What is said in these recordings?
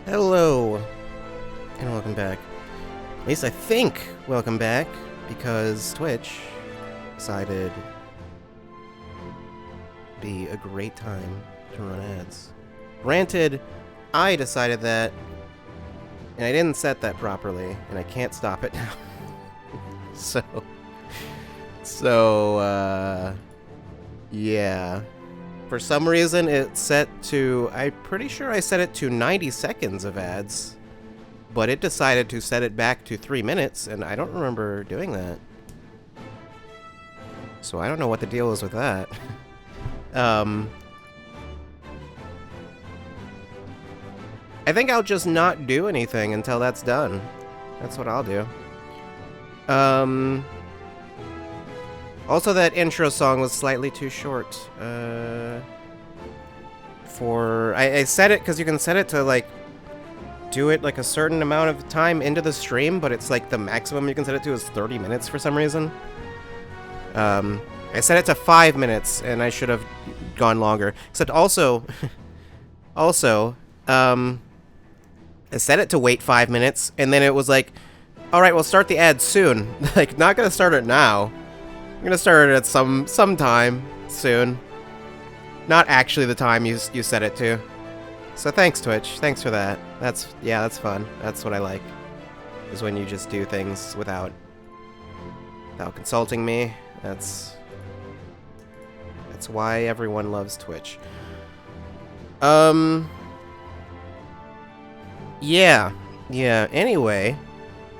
Hello, and welcome back. At least I think welcome back, because Twitch decided it'd be a great time to run ads. Granted, I decided that, and I didn't set that properly, and I can't stop it now. Yeah. For some reason, it's set to, I'm pretty sure I set it to 90 seconds of ads, but it decided to set it back to 3 minutes, and I don't remember doing that. So I don't know what the deal is with that. I think I'll just not do anything until that's done. That's what I'll do. Also, that intro song was slightly too short. I set it because you can set it to, like, do it, like, a certain amount of time into the stream, but it's, like, the maximum you can set it to is 30 minutes for some reason. I set it to 5 minutes, and I should have gone longer. Except also, I set it to wait 5 minutes, and then it was like, alright, we'll start the ad soon. Like, not gonna start it now. I'm gonna start it at some time soon. Not actually the time you set it to. So thanks, Twitch. Thanks for that. That's fun. That's what I like. Is when you just do things without consulting me. That's why everyone loves Twitch. Yeah. Anyway,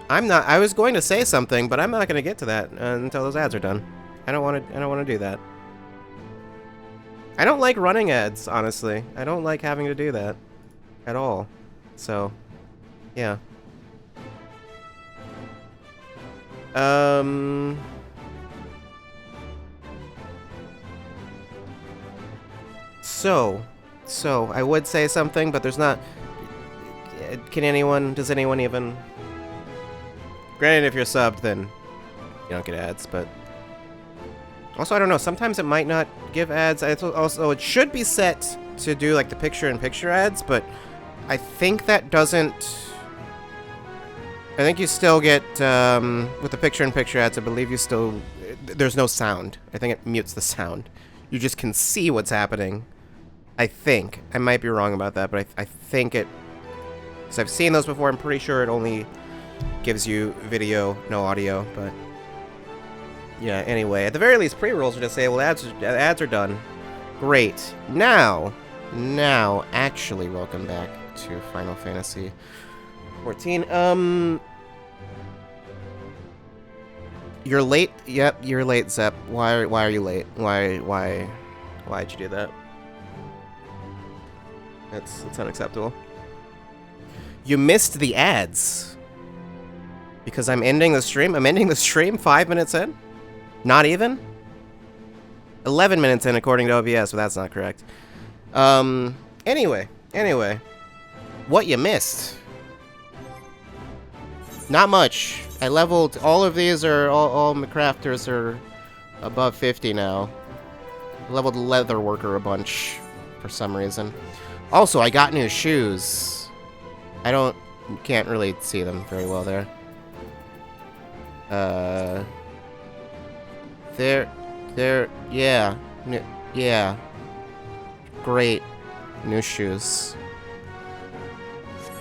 I was going to say something, but I'm not going to get to that until those ads are done. I don't want to do that. I don't like running ads, honestly. I don't like having to do that at all. So, yeah. So I would say something, but there's not. Does anyone even? Granted, if you're subbed, then you don't get ads, but also, I don't know, sometimes it might not give ads. Also, it should be set to do, like, the picture-in-picture ads, but I think that doesn't. I think you still get, with the picture-in-picture ads, I believe you still, there's no sound. I think it mutes the sound. You just can see what's happening. I think. I might be wrong about that, but I think it, because I've seen those before, I'm pretty sure it only gives you video, no audio, but yeah, anyway, at the very least, pre-rolls are to say, well, ads are done. Great. Now, actually, welcome back to Final Fantasy 14. You're late? Yep, you're late, Zep. Why are you late? Why'd you do that? That's unacceptable. You missed the ads. Because I'm ending the stream? I'm ending the stream 5 minutes in? Not even? 11 minutes in, according to OBS, but that's not correct. Anyway. What you missed? Not much. I leveled, all of these are, all my crafters are above 50 now. I leveled Leather Worker a bunch, for some reason. Also, I got new shoes. Can't really see them very well there. Yeah. Great. New shoes.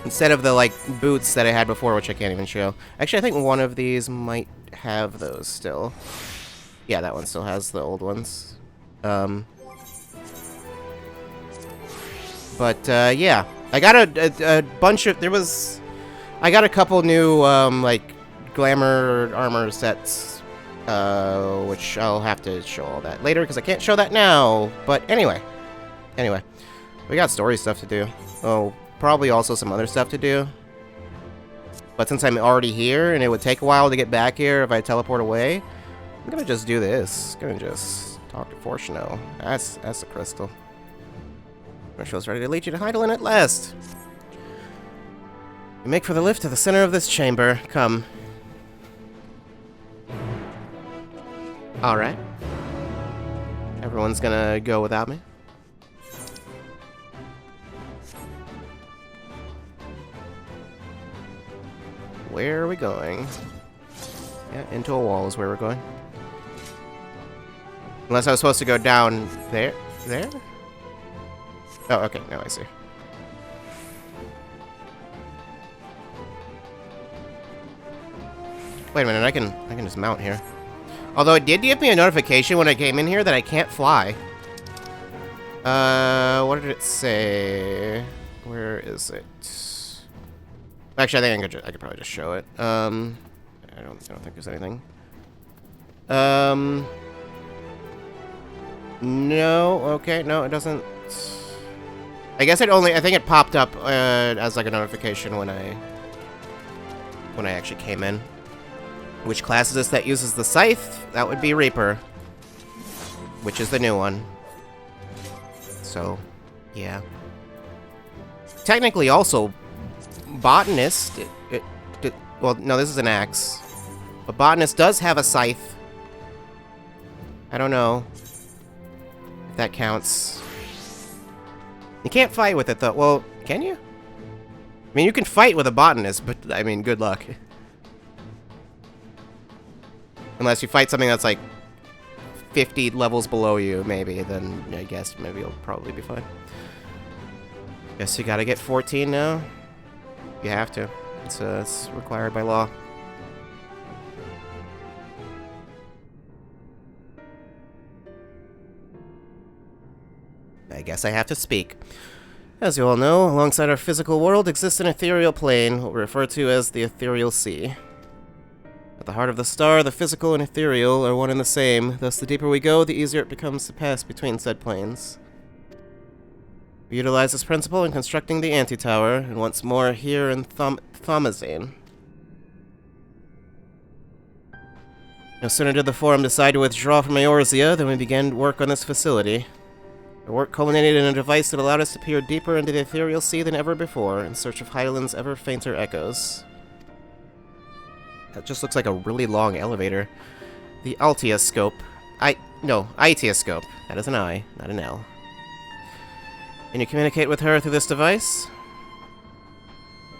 Instead of the, like, boots that I had before, which I can't even show. Actually, I think one of these might have those still. Yeah, that one still has the old ones. Yeah. I got a bunch of, I got a couple new, like, glamour armor sets, which I'll have to show all that later, because I can't show that now, but anyway, we got story stuff to do. Oh, probably also some other stuff to do, but since I'm already here, and it would take a while to get back here if I teleport away, I'm gonna just do this. I'm gonna just talk to Fortuno. That's the crystal. Marshall's ready to lead you to Heidelin at last. You make for the lift to the center of this chamber. Come. Alright. Everyone's gonna go without me. Where are we going? Yeah, into a wall is where we're going. Unless I was supposed to go down there? There? Oh, okay. Now I see. Wait a minute. I can just mount here. Although it did give me a notification when I came in here that I can't fly. What did it say? Where is it? Actually, I think I could probably just show it. I don't think there's anything. No. Okay. No, it doesn't. I guess I think it popped up as like a notification when I actually came in. Which class is this that uses the scythe? That would be Reaper, which is the new one. So, yeah. Technically, also, Botanist. Well, no, this is an axe. But Botanist does have a scythe. I don't know if that counts. You can't fight with it, though. Well, can you? I mean, you can fight with a Botanist, but, I mean, good luck. Unless you fight something that's, like, 50 levels below you, maybe, then I guess maybe you'll probably be fine. Guess you gotta get 14 now. You have to. It's required by law. I guess I have to speak. As you all know, alongside our physical world exists an ethereal plane, what we refer to as the ethereal sea. At the heart of the star, the physical and ethereal are one and the same, thus the deeper we go, the easier it becomes to pass between said planes. We utilize this principle in constructing the anti-tower, and once more here in Thomazane. No sooner did the Forum decide to withdraw from Eorzea than we began work on this facility. Our work culminated in a device that allowed us to peer deeper into the ethereal sea than ever before, in search of Hydaelyn's ever fainter echoes. That just looks like a really long elevator. The Altioscope. Itioscope. That is an I, not an L. Can you communicate with her through this device?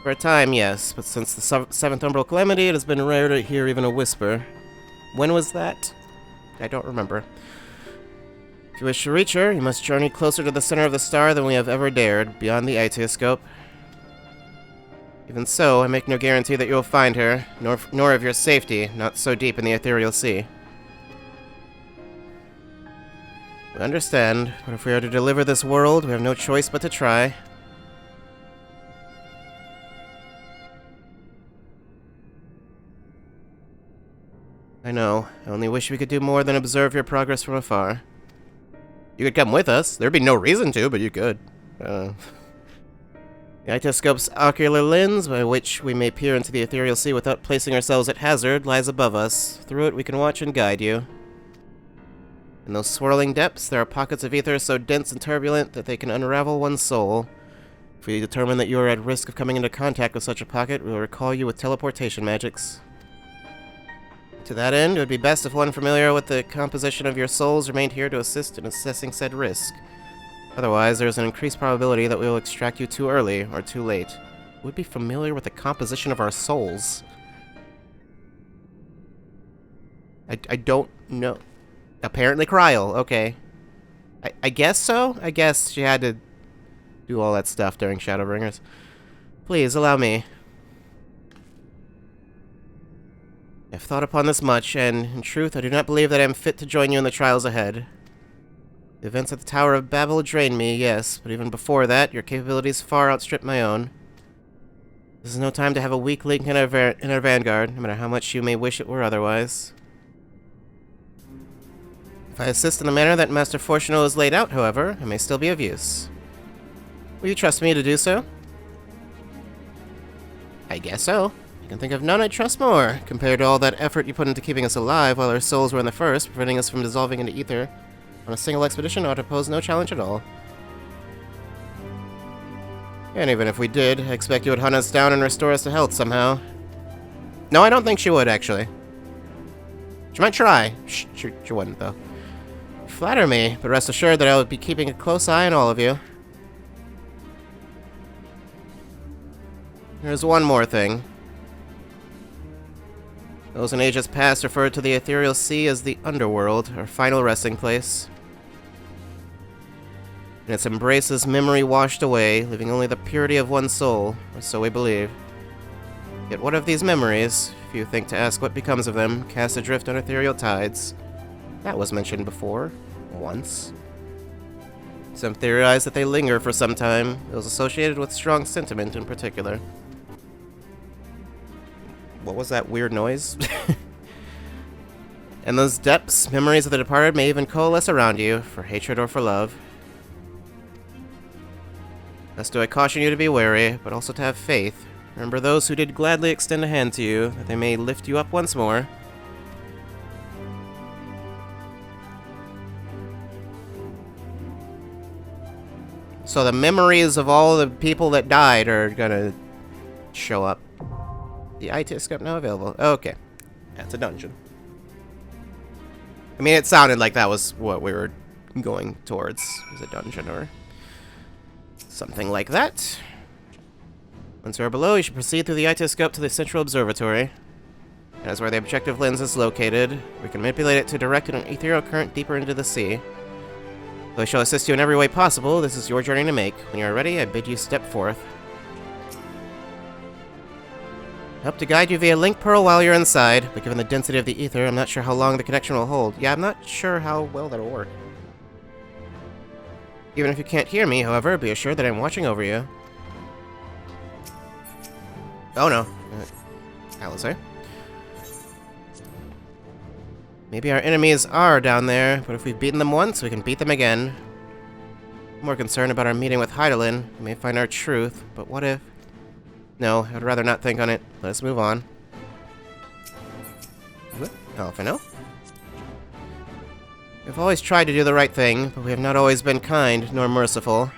For a time, yes, but since the 7th Umbral Calamity, it has been rare to hear even a whisper. When was that? I don't remember. If you wish to reach her, you must journey closer to the center of the star than we have ever dared, beyond the Itioscope. Even so, I make no guarantee that you will find her, nor of your safety, not so deep in the ethereal sea. We understand, but if we are to deliver this world, we have no choice but to try. I know. I only wish we could do more than observe your progress from afar. You could come with us. There'd be no reason to, but you could. The Itioscope's ocular lens, by which we may peer into the ethereal sea without placing ourselves at hazard, lies above us. Through it, we can watch and guide you. In those swirling depths, there are pockets of ether so dense and turbulent that they can unravel one's soul. If we determine that you are at risk of coming into contact with such a pocket, we will recall you with teleportation magics. To that end, it would be best if one familiar with the composition of your souls remained here to assist in assessing said risk. Otherwise, there is an increased probability that we will extract you too early or too late. Would be familiar with the composition of our souls. I don't know. Apparently Kryl, okay. I guess so? I guess she had to do all that stuff during Shadowbringers. Please, allow me. I've thought upon this much, and, in truth, I do not believe that I am fit to join you in the trials ahead. The events at the Tower of Babel drained me, yes, but even before that, your capabilities far outstrip my own. This is no time to have a weak link in our vanguard, no matter how much you may wish it were otherwise. If I assist in the manner that Master Fortuno has laid out, however, I may still be of use. Will you trust me to do so? I guess so. I can think of none I trust more, compared to all that effort you put into keeping us alive while our souls were in the first, preventing us from dissolving into ether. On a single expedition, I ought to pose no challenge at all. And even if we did, I expect you would hunt us down and restore us to health somehow. No, I don't think she would, actually. She might try. She wouldn't, though. You flatter me, but rest assured that I will be keeping a close eye on all of you. There's one more thing. Those in ages past referred to the ethereal sea as the underworld, our final resting place. In its embraces, memory washed away, leaving only the purity of one soul, or so we believe. Yet what of these memories, if you think to ask what becomes of them, cast adrift on ethereal tides? That was mentioned before, once. Some theorize that they linger for some time, those associated with strong sentiment in particular. What was that weird noise? In those depths, memories of the departed may even coalesce around you, for hatred or for love. Thus do I caution you to be wary, but also to have faith. Remember those who did gladly extend a hand to you, that they may lift you up once more. So the memories of all the people that died are gonna show up. The IT script now available. Okay. That's a dungeon. I mean, it sounded like that was what we were going towards. Was a dungeon or something like that. Once you are below, you should proceed through the IT scope to the central observatory. That is where the objective lens is located. We can manipulate it to direct an ethereal current deeper into the sea. Though I shall assist you in every way possible, this is your journey to make. When you are ready, I bid you step forth. I hope to guide you via link pearl while you're inside, but given the density of the ether, I'm not sure how long the connection will hold. Yeah, I'm not sure how well that'll work. Even if you can't hear me, however, be assured that I'm watching over you. Oh no. Alice, eh? Maybe our enemies are down there, but if we've beaten them once, we can beat them again. I'm more concerned about our meeting with Heidelin. We may find our truth, but what if... No, I'd rather not think on it. Let's move on. Oh, if I know? We've always tried to do the right thing, but we have not always been kind nor merciful.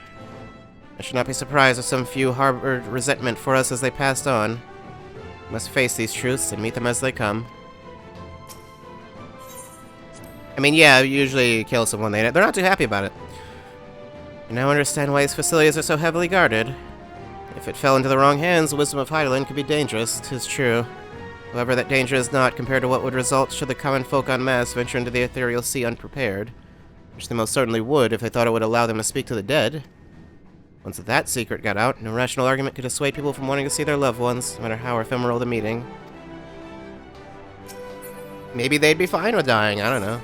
I should not be surprised if some few harbored resentment for us as they passed on. We must face these truths and meet them as they come. I mean, yeah, usually you kill someone, they're not too happy about it. I now understand why these facilities are so heavily guarded. If it fell into the wrong hands, the wisdom of Heidelin could be dangerous, 'tis true. However, that danger is not compared to what would result should the common folk en masse venture into the ethereal sea unprepared. Which they most certainly would if they thought it would allow them to speak to the dead. Once that secret got out, no rational argument could dissuade people from wanting to see their loved ones, no matter how ephemeral the meeting. Maybe they'd be fine with dying, I don't know.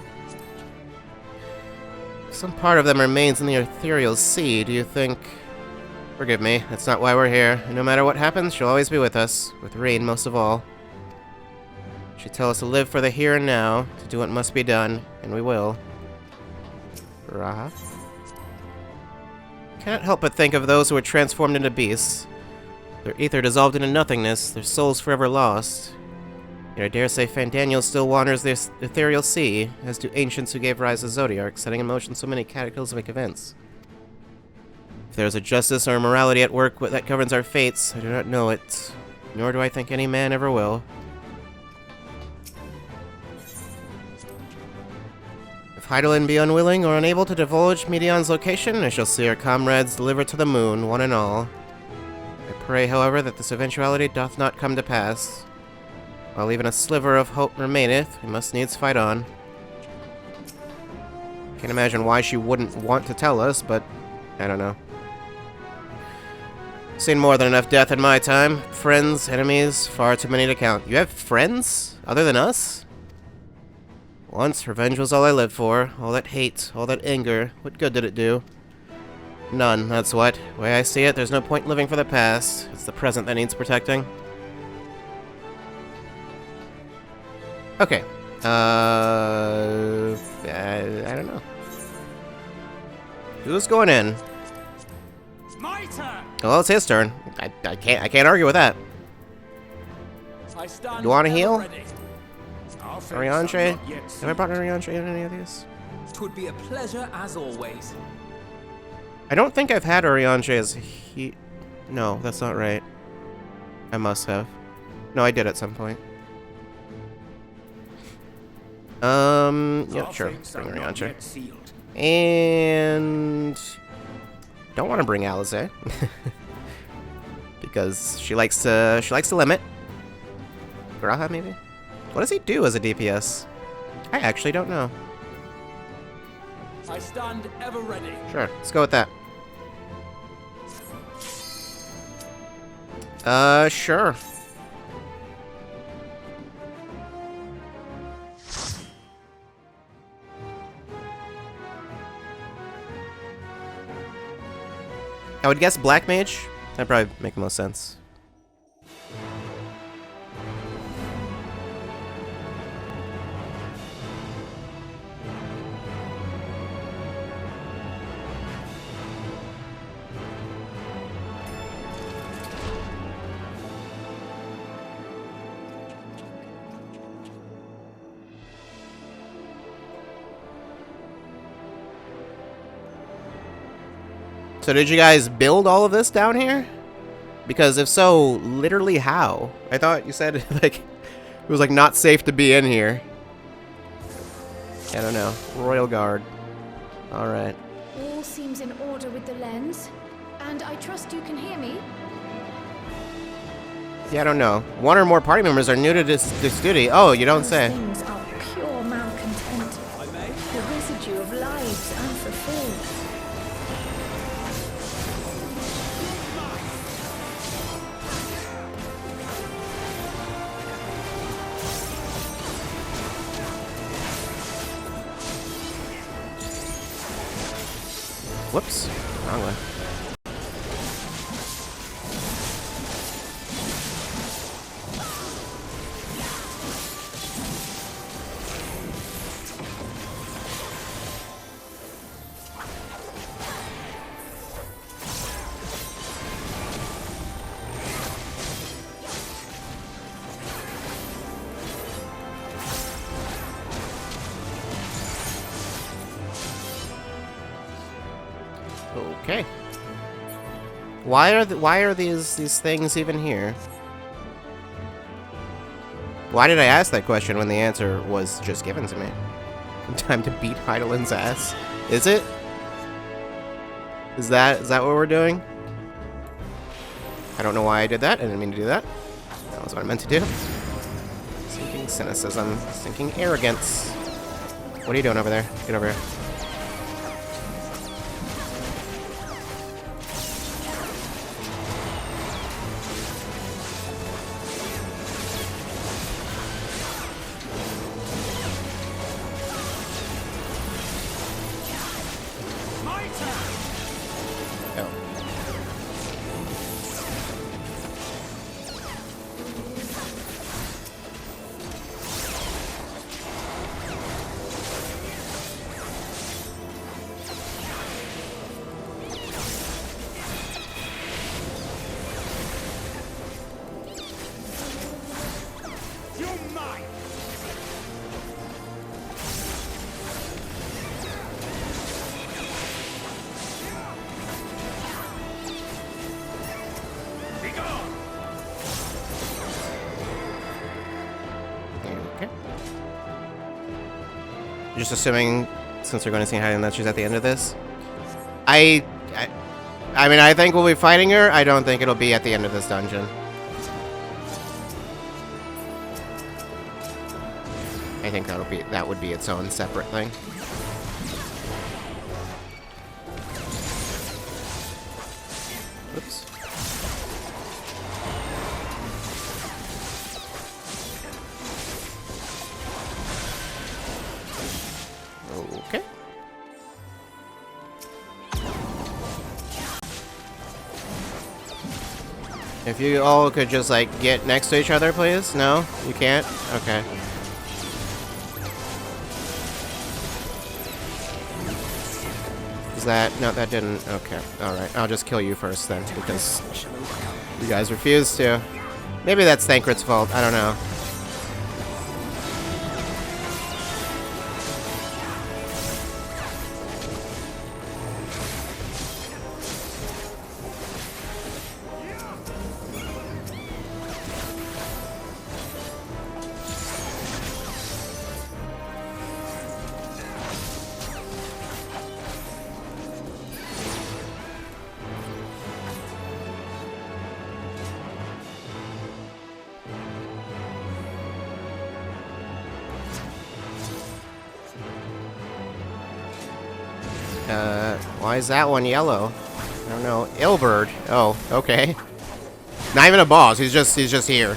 Some part of them remains in the ethereal sea, do you think... Forgive me, that's not why we're here, and no matter what happens, she'll always be with us, with Rain most of all. She'd tell us to live for the here and now, to do what must be done, and we will. Raha? Can't help but think of those who were transformed into beasts. Their ether dissolved into nothingness, their souls forever lost. Yet I dare say Fandaniel still wanders this ethereal sea, as do ancients who gave rise to Zodiark, setting in motion so many cataclysmic events. If there is a justice or a morality at work that governs our fates, I do not know it, nor do I think any man ever will. If Heidelin be unwilling or unable to divulge Medion's location, I shall see our comrades delivered to the moon, one and all. I pray, however, that this eventuality doth not come to pass. While even a sliver of hope remaineth, we must needs fight on. Can't imagine why she wouldn't want to tell us, but I don't know. Seen more than enough death in my time. Friends, enemies, far too many to count. You have friends? Other than us? Once, revenge was all I lived for. All that hate, all that anger. What good did it do? None, that's what. The way I see it, there's no point living for the past. It's the present that needs protecting. Okay. I don't know. Who's going in? My turn. Well, it's his turn. I can't argue with that. You want to heal? Ariandre? Have I brought Ariandre in any of these? Twould be a pleasure as always. I don't think I've had Ariandre as he. No, that's not right. I must have. No, I did at some point. Yeah, sure. Bring Ariandre. And don't want to bring Alize because she likes to limit. Graha, maybe? What does he do as a DPS? I actually don't know. I stand ever ready. Sure, let's go with that. Sure. I would guess Black Mage. That'd probably make the most sense. So did you guys build all of this down here? Because if so, literally how? I thought you said like it was like not safe to be in here. I don't know. Royal Guard. All right. All seems in order with the lens, and I trust you can hear me. Yeah, I don't know. One or more party members are new to this duty. Oh, you don't Those say. things are pure malcontent. I may. The residue of lives unfulfilled. Whoops. Wrong way. Okay. Why are these things even here? Why did I ask that question when the answer was just given to me? Time to beat Heidelin's ass. Is it? Is that what we're doing? I don't know why I did that. I didn't mean to do that. That was what I meant to do. Sinking cynicism, sinking arrogance. What are you doing over there? Get over here. Okay. Just assuming, since we're going to see Heidel, that she's at the end of this. I mean, I think we'll be fighting her. I don't think it'll be at the end of this dungeon. I think that would be its own separate thing. Oops. Okay. If you all could just like get next to each other, please. No, you can't. Okay. Is that no? That didn't. Okay. All right. I'll just kill you first then, because you guys refused to. Maybe that's Thancred's fault. I don't know. Why is that one yellow? I don't know. Ilbird. Oh, okay. Not even a boss. He's just here.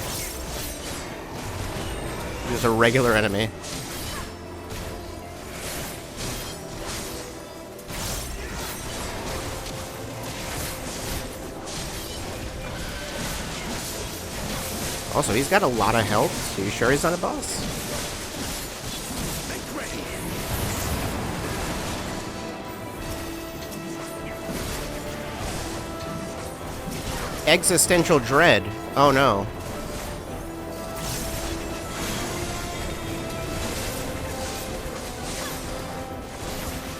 Just a regular enemy. Also, he's got a lot of health. Are you sure he's not a boss? Existential dread. Oh no.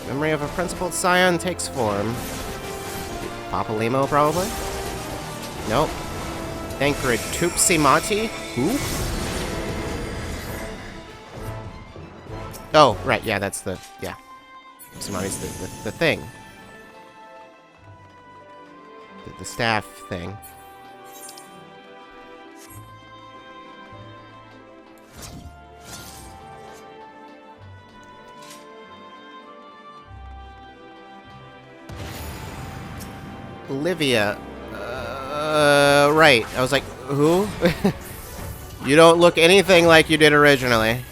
Memory of a principled scion takes form. Papa Limo, probably? Nope. Anchored Tupsimati? Who? Oh, right, yeah, that's the... yeah. Tupsimati's the thing. The staff thing. Olivia. Right. I was like, who? You don't look anything like you did originally.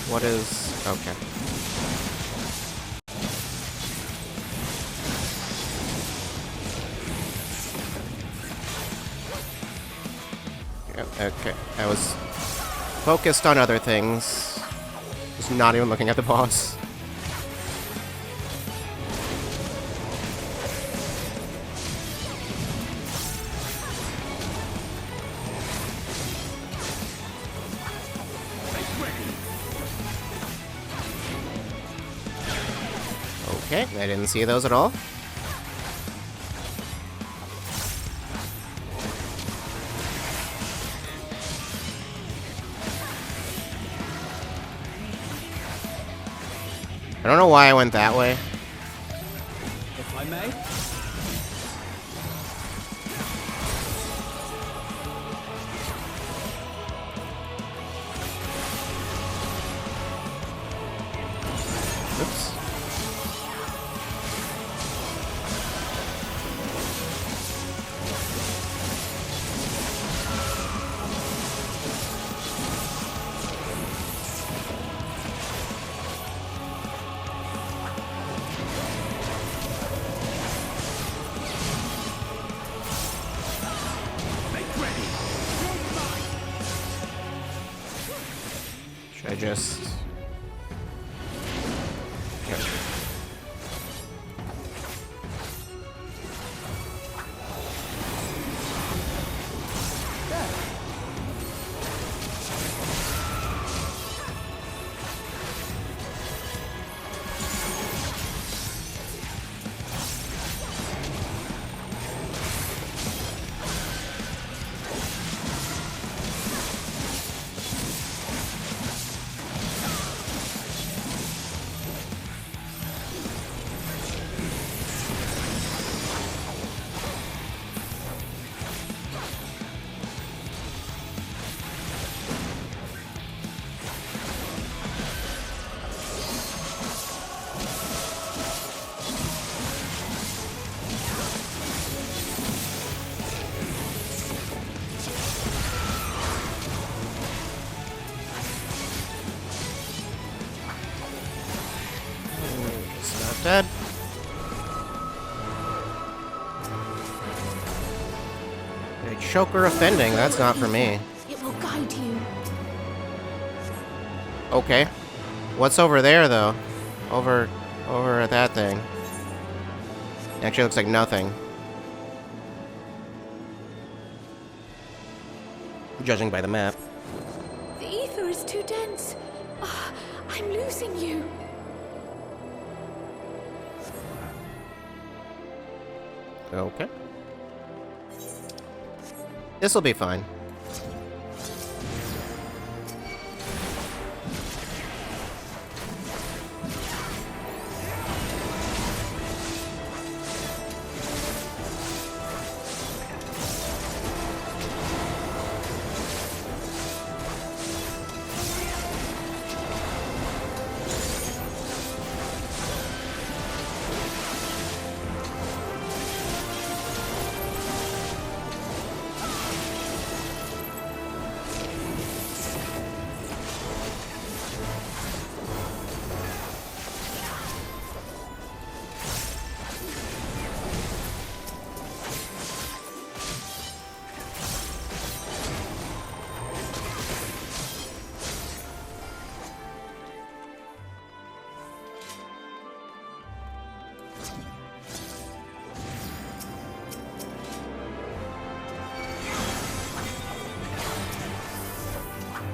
What is... okay. Okay, I was focused on other things. Just not even looking at the boss. Okay, I didn't see those at all. I don't know why I went that way. If I may. Oops. Should I just... okay. It's not dead. A choker offending, that's not for me. It will guide you. Okay. What's over there, though? Over at that thing. Actually looks like nothing. Judging by the map. The ether is too dense. Ah, I'm losing you. Okay. This'll be fine.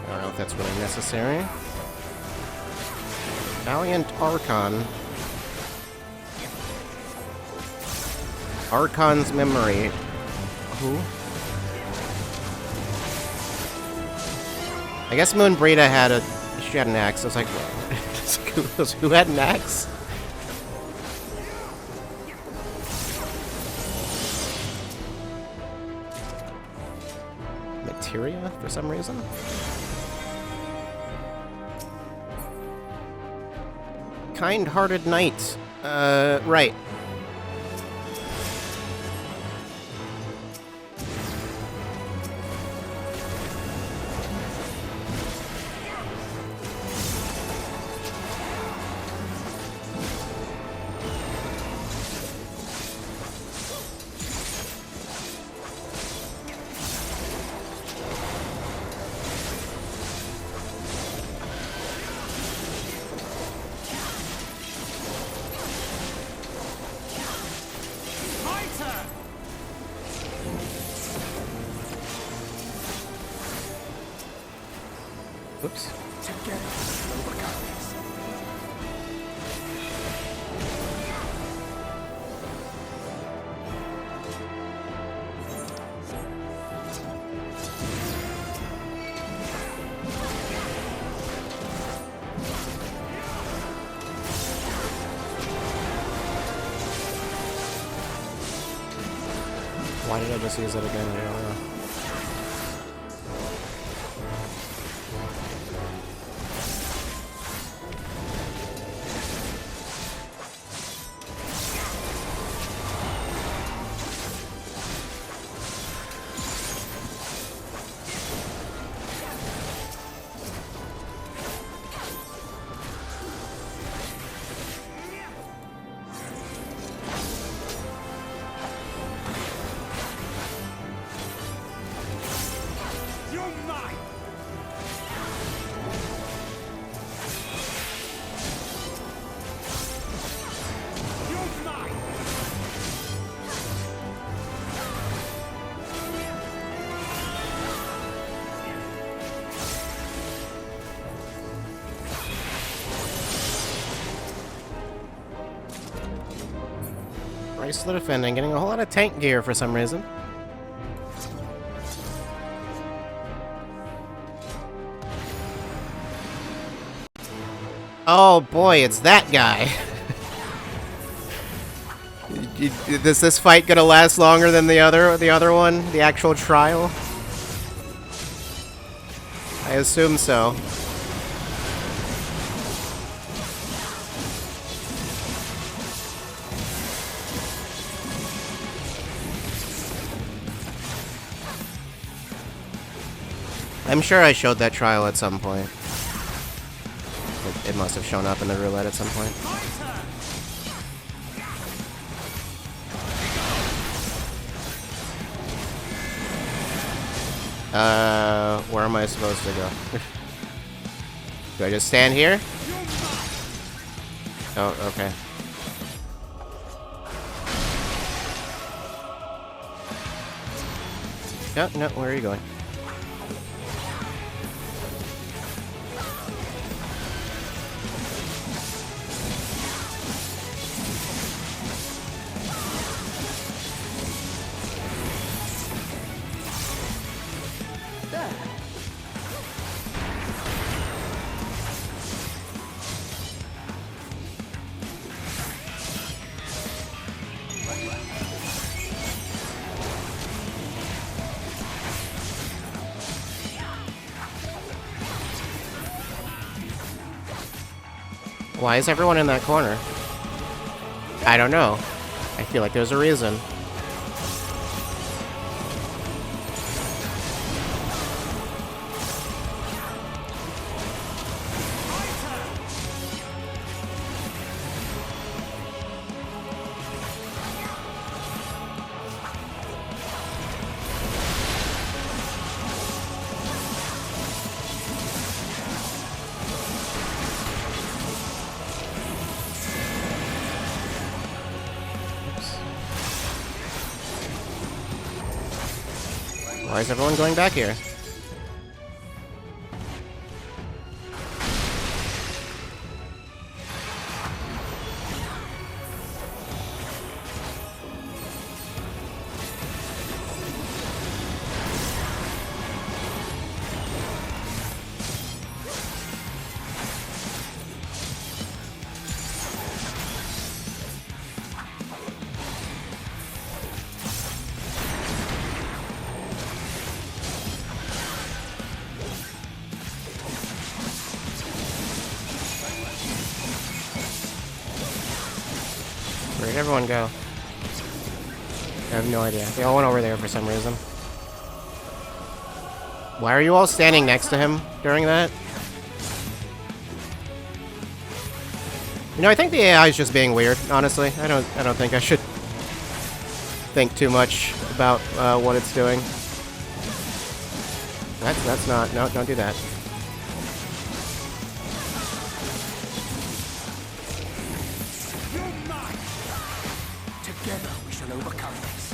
I don't know if that's really necessary. Valiant Archon. Archon's memory. Who? I guess Moonbrita had a... She had an axe. I was like, what? Who had an axe? Materia, for some reason? Kind-hearted knight. Right. Oops. Why did I just use it again? I don't know. Brace the defending, getting a whole lot of tank gear for some reason. Oh boy, it's that guy. Is this fight gonna last longer than the other one? The actual trial? I assume so. I'm sure I showed that trial at some point. It must have shown up in the roulette at some point. Where am I supposed to go? Do I just stand here? Oh, okay. No, no, where are you going? Why is everyone in that corner? I don't know. I feel like there's a reason. Why is everyone going back here? Where'd everyone go? I have no idea. They all went over there for some reason. Why are you all standing next to him during that? You know, I think the AI is just being weird, honestly. I don't think I should think too much about what it's doing. That's not... No, don't do that. Together we shall overcome this.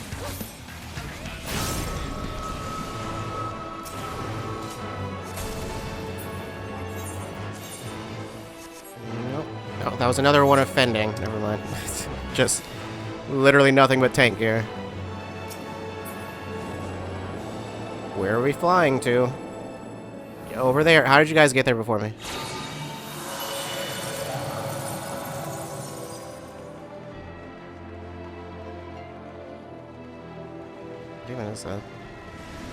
Nope. Oh, that was another one offending. Never mind. Just literally nothing but tank gear. Where are we flying to? Over there. How did you guys get there before me? What even is that?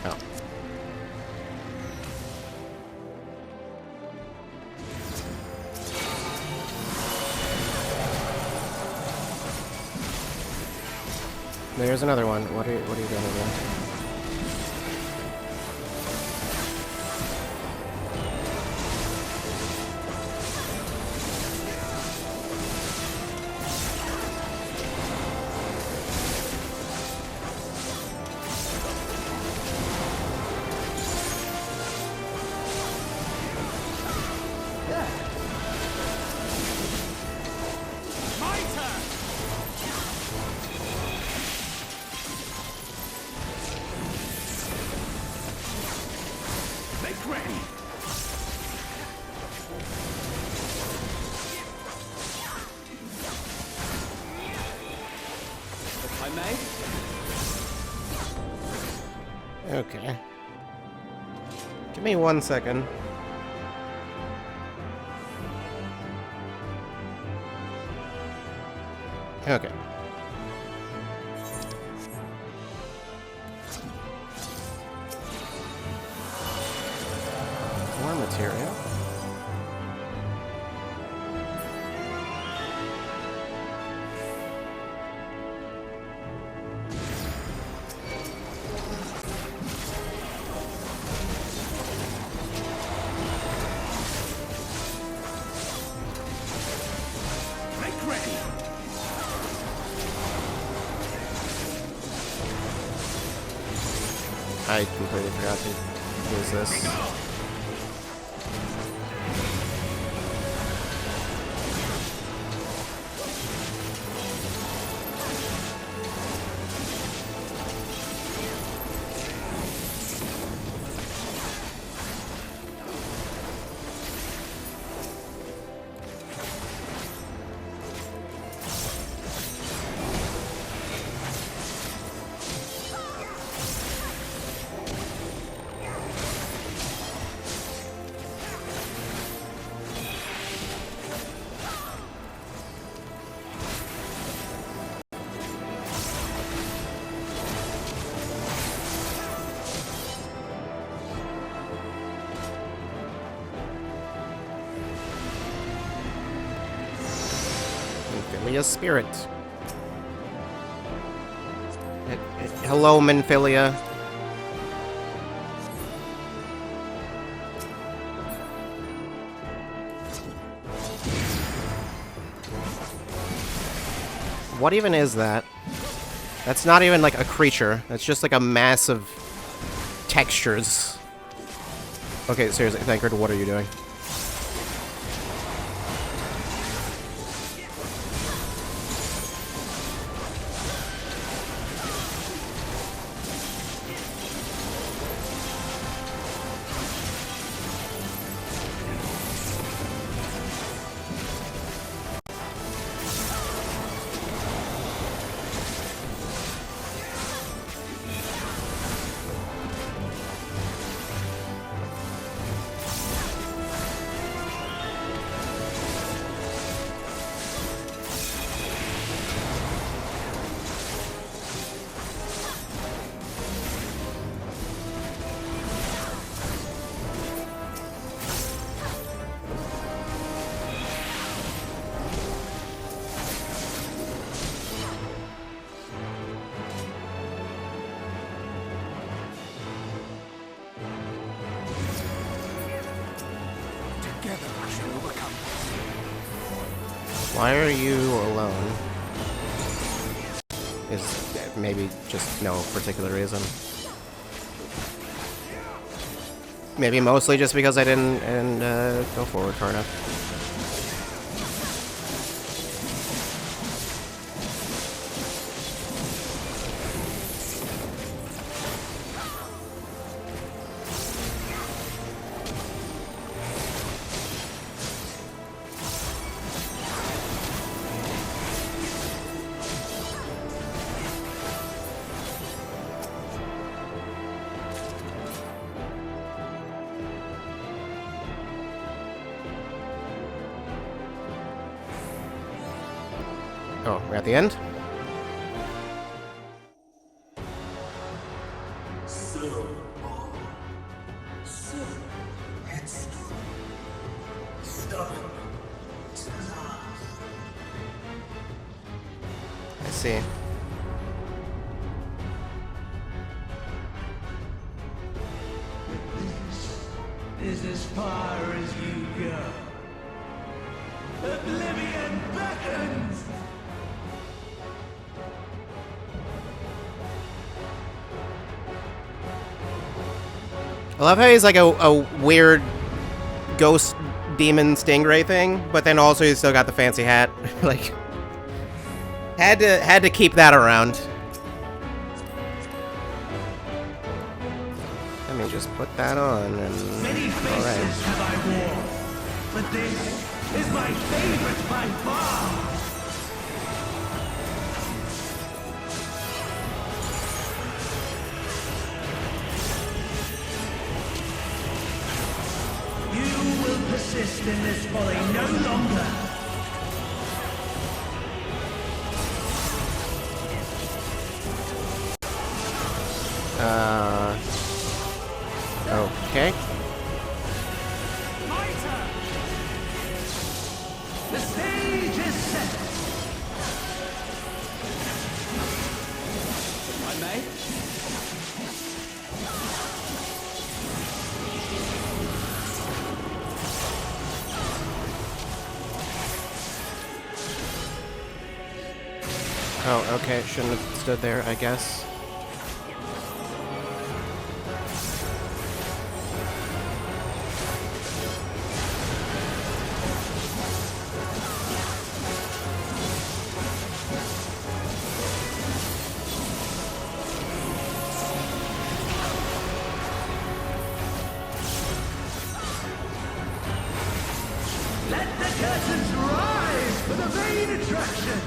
Oh. There's another one. What are you doing again? I may? Okay. Give me 1 second. Okay. More material. I completely forgot to use this. Leah's spirit. Hello, Minfilia. What even is that? That's not even like a creature. That's just like a mass of textures. Okay, seriously, Thancred, what are you doing? Together I shall overcome this. Why are you alone? Is maybe just no particular reason. Maybe mostly just because I didn't go forward far enough. Oh, we're at the end? I see. Is as far as you go. Oblivion beckons! I love how he's like a weird ghost demon stingray thing, but then also he's still got the fancy hat. Like, had to keep that around. Let me just put that on and Many faces have I worn, but this is my favorite by far! You will persist in this folly no longer. Okay. My turn! The stage is set! I may? Oh, okay. Shouldn't have stood there, I guess. Let the curtains rise for the main attraction!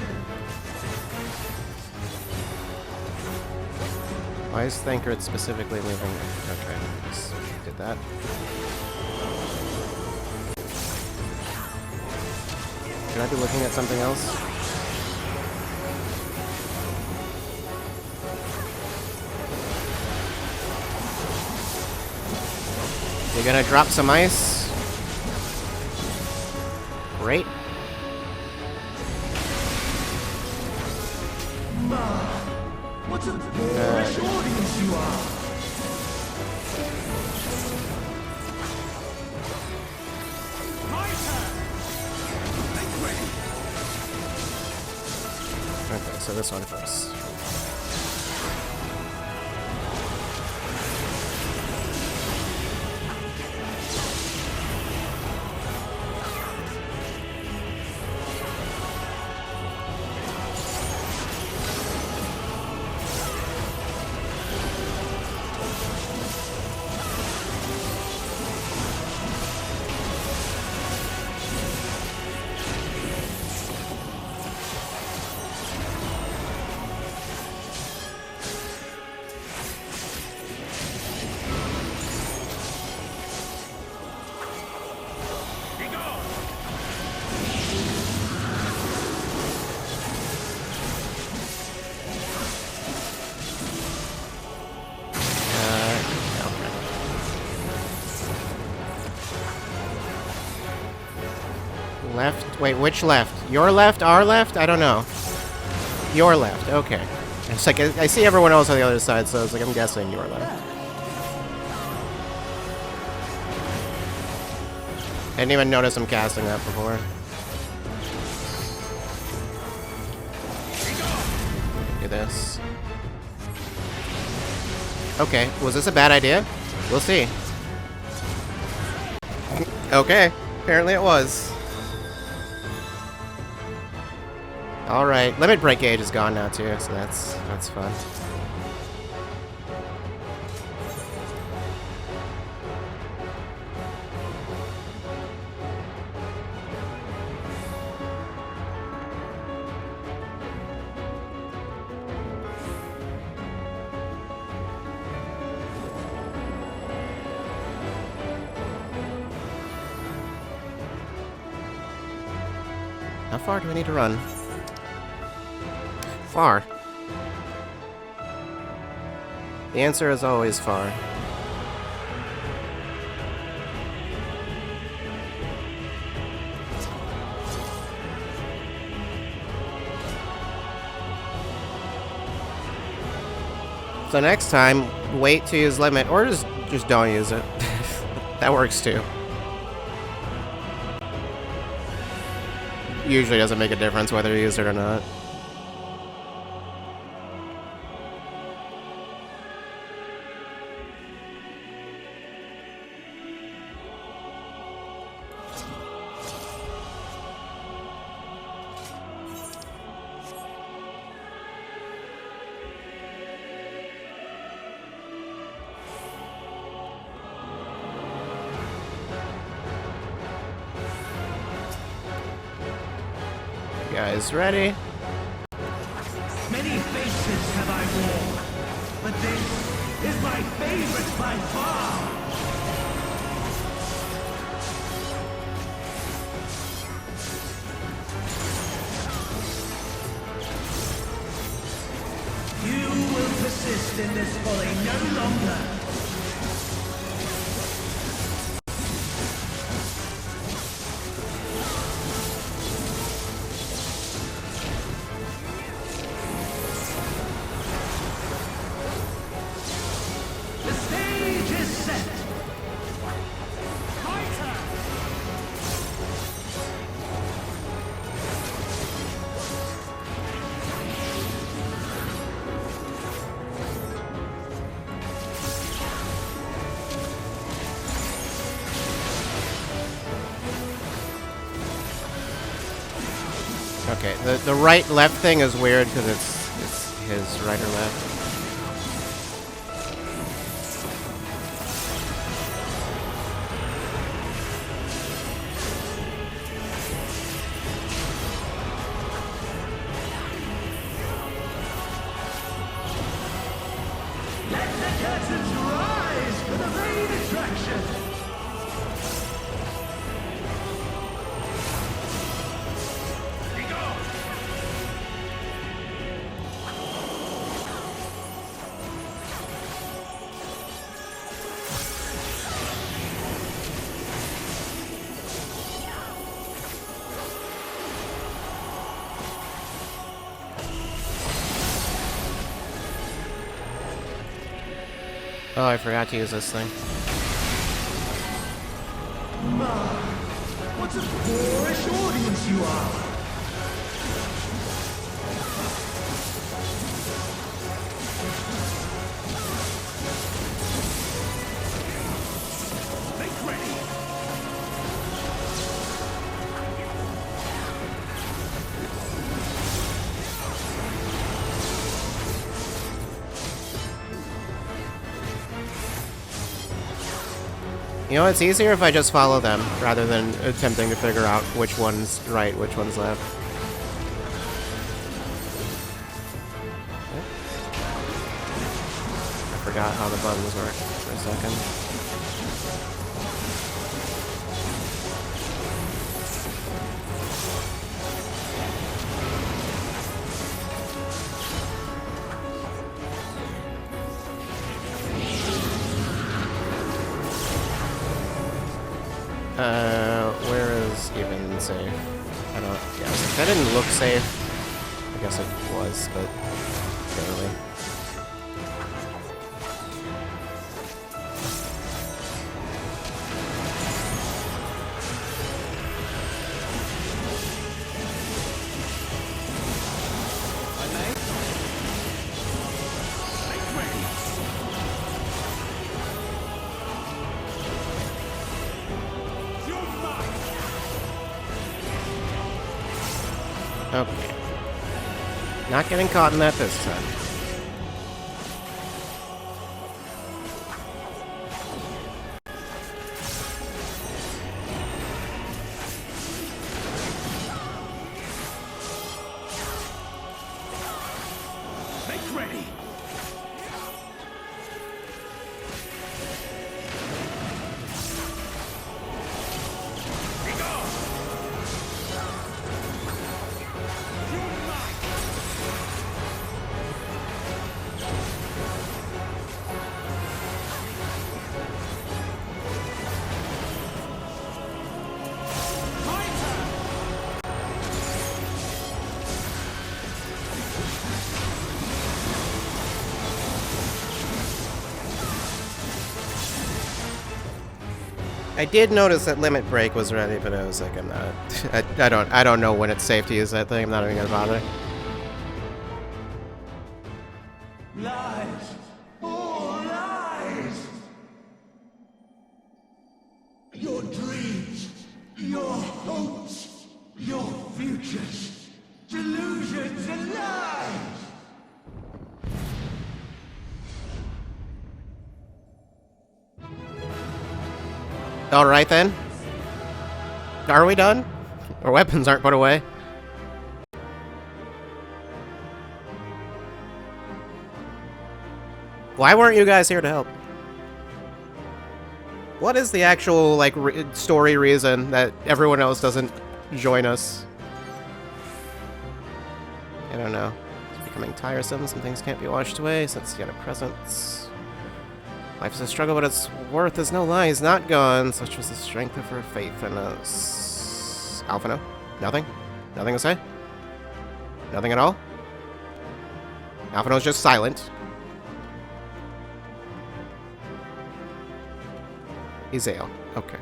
Why is Thancred specifically moving? Okay, just did that. Should I be looking at something else? You're gonna drop some ice? What a boorish audience you are! My turn! Make ready! Okay, so this one first. Left? Wait, which left? Your left? Our left? I don't know. Your left, okay. It's like, I see everyone else on the other side, so it's like, I'm guessing your left. I didn't even notice him casting that before. Do this. Okay, was this a bad idea? We'll see. Okay, apparently it was. Alright, limit break gauge is gone now too, so that's fun. How far do I need to run? Far. The answer is always far. So next time, wait to use limit, or just don't use it. That works too. Usually doesn't make a difference whether you use it or not. Guys, ready? Many faces have I worn, but this is my favorite by far! You will persist in this folly no longer! Okay, the right-left thing is weird because it's his right or left. Let the curtains rise for the main attraction! Oh, I forgot to use this thing. What a boorish audience you are! Make ready! You know, it's easier if I just follow them, rather than attempting to figure out which one's right, which one's left. I forgot how the buttons work for a second. Where is even safe? I don't guess. That didn't look safe. I guess it was, but barely. Okay. Not getting caught in that this time. Make ready! I did notice that limit break was ready, but I was like, I'm not. I don't know when it's safe to use that thing. I'm not even gonna bother. Lies! All lies! Your dreams, your hopes, your futures, delusions and lies! Alright then. Are we done? Our weapons aren't put away. Why weren't you guys here to help? What is the actual, like, story reason that everyone else doesn't join us? I don't know. It's becoming tiresome. Some things can't be washed away since you had a presence. Life is a struggle, but its worth is no lie. He's not gone. Such was the strength of her faith in us. Alphino? Nothing? Nothing to say? Nothing at all? Alphino's just silent. Izael. Okay.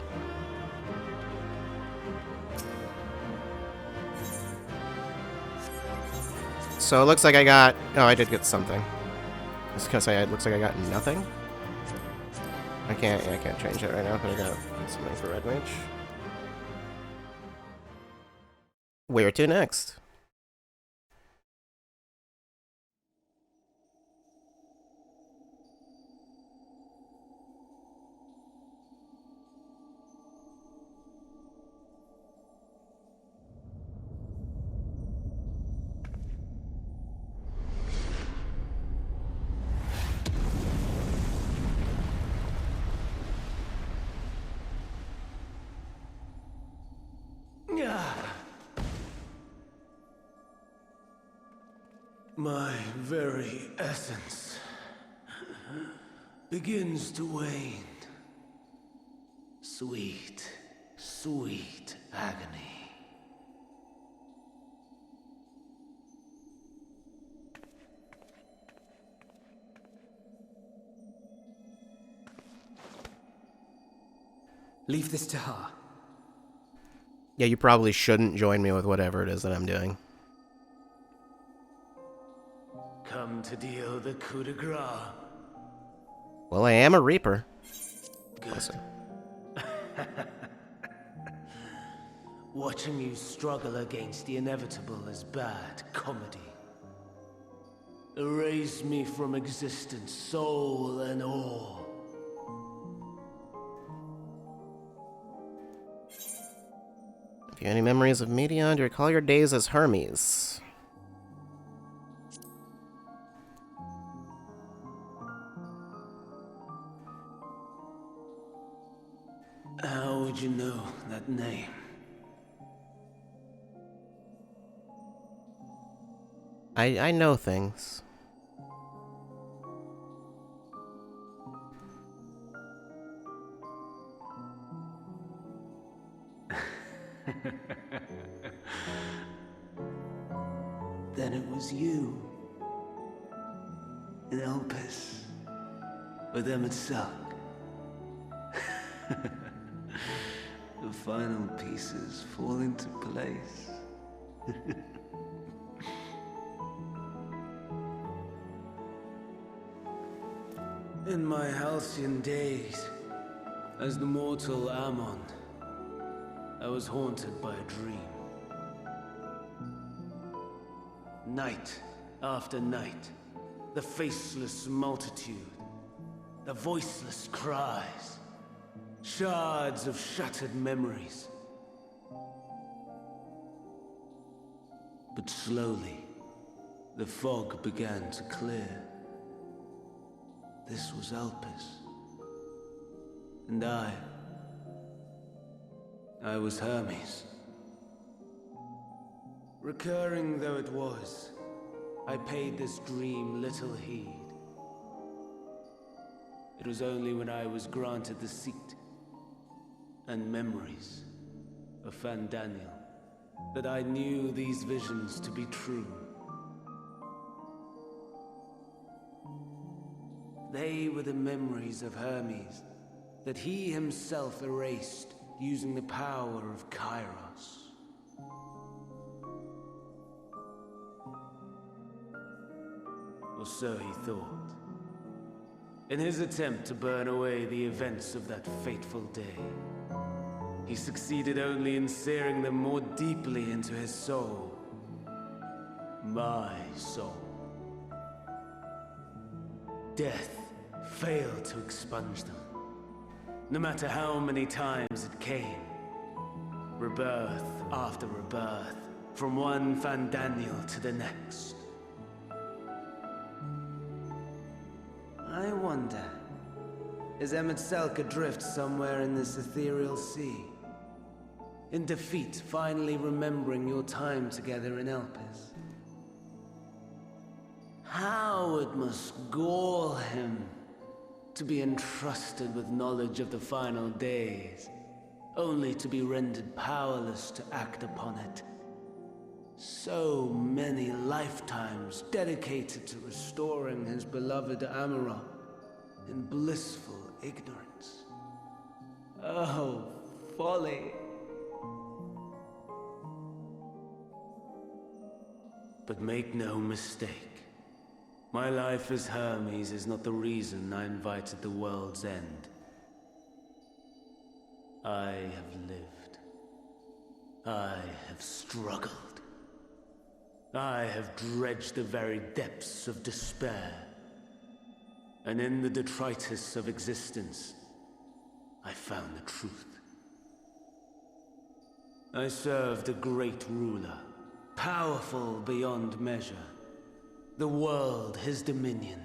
So it looks like I got... Oh, I did get something. I was gonna say, it looks like I got nothing. I can't change it right now, but I got something for Red Mage. Where to next? My very essence begins to wane. Sweet, sweet agony. Leave this to her. Yeah, you probably shouldn't join me with whatever it is that I'm doing. Come to deal the coup de grace. Well, I am a Reaper. Good. Listen. Watching you struggle against the inevitable is bad comedy. Erase me from existence, soul and all. If you have any memories of Medion, do you recall your days as Hermes? How would you know that name? I know things. Then it was you. In Elpis. With Emmett Silk. The final pieces fall into place. In my halcyon days, as the mortal Ammon, I was haunted by a dream. Night after night, the faceless multitude, the voiceless cries, shards of shattered memories. But slowly, the fog began to clear. This was Elpis. And I was Hermes. Recurring though it was, I paid this dream little heed. It was only when I was granted the seat and memories of Fandaniel that I knew these visions to be true. They were the memories of Hermes that he himself erased using the power of Kairos. Or so he thought. In his attempt to burn away the events of that fateful day, he succeeded only in searing them more deeply into his soul. My soul. Death failed to expunge them. No matter how many times it came. Rebirth after rebirth, from one Fandaniel to the next. I wonder, is Emmett Selk adrift somewhere in this ethereal sea? In defeat, finally remembering your time together in Elpis? How it must gall him to be entrusted with knowledge of the final days, only to be rendered powerless to act upon it. So many lifetimes dedicated to restoring his beloved Amarok in blissful ignorance. Oh, folly! But make no mistake. My life as Hermes is not the reason I invited the world's end. I have lived. I have struggled. I have dredged the very depths of despair. And in the detritus of existence, I found the truth. I served a great ruler, powerful beyond measure. The world his dominion.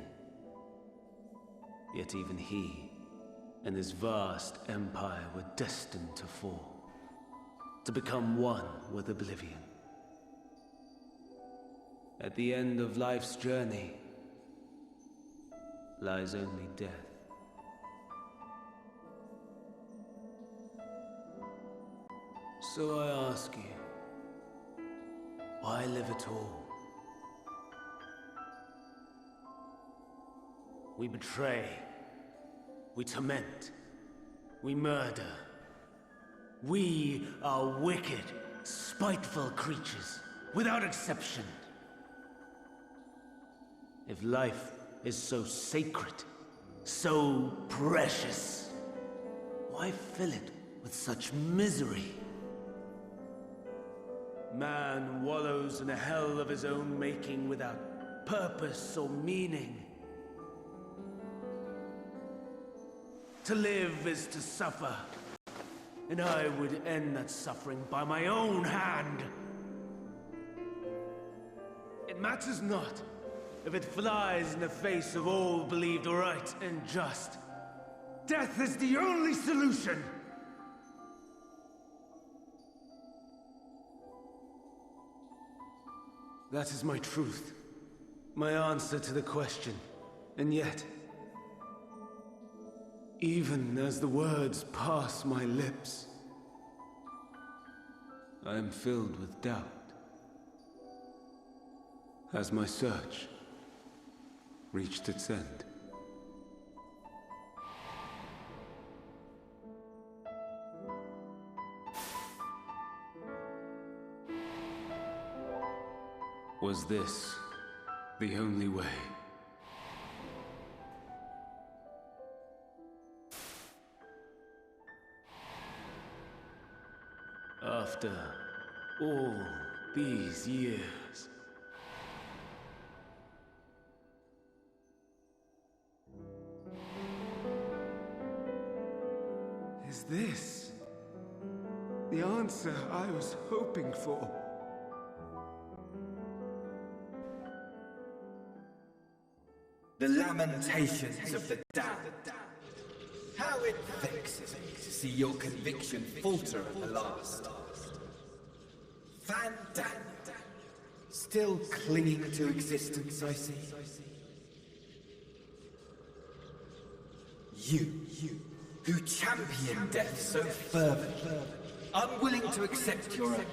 Yet even he and his vast empire were destined to fall, to become one with oblivion. At the end of life's journey lies only death. So I ask you, why live at all? We betray, we torment, we murder, We are wicked, spiteful creatures, without exception. If life is so sacred, so precious, why fill it with such misery? Man wallows in a hell of his own making without purpose or meaning. To live is to suffer, and I would end that suffering by my own hand. It matters not if it flies in the face of all believed right and just. Death is the only solution! That is my truth, my answer to the question. And yet, even as the words pass my lips, I am filled with doubt. Has my search reached its end? Was this the only way? After all these years. Is this the answer I was hoping for? The lamentations of the damned. How it vexes me to see your conviction falter at the last. Fandango. Still clinging to existence, I see. You, who champion death so fervently, unwilling to accept your own,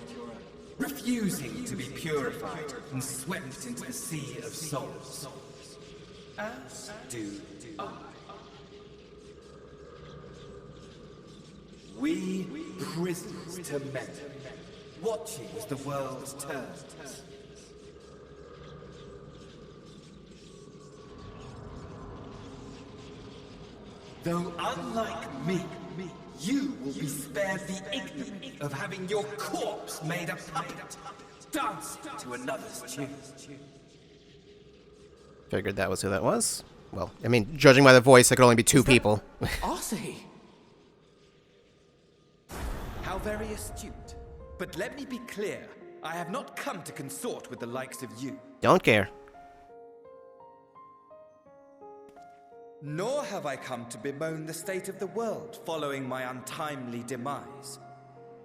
refusing to be purified and swept into the sea of souls. As do I. We prisoners to men, watching as the world turns. Though unlike me, you will be spared the ignominy of having your corpse made a puppet, dancing to another's tune. Figured that was who that was. Well, I mean, judging by the voice, it could only be two people. Arcee! How very astute. But let me be clear, I have not come to consort with the likes of you. Don't care. Nor have I come to bemoan the state of the world following my untimely demise.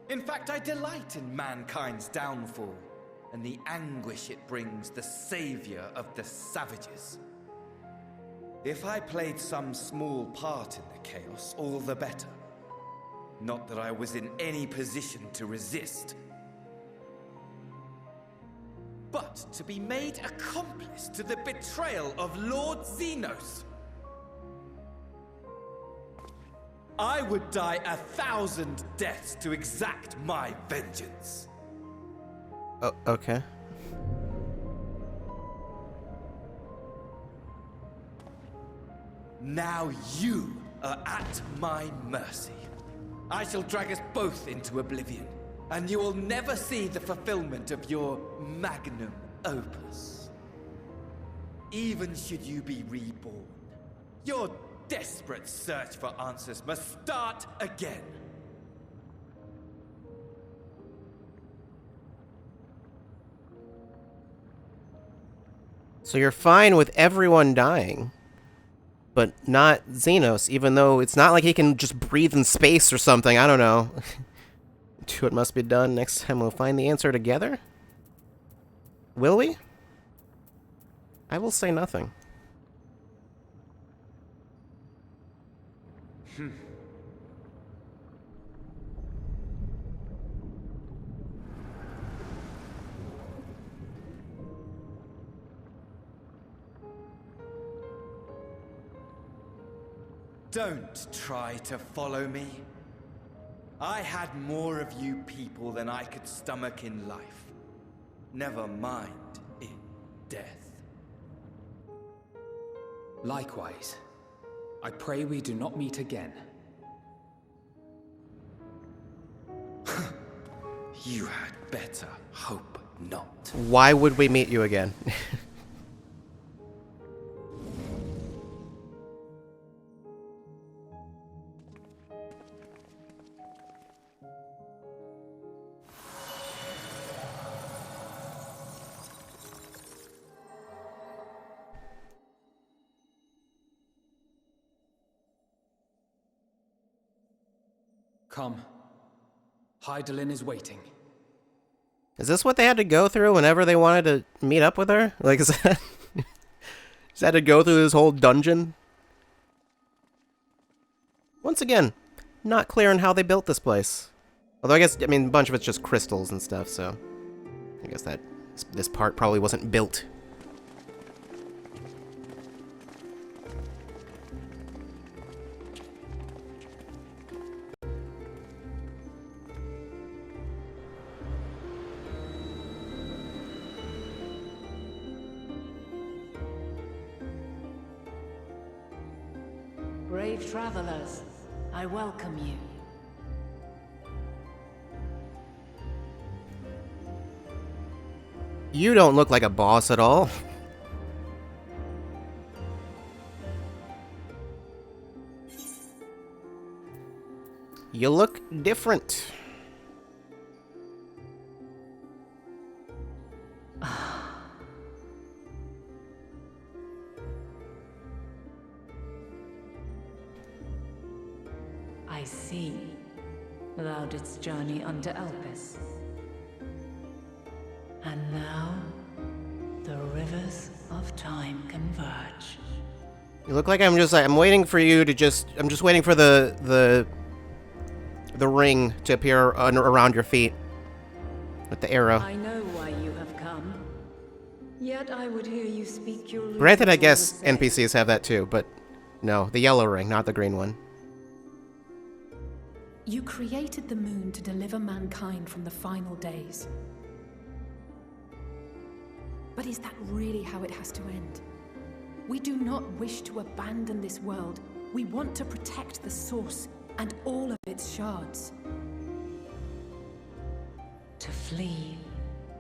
In fact, I delight in mankind's downfall and the anguish it brings the savior of the savages. If I played some small part in the chaos, all the better. Not that I was in any position to resist. But to be made accomplice to the betrayal of Lord Xenos. I would die 1,000 deaths to exact my vengeance. Oh, okay. Now you are at my mercy. I shall drag us both into oblivion, and you will never see the fulfillment of your magnum opus. Even should you be reborn, your desperate search for answers must start again. So you're fine with everyone dying, but not Xenos, even though it's not like he can just breathe in space or something. I don't know. To what must be done. Next time we'll find the answer together? Will we? I will say nothing. Don't try to follow me. I had more of you people than I could stomach in life. Never mind in death. Likewise, I pray we do not meet again. You had better hope not. Why would we meet you again? Come. Hydaelyn is waiting. Is this what they had to go through whenever they wanted to meet up with her? Like, is that... Just had to go through this whole dungeon? Once again, not clear on how they built this place. Although I mean, a bunch of it's just crystals and stuff, so... I guess that... this part probably wasn't built. Brave travelers, I welcome you. You don't look like a boss at all. You look different. I see. Thou didst journey unto Elpis. And now, the rivers of time converge. You look like I'm waiting for you to I'm just waiting for the ring to appear around your feet with the arrow. I know why you have come. Yet I would hear you speak your Granted, I runes guess all the same. NPCs have that too, but no, the yellow ring, not the green one. You created the moon to deliver mankind from the final days. But is that really how it has to end? We do not wish to abandon this world. We want to protect the source and all of its shards. To flee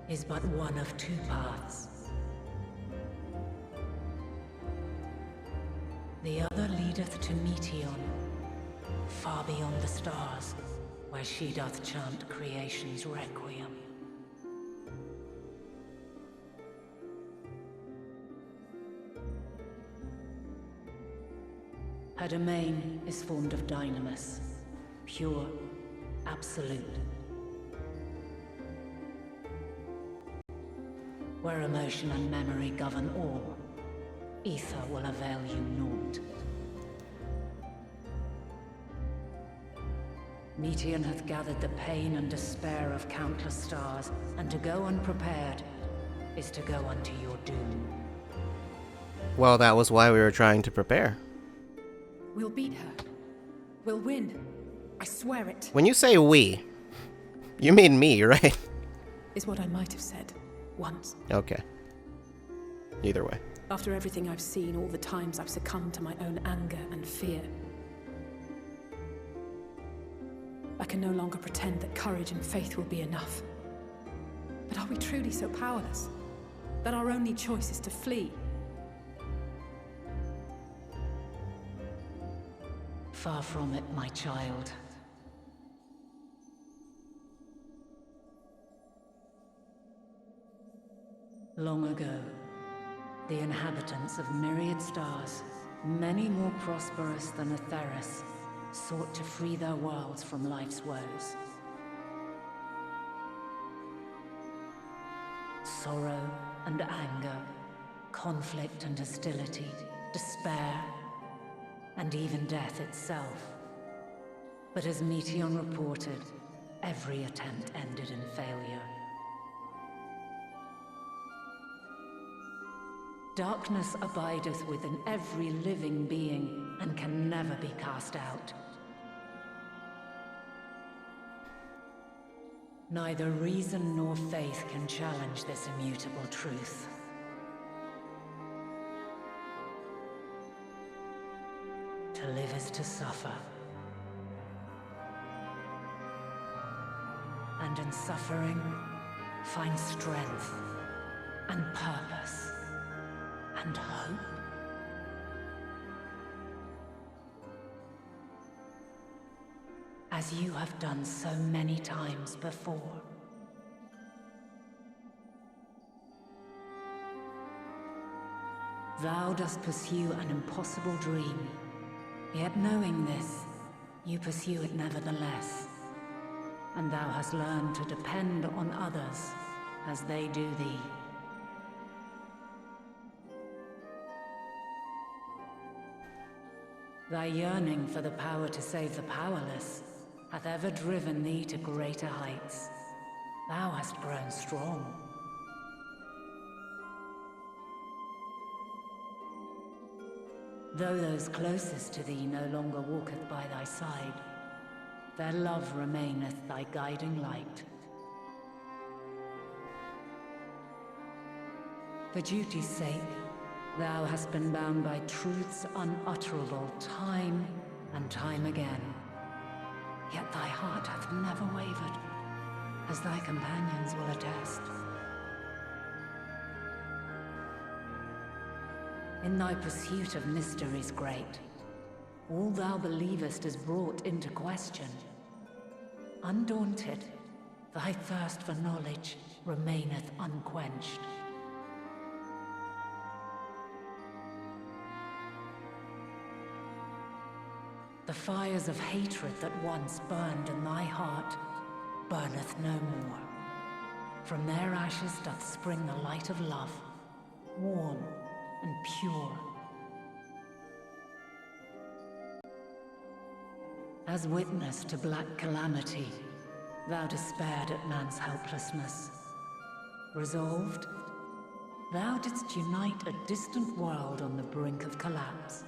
is but one of two paths. The other leadeth to Meteon, far beyond the stars, where she doth chant creation's requiem. Her domain is formed of dynamis, pure, absolute. Where emotion and memory govern all, ether will avail you naught. Meteon hath gathered the pain and despair of countless stars, and to go unprepared is to go unto your doom. Well, that was why we were trying to prepare. We'll beat her. We'll win. I swear it. When you say we, you mean me, right? Is what I might have said. Once. Okay. Either way. After everything I've seen, all the times I've succumbed to my own anger and fear. I can no longer pretend that courage and faith will be enough. But are we truly so powerless? That our only choice is to flee? Far from it, my child. Long ago, the inhabitants of myriad stars, many more prosperous than Atheris, sought to free their worlds from life's woes. Sorrow and anger, conflict and hostility, despair, and even death itself. But as Meteon reported, every attempt ended in failure. Darkness abideth within every living being, and can never be cast out. Neither reason nor faith can challenge this immutable truth. To live is to suffer. And in suffering, find strength and purpose and hope. As you have done so many times before. Thou dost pursue an impossible dream, yet knowing this, you pursue it nevertheless. And thou hast learned to depend on others as they do thee. Thy yearning for the power to save the powerless hath ever driven thee to greater heights. Thou hast grown strong. Though those closest to thee no longer walketh by thy side, their love remaineth thy guiding light. For duty's sake, thou hast been bound by truths unutterable time and time again. Yet thy heart hath never wavered, as thy companions will attest. In thy pursuit of mysteries great, all thou believest is brought into question. Undaunted, thy thirst for knowledge remaineth unquenched. The fires of hatred that once burned in thy heart burneth no more. From their ashes doth spring the light of love, warm and pure. As witness to black calamity, thou despaired at man's helplessness. Resolved, thou didst unite a distant world on the brink of collapse.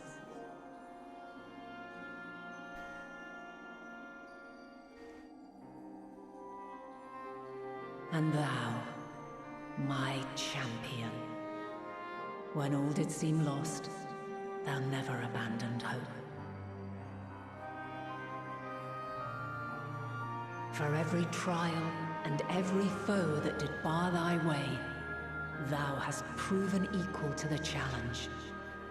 And thou, my champion, when all did seem lost, thou never abandoned hope. For every trial and every foe that did bar thy way, thou hast proven equal to the challenge,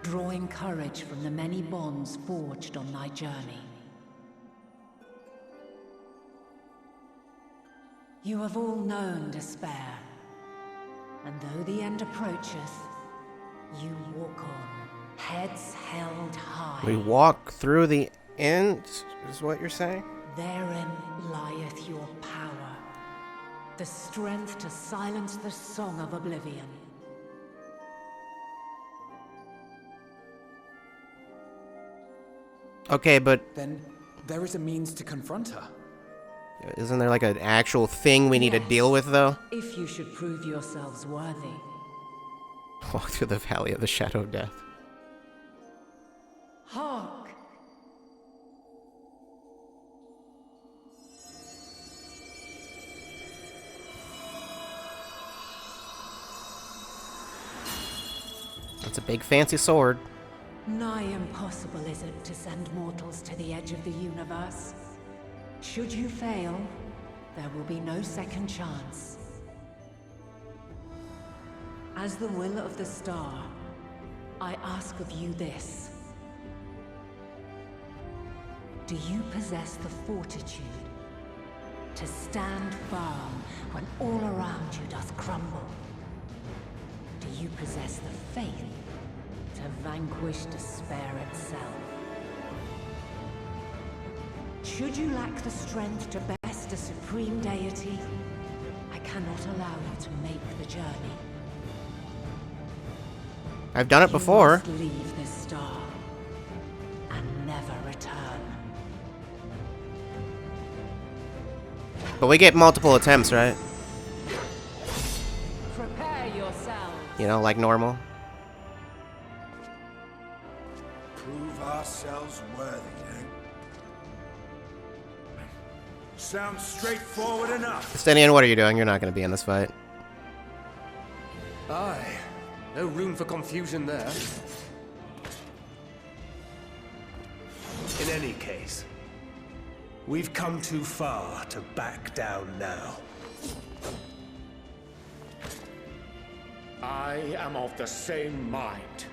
drawing courage from the many bonds forged on thy journey. You have all known despair, and though the end approacheth, you walk on, heads held high. We walk through the end, is what you're saying? Therein lieth your power, the strength to silence the song of oblivion. Okay, but Then there is a means to confront her. isn't there like an actual thing we need to Yes. deal with, though? If you should prove yourselves worthy. Walk through the valley of the shadow of death. Hark! That's a big fancy sword. Nigh impossible is it to send mortals to the edge of the universe. Should you fail, there will be no second chance. As the will of the star, I ask of you this. Do you possess the fortitude to stand firm when all around you doth crumble? Do you possess the faith to vanquish despair itself? Should you lack the strength to best a supreme deity, I cannot allow you to make the journey. I've done it before. You must leave this star and never return. But we get multiple attempts, right? Prepare yourselves. You know, like normal. Prove ourselves worthy, eh? Sounds straightforward enough. Justinian, what are you doing? You're not going to be in this fight. Aye. No room for confusion there. In any case, we've come too far to back down now. I am of the same mind.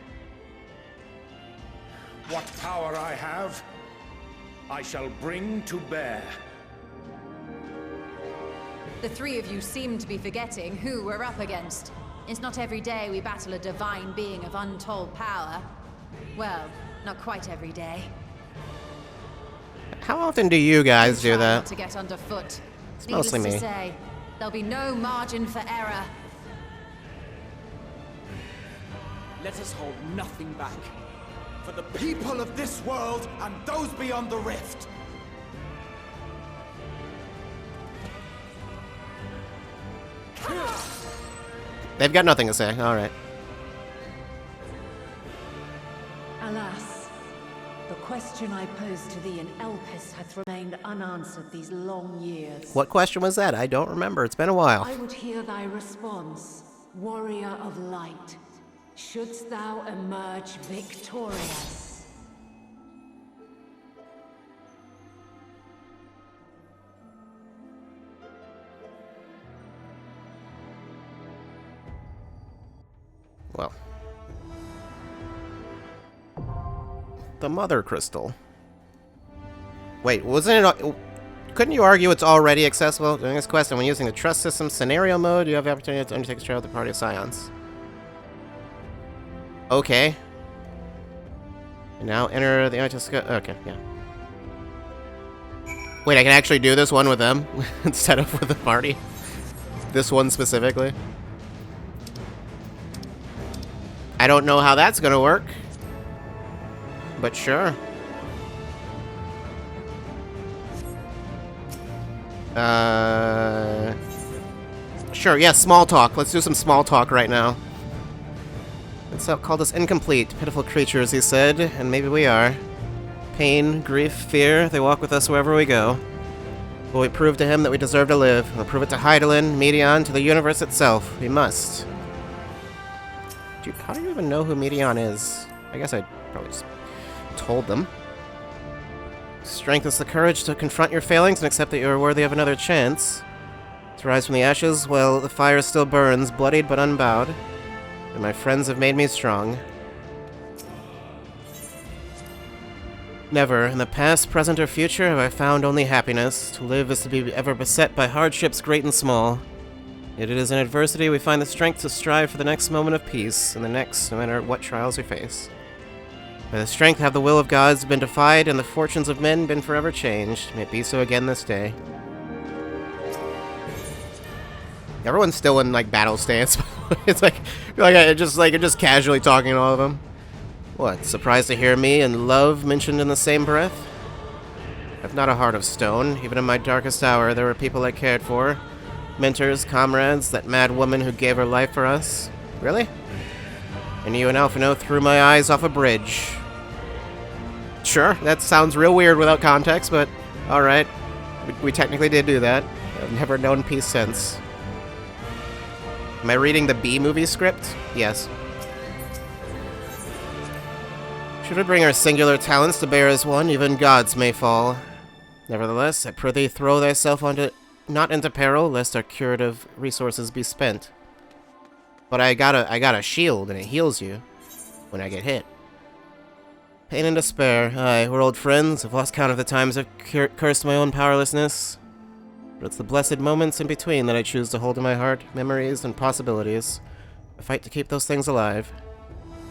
What power I have, I shall bring to bear. The three of you seem to be forgetting who we're up against. It's not every day we battle a divine being of untold power. Well, not quite every day. How often do you guys do Try that? not to get underfoot. It's Needless mostly me. to say, there'll be no margin for error. Let us hold nothing back. For the people of this world and those beyond the rift. They've got nothing to say. All right. Alas, the question I posed to thee in Elpis hath remained unanswered these long years. What question was that? I don't remember. It's been a while. I would hear thy response, warrior of light. Shouldst thou emerge victorious? Well. The Mother Crystal. Wait, wasn't it... Couldn't you argue it's already accessible? During this quest, and when using the Trust System scenario mode, you have the opportunity to undertake a trial with the party of Scions. Okay. And now enter the okay, yeah. Wait, I can actually do this one with them instead of with the party? This one specifically? I don't know how that's gonna work. But sure. Sure, yeah, small talk. Let's do some small talk right now. It's called us incomplete, pitiful creatures, he said, and maybe we are. Pain, grief, fear, they walk with us wherever we go. Will we prove to him that we deserve to live? We'll prove it to Hydaelyn, Medion, to the universe itself. We must. Dude, how do you even know who Medion is? I guess I probably just told them. Strength is the courage to confront your failings and accept that you are worthy of another chance. To rise from the ashes, while the fire still burns, bloodied but unbowed. And my friends have made me strong. Never, in the past, present, or future, have I found only happiness. To live is to be ever beset by hardships great and small. Yet it is in adversity we find the strength to strive for the next moment of peace, and the next, no matter what trials we face. By the strength have the will of gods been defied, and the fortunes of men been forever changed. May it be so again this day. Everyone's still in like battle stance. It's like I'm just casually talking to all of them. What? Surprised to hear me and love mentioned in the same breath? I've not a heart of stone. Even in my darkest hour, there were people I cared for. Mentors, comrades, that mad woman who gave her life for us. Really? And you and Alphino threw my eyes off a bridge. Sure, that sounds real weird without context, but alright. We technically did do that. I've never known peace since. Am I reading the B-movie script? Yes. Should we bring our singular talents to bear as one, even gods may fall. Nevertheless, I prithee throw thyself not into peril, lest our curative resources be spent. But I got a shield, and it heals you when I get hit. Pain and despair. Aye, we're old friends. I've lost count of the times I've cursed my own powerlessness. But it's the blessed moments in between that I choose to hold in my heart, memories and possibilities. I fight to keep those things alive.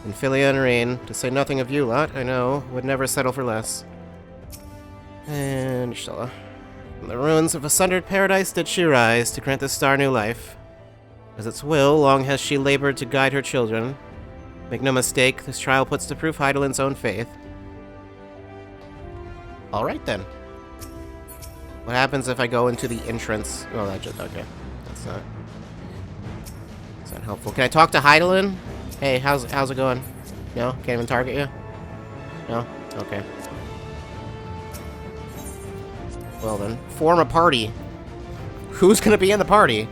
And Philia and Rain, to say nothing of you lot, I know, would never settle for less. And Shala. From the ruins of a sundered paradise did she rise to grant this star new life. As its will, long has she labored to guide her children. Make no mistake, this trial puts to proof Hydaelyn's own faith. Alright then. What happens if I go into the entrance? Oh, that just... okay. That's not helpful. Can I talk to Hydaelyn? Hey, how's it going? No? Can't even target you? No? Okay. Well then, form a party. Who's gonna be in the party?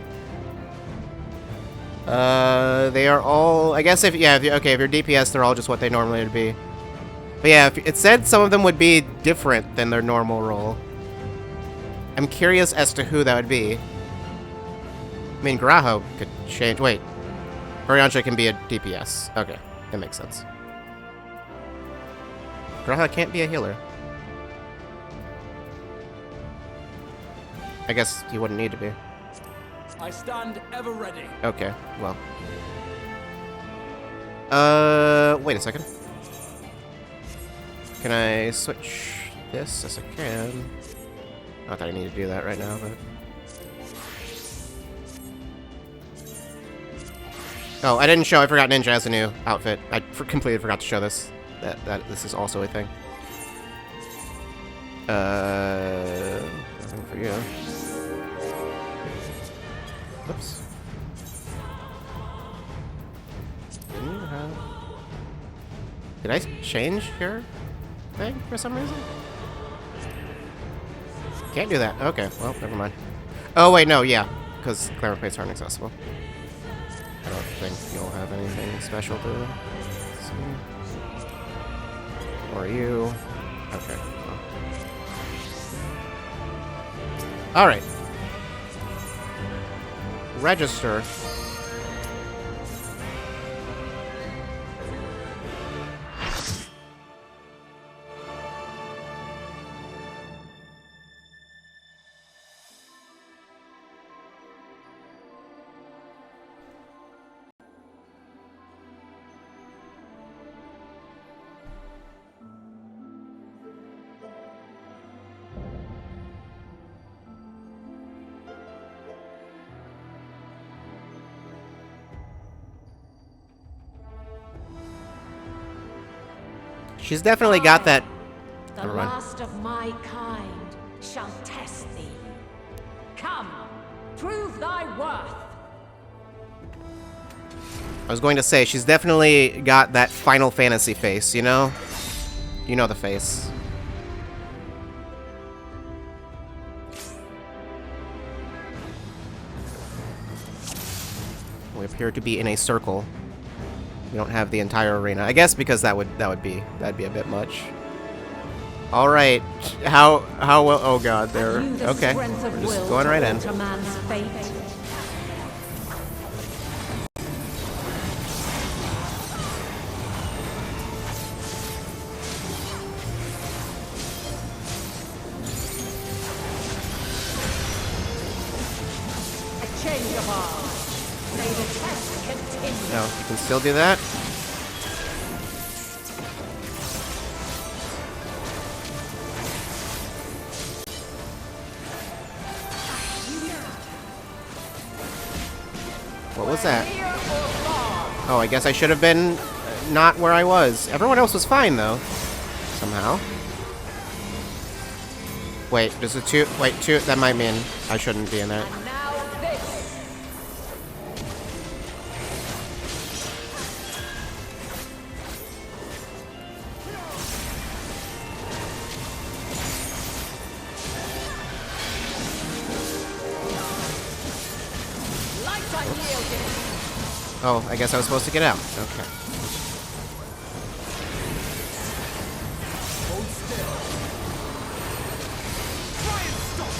They are all... I guess if you're DPS, they're all just what they normally would be. But yeah, it said some of them would be different than their normal role. I'm curious as to who that would be. I mean, Graho could change... Wait. Oriancha can be a DPS. Okay, that makes sense. Graha can't be a healer. I guess he wouldn't need to be. I stand ever ready. Okay, well. Wait a second. Can I switch this? Yes, I can. Not that I need to do that right now, but... Oh, I didn't show. I forgot Ninja has a new outfit. I completely forgot to show this. That this is also a thing. Nothing for you. Oops. Did I change your thing for some reason? Can't do that. Okay, well, never mind. Oh, wait, no, yeah. Because glamour plates aren't accessible. I don't think you'll have anything special to see. Or you. Okay. Well. Alright. Register. She's definitely got that. The last of my kind shall test thee. Come, prove thy worth. I was going to say, she's definitely got that Final Fantasy face, you know? You know the face. We appear to be in a circle. We don't have the entire arena. I guess because that'd be a bit much. All right, how well? Oh God, there. Okay, we're just going right in. A change of arms. May the test continue. No, you can still do that. What was that? Oh, I guess I should have been not where I was. Everyone else was fine, though. Somehow. Wait, there's a two... Wait, two... That might mean I shouldn't be in that. Oh, I guess I was supposed to get out. Okay. Hold still. Try and stop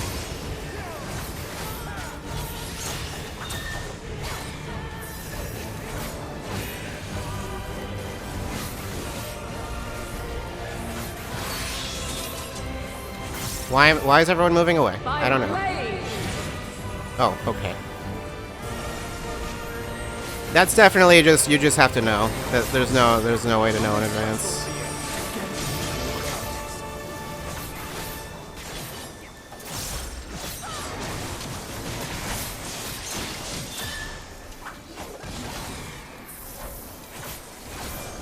Why is everyone moving away? I don't know. Oh, okay. That's definitely just, you just have to know. There's no way to know in advance.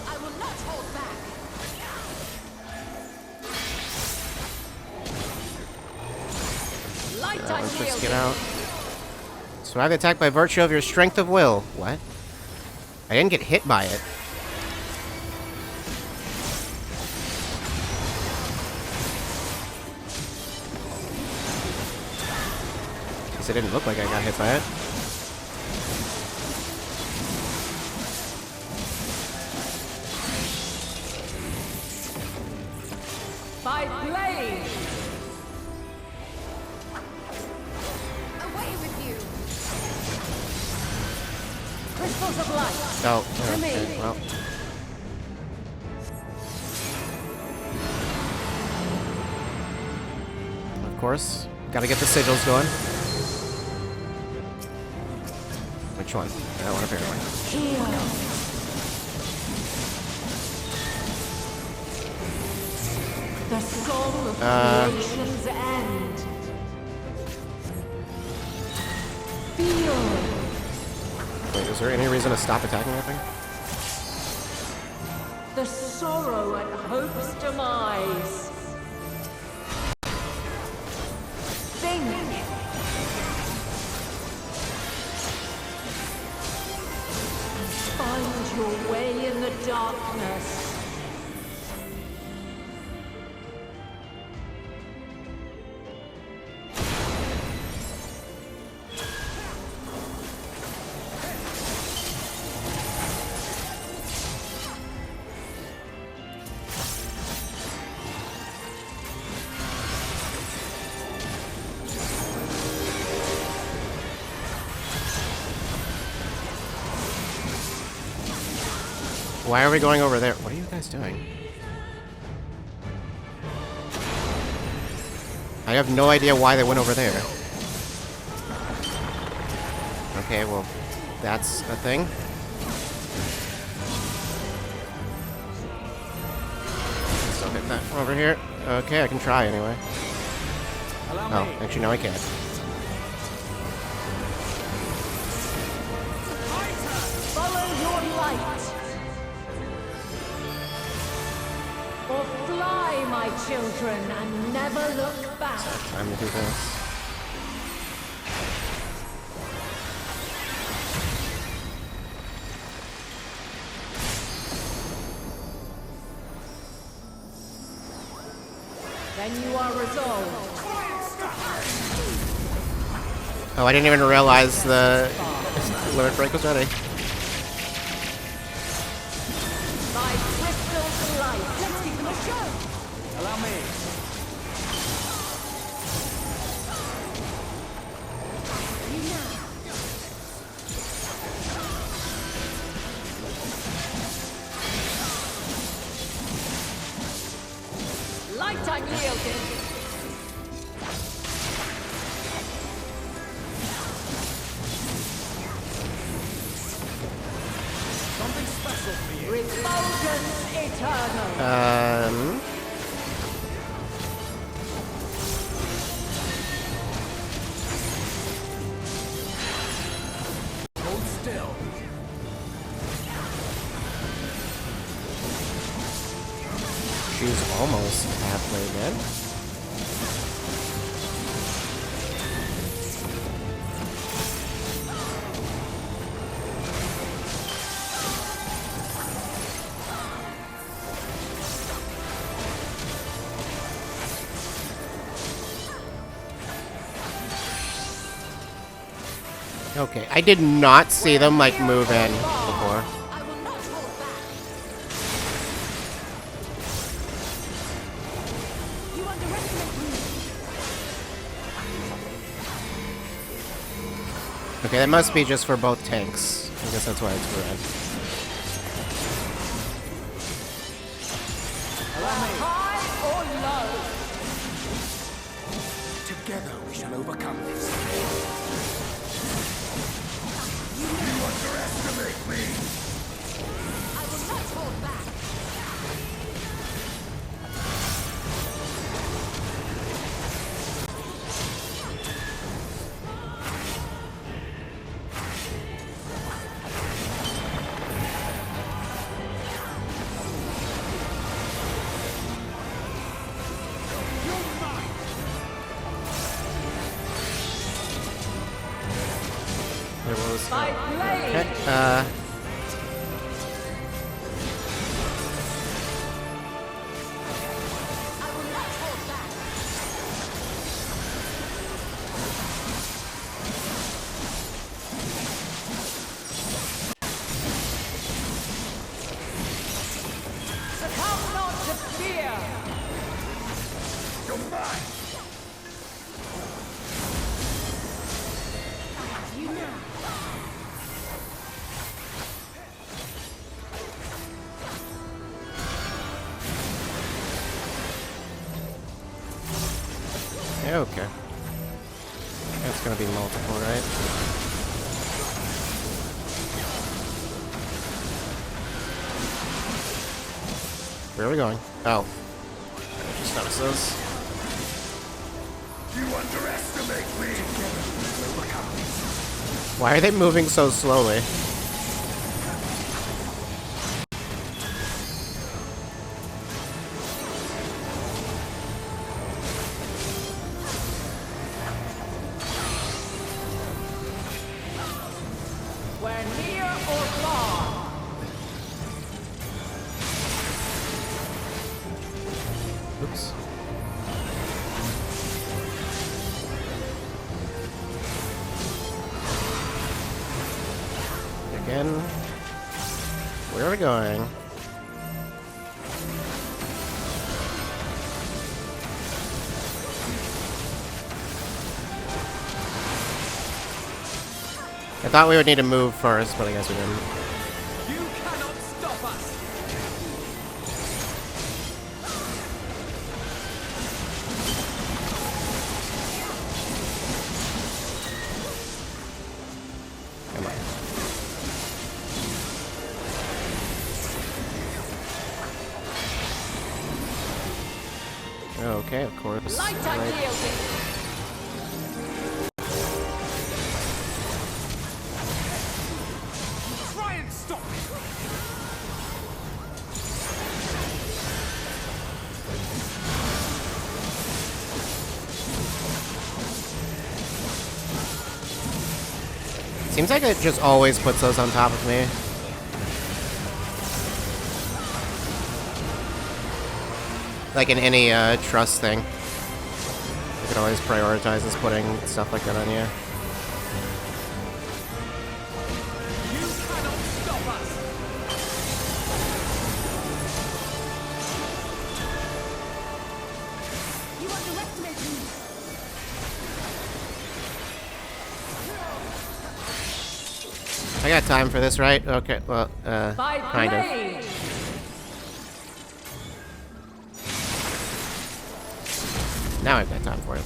I will not hold back. Let's just get out. Survive the attack by virtue of your strength of will. What? I didn't get hit by it. Because it didn't look like I got hit by it. By blade! Away with you! Crystals of light! Oh, To me. okay, well. Of course. Gotta get the sigils going. Which one? That one apparently. Here! The soul of creation's end. Feel. Wait, is there any reason to stop attacking that thing? The sorrow at hope's demise. Think. Find your way in the darkness. Why are we going over there? What are you guys doing? I have no idea why they went over there. Okay, well, that's a thing. Still hit that from over here. Okay, I can try anyway. Oh, actually, no, I can't. Follow your light. Or fly, my children, and never look back. Time to do this. Then you are resolved. Oh, I didn't even realize the limit break was ready. By crystal's light. Let's give them a show. Allow me. You now. Light unyielding. Something special for you. Refulgence eternal. Hold still. She's almost halfway dead. Okay, I did not see them like move in before. I will not hold back. You underestimate me. Okay, that must be just for both tanks. I guess that's why it's red. High or low. Together we shall overcome this. I will not hold back. There was. By blade. Okay, I will not hold back. Yeah, okay. That's gonna be multiple, right? Where are we going? Oh. Just notice those. You underestimate me. Why are they moving so slowly? We're near or far. Oops. Again. Where are we going? I thought we would need to move first, but I guess we didn't. You cannot stop us! Come on. Okay, of course. Light Right. unyielding. Try and stop me! Seems like it just always puts those on top of me. Like in any trust thing. It always prioritizes putting stuff like that on you. You cannot stop us! You underestimate me! I got time for this, right? Okay, well, By kind of. blade. Now I've got time for it.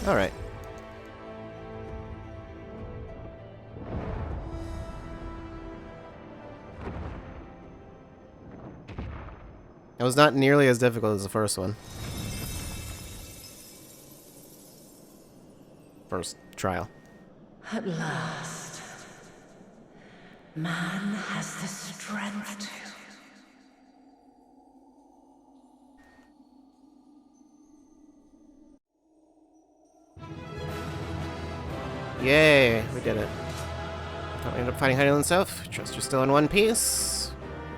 All right. It was not nearly as difficult as the first one. First trial. At last, man has the strength to. Yay, we did it. Don't end up fighting Hylian himself. Trust you're still in one piece.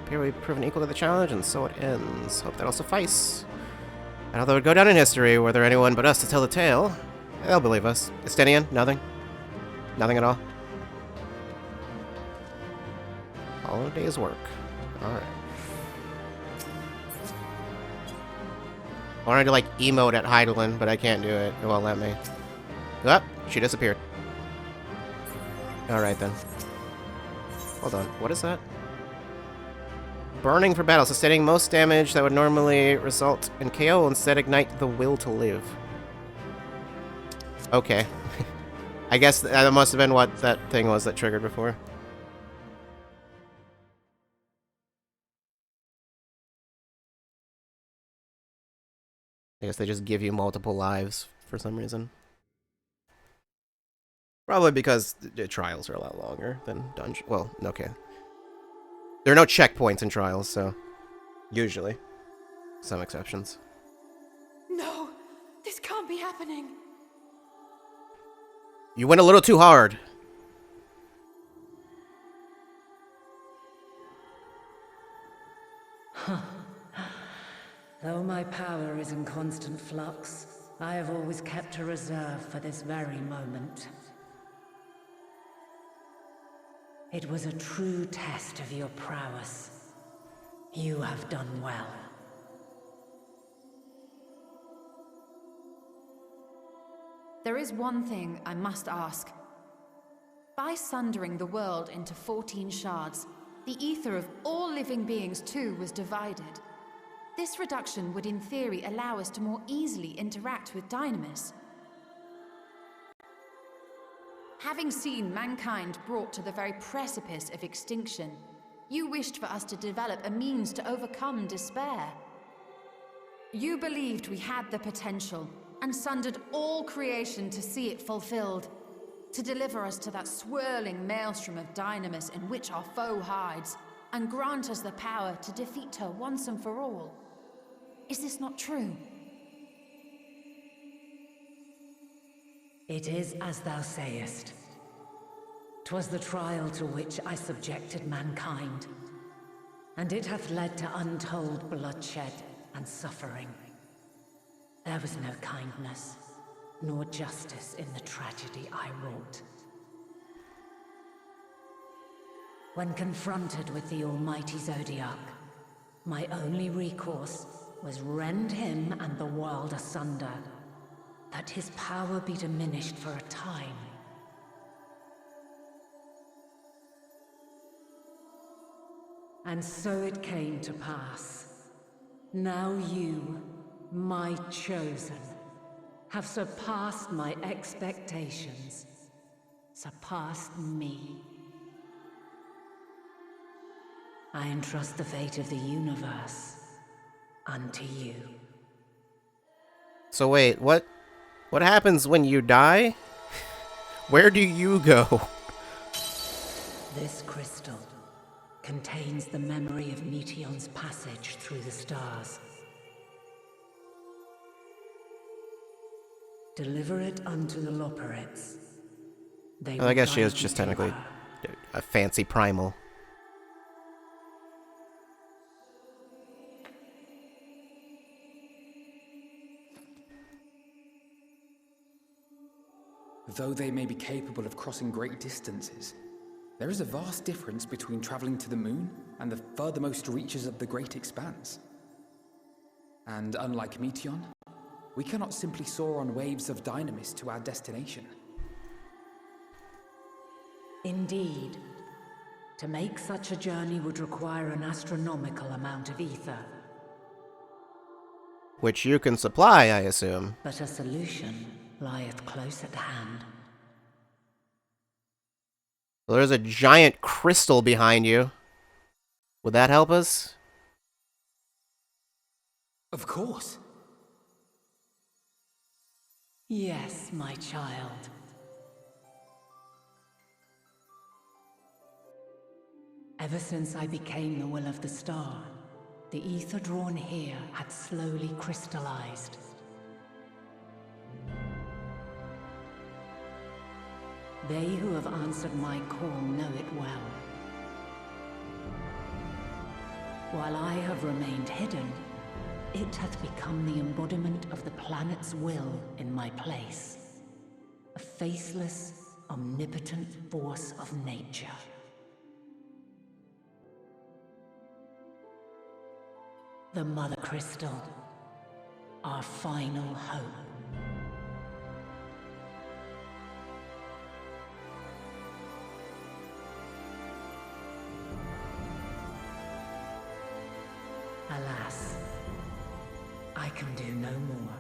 Appear we've proven equal to the challenge, and so it ends. Hope that'll suffice. And although it would go down in history, were there anyone but us to tell the tale, they'll believe us. Estinian? Nothing? Nothing at all? All a day's work. Alright. I wanted to, like, emote at Hylian, but I can't do it. It won't let me. Oh, she disappeared. Alright then. Hold on, what is that? Burning for battle, sustaining most damage that would normally result in KO will instead ignite the will to live. Okay. I guess that must have been what that thing was that triggered before. I guess they just give you multiple lives for some reason. Probably because the trials are a lot longer than dungeon. Well, okay. There are no checkpoints in trials, so usually. Some exceptions. No! This can't be happening! You went a little too hard. Though my power is in constant flux, I have always kept a reserve for this very moment. It was a true test of your prowess. You have done well. There is one thing I must ask. By sundering the world into 14 shards, the ether of all living beings too was divided. This reduction would in theory allow us to more easily interact with Dynamis. Having seen mankind brought to the very precipice of extinction, you wished for us to develop a means to overcome despair. You believed we had the potential, and sundered all creation to see it fulfilled, to deliver us to that swirling maelstrom of Dynamis in which our foe hides, and grant us the power to defeat her once and for all. Is this not true? It is as thou sayest. 'Twas the trial to which I subjected mankind, and it hath led to untold bloodshed and suffering. There was no kindness, nor justice in the tragedy I wrought. When confronted with the almighty Zodiac, my only recourse was rend him and the world asunder, that his power be diminished for a time. And so it came to pass. Now you, my chosen, have surpassed my expectations, surpassed me. I entrust the fate of the universe unto you. So wait, what happens when you die? Where do you go? This crystal contains the memory of Meteion's passage through the stars. Deliver it unto the Loporrits. I guess she is just technically a fancy primal. Though they may be capable of crossing great distances, there is a vast difference between traveling to the moon and the furthermost reaches of the great expanse. And unlike Meteion, we cannot simply soar on waves of Dynamis to our destination. Indeed. To make such a journey would require an astronomical amount of ether. Which you can supply, I assume. But a solution lieth close at hand. Well, there's a giant crystal behind you. Would that help us? Of course. Yes, my child. Ever since I became the will of the star, the ether drawn here had slowly crystallized. They who have answered my call know it well. While I have remained hidden, it hath become the embodiment of the planet's will in my place. A faceless, omnipotent force of nature. The Mother Crystal, our final hope. Alas, I can do no more.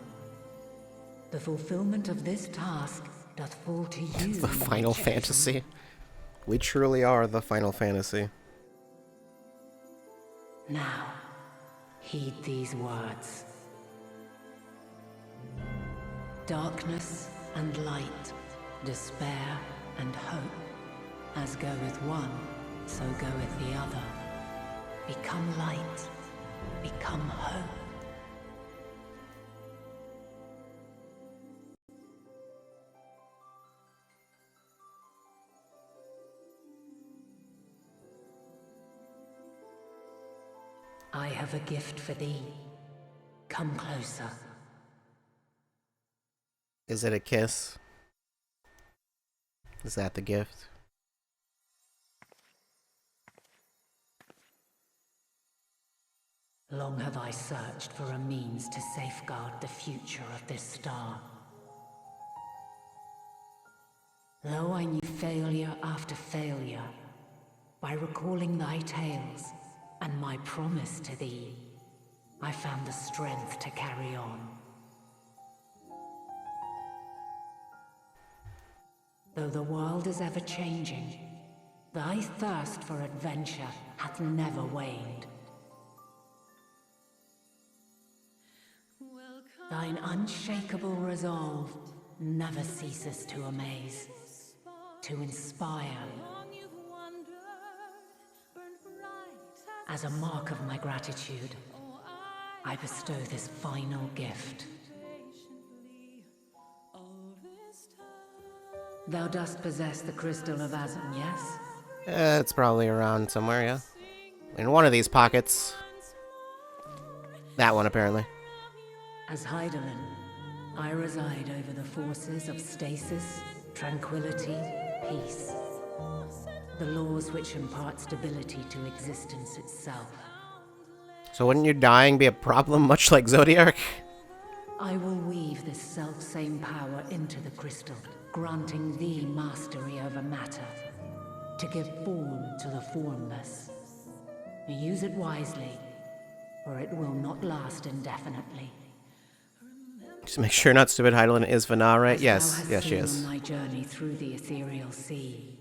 The fulfillment of this task doth fall to you. The Final Fantasy. We truly are the Final Fantasy. Now, heed these words. Darkness and light, despair and hope. As goeth one, so goeth the other. Become light, become hope. I have a gift for thee. Come closer. Is it a kiss? Is that the gift? Long have I searched for a means to safeguard the future of this star. Though I knew failure after failure, by recalling thy tales and my promise to thee, I found the strength to carry on. Though the world is ever changing, thy thirst for adventure hath never waned. Thine unshakable resolve never ceases to amaze, to inspire. As a mark of my gratitude, I bestow this final gift. Thou dost possess the crystal of Azum, yes? It's probably around somewhere, yeah. In one of these pockets. That one, apparently. As Hydaelyn, I reside over the forces of stasis, tranquility, peace. The laws which impart stability to existence itself. So wouldn't your dying be a problem, much like Zodiac? I will weave this self-same power into the crystal, granting thee mastery over matter, to give form to the formless. Use it wisely, or it will not last indefinitely. Just make sure not stupid Hydaelyn is Vana, right? Yes, yes she is. On thy journey through the ethereal sea,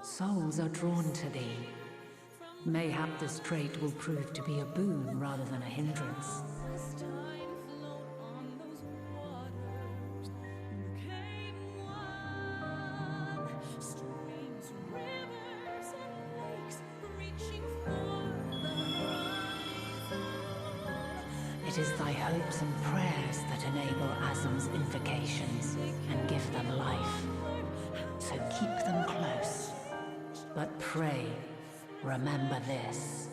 souls are drawn to thee. Mayhap this trait will prove to be a boon rather than a hindrance. It is thy hopes and prayers that enable Azum's invocations and give them life. So keep them close. But pray, remember this.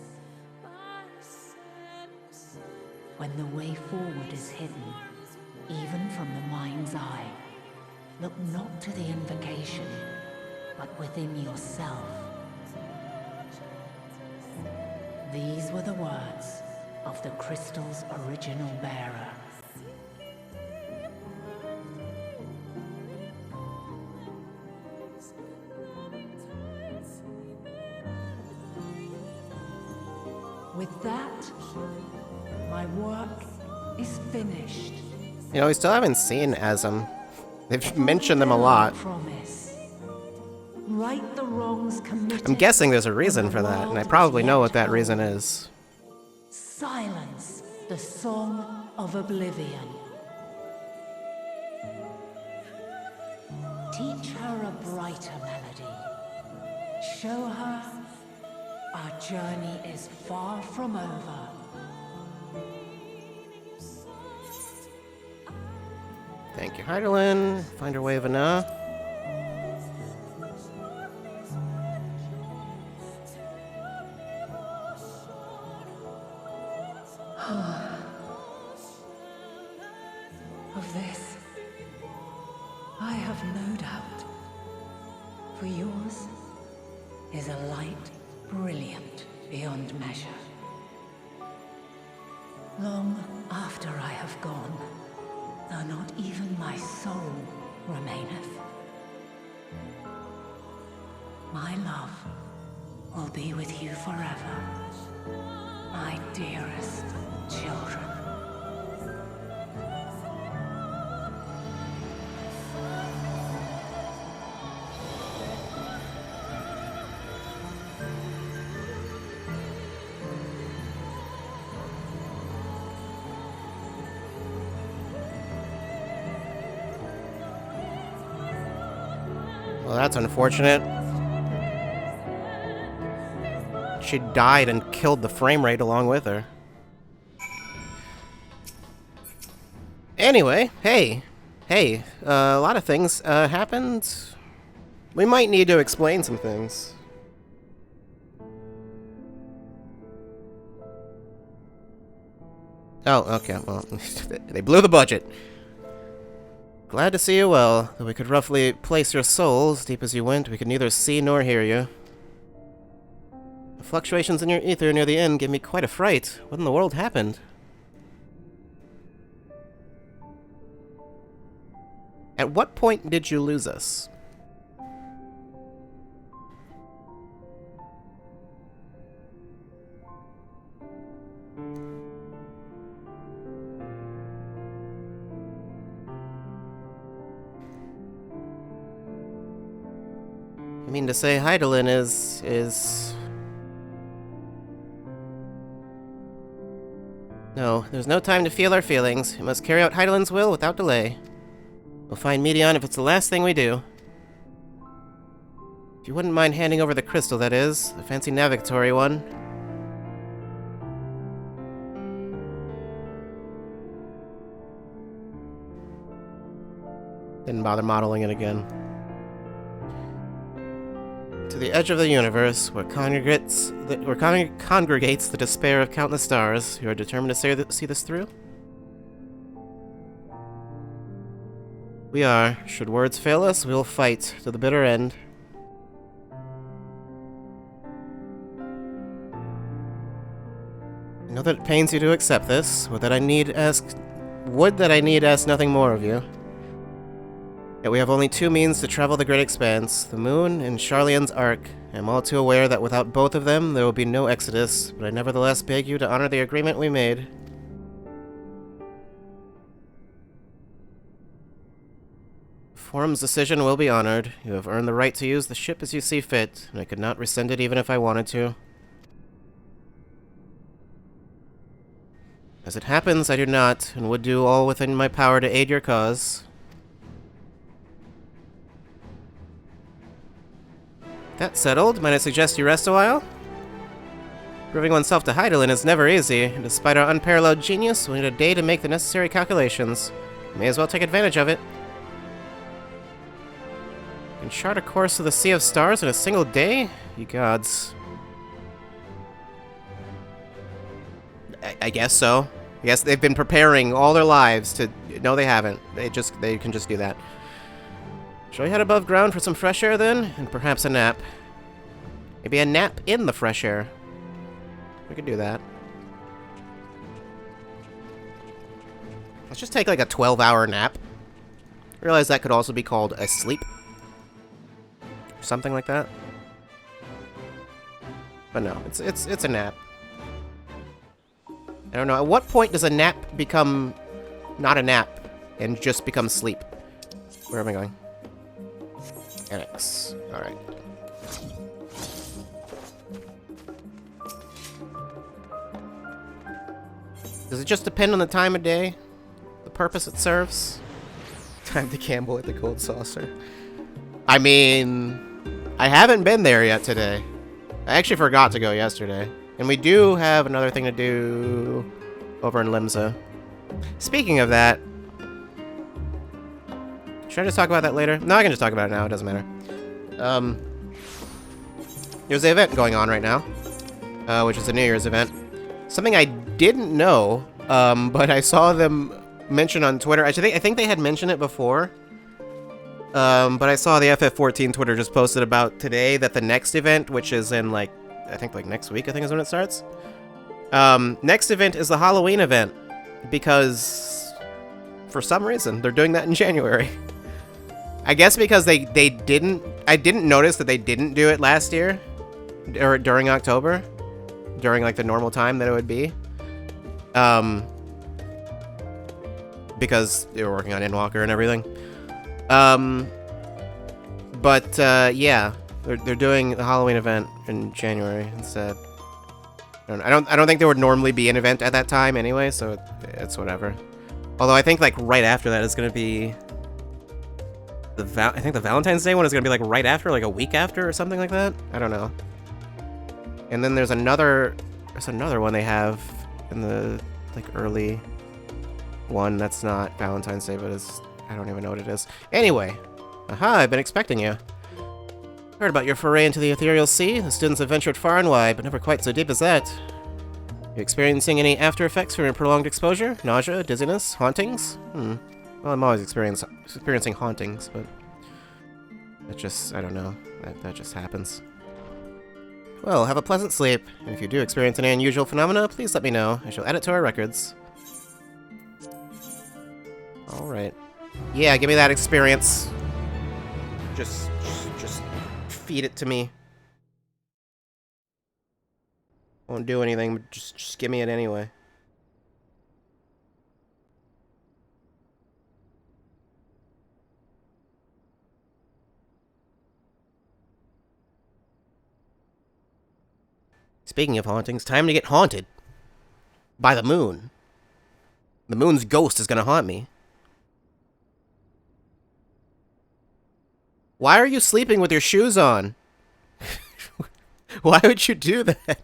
When the way forward is hidden, even from the mind's eye, look not to the invocation, but within yourself. These were the words of the crystal's original bearer. With that, my work is finished. You know, we still haven't seen Azum. They've mentioned them a lot. Promise. Right the wrongs committed. I'm guessing there's a reason for that, and I probably know what that reason is. Silence the song of oblivion. Teach her a brighter melody. Show her our journey is far from over. Thank you, Hydaelyn. Find her way, Vana. Of this, I have no doubt. For yours is a light brilliant beyond measure. Long after I have gone, though not even my soul remaineth, my love will be with you forever, my dearest children. Well, that's unfortunate. She died and killed the frame rate along with her. Anyway, hey, a lot of things happened. We might need to explain some things. Oh, okay, well, they blew the budget. Glad to see you well, though we could roughly place your souls. Deep as you went, we could neither see nor hear you. The fluctuations in your ether near the end gave me quite a fright. What in the world happened? At what point did you lose us? mean to say Hydaelyn is... No, there's no time to feel our feelings. We must carry out Hydaelyn's will without delay. We'll find Medion if it's the last thing we do. If you wouldn't mind handing over the crystal, that is. The fancy navigatory one. Didn't bother modeling it again. To the edge of the universe, where congregates the despair of countless stars, you are determined to see this through? We are. Should words fail us, we will fight to the bitter end. I know that it pains you to accept this, would that I need ask nothing more of you. Yet we have only two means to travel the great expanse, the moon and Charlian's Ark. I am all too aware that without both of them, there will be no exodus, but I nevertheless beg you to honor the agreement we made. Forum's decision will be honored. You have earned the right to use the ship as you see fit, and I could not rescind it even if I wanted to. As it happens, I do not, and would do all within my power to aid your cause. That settled, might I suggest you rest a while? Proving oneself to Hydaelyn is never easy, and despite our unparalleled genius, we need a day to make the necessary calculations. May as well take advantage of it. And chart a course of the Sea of Stars in a single day? Ye gods. I guess so. I guess they've been preparing all their lives to... No, they haven't. They can just do that. Shall we head above ground for some fresh air then? And perhaps a nap. Maybe a nap in the fresh air. We could do that. Let's just take like a 12-hour nap. I realize that could also be called a sleep. Something like that. But no, it's a nap. I don't know. At what point does a nap become not a nap and just become sleep? Where am I going? Annex. Alright. Does it just depend on the time of day? The purpose it serves? Time to gamble at the Gold Saucer. I mean, I haven't been there yet today. I actually forgot to go yesterday. And we do have another thing to do over in Limsa. Speaking of that, should I just talk about that later? No, I can just talk about it now. It doesn't matter. There's an event going on right now, which is a New Year's event. Something I didn't know, but I saw them mention on Twitter. Actually, I think they had mentioned it before. But I saw the FF14 Twitter just posted about today that the next event, which is in I think next week, I think is when it starts. Next event is the Halloween event, because for some reason they're doing that in January. I guess because I didn't notice that they didn't do it last year, or during October, during the normal time that it would be. Because they were working on Endwalker and everything. Yeah, they're doing the Halloween event in January instead. I don't think there would normally be an event at that time anyway, so it's whatever. Although I think right after that is gonna be I think the Valentine's Day one is gonna be right after, a week after or something like that. I don't know. And then there's another one they have in the early one that's not Valentine's Day, but I don't even know what it is. Anyway, aha! I've been expecting you. Heard about your foray into the ethereal sea. The students have ventured far and wide, but never quite so deep as that. You experiencing any after effects from your prolonged exposure? Nausea, dizziness, hauntings? Well, I'm always experiencing hauntings, but it just, I don't know. That just happens. Well, have a pleasant sleep. And if you do experience any unusual phenomena, please let me know. I shall add it to our records. Alright. Yeah, give me that experience. Just feed it to me. Won't do anything, but just give me it anyway. Speaking of hauntings, time to get haunted. By the moon. The moon's ghost is gonna haunt me. Why are you sleeping with your shoes on? Why would you do that?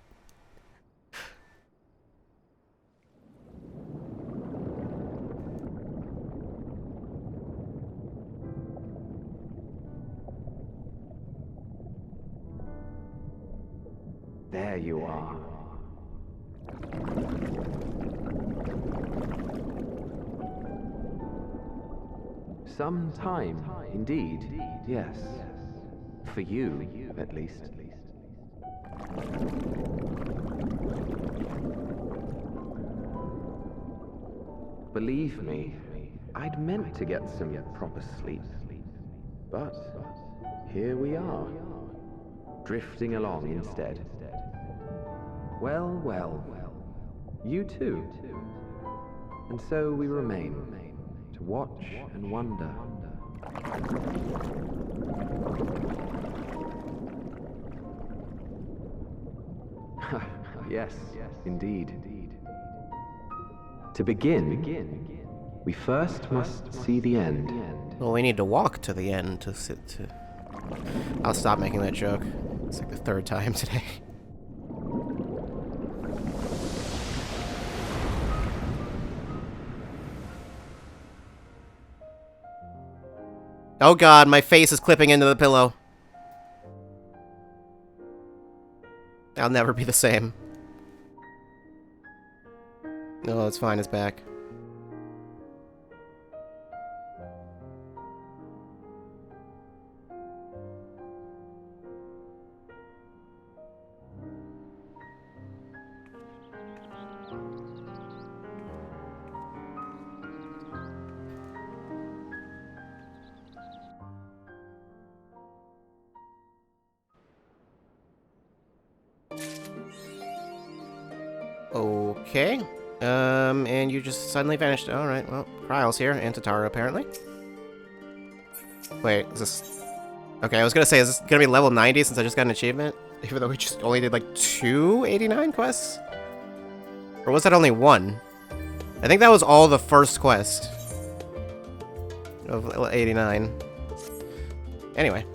There you are. Some time, indeed, yes. For you, at least. Believe me, I'd meant to get some proper sleep. But here we are, drifting along instead. Well, well, you too. And so we remain, to watch and wonder. Yes, indeed. To begin, we first must see the end. Well, we need to walk to the end to sit to... I'll stop making that joke. It's like the third time today. Oh god, my face is clipping into the pillow. I'll never be the same. No, it's fine, it's back. Okay. And you just suddenly vanished. Alright, well, Kryle's here, and Tatara, apparently. Wait, is this... Okay, I was gonna say, is this gonna be level 90 since I just got an achievement? Even though we just only did, like, 2 89 quests? Or was that only 1? I think that was all the first quest. Of 89. Anyway.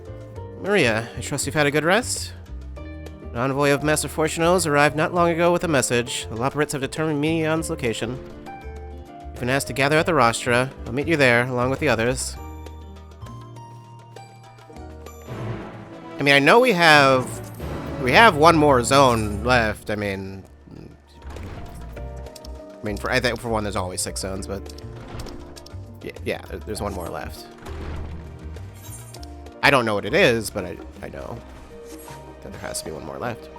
Maria, I trust you've had a good rest? An envoy of Master Fortuno's arrived not long ago with a message. The Loporrits have determined Minion's location. You've been asked to gather at the Rostra. I'll meet you there, along with the others. I mean, I know we have one more zone left. I mean, I think for one, there's always 6 zones, but yeah, there's one more left. I don't know what it is, but I know that there has to be one more left.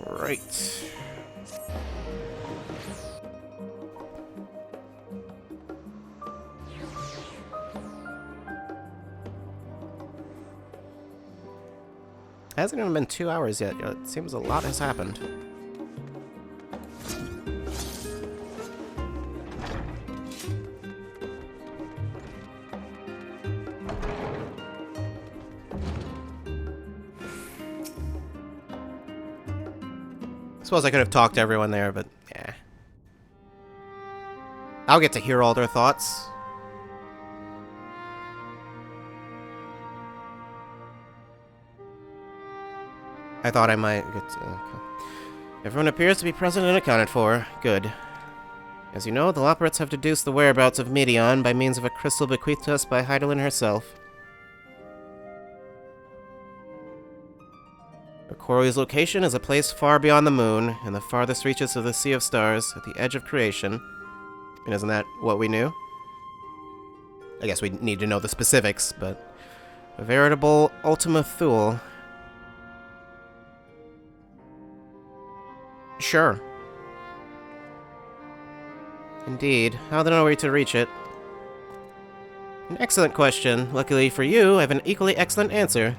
Right. Hasn't even been 2 hours yet. It seems a lot has happened. Suppose I could have talked to everyone there, but yeah. I'll get to hear all their thoughts. I thought I might get to, okay. Everyone appears to be present and accounted for. Good. As you know, the Loporrits have deduced the whereabouts of Midion by means of a crystal bequeathed to us by Hydaelyn herself. Corey's location is a place far beyond the moon, in the farthest reaches of the Sea of Stars, at the edge of creation. And isn't that what we knew? I guess we need to know the specifics, but... a veritable Ultima Thule. Sure. Indeed. How then are we to reach it? An excellent question. Luckily for you, I have an equally excellent answer.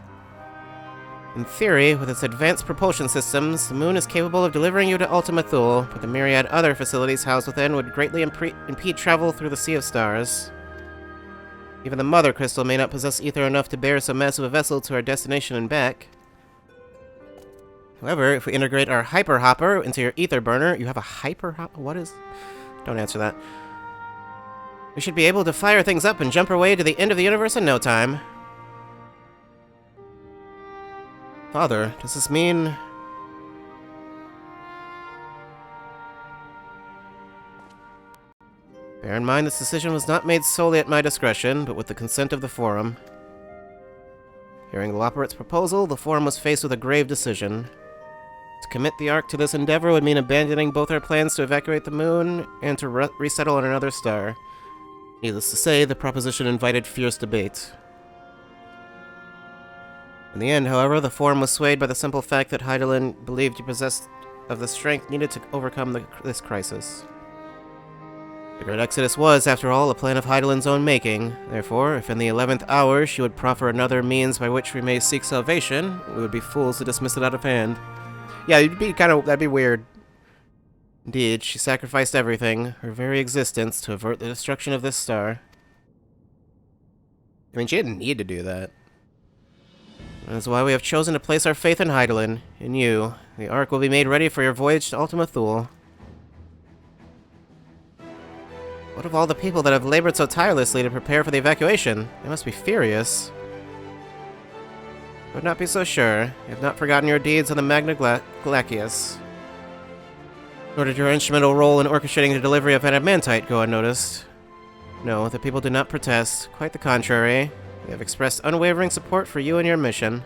In theory, with its advanced propulsion systems, the moon is capable of delivering you to Ultima Thule, but the myriad other facilities housed within would greatly impede travel through the Sea of Stars. Even the Mother Crystal may not possess ether enough to bear so massive a vessel to our destination and back. However, if we integrate our hyper hopper into your ether burner, you have a hyper hopper? What is? Don't answer that. We should be able to fire things up and jump our way to the end of the universe in no time. Father, does this mean... Bear in mind, this decision was not made solely at my discretion, but with the consent of the Forum. Hearing the Lopperit's proposal, the Forum was faced with a grave decision. To commit the Ark to this endeavor would mean abandoning both our plans to evacuate the moon and to resettle on another star. Needless to say, the proposition invited fierce debate. In the end, however, the Forum was swayed by the simple fact that Hydaelyn believed he possessed of the strength needed to overcome this crisis. The Great Exodus was, after all, a plan of Hydaelyn's own making. Therefore, if in the 11th hour she would proffer another means by which we may seek salvation, we would be fools to dismiss it out of hand. Yeah, that'd be weird. Indeed, she sacrificed everything, her very existence, to avert the destruction of this star. I mean, she didn't need to do that. That is why we have chosen to place our faith in Hydaelyn, in you. The Ark will be made ready for your voyage to Ultima Thule. What of all the people that have labored so tirelessly to prepare for the evacuation? They must be furious. I would not be so sure. You have not forgotten your deeds on the Magna Glacius. Nor did your instrumental role in orchestrating the delivery of adamantite go unnoticed. No, the people did not protest. Quite the contrary. They have expressed unwavering support for you and your mission.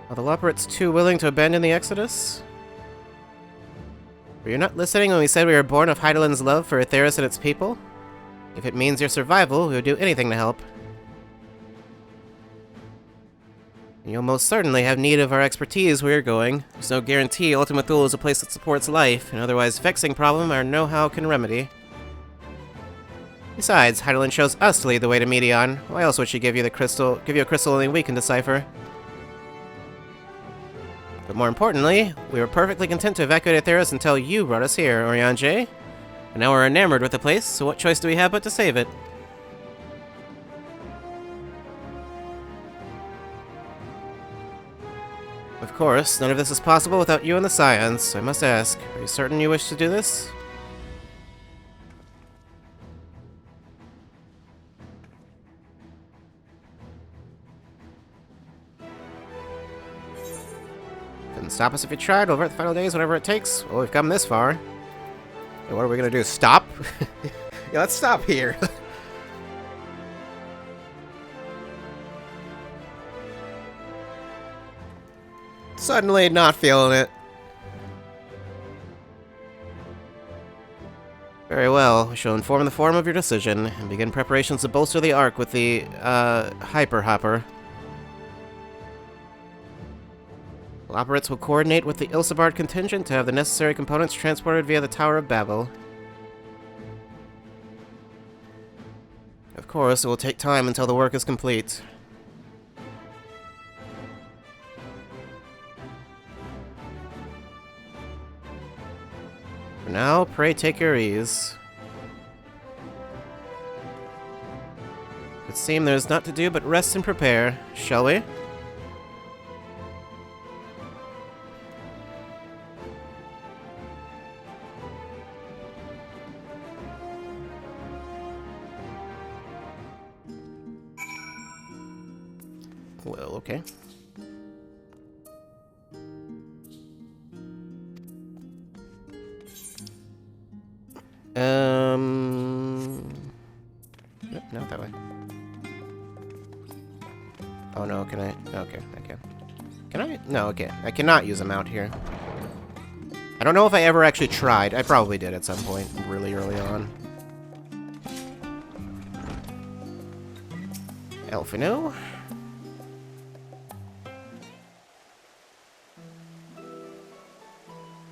Are the Lopperits too willing to abandon the Exodus? Were you not listening when we said we were born of Hydaelyn's love for Aetheris and its people? If it means your survival, we would do anything to help. You'll most certainly have need of our expertise where you're going. There's no guarantee Ultima Thule is a place that supports life, and otherwise vexing problem our know-how can remedy. Besides, Hydaelyn chose us to lead the way to Medion. Why else would she give you a crystal only we can decipher? But more importantly, we were perfectly content to evacuate Aetheris until you brought us here, Oriange. And now we're enamored with the place, so what choice do we have but to save it? Of course, none of this is possible without you and the Scions, so I must ask, are you certain you wish to do this? Couldn't stop us if you tried. We'll avert the final days, whatever it takes. Well, we've come this far. Hey, what are we gonna do? Stop? Yeah, let's stop here. Suddenly not feeling it. Very well. We shall inform the Forum of your decision and begin preparations to bolster the Ark with the, Hyper Hopper. Lopperits will coordinate with the Ilsabard contingent to have the necessary components transported via the Tower of Babel. Of course, it will take time until the work is complete. For now, pray take your ease. It would seem there is naught to do but rest and prepare, shall we? Well, okay. Nope, not that way. Oh no, can I? Okay, I can. Can I? No, okay. I cannot use them out here. I don't know if I ever actually tried. I probably did at some point, really early on. Elfino.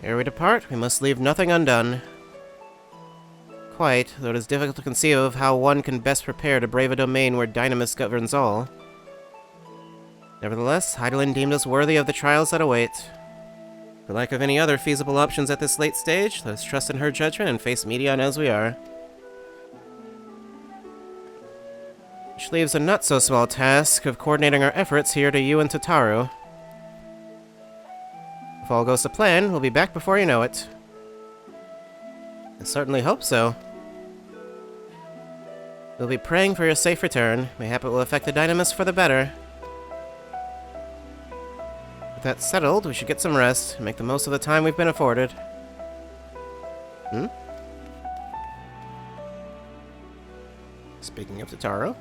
Ere we depart, we must leave nothing undone. Quite, though it is difficult to conceive of how one can best prepare to brave a domain where Dynamis governs all. Nevertheless, Hydaelyn deemed us worthy of the trials that await. For lack of any other feasible options at this late stage, let us trust in her judgment and face Medion as we are. We shall leaves a not-so-small task of coordinating our efforts here to you and Tataru. If all goes to plan, we'll be back before you know it. I certainly hope so. We'll be praying for your safe return. Mayhap it will affect the Dynamis for the better. With that settled, we should get some rest and make the most of the time we've been afforded. Hmm? Speaking of Tataru.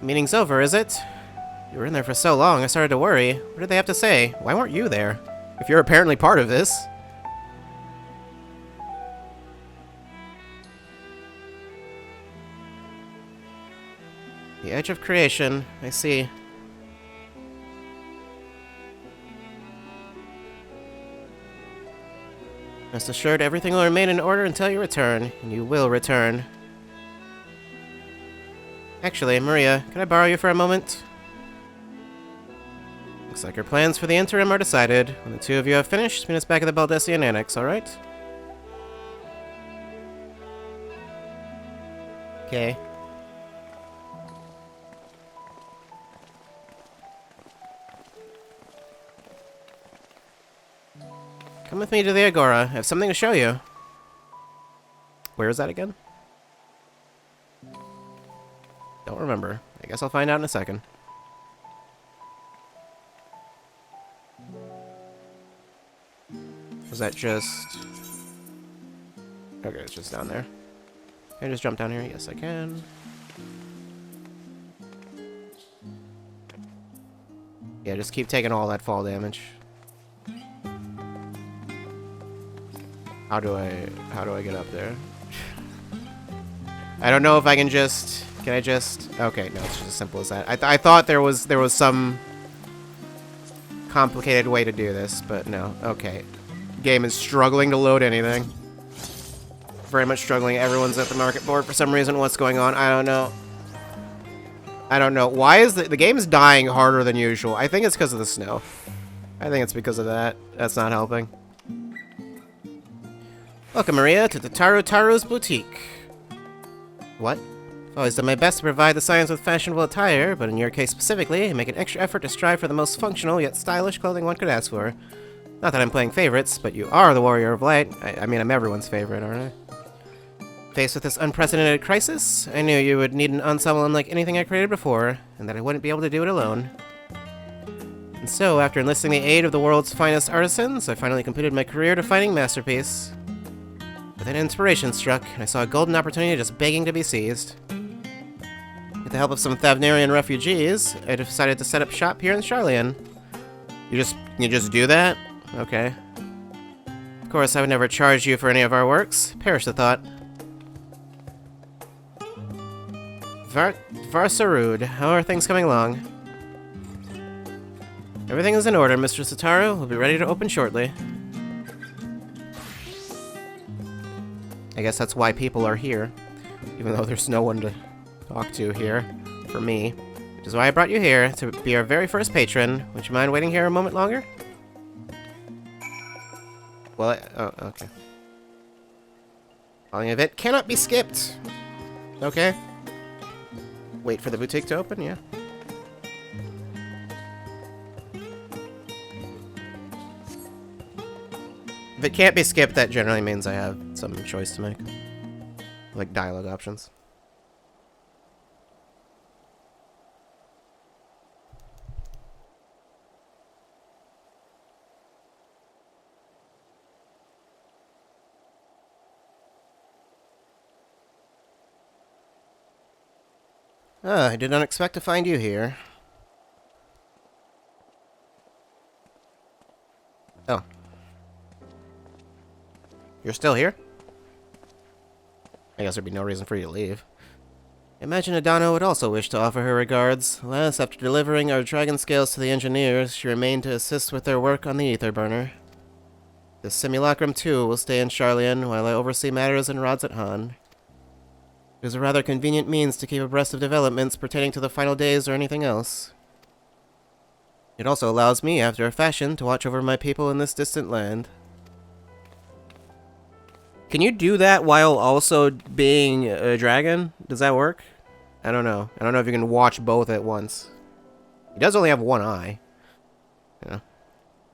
Meeting's over, is it? You were in there for so long, I started to worry. What did they have to say? Why weren't you there? If you're apparently part of this. The edge of creation, I see. Rest assured, everything will remain in order until you return, and you will return. Actually, Maria, can I borrow you for a moment? Looks like our plans for the interim are decided. When the two of you have finished, meet us back at the Baldessian Annex, alright? Okay. Come with me to the Agora. I have something to show you. Where is that again? Don't remember. I guess I'll find out in a second. Was that just... Okay, it's just down there. Can I just jump down here? Yes, I can. Yeah, just keep taking all that fall damage. How do I get up there? I don't know if I can just... Can I just... Okay, no, it's just as simple as that. I thought there was some complicated way to do this, but no. Okay. Game is struggling to load anything. Very much struggling. Everyone's at the market board for some reason. What's going on? I don't know. I don't know. Why is the game's dying harder than usual? I think it's because of the snow. I think it's because of that. That's not helping. Welcome, Maria, to the Taru's boutique. What? I've always done my best to provide the Scions with fashionable attire, but in your case specifically, I make an extra effort to strive for the most functional yet stylish clothing one could ask for. Not that I'm playing favorites, but you are the Warrior of Light. I mean, I'm everyone's favorite, aren't I? Faced with this unprecedented crisis, I knew you would need an ensemble unlike anything I created before, and that I wouldn't be able to do it alone. And so, after enlisting the aid of the world's finest artisans, I finally completed my career-defining masterpiece. But then inspiration struck, and I saw a golden opportunity just begging to be seized. With the help of some Thavnarian refugees, I decided to set up shop here in Charlian. You just do that? Okay. Of course, I would never charge you for any of our works. Perish the thought. Varsarud, how are things coming along? Everything is in order, Mr. Sataru. We'll be ready to open shortly. I guess that's why people are here, even though there's no one to talk to here, for me. Which is why I brought you here, to be our very first patron. Would you mind waiting here a moment longer? Well, oh, okay. Following event cannot be skipped! Okay. Wait for the boutique to open, yeah. If it can't be skipped, that generally means I have some choice to make. Like dialogue options. Ah, I did not expect to find you here. Oh. You're still here? I guess there'd be no reason for you to leave. Imagine Adano would also wish to offer her regards. Alas, after delivering our dragon scales to the engineers, she remained to assist with their work on the ether burner. The simulacrum, too, will stay in Charlian while I oversee matters in Rods at Han. It is a rather convenient means to keep abreast of developments pertaining to the final days or anything else. It also allows me, after a fashion, to watch over my people in this distant land. Can you do that while also being a dragon? Does that work? I don't know. I don't know if you can watch both at once. He does only have one eye. Yeah.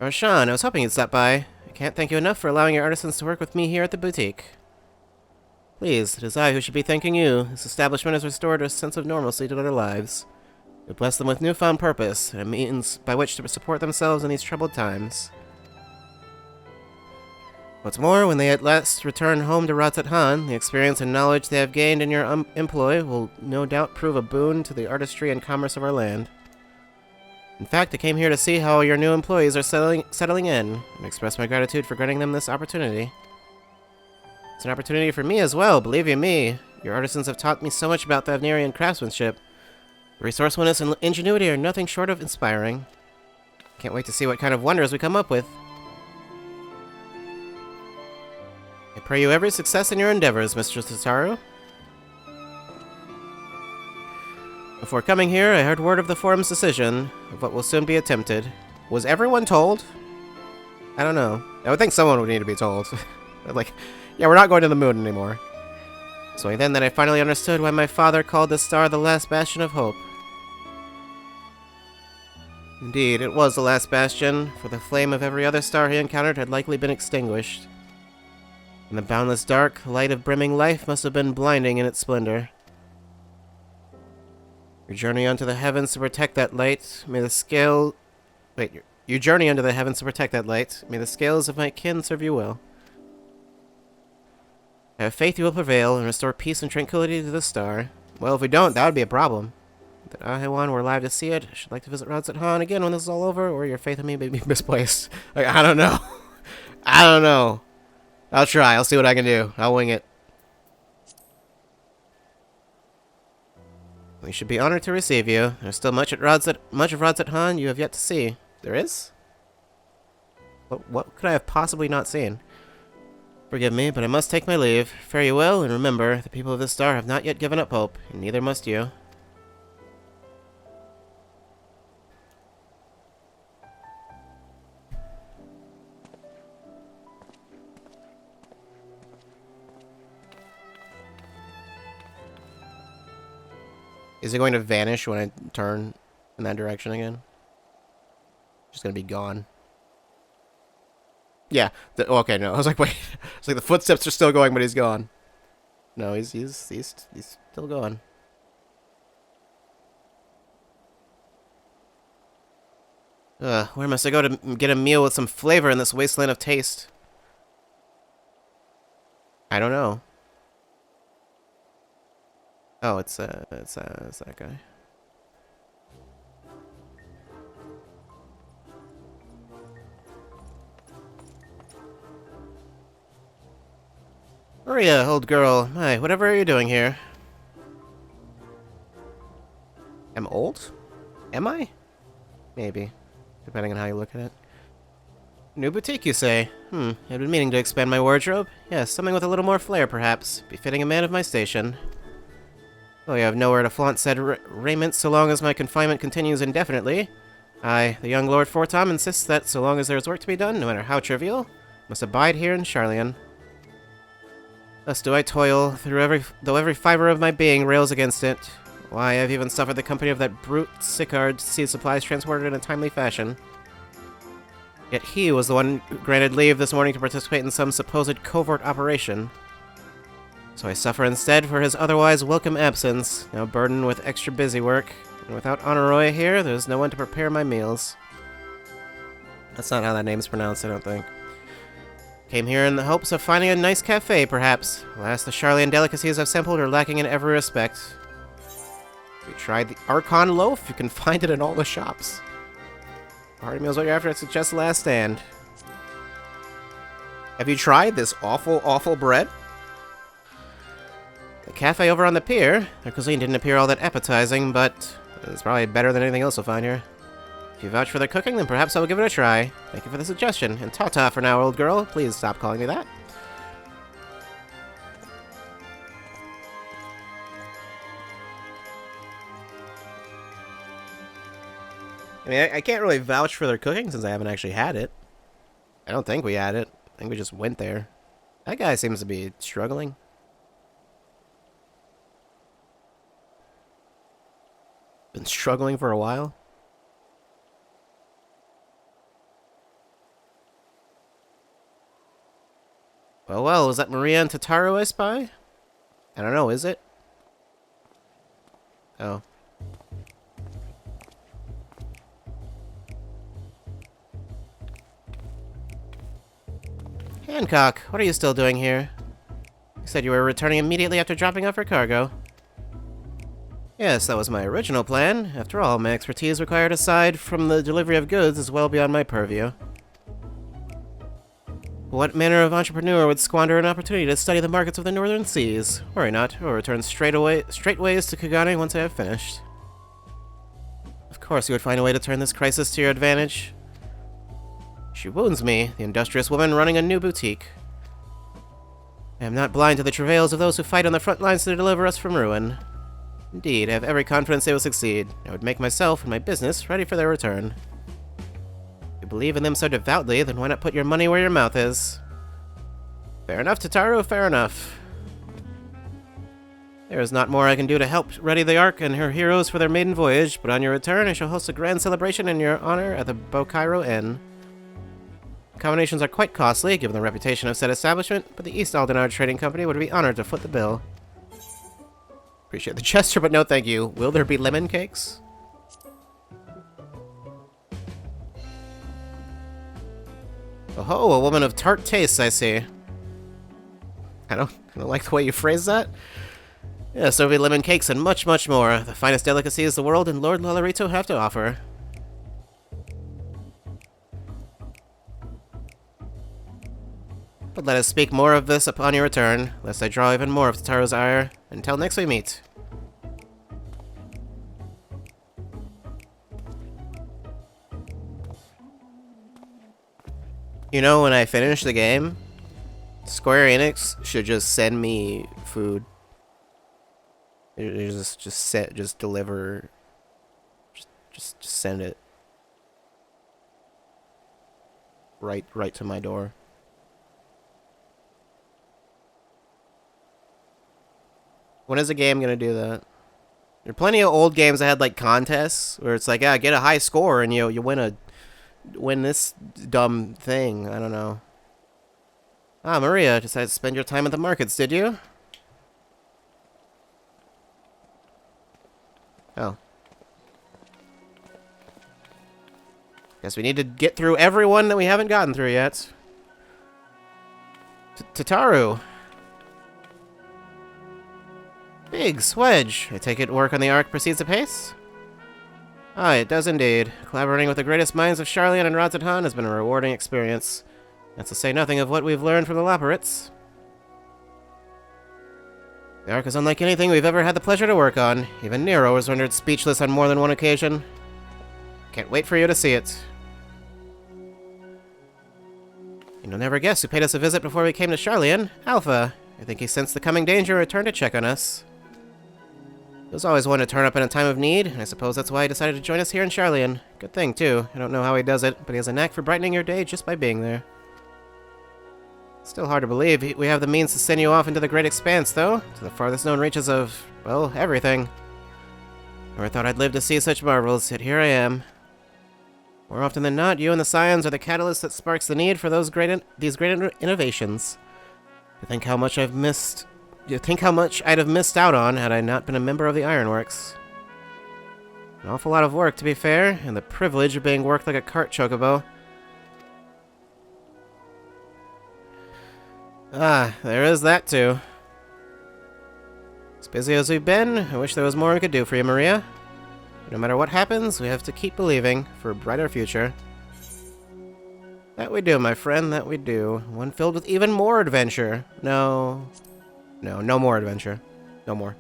Roshan, I was hoping you'd stop by. I can't thank you enough for allowing your artisans to work with me here at the boutique. Please, it is I who should be thanking you. This establishment has restored a sense of normalcy to their lives. We bless them with newfound purpose, and a means by which to support themselves in these troubled times. What's more, when they at last return home to Ratzat Han, the experience and knowledge they have gained in your employ will no doubt prove a boon to the artistry and commerce of our land. In fact, I came here to see how your new employees are settling in, and express my gratitude for granting them this opportunity. It's an opportunity for me as well, believe you me. Your artisans have taught me so much about Thavnerian craftsmanship. Resourcefulness and ingenuity are nothing short of inspiring. Can't wait to see what kind of wonders we come up with. I pray you every success in your endeavors, Mr. Tataru. Before coming here, I heard word of the forum's decision, of what will soon be attempted. Was everyone told? I don't know. I would think someone would need to be told. Like, yeah, we're not going to the moon anymore. So then that I finally understood why my father called this star the last bastion of hope. Indeed, it was the last bastion, for the flame of every other star he encountered had likely been extinguished. In the boundless dark, the light of brimming life must have been blinding in its splendor. Your journey unto the heavens to protect that light, may the scale... Wait, your journey unto the heavens to protect that light, may the scales of my kin serve you well. I have faith you will prevail and restore peace and tranquility to the star. Well, if we don't, that would be a problem. That Ahewan were alive to see it. I should like to visit Ratzat Han again when this is all over, or your faith in me may be misplaced. Like, I don't know. I don't know. I'll try. I'll see what I can do. I'll wing it. We should be honored to receive you. There's still much of Ratzat Han you have yet to see. There is? What could I have possibly not seen? Forgive me, but I must take my leave. Fare you well, and remember, the people of this star have not yet given up hope, and neither must you. Is it going to vanish when I turn in that direction again? Just gonna be gone. Yeah. Okay, no. I was like, wait. It's like the footsteps are still going, but he's gone. No, he's still going. Where must I go to get a meal with some flavor in this wasteland of taste? I don't know. Oh, it's that guy. Maria, old girl. Hi, whatever are you doing here? I'm old? Am I? Maybe. Depending on how you look at it. New boutique, you say? I've been meaning to expand my wardrobe. Yes, something with a little more flair, perhaps. Befitting a man of my station. Oh, you have nowhere to flaunt said raiment so long as my confinement continues indefinitely. I, the young Lord Fortom, insists that so long as there is work to be done, no matter how trivial, must abide here in Charlian. Thus do I toil, though every fiber of my being rails against it. Why, I've even suffered the company of that brute Sicard to see supplies transported in a timely fashion. Yet he was the one who granted leave this morning to participate in some supposed covert operation. So I suffer instead for his otherwise welcome absence, now burdened with extra busy work, and without Honoroi here, there's no one to prepare my meals. That's not how that name's pronounced, I don't think. Came here in the hopes of finding a nice cafe, perhaps. Alas, the Charlian delicacies I've sampled are lacking in every respect. Have you tried the Archon loaf? You can find it in all the shops. Hearty meals what you're after, I suggest Last Stand. Have you tried this awful, awful bread? The cafe over on the pier. Their cuisine didn't appear all that appetizing, but it's probably better than anything else you'll find here. If you vouch for their cooking, then perhaps I will give it a try. Thank you for the suggestion. And ta-ta for now, old girl. Please stop calling me that. I mean, I can't really vouch for their cooking since I haven't actually had it. I don't think we had it. I think we just went there. That guy seems to be struggling. Been struggling for a while. Well, well, is that Maria and Tataru I spy? I don't know, is it? Oh. Hancock, what are you still doing here? You said you were returning immediately after dropping off your cargo. Yes, that was my original plan. After all, my expertise required aside from the delivery of goods is well beyond my purview. What manner of entrepreneur would squander an opportunity to study the markets of the northern seas? Worry not, we'll return straightways to Kagane once I have finished. Of course you would find a way to turn this crisis to your advantage. She wounds me, the industrious woman running a new boutique. I am not blind to the travails of those who fight on the front lines to deliver us from ruin. Indeed, I have every confidence they will succeed. I would make myself and my business ready for their return. If you believe in them so devoutly, then why not put your money where your mouth is? Fair enough, Tataru, fair enough. There is not more I can do to help ready the Ark and her heroes for their maiden voyage, but on your return I shall host a grand celebration in your honor at the Bokairo Inn. Accommodations are quite costly, given the reputation of said establishment, but the East Aldenar Trading Company would be honored to foot the bill. Appreciate the gesture, but no thank you. Will there be lemon cakes? Oh, a woman of tart tastes, I see. I don't like the way you phrase that. Yes, there'll be lemon cakes and much, much more. The finest delicacies the world and Lord Lolarito have to offer. But let us speak more of this upon your return, lest I draw even more of Tataru's ire. Until next we meet. You know, when I finish the game, Square Enix should just send me food. Just deliver. Just send it right to my door. When is a game gonna do that? There are plenty of old games that had like contests where it's like, yeah, get a high score and you win this dumb thing. I don't know. Ah, Maria, decided to spend your time at the markets, did you? Oh. Guess we need to get through everyone that we haven't gotten through yet. Tataru. Biggs, Wedge. I take it work on the Ark proceeds apace? Ah, it does indeed. Collaborating with the greatest minds of Sharlayan and Radz-at-Han has been a rewarding experience. That's to say nothing of what we've learned from the Laparates. The Ark is unlike anything we've ever had the pleasure to work on. Even Nero was rendered speechless on more than one occasion. Can't wait for you to see it. You'll never guess who paid us a visit before we came to Sharlayan. Alpha. I think he sensed the coming danger and returned to check on us. He was always one to turn up in a time of need, and I suppose that's why he decided to join us here in Sharlayan. Good thing, too. I don't know how he does it, but he has a knack for brightening your day just by being there. Still hard to believe we have the means to send you off into the great expanse, though, to the farthest known reaches of, well, everything. Never thought I'd live to see such marvels, yet here I am. More often than not, you and the Scions are the catalyst that sparks the need for these great innovations. You think how much I'd have missed out on had I not been a member of the Ironworks. An awful lot of work, to be fair, and the privilege of being worked like a cart chocobo. Ah, there is that too. As busy as we've been, I wish there was more we could do for you, Maria. But no matter what happens, we have to keep believing for a brighter future. That we do, my friend, that we do. One filled with even more adventure. No more adventure. No more.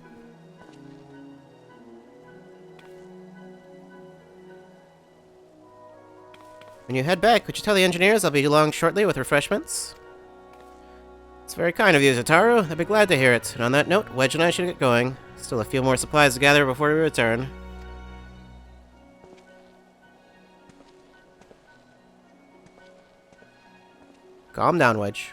When you head back, could you tell the engineers I'll be along shortly with refreshments? It's very kind of you, Tataru. I'd be glad to hear it. And on that note, Wedge and I should get going. Still a few more supplies to gather before we return. Calm down, Wedge.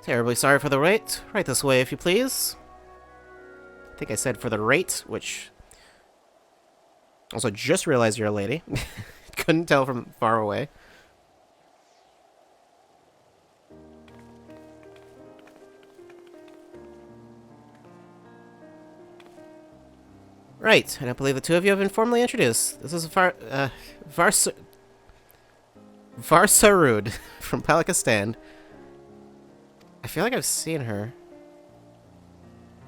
Terribly sorry for the wait. Right this way, if you please. I think I said for the rate, which... Also, just realized you're a lady. Couldn't tell from far away. Right, and I believe the two of you have been formally introduced. This is Varsarud from Palakistan. I feel like I've seen her.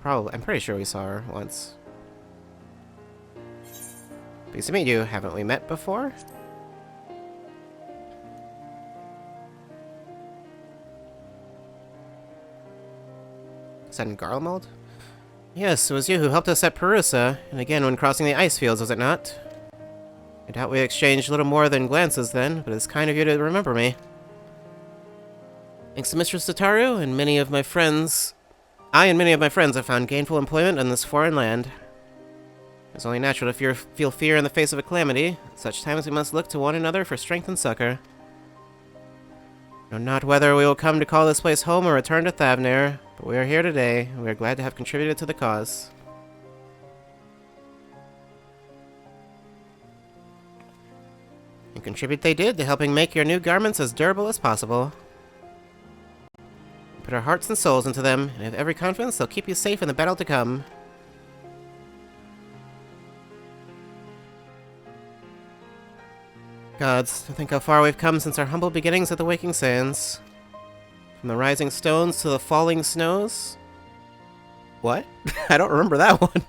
Probably. I'm pretty sure we saw her once. Pleased to meet you. Haven't we met before? Is that in Garlemald? Yes, it was you who helped us at Perusa, and again when crossing the ice fields, was it not? I doubt we exchanged little more than glances then, but it's kind of you to remember me. Thanks to Mistress Sataru and many of my friends, I and many of my friends have found gainful employment in this foreign land. It's only natural to feel fear in the face of a calamity. At such times we must look to one another for strength and succor. I know not whether we will come to call this place home or return to Thavnair, but we are here today, and we are glad to have contributed to the cause. And contribute they did to helping make your new garments as durable as possible. We put our hearts and souls into them, and have every confidence they'll keep you safe in the battle to come. Gods, to think how far we've come since our humble beginnings at the Waking Sands. From the rising stones to the falling snows. What? I don't remember that one.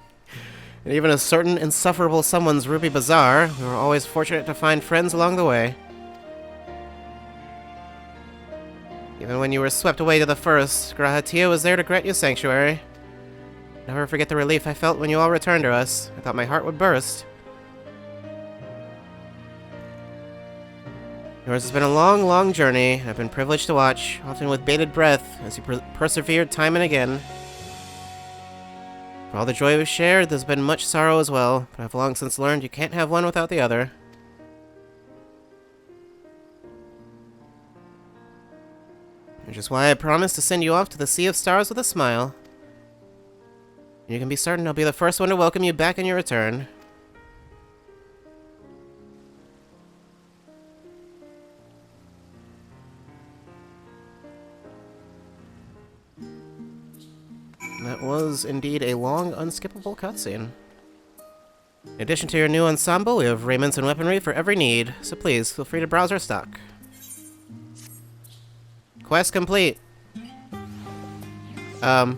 And even a certain insufferable someone's Ruby Bazaar, we were always fortunate to find friends along the way. Even when you were swept away to the first, Grahatia was there to grant you sanctuary. Never forget the relief I felt when you all returned to us. I thought my heart would burst. Yours has been a long, long journey, and I've been privileged to watch, often with bated breath, as you persevered time and again. For all the joy we've shared, there's been much sorrow as well, but I've long since learned you can't have one without the other. Which is why I promised to send you off to the Sea of Stars with a smile. You can be certain I'll be the first one to welcome you back in your return. That was indeed a long, unskippable cutscene. In addition to your new ensemble, we have raiments and weaponry for every need, so please, feel free to browse our stock. Quest complete. Hold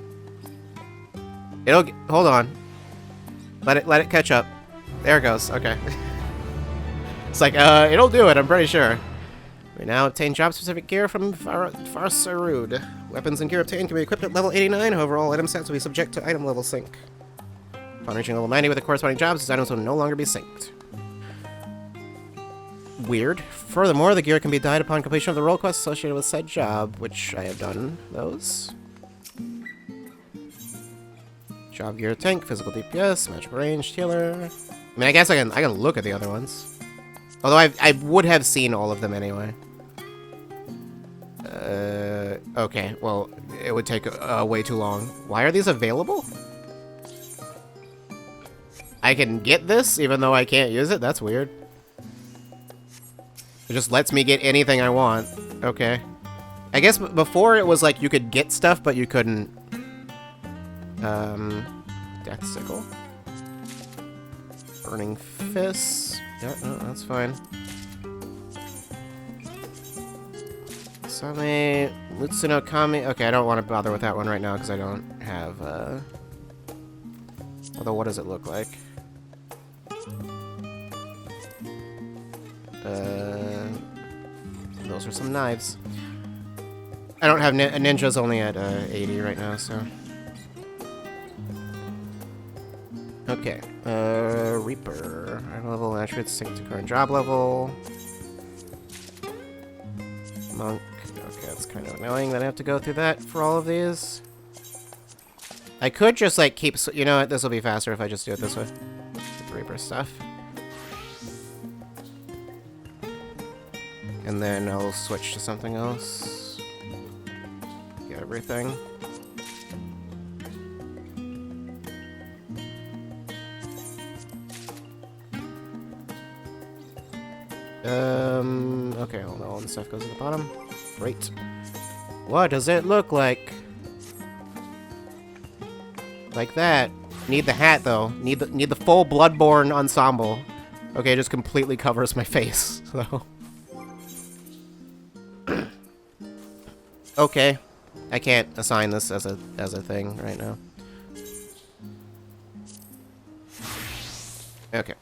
on. Let it catch up. There it goes, okay. It's like, it'll do it, I'm pretty sure. We now obtain job-specific gear from Varsarud. Weapons and gear obtained can be equipped at level 89, however all item sets will be subject to item level sync. Upon reaching level 90 with the corresponding jobs, these items will no longer be synced. Weird. Furthermore, the gear can be dyed upon completion of the role quest associated with said job, which I have done those. Job gear tank, physical DPS, magical range, healer. I mean, I guess I can look at the other ones. Although I would have seen all of them anyway. Okay, well, it would take way too long. Why are these available? I can get this even though I can't use it? That's weird. It just lets me get anything I want. Okay. I guess before it was like you could get stuff, but you couldn't. Death Sickle. Burning Fist. Yeah, no, that's fine. Same Mutsuno Kami. Okay, I don't want to bother with that one right now because I don't have, although, what does it look like? Those are some knives. I don't have ninjas only at 80 right now, so. Okay, Reaper. Item level, attributes, sync to current job level. Monk. Okay, that's kind of annoying that I have to go through that for all of these. I could just, like, keep... You know what? This will be faster if I just do it this way. The Reaper stuff. And then I'll switch to something else. Get everything. Okay, hold on, all the stuff goes at the bottom. Great. What does it look like? Like that. Need the hat, though. Need the full Bloodborne ensemble. Okay, it just completely covers my face, so... Okay. I can't assign this as a thing right now. Okay.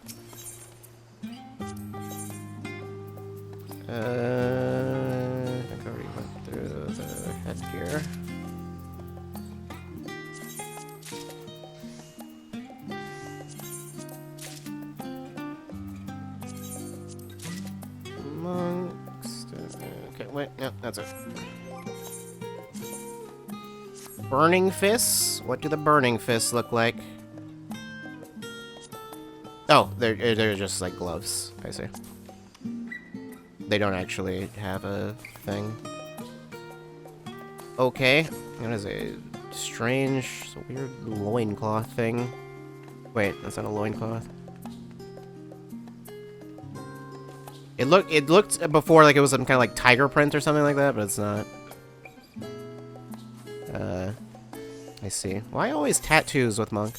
I think I already went through the headgear. Monks. Okay, wait, no, that's it. Burning fists? What do the burning fists look like? Oh, they're just like gloves. I see. They don't actually have a thing. Okay. That is a strange, weird loincloth thing. Wait, that's not a loincloth. It looked before like it was some kind of like tiger print or something like that, but it's not. I see. Why always tattoos with monk?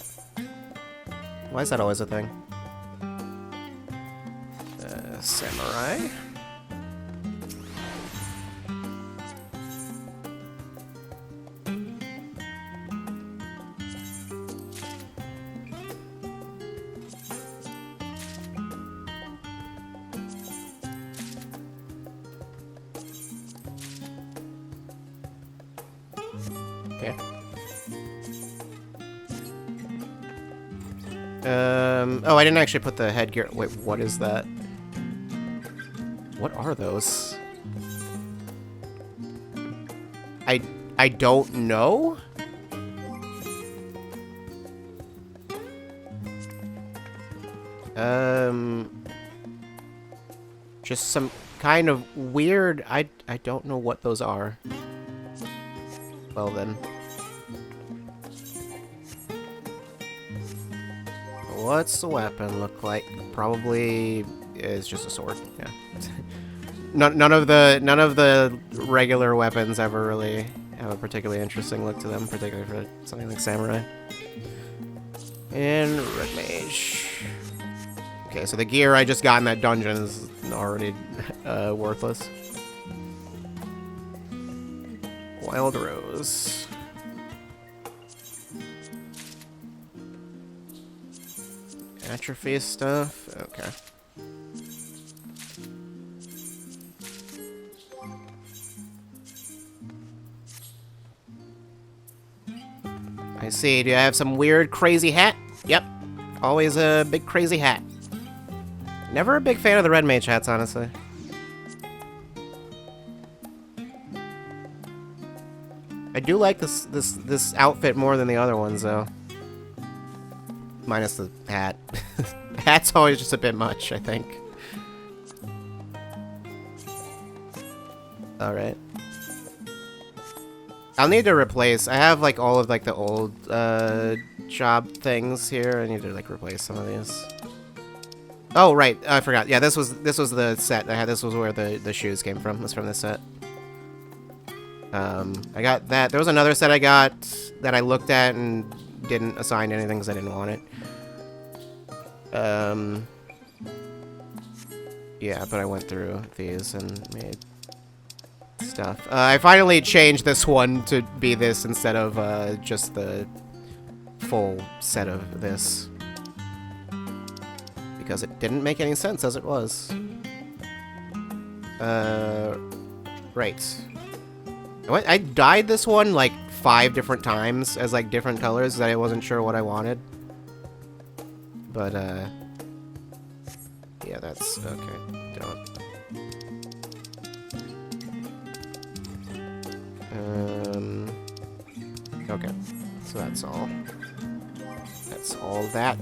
Why is that always a thing? Samurai. Okay. Oh, I didn't actually put the headgear. Wait, what is that? What are those? I don't know? Just some kind of weird... I don't know what those are. Well then. What's the weapon look like? Probably is just a sword. Yeah. none of the regular weapons ever really have a particularly interesting look to them, particularly for something like samurai. And red mage. Okay, so the gear I just got in that dungeon is already worthless. Wild rose. Atrophy stuff? Okay. I see. Do I have some weird, crazy hat? Yep. Always a big, crazy hat. Never a big fan of the red mage hats, honestly. I do like this outfit more than the other ones, though. Minus the hat. The hat's always just a bit much, I think. Alright. I'll need to replace... I have, like, all of, like, the old, job things here. I need to, like, replace some of these. Oh, right. I forgot. Yeah, this was the set I had. This was where the shoes came from. It was from this set. I got that. There was another set I got that I looked at and didn't assign anything because I didn't want it. Yeah, but I went through these and made stuff. I finally changed this one to be this instead of just the full set of this. Because it didn't make any sense as it was. Right. I dyed this one like 5 different times as like different colors because I wasn't sure what I wanted. But yeah, that's okay. Don't. Okay. So that's all. That's all that.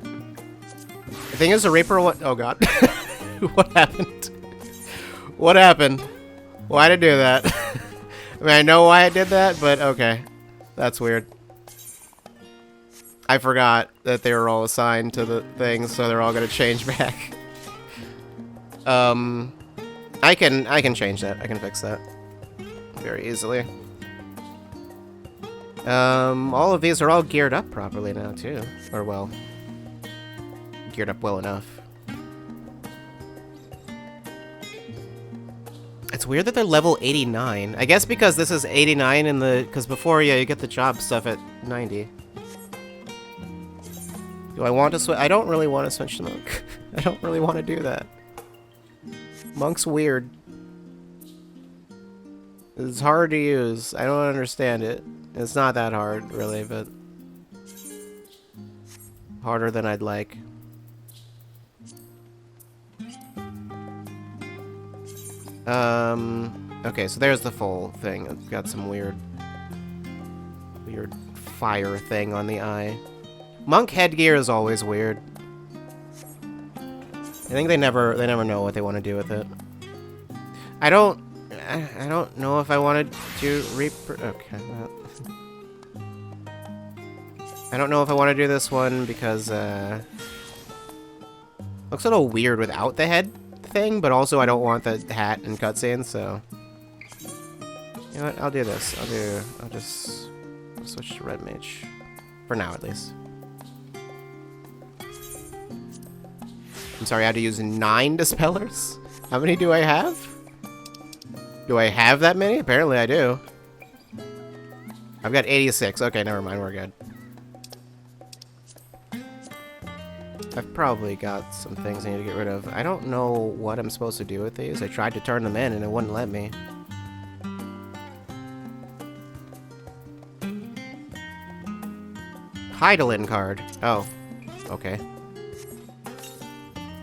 The thing is, the Reaper. What? Oh God. What happened? What happened? Why'd I do that? I mean, I know why I did that, but okay. That's weird. I forgot that they were all assigned to the things, so they're all gonna change back. I can change that. I can fix that very easily. All of these are all geared up properly now too, or well, geared up well enough. It's weird that they're level 89. I guess because this is 89 in the, because before, yeah, you get the job stuff at 90. Do I want to switch? I don't really want to switch to Monk. I don't really want to do that. Monk's weird. It's hard to use. I don't understand it. It's not that hard, really, but harder than I'd like. Okay, so there's the full thing. It's got some weird fire thing on the eye. Monk headgear is always weird. I think they never know what they want to do with it. I don't know if I wanted to okay. Well, I don't know if I want to do this one because looks a little weird without the head thing, but also I don't want the hat and cutscenes, so you know what? I'll do this. I'll just switch to Red Mage for now, at least. I'm sorry, I had to use 9 Dispellers? How many do I have? Do I have that many? Apparently I do. I've got 86. Okay, never mind, we're good. I've probably got some things I need to get rid of. I don't know what I'm supposed to do with these. I tried to turn them in and it wouldn't let me. Heidelin card. Oh, okay.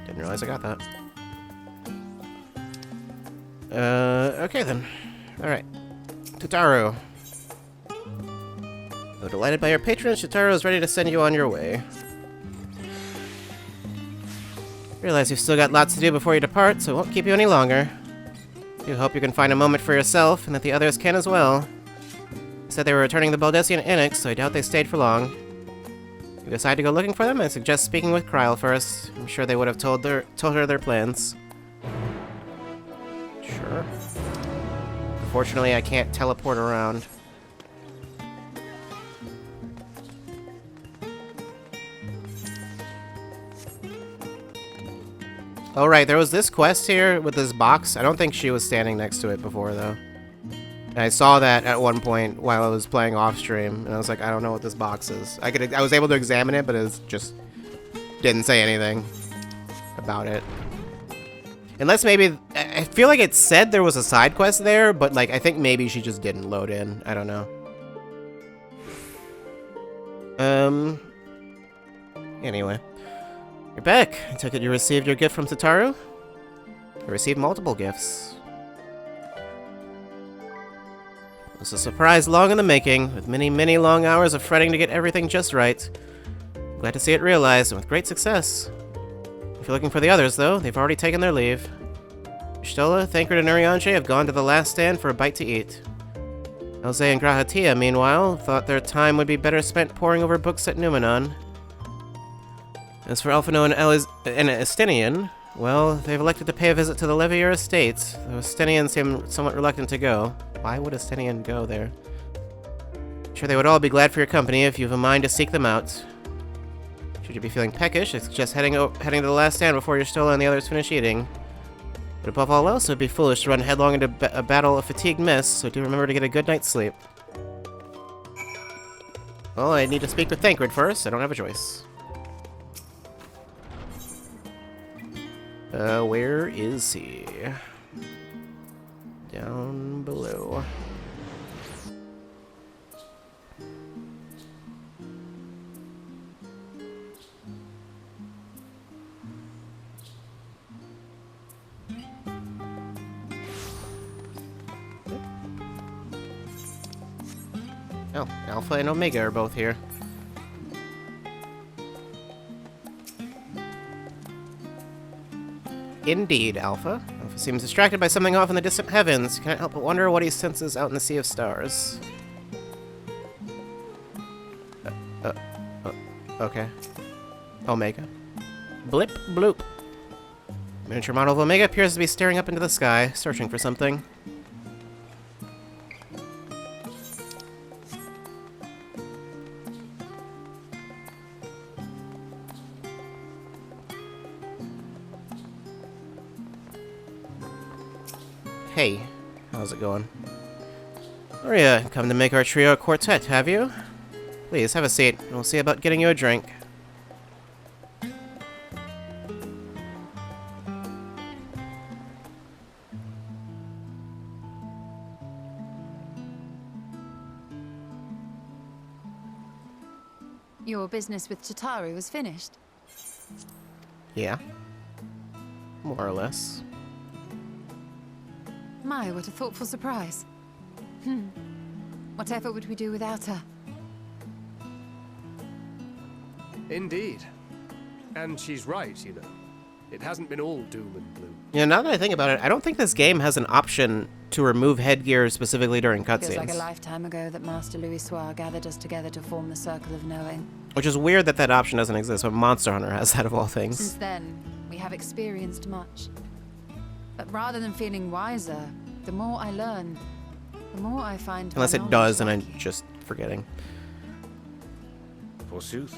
Didn't realize I got that. Okay then. Alright. Tataru. Though delighted by your patronage, Tataru is ready to send you on your way. Realize you've still got lots to do before you depart, so it won't keep you any longer. Do hope you can find a moment for yourself, and that the others can as well. They said they were returning the Baldessian Annex, so I doubt they stayed for long. If you decide to go looking for them, I suggest speaking with Kryl first. I'm sure they would have told her their plans. Sure. Unfortunately, I can't teleport around. Oh, right, there was this quest here with this box. I don't think she was standing next to it before, though. And I saw that at one point while I was playing off stream, and I was like, I don't know what this box is. I was able to examine it, but it just didn't say anything about it. Unless maybe, I feel like it said there was a side quest there, but like, I think maybe she just didn't load in. I don't know. Anyway. You're back. I took it you received your gift from Tataru? I received multiple gifts. It was a surprise long in the making, with many, many long hours of fretting to get everything just right. Glad to see it realized, and with great success. If you're looking for the others, though, they've already taken their leave. Stola, Thancred, and Urianger have gone to the last stand for a bite to eat. Elze and Grahatia, meanwhile, thought their time would be better spent poring over books at Numenon. As for Alphino and Estinian, well, they've elected to pay a visit to the Levier estate, though Estinian seemed somewhat reluctant to go. Why would Estinian go there? I'm sure they would all be glad for your company if you have a mind to seek them out. Should you be feeling peckish, I suggest heading to the last stand before your Stola and the others finish eating. But above all else, it would be foolish to run headlong into a battle of fatigued mess, so do remember to get a good night's sleep. Well, I need to speak with Thancred first. I don't have a choice. Where is he? Down below. Oh, Alpha and Omega are both here. Indeed, Alpha. Alpha seems distracted by something off in the distant heavens. Can't help but wonder what he senses out in the sea of stars. Okay. Omega. Blip bloop. Miniature model of Omega appears to be staring up into the sky, searching for something. Hey, how's it going? Maria, come to make our trio a quartet, have you? Please, have a seat, and we'll see about getting you a drink. Your business with Chitauri was finished. Yeah. More or less. My, what a thoughtful surprise. Whatever would we do without her? Indeed. And she's right, you know. It hasn't been all doom and gloom. Yeah, now that I think about it, I don't think this game has an option to remove headgear specifically during cutscenes. Feels like a lifetime ago that Master Louis Soir gathered us together to form the Circle of Knowing. Which is weird that that option doesn't exist, but Monster Hunter has that of all things. Since then, we have experienced much. But rather than feeling wiser, the more I learn, the more I find. Unless it does, and I'm just forgetting. Forsooth.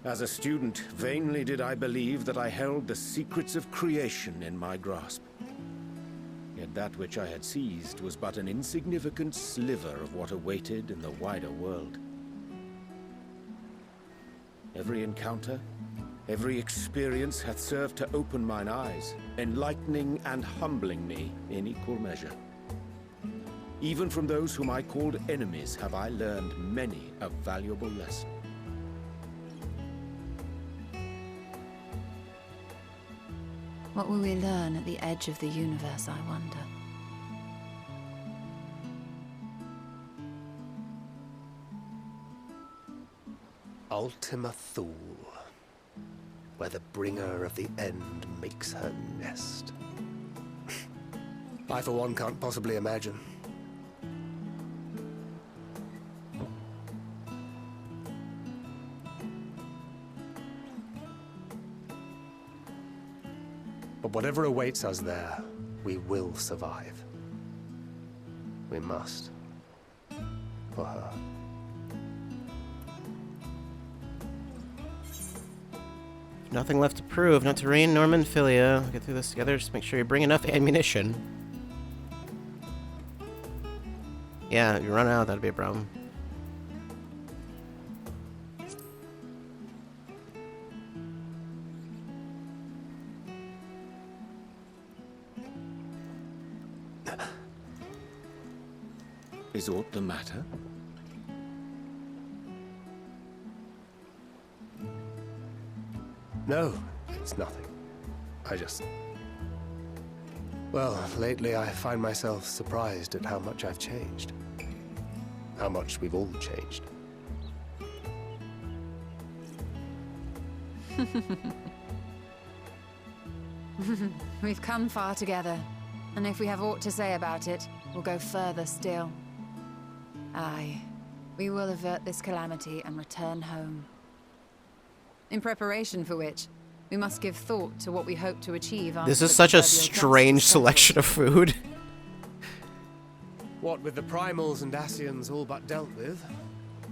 As a student, vainly did I believe that I held the secrets of creation in my grasp. Yet that which I had seized was but an insignificant sliver of what awaited in the wider world. Every encounter, every experience hath served to open mine eyes, enlightening and humbling me in equal measure. Even from those whom I called enemies have I learned many a valuable lesson. What will we learn at the edge of the universe, I wonder? Ultima Thule, where the bringer of the end makes her nest. I, for one, can't possibly imagine. But whatever awaits us there, we will survive. We must. For her. Nothing left to prove. Not to reign, Norman, Philia. We'll get through this together. Just make sure you bring enough ammunition. Yeah, if you run out, that'd be a problem. Is aught the matter? No, it's nothing. Well, lately I find myself surprised at how much I've changed. How much we've all changed. We've come far together, and if we have aught to say about it, we'll go further still. Aye, we will avert this calamity and return home. In preparation for which, we must give thought to what we hope to achieve after This is the such a proverbial strange dust is selection of food. What with the primals and Ascians all but dealt with,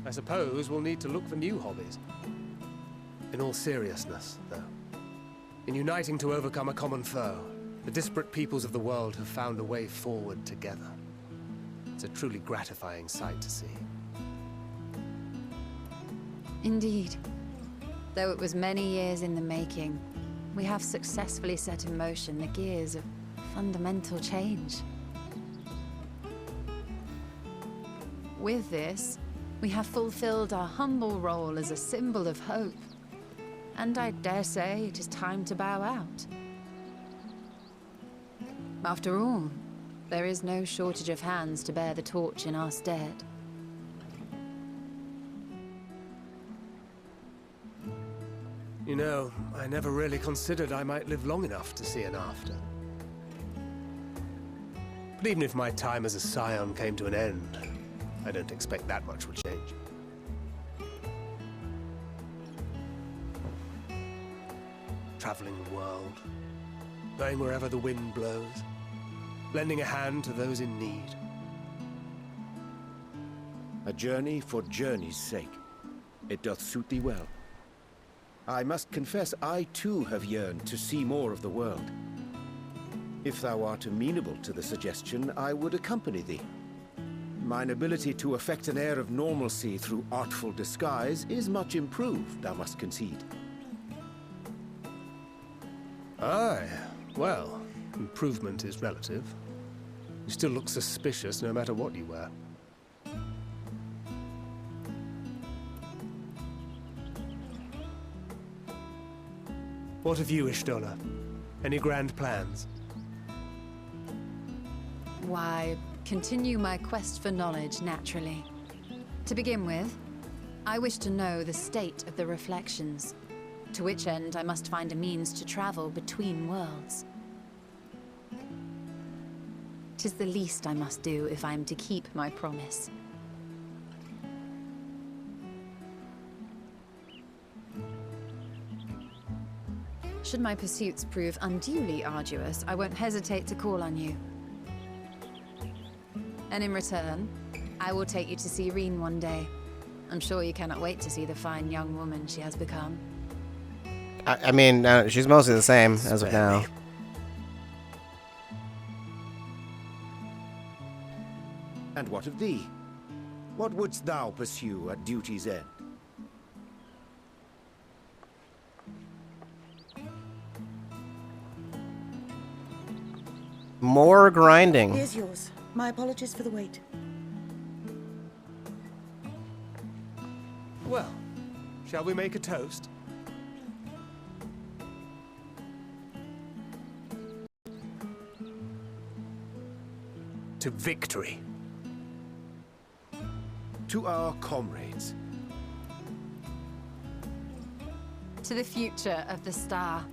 I suppose we'll need to look for new hobbies. In all seriousness, though, in uniting to overcome a common foe, the disparate peoples of the world have found a way forward together. It's a truly gratifying sight to see. Indeed. Though it was many years in the making, we have successfully set in motion the gears of fundamental change. With this, we have fulfilled our humble role as a symbol of hope. And I dare say it is time to bow out. After all, there is no shortage of hands to bear the torch in our stead. You know, I never really considered I might live long enough to see an after. But even if my time as a scion came to an end, I don't expect that much would change. Traveling the world, going wherever the wind blows, lending a hand to those in need. A journey for journey's sake. It doth suit thee well. I must confess I too have yearned to see more of the world. If thou art amenable to the suggestion, I would accompany thee. Mine ability to effect an air of normalcy through artful disguise is much improved, thou must concede. Aye, well, improvement is relative. You still look suspicious no matter what you wear. What of you, Ishtola? Any grand plans? Why, continue my quest for knowledge, naturally. To begin with, I wish to know the state of the reflections, to which end I must find a means to travel between worlds. 'Tis the least I must do if I am to keep my promise. Should my pursuits prove unduly arduous, I won't hesitate to call on you. And in return, I will take you to see Reen one day. I'm sure you cannot wait to see the fine young woman she has become. I mean, she's mostly the same as of now. And what of thee? What wouldst thou pursue at duty's end? More grinding. Here's yours. My apologies for the wait. Well, shall we make a toast? To victory. To our comrades. To the future of the star.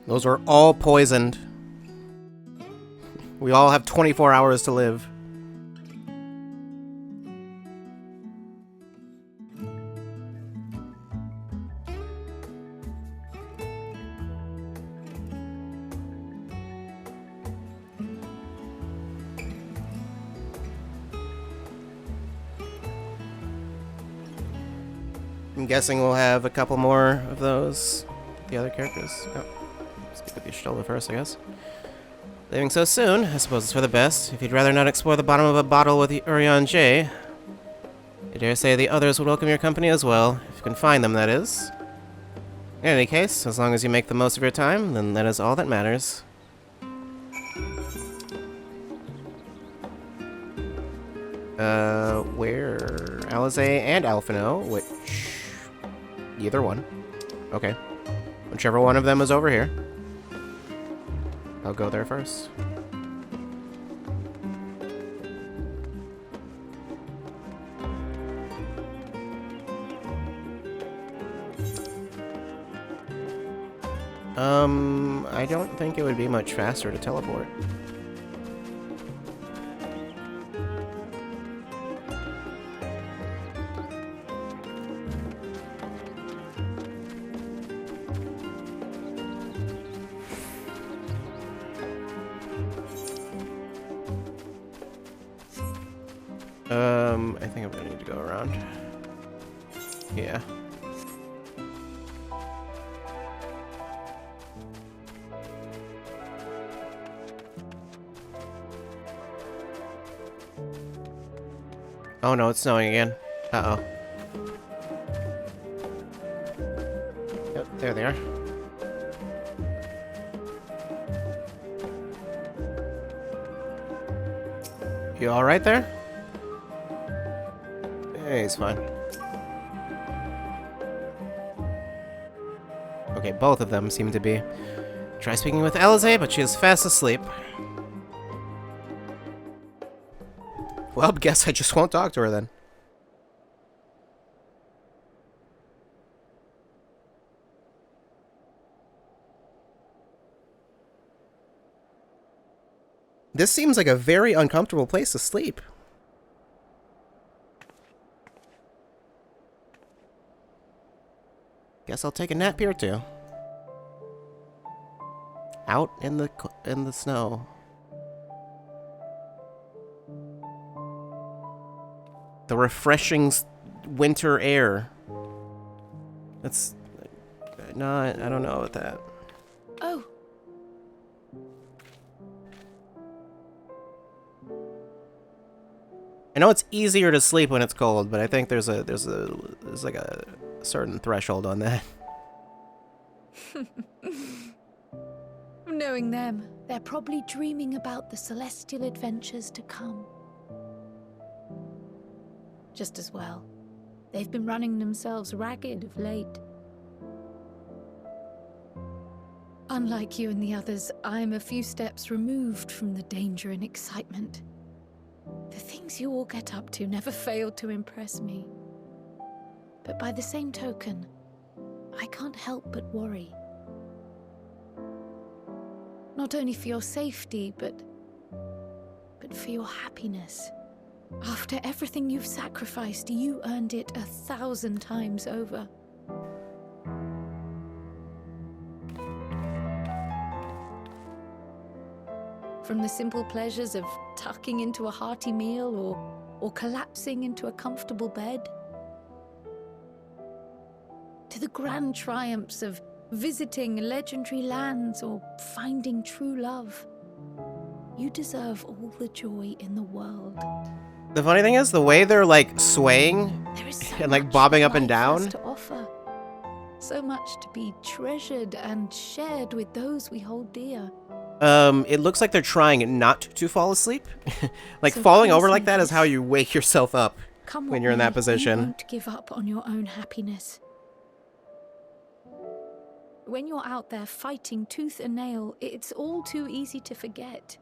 Those are all poisoned. We all have 24 hours to live. I'm guessing we'll have a couple more of those. The other characters. Oh. Speak with Ishtola first, I guess. Leaving so soon, I suppose it's for the best. If you'd rather not explore the bottom of a bottle with Urian J, I dare say the others would welcome your company as well, if you can find them, that is. In any case, as long as you make the most of your time, then that is all that matters. Where? Alizé and Alphino, which... either one. Okay. Whichever one of them is over here. I'll go there first. I don't think it would be much faster to teleport. I think I'm gonna need to go around. Yeah. Oh no, it's snowing again. Uh-oh. Yep, there they are. You alright there? Hey, he's fine. Okay, both of them seem to be. Try speaking with Alize, but she is fast asleep. Well, guess I just won't talk to her then. This seems like a very uncomfortable place to sleep. Guess I'll take a nap here too. Out in the snow. The refreshing winter air. That's no, I don't know about that. Oh. I know it's easier to sleep when it's cold, but I think there's like a certain threshold on that. Knowing them, they're probably dreaming about the celestial adventures to come. Just as well. They've been running themselves ragged of late. Unlike you and the others, I'm a few steps removed from the danger and excitement. The things you all get up to never fail to impress me. But by the same token, I can't help but worry. Not only for your safety, but for your happiness. After everything you've sacrificed, you earned it 1,000 times over. From the simple pleasures of tucking into a hearty meal or collapsing into a comfortable bed, to the grand triumphs of visiting legendary lands or finding true love. You deserve all the joy in the world. The funny thing is, the way they're like swaying and like bobbing up and down. To offer. So much to be treasured and shared with those we hold dear. It looks like they're trying not to fall asleep. Like so falling over like that is how you wake yourself up when you're in that position. You won't give up on your own happiness. When you're out there fighting tooth and nail, it's all too easy to forget.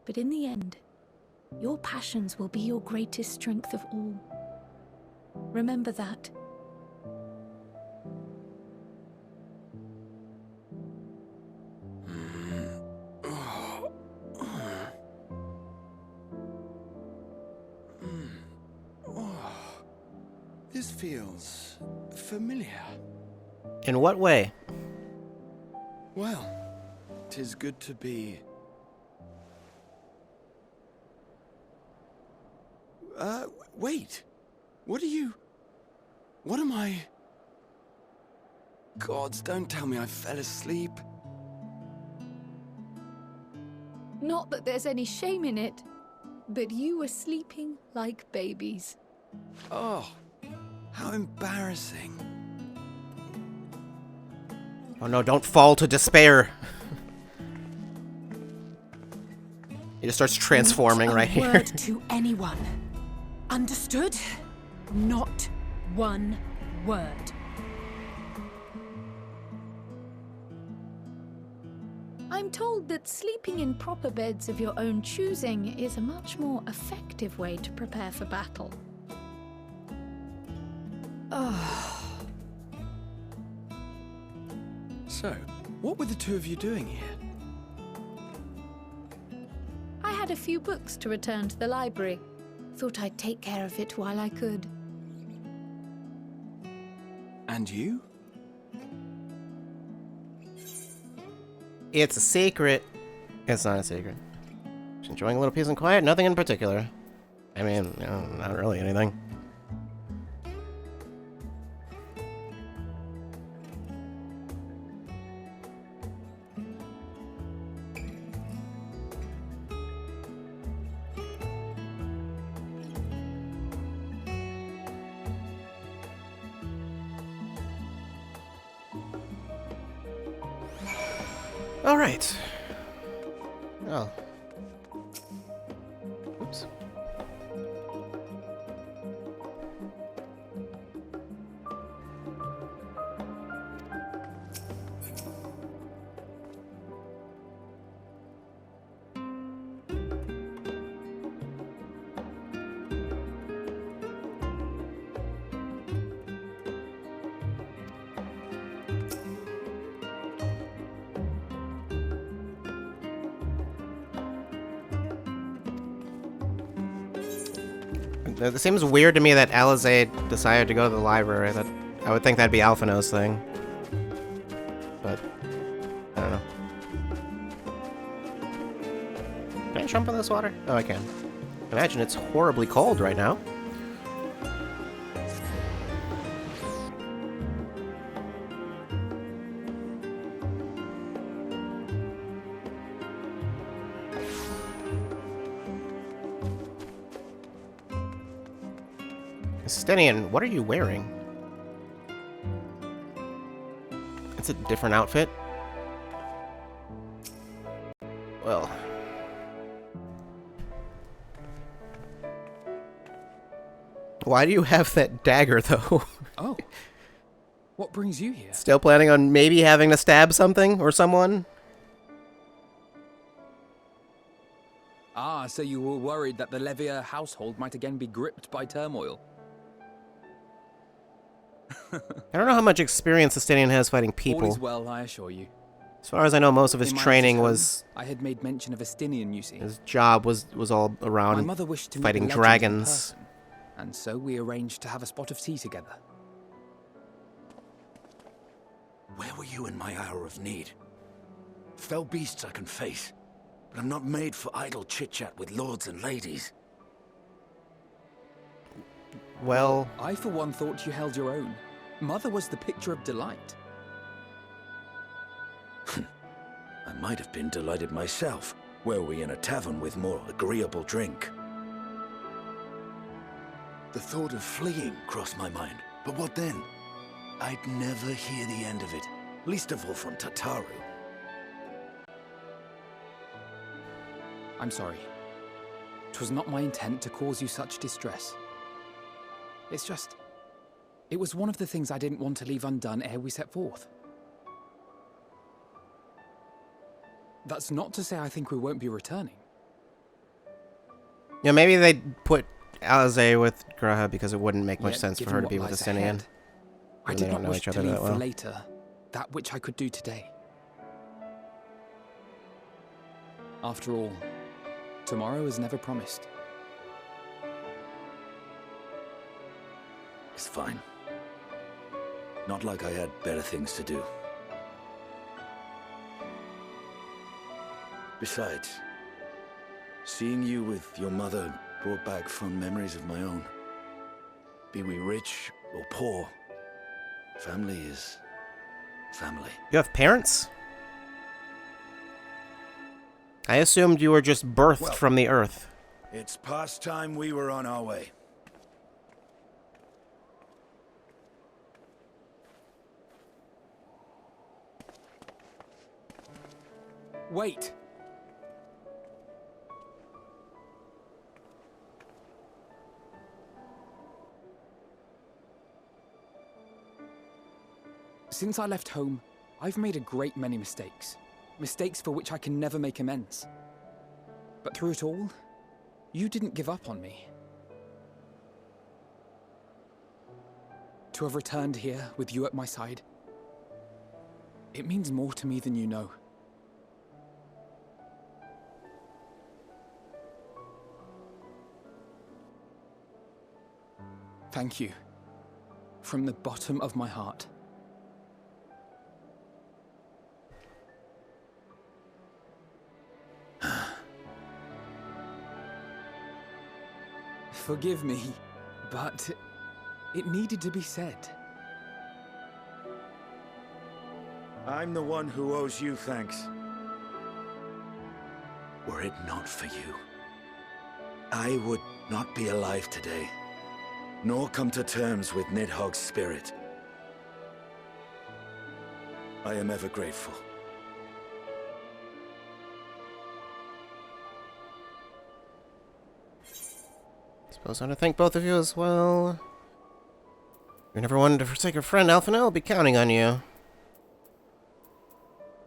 But in the end, your passions will be your greatest strength of all. Remember that. This feels familiar. In what way? Well, 'tis good to be... wait. What am I... Gods, don't tell me I fell asleep. Not that there's any shame in it, but you were sleeping like babies. Oh, how embarrassing. Oh no, don't fall to despair. He just starts transforming right here. Not a word to anyone. Understood? Not one word. I'm told that sleeping in proper beds of your own choosing is a much more effective way to prepare for battle. So, what were the two of you doing here? I had a few books to return to the library. Thought I'd take care of it while I could. And you? It's a secret. It's not a secret. Just enjoying a little peace and quiet. Nothing in particular. I mean, not really anything. All right. Oh. Oops. It seems weird to me that Alizé decided to go to the library. I would think that'd be Alphinaud's thing. But, I don't know. Can I jump in this water? Oh, I can. Imagine it's horribly cold right now. Stenian, what are you wearing? It's a different outfit. Well. Why do you have that dagger, though? Oh. What brings you here? Still planning on maybe having to stab something or someone? Ah, so you were worried that the Levier household might again be gripped by turmoil. I don't know how much experience the Stenian has fighting people. All is well, I assure you. As far as I know, most of his training was... I had made mention of Estinian, you see. His job was all around My mother wished to fighting meet the legends in dragons. person, and so we arranged to have a spot of tea together. Where were you in my hour of need? Fell beasts I can face, but I'm not made for idle chit-chat with lords and ladies. Well... I for one thought you held your own. Mother was the picture of delight. I might have been delighted myself, were we in a tavern with more agreeable drink. The thought of fleeing crossed my mind, but what then? I'd never hear the end of it, least of all from Tataru. I'm sorry. 'Twas not my intent to cause you such distress. It's just... it was one of the things I didn't want to leave undone ere we set forth. That's not to say I think we won't be returning. Yeah, maybe they'd put Alizé with Graha because it wouldn't make much Yet, sense for given her to what be with the lies Stenian. ahead, I They did don't not know wish each to other leave that for well. later that which I could do today. After all, tomorrow is never promised. It's fine. Not like I had better things to do. Besides, seeing you with your mother brought back fond memories of my own. Be we rich or poor, family is family. You have parents? I assumed you were just birthed from the earth. It's past time we were on our way. Wait! Since I left home, I've made a great many mistakes. Mistakes for which I can never make amends. But through it all, you didn't give up on me. To have returned here with you at my side, it means more to me than you know. Thank you. From the bottom of my heart. Forgive me, but it needed to be said. I'm the one who owes you thanks. Were it not for you, I would not be alive today, nor come to terms with Nidhogg's spirit. I am ever grateful. Suppose I want to thank both of you as well. You never wanted to forsake a friend, Alphinaud. I'll be counting on you.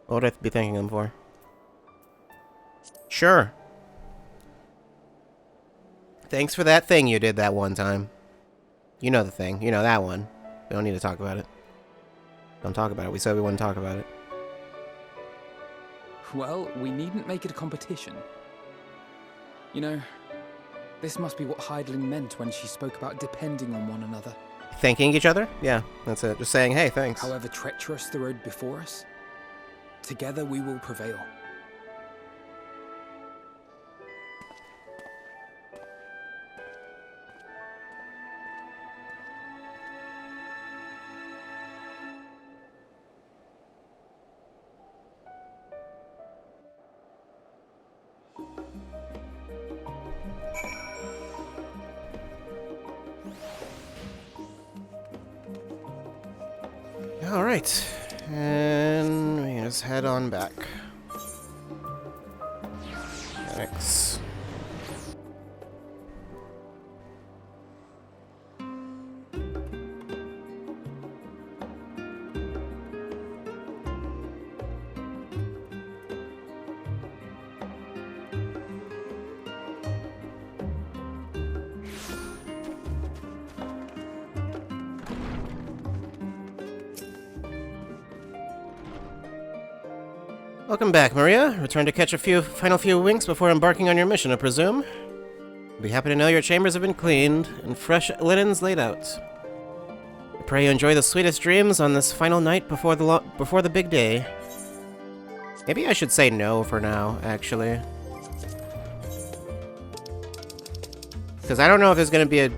What would I be thanking them for? Sure. Thanks for that thing you did that one time. You know the thing. You know that one. We don't need to talk about it. Don't talk about it. We said we wouldn't talk about it. Well, we needn't make it a competition. You know, This must be what Heidelin meant when she spoke about depending on one another. Thanking each other? Yeah, that's it. Just saying, hey, thanks. However treacherous the road before us, together we will prevail. Alright. And we just head on back. Thanks. Welcome back, Maria. Return to catch a final few winks before embarking on your mission, I presume. Be happy to know your chambers have been cleaned and fresh linens laid out. I pray you enjoy the sweetest dreams on this final night before the big day. Maybe I should say no for now, actually. Because I don't know if there's going to be a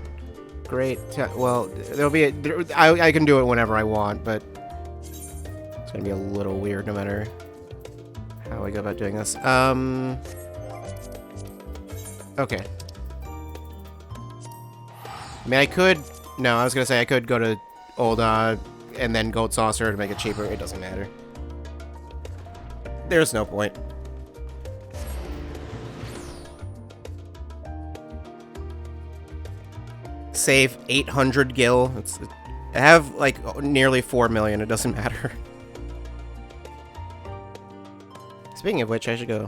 great... well, there'll be I can do it whenever I want, but it's going to be a little weird no matter how I go about doing this. Okay. I mean, I could... No, I was going to say I could go to Old, and then Goat Saucer to make it cheaper. It doesn't matter. There's no point. Save 800 gil. I have, like, nearly 4 million. It doesn't matter. Speaking of which, I should go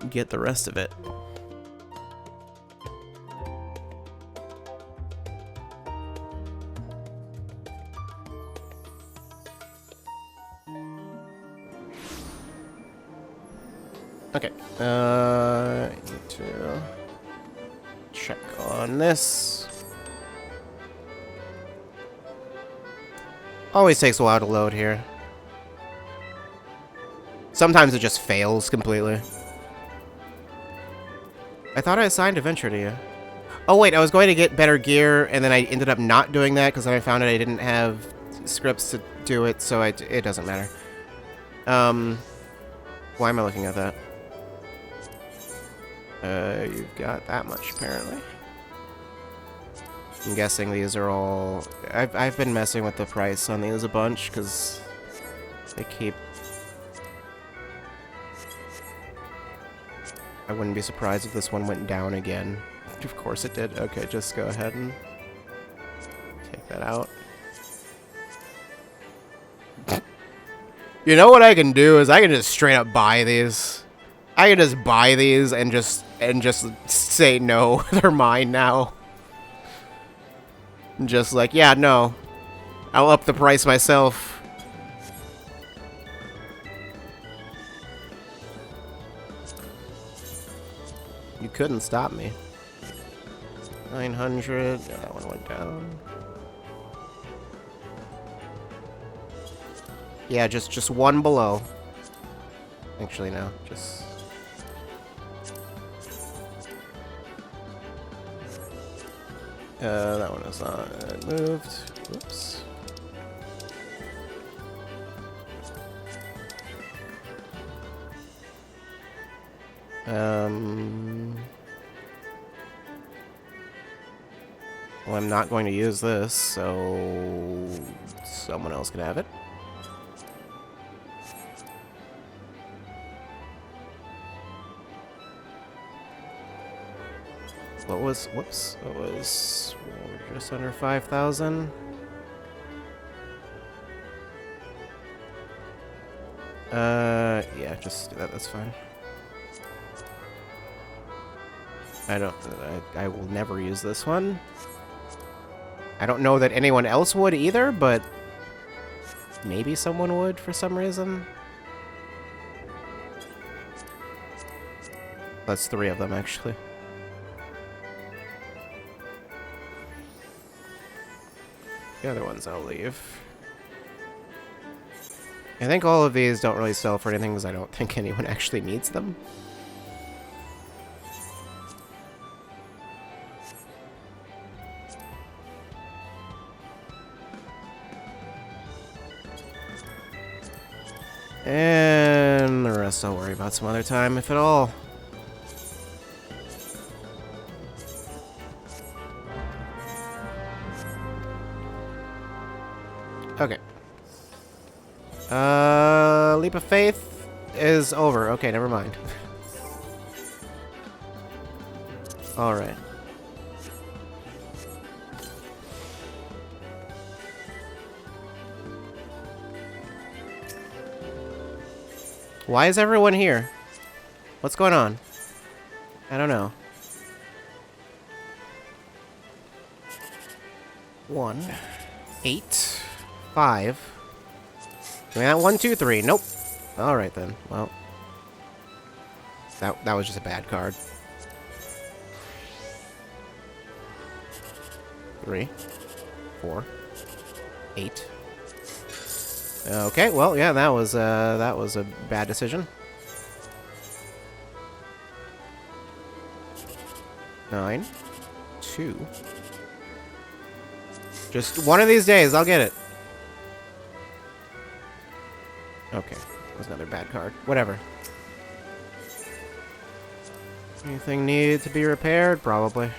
get the rest of it. Okay, I need to check on this. Always takes a while to load here. Sometimes it just fails completely. I thought I assigned Adventure to you. Oh wait, I was going to get better gear, and then I ended up not doing that because then I found out I didn't have scripts to do it, so it doesn't matter. Why am I looking at that? You've got that much, apparently. I'm guessing these are all... I've been messing with the price on these a bunch, because they keep... I wouldn't be surprised if this one went down again. Of course it did. Okay, just go ahead and take that out. You know what I can do is I can just straight up buy these. I can just buy these and just say no, they're mine now. Just like, yeah, no. I'll up the price myself. You couldn't stop me. 900. Yeah, that one went down. Yeah, just one below. Actually, no. Just... that one is not moved. Whoops. Well, I'm not going to use this, so someone else can have it. What was, whoops, what was just under 5,000? Yeah, just do that, that's fine. I will never use this one. I don't know that anyone else would either, but maybe someone would for some reason. That's 3 of them, actually. The other ones I'll leave. I think all of these don't really sell for anything because I don't think anyone actually needs them. And the rest I'll worry about some other time, if at all. Okay. Leap of Faith is over. Okay, never mind. Alright. Why is everyone here? What's going on? I don't know. 1, 8, 5. Give me that 1, 2, 3. Nope. All right then. Well, that was just a bad card. 3, 4, 8. Okay, well, yeah, that was a bad decision. 9, 2. Just one of these days, I'll get it. Okay, that was another bad card. Whatever. Anything need to be repaired? Probably.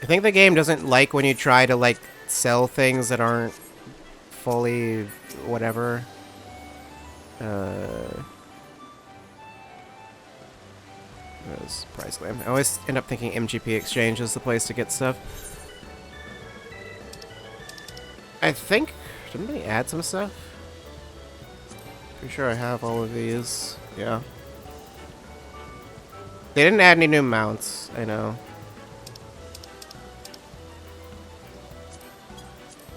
I think the game doesn't like when you try to, like, sell things that aren't fully whatever. Price claim. I always end up thinking MGP Exchange is the place to get stuff. I think... Didn't they add some stuff? Pretty sure I have all of these. Yeah. They didn't add any new mounts, I know.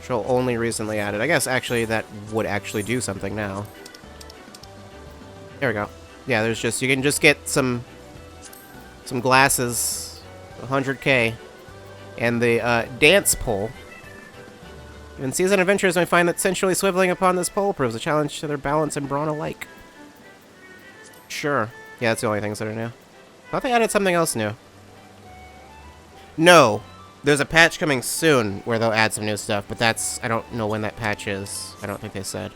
Show only recently added. I guess actually that would actually do something now. There we go. Yeah, there's just... You can just get some glasses. 100k. And the dance pole. In Season Adventures, I find that sensually swiveling upon this pole proves a challenge to their balance and brawn alike. Sure. Yeah, that's the only things that are new. I thought they added something else new. No. There's a patch coming soon where they'll add some new stuff, but that's... I don't know when that patch is. I don't think they said.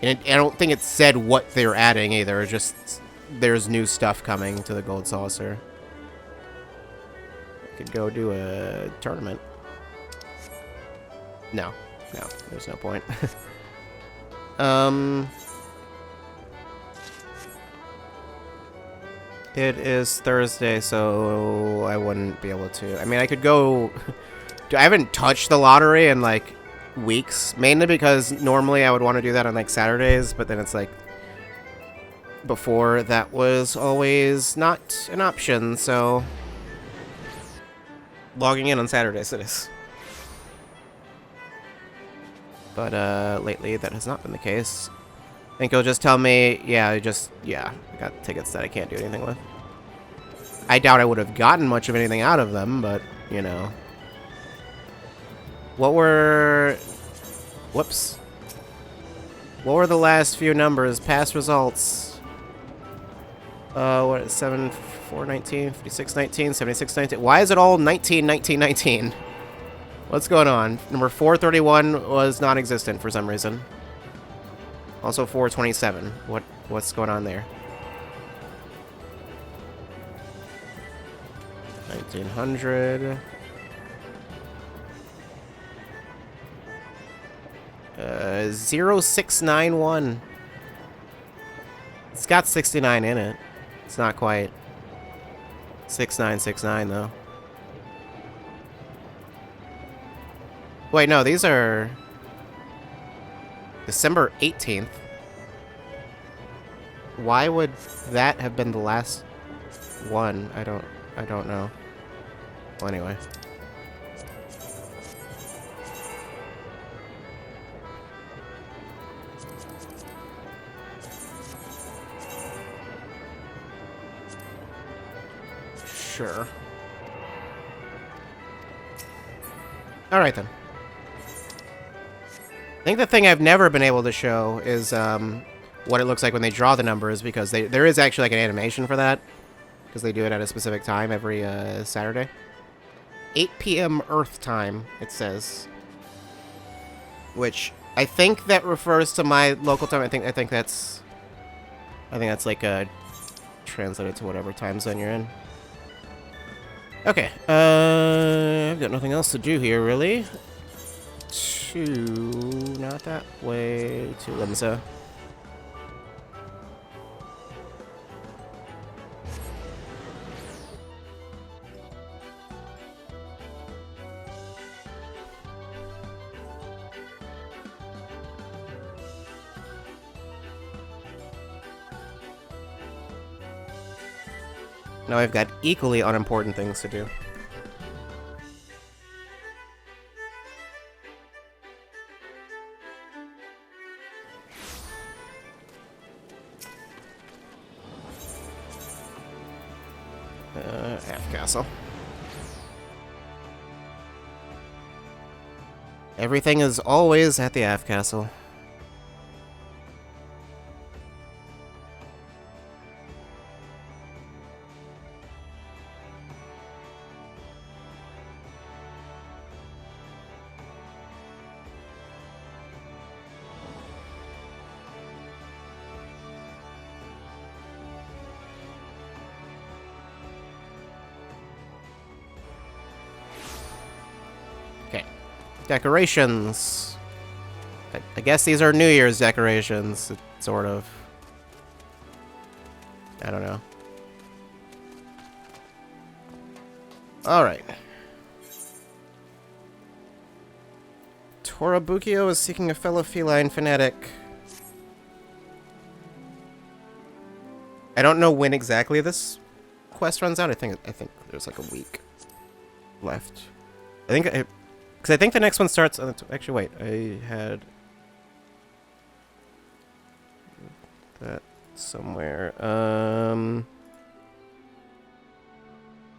And I don't think it said what they're adding either. Just... There's new stuff coming to the Gold Saucer. I could go do a tournament. No. No. There's no point. It is Thursday, so I wouldn't be able to. I mean, I could go... I haven't touched the lottery in, like, weeks. Mainly because normally I would want to do that on, like, Saturdays, but then it's, like... Before, that was always not an option, so... Logging in on Saturdays it is. But, lately that has not been the case. I think he'll just tell me, yeah, I got tickets that I can't do anything with. I doubt I would have gotten much of anything out of them, but, you know. What were... Whoops. What were the last few numbers? Past results. What is 7, 4, 19, 56, 19, 76, 19. Why is it all 19, 19, 19? What's going on? Number 431 was non-existent for some reason. Also 427. What's going on there? 1900. 0691. It's got 69 in it. It's not quite 6969 though. Wait, no, these are December 18th. Why would that have been the last one? I don't know. Well, anyway. Sure. Alright then. I think the thing I've never been able to show is what it looks like when they draw the numbers, because there is actually like an animation for that, because they do it at a specific time every Saturday. 8 p.m. Earth time, it says. Which I think that refers to my local time. I think that's like translated to whatever time zone you're in. Okay, I've got nothing else to do here, really. Not that way, to Limsa. Now I've got equally unimportant things to do. Half castle. Everything is always at the half castle. Decorations. I guess these are New Year's decorations, sort of. I don't know. Alright. Torabukio is seeking a fellow feline fanatic. I don't know when exactly this quest runs out. I think there's like a week left. Because I think the next one starts on the actually, wait. I had that somewhere.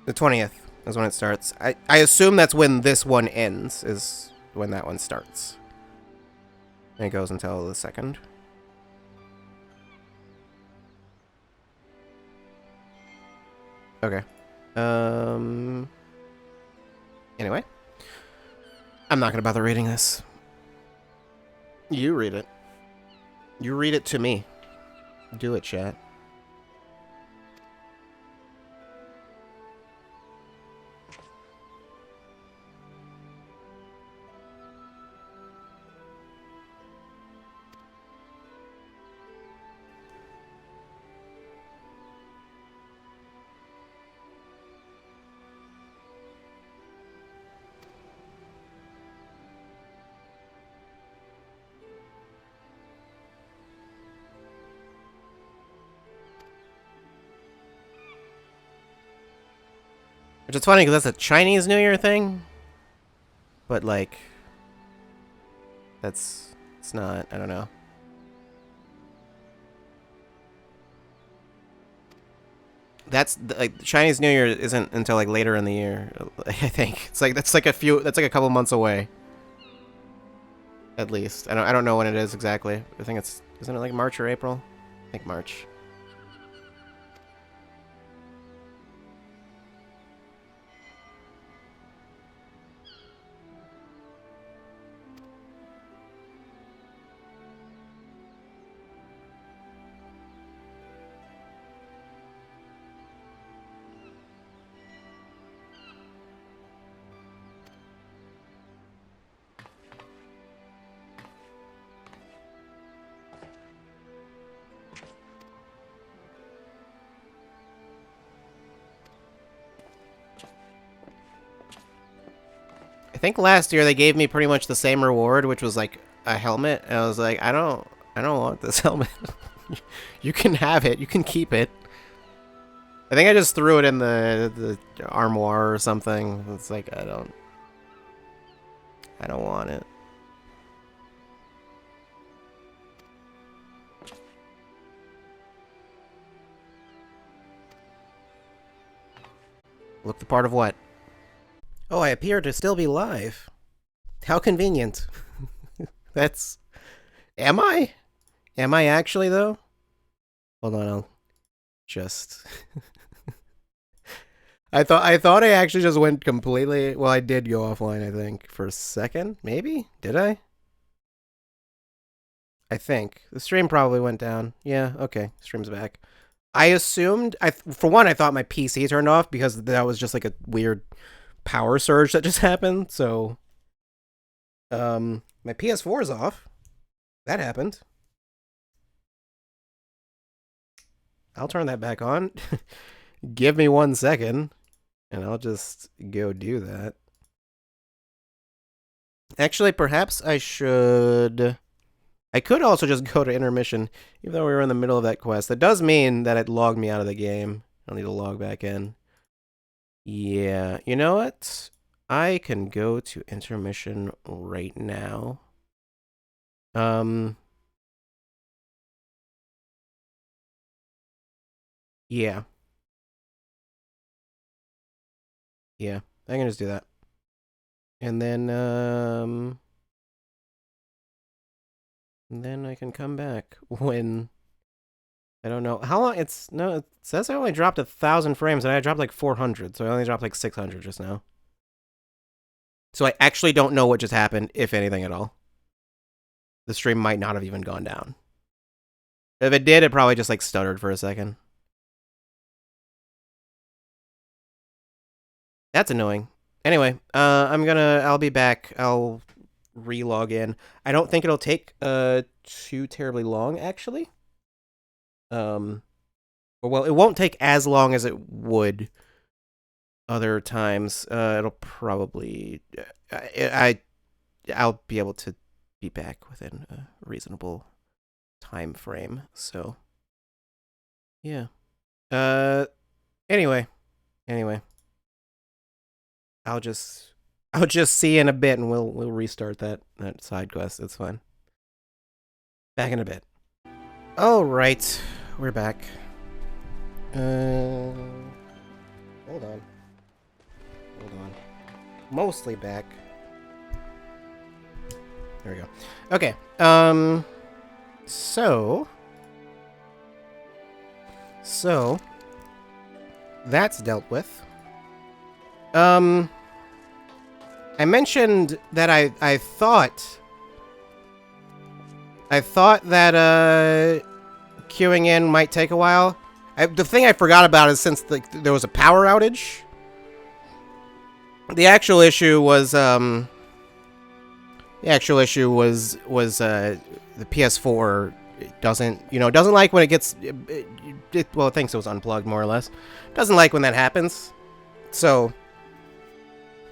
The 20th is when it starts. I assume that's when this one ends, is when that one starts. And it goes until the 2nd. Okay. Anyway. I'm not gonna bother reading this. You read it. You read it to me. Do it, chat. Which is funny because that's a Chinese New Year thing. But like, it's not, I don't know. That's like Chinese New Year isn't until like later in the year. I think it's like that's like a couple months away. At least I don't know when it is exactly. I think isn't it like March or April? I think March. I think last year they gave me pretty much the same reward, which was like a helmet, and I was like, I don't want this helmet. You can have it. You can keep it. I think I just threw it in the armoire or something. It's like I don't want it. Look the part of what? Oh, I appear to still be live. How convenient. That's... Am I? Am I actually, though? Hold on, I'll just... I thought I actually just went completely... Well, I did go offline, I think, for a second. Maybe? Did I? I think. The stream probably went down. Yeah, okay. Stream's back. I assumed... For one, I thought my PC turned off because that was just like a weird power surge that just happened, so... My PS4's off. That happened. I'll turn that back on. Give me 1 second, and I'll just go do that. Actually, perhaps I should... I could also just go to intermission, even though we were in the middle of that quest. That does mean that it logged me out of the game. I'll need to log back in. Yeah, you know what? I can go to intermission right now. Yeah. Yeah, I can just do that. And then I can come back when... I don't know. How long? It's... No, it says I only dropped 1,000 frames, and I dropped like 400, so I only dropped like 600 just now. So I actually don't know what just happened, if anything at all. The stream might not have even gone down. If it did, it probably just like stuttered for a second. That's annoying. Anyway, I'll be back. I'll re-log in. I don't think it'll take too terribly long, actually. Well, it won't take as long as it would other times. It'll probably... I'll be able to be back within a reasonable time frame, so... Yeah. Anyway. I'll just see you in a bit, and we'll restart that side quest. It's fine. Back in a bit. All right, we're back. Hold on. Mostly back. There we go. Okay. So that's dealt with. I mentioned that I thought that queuing in might take a while. The thing I forgot about is since there was a power outage, the actual issue was the PS4 doesn't like when it gets well, it thinks it was unplugged more or less. Doesn't like when that happens. So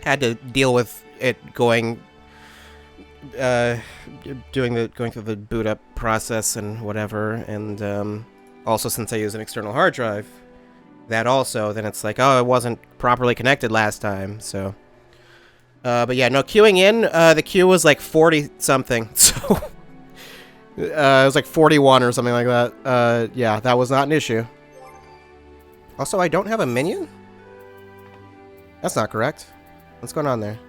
had to deal with it going through the boot up process and whatever, and also since I use an external hard drive, then it's like, oh, it wasn't properly connected last time, so but yeah, no, queuing in, the queue was like 40 something, so it was like 41 or something like that. Yeah, that was not an issue. Also, I don't have a minion? That's not correct. What's going on there?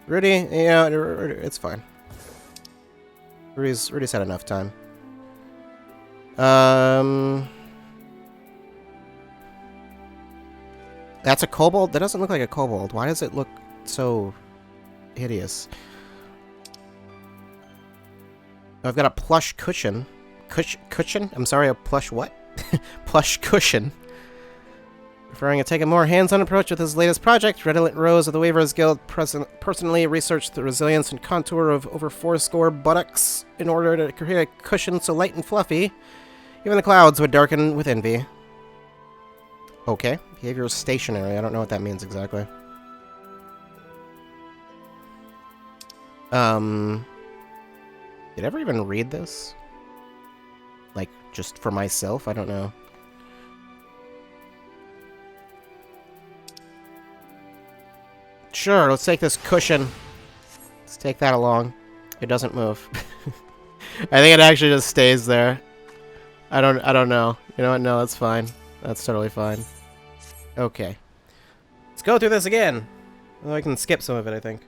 Rudy, yeah, it's fine. Rudy's had enough time. That's a kobold? That doesn't look like a kobold. Why does it look so hideous? I've got a plush cushion. Cushion? I'm sorry, a plush what? Plush cushion. Preferring to take a more hands-on approach with his latest project, Redolent Rose of the Waverers Guild personally researched the resilience and contour of over 4 buttocks in order to create a cushion so light and fluffy, even the clouds would darken with envy. Okay. Behavior is stationary. I don't know what that means exactly. Did I ever even read this? Like, just for myself? I don't know. Sure, let's take this cushion. Let's take that along. It doesn't move. I think it actually just stays there. I don't know. You know what? No, that's fine. That's totally fine. Okay. Let's go through this again. Well, I can skip some of it, I think.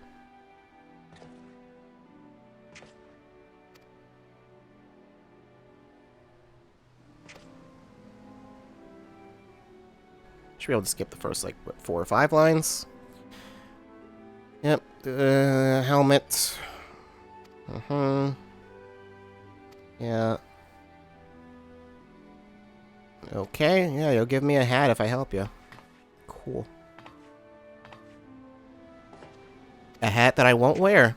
Should be able to skip the first, like, what, 4 or 5 lines. Yep. Helmet. Yeah. Okay, yeah, you'll give me a hat if I help you. Cool. A hat that I won't wear.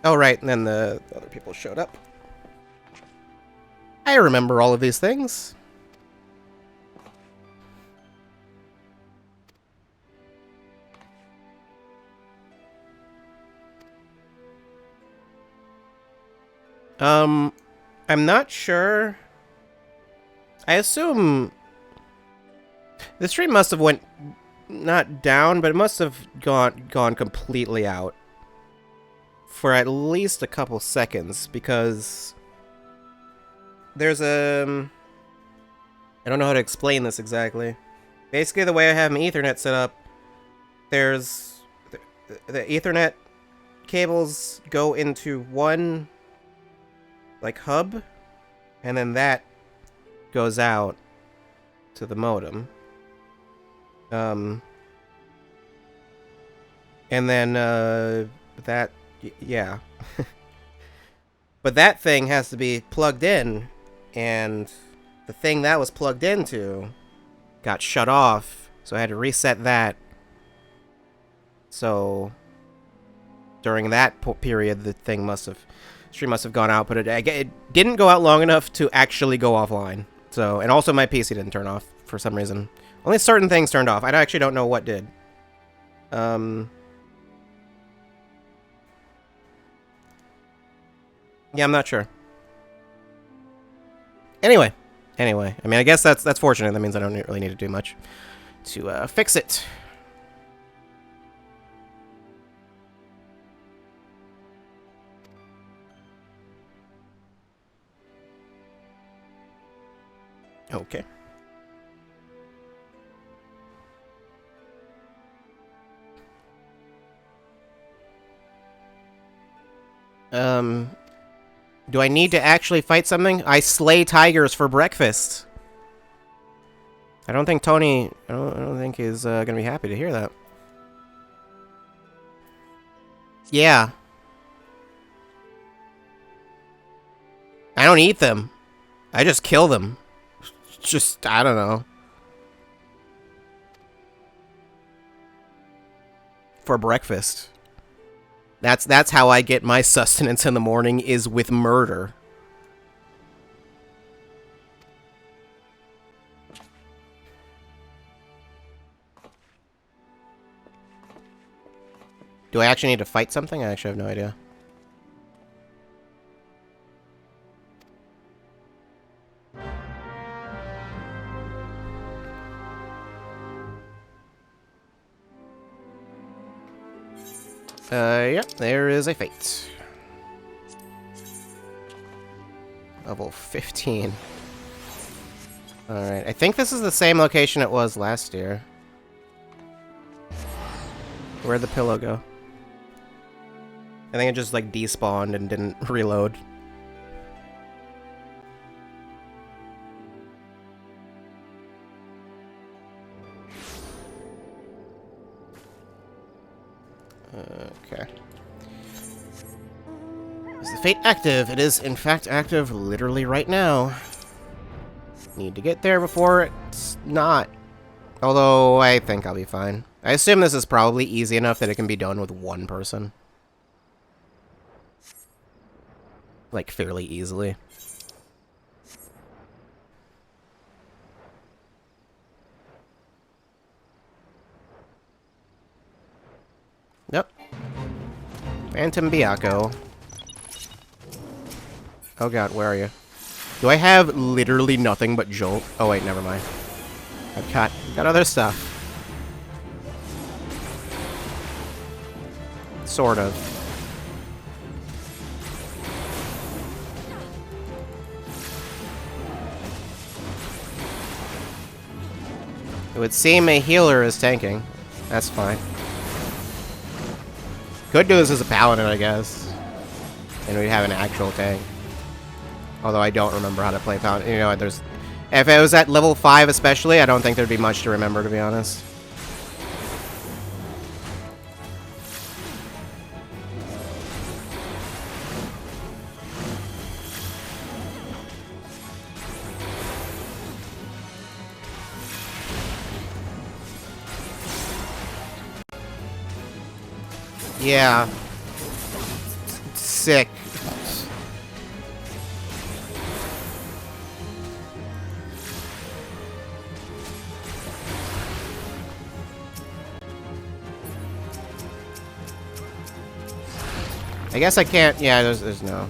Oh, right, and then the other people showed up. I remember all of these things. I'm not sure. I assume the stream must have went not down, but it must have gone completely out for at least a couple seconds, because there's a I don't know how to explain this exactly. Basically, the way I have my Ethernet set up, there's the Ethernet cables go into one like hub, and then that goes out to the modem. And then that, yeah. But that thing has to be plugged in, and the thing that was plugged into got shut off, so I had to reset that. So during that period, the thing stream must have gone out, but it didn't go out long enough to actually go offline. So, and also my PC didn't turn off for some reason. Only certain things turned off. I actually don't know what did. Yeah, I'm not sure. Anyway, I mean, I guess that's fortunate. That means I don't really need to do much to fix it. Okay. Do I need to actually fight something? I slay tigers for breakfast. I don't think Tony, I don't think he's gonna be happy to hear that. Yeah. I don't eat them. I just kill them. Just, I don't know. For breakfast. That's how I get my sustenance in the morning, is with murder. Do I actually need to fight something? I actually have no idea. Yep, there is a fate. Level 15. Alright, I think this is the same location it was last year. Where'd the pillow go? I think it just, like, despawned and didn't reload. Okay. Is the fate active? It is, in fact, active literally right now. Need to get there before it's not. Although, I think I'll be fine. I assume this is probably easy enough that it can be done with one person. Like, fairly easily. Yep. Phantom Biako. Oh god, where are you? Do I have literally nothing but Jolt? Oh wait, never mind. I've got other stuff. Sort of. It would seem a healer is tanking. That's fine. Could do this as a paladin, I guess. And we'd have an actual tank. Although I don't remember how to play paladin. You know, there's If it was at level 5 especially, I don't think there'd be much to remember, to be honest. Yeah. Sick. I guess I can't. Yeah, there's no.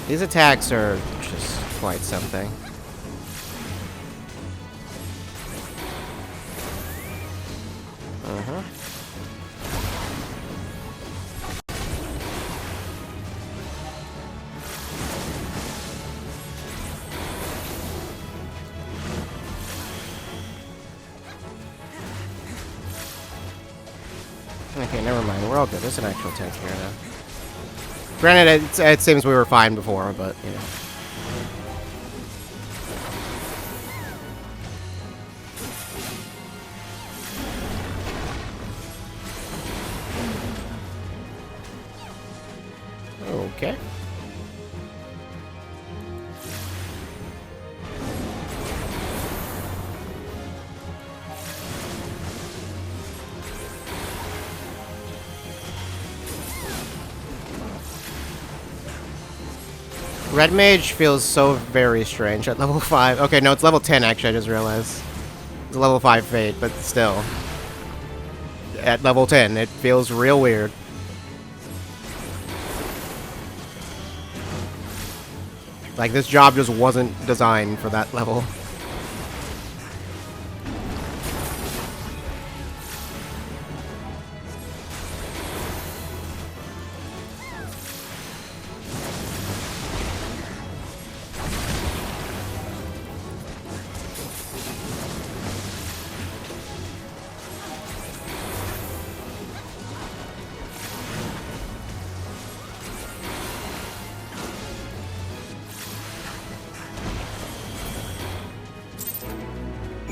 These attacks are just quite something. Uh-huh. Okay, never mind. We're all good. There's an actual tank here now. Granted, it seems we were fine before, but, you know. Okay. Red Mage feels so very strange at level 5. Okay, no, it's level 10 actually, I just realized. It's a level 5 Fate, but still. At level 10, it feels real weird. Like, this job just wasn't designed for that level.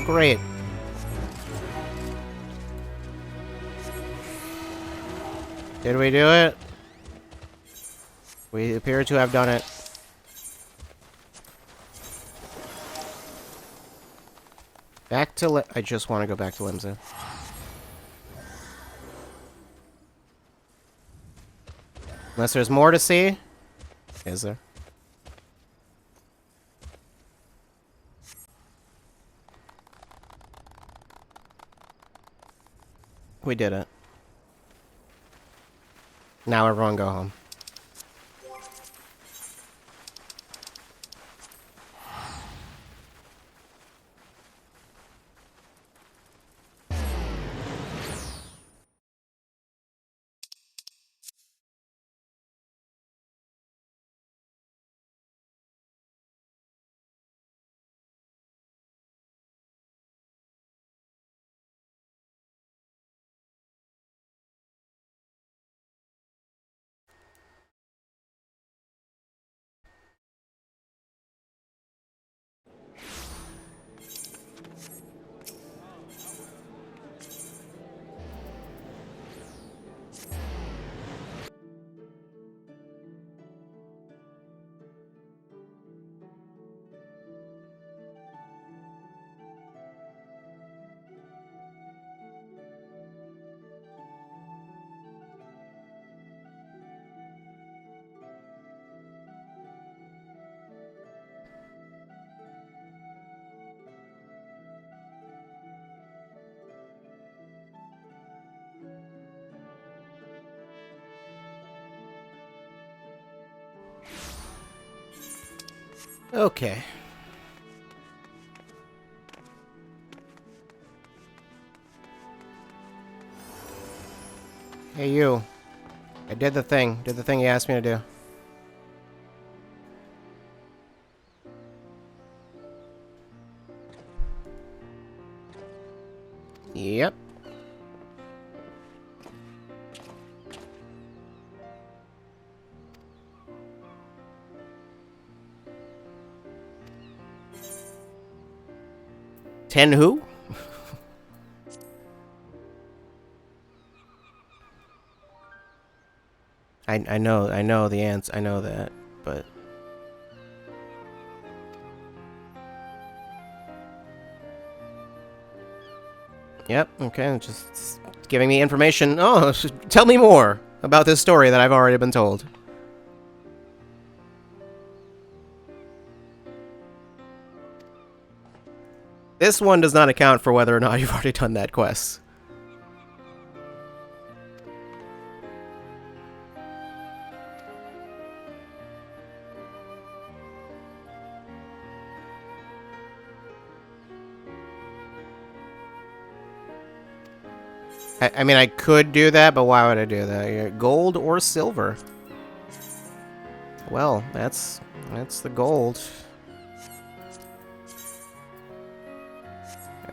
Great. Did we do it? We appear to have done it. Back to I just want to go back to Limsa. Unless there's more to see. Is there? We did it. Now everyone go home. Okay. Hey, you. I did the thing. Did the thing you asked me to do. Yep. 10 who? I know the answer. I know that, but yep. Okay, just giving me information. Oh, tell me more about this story that I've already been told. This one does not account for whether or not you've already done that quest. I mean, I could do that, but why would I do that? Gold or silver? Well, that's the gold.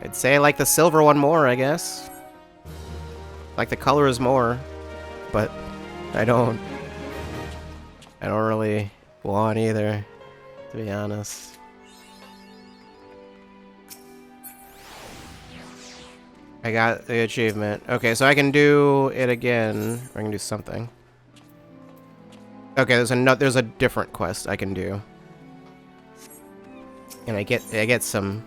I'd say I like the silver one more, I guess. Like the colors more, but I don't really want either, to be honest. I got the achievement. Okay, so I can do it again. Or I can do something. Okay, there's a different quest I can do. And I get some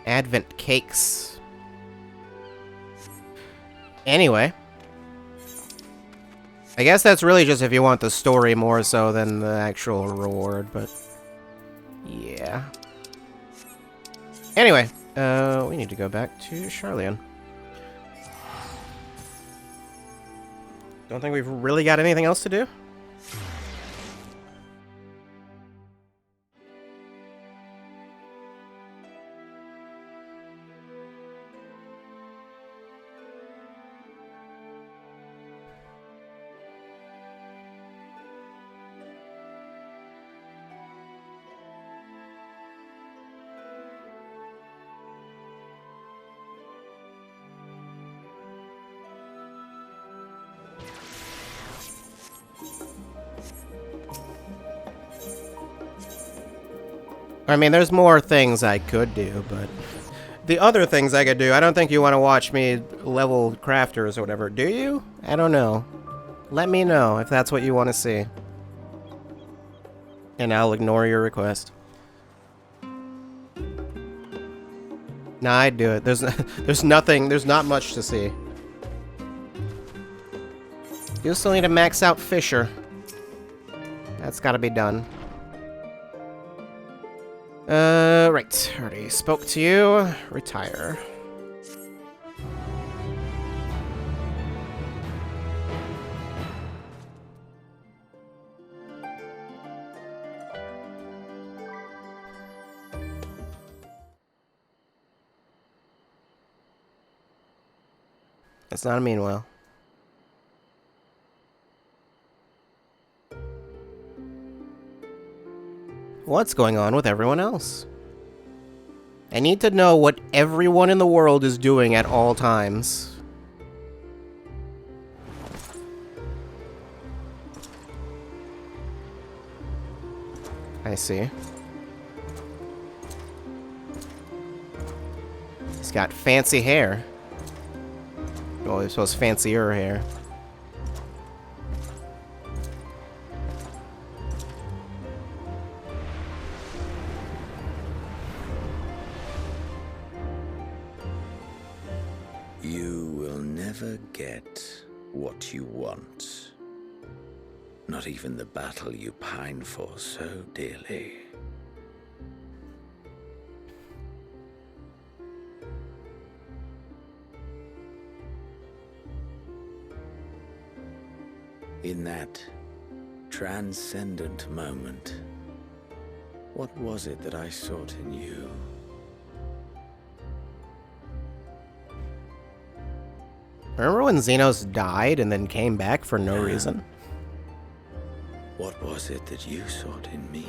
Advent cakes. Anyway, I guess that's really just if you want the story more so than the actual reward, but yeah. Anyway, we need to go back to Charlian. Don't think we've really got anything else to do. I mean, there's more things I could do, but the other things I could do, I don't think you want to watch me level crafters or whatever, do you? I don't know. Let me know if that's what you want to see. And I'll ignore your request. Nah, I'd do it. There's not much to see. You still need to max out Fisher. That's gotta be done. Right. Already spoke to you. Retire. That's not a meanwhile. What's going on with everyone else? I need to know what everyone in the world is doing at all times. I see. He's got fancy hair. Well, he's supposed to fancier hair. You will never get what you want. Not even the battle you pine for so dearly. In that transcendent moment, what was it that I sought in you? Remember when Xenos died and then came back for no reason? What was it that you sought in me?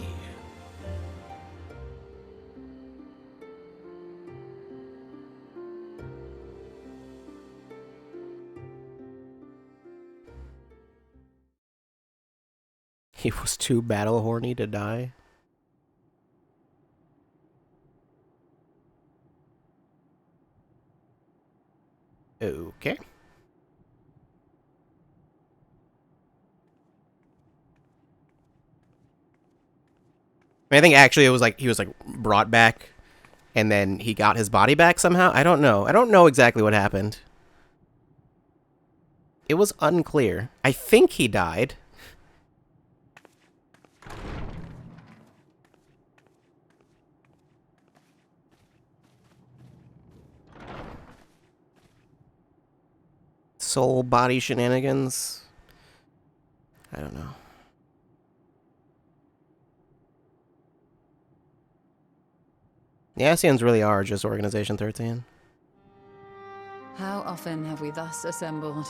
He was too battle horny to die. Okay. I think actually it was like he was like brought back and then he got his body back somehow. I don't know. I don't know exactly what happened. It was unclear. I think he died. Soul body shenanigans. I don't know. The Ascians really are just Organization 13. How often have we thus assembled?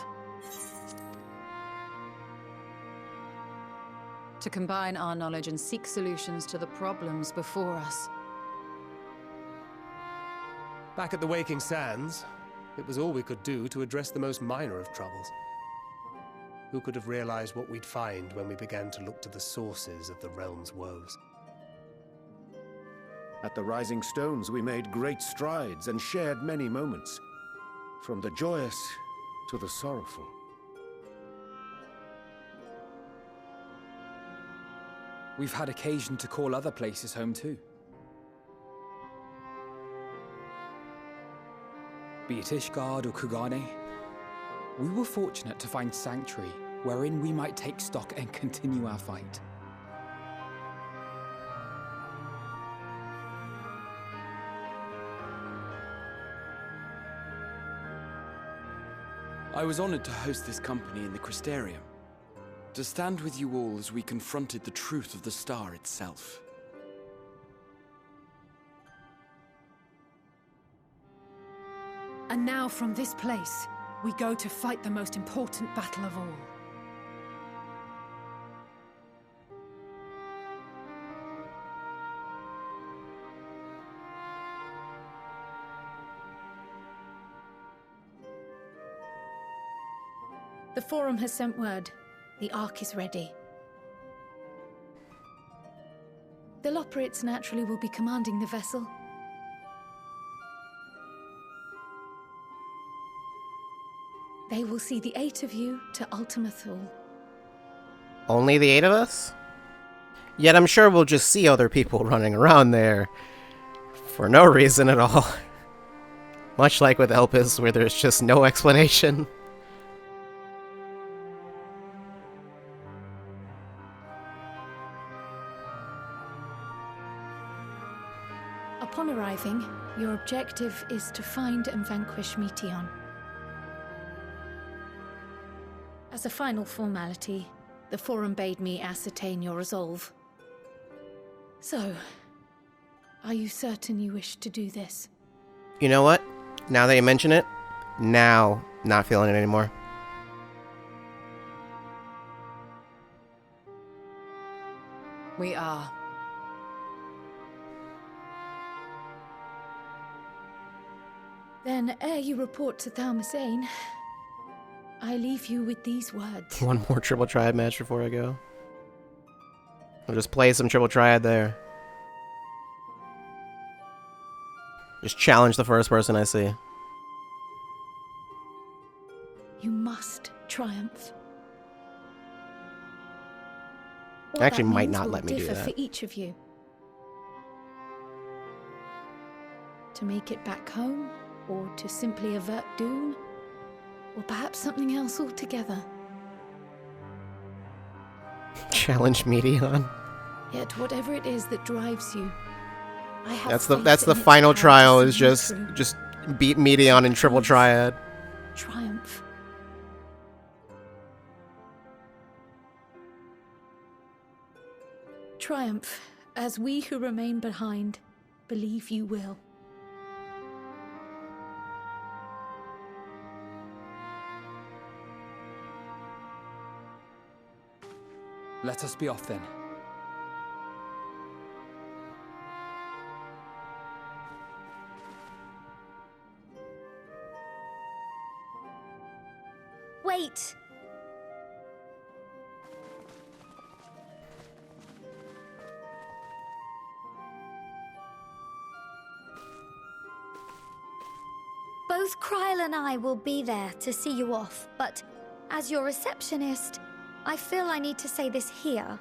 To combine our knowledge and seek solutions to the problems before us. Back at the Waking Sands, it was all we could do to address the most minor of troubles. Who could have realized what we'd find when we began to look to the sources of the realm's woes? At the Rising Stones, we made great strides and shared many moments, from the joyous to the sorrowful. We've had occasion to call other places home too. Be it Ishgard or Kugane, we were fortunate to find sanctuary wherein we might take stock and continue our fight. I was honored to host this company in the Crystarium, to stand with you all as we confronted the truth of the star itself. And now from this place, we go to fight the most important battle of all. The Forum has sent word. The Ark is ready. The Loporrits naturally will be commanding the vessel. They will see the 8 of you to Ultima Thule. Only the 8 of us? Yet I'm sure we'll just see other people running around there for no reason at all. Much like with Elpis, where there's just no explanation. Upon arriving, your objective is to find and vanquish Meteon. As a final formality, the Forum bade me ascertain your resolve. So, are you certain you wish to do this? You know what? Now that you mention it, now not feeling it anymore. We are. Then, ere you report to Thalmasane, I leave you with these words. One more Triple Triad match before I go. I'll just play some Triple Triad there. Just challenge the first person I see. You must triumph. What Actually that might means not will let me do differ that. for each of you. To make it back home, or to simply avert doom, or perhaps something else altogether. Challenge Meteon. Yet whatever it is that drives you, I have That's the faith in its final power to trial see is you just through. beat Meteon in Triple Triad. Triumph. Triumph, as we who remain behind believe you will. Let us be off then. Wait! Both Kryl and I will be there to see you off, but as your receptionist, I feel I need to say this here.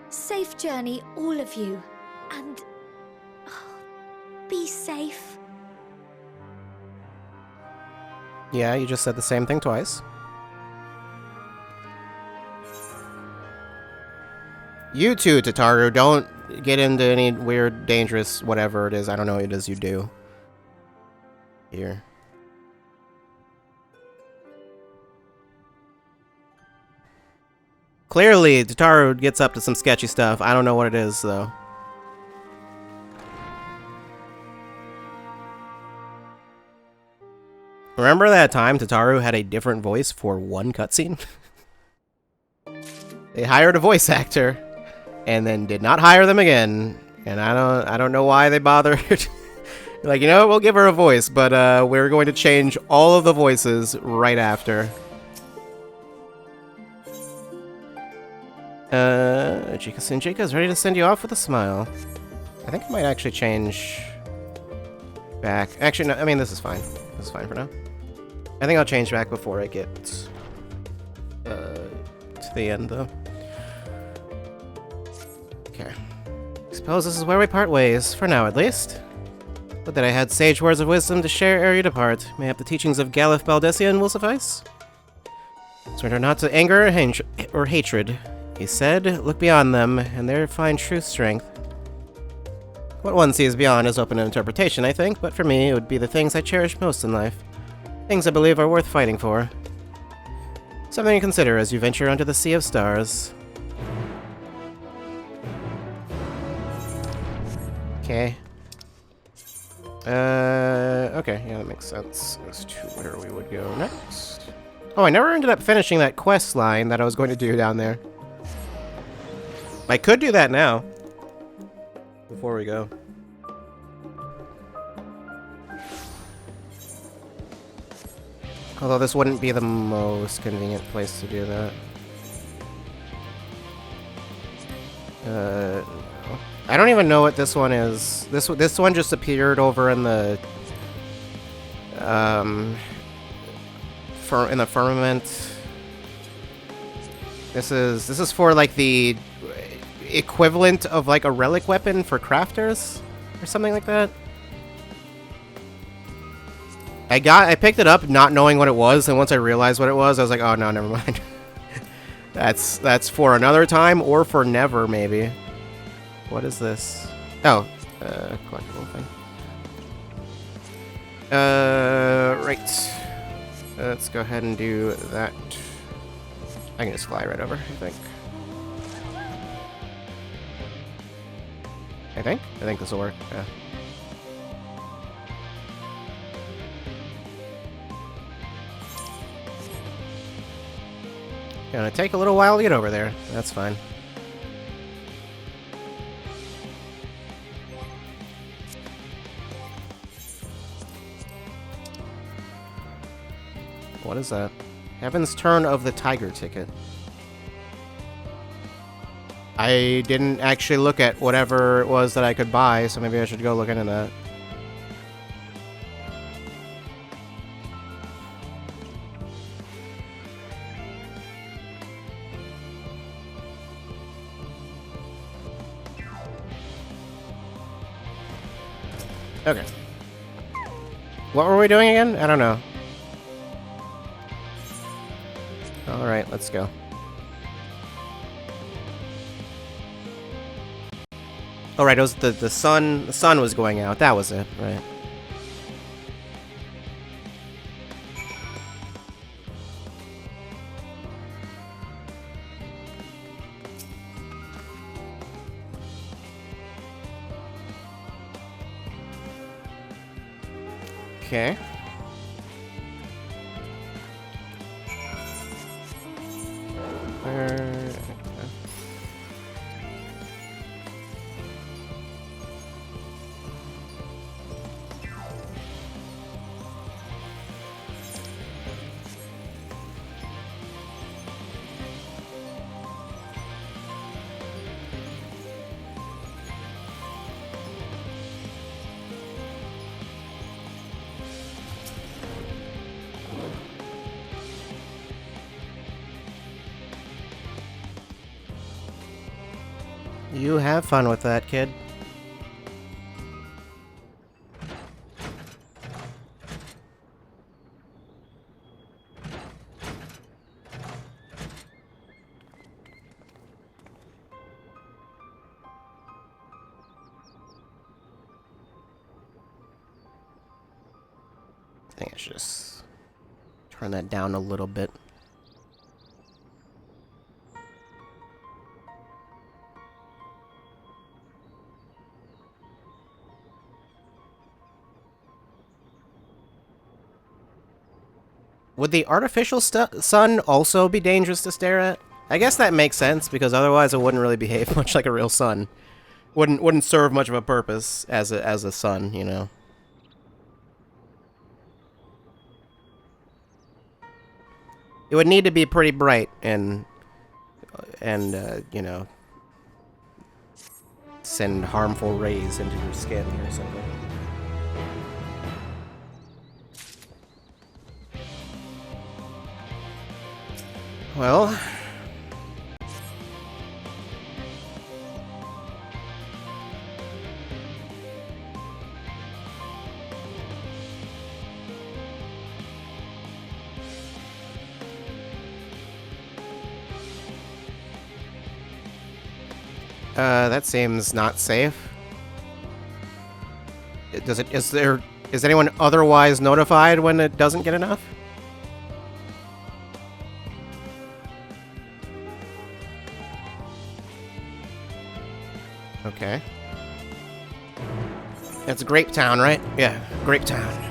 Safe journey, all of you, and be safe. Yeah, you just said the same thing twice. You too, Tataru, don't get into any weird, dangerous, whatever it is. I don't know what it is you do. Here. Clearly, Tataru gets up to some sketchy stuff. I don't know what it is, though. Remember that time Tataru had a different voice for one cutscene? They hired a voice actor and then did not hire them again. And I don't know why they bothered. Like, you know what, we'll give her a voice, but we're going to change all of the voices right after. Jika-san, Jika's ready to send you off with a smile. I think I might actually change back. Actually, no, I mean, this is fine. This is fine for now. I think I'll change back before I get to the end, though. Okay. Suppose this is where we part ways, for now at least. But that I had sage words of wisdom to share ere you depart. Mayhap the teachings of Galif Baldessian will suffice? Surrender not to anger or hatred. He said, look beyond them, and there find true strength. What one sees beyond is open to interpretation, I think, but for me, it would be the things I cherish most in life. Things I believe are worth fighting for. Something to consider as you venture onto the Sea of Stars. Okay. Okay, yeah, that makes sense as to where we would go next. Oh, I never ended up finishing that quest line that I was going to do down there. I could do that now. Before we go. Although this wouldn't be the most convenient place to do that. No. I don't even know what this one is. This one just appeared over in the in the firmament. This is for like the equivalent of like a relic weapon for crafters or something like that. I picked it up not knowing what it was, and once I realized what it was, I was like, oh no, never mind. That's for another time or for never, maybe. What is this? Oh, collectible thing. Right. Let's go ahead and do that. I can just fly right over, I think. I think this will work, yeah. Gonna take a little while to get over there. That's fine. What is that? Heaven's Turn of the Tiger ticket. I didn't actually look at whatever it was that I could buy, so maybe I should go look into that. Okay. What were we doing again? I don't know. Alright, let's go. Alright, it was the sun was going out. That was it, right. Okay. You have fun with that, kid. I think I should just turn that down a little bit. Would the artificial sun also be dangerous to stare at? I guess that makes sense, because otherwise it wouldn't really behave much like a real sun. Wouldn't serve much of a purpose as a sun, you know. It would need to be pretty bright and you know, send harmful rays into your skin or something. Well, that seems not safe. Is anyone otherwise notified when it doesn't get enough? Okay. That's Grape Town, right? Yeah, Grape Town.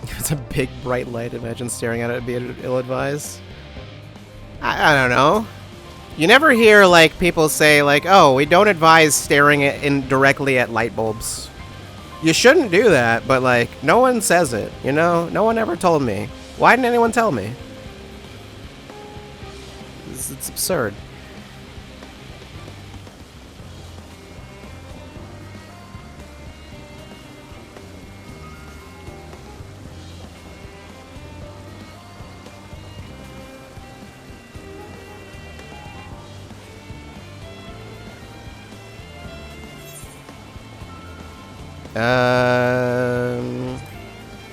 It's a big bright light. Imagine staring at it and being ill-advised. I don't know. You never hear, like, people say, like, oh, we don't advise staring directly at light bulbs. You shouldn't do that, but, like, no one says it, you know? No one ever told me. Why didn't anyone tell me? It's absurd.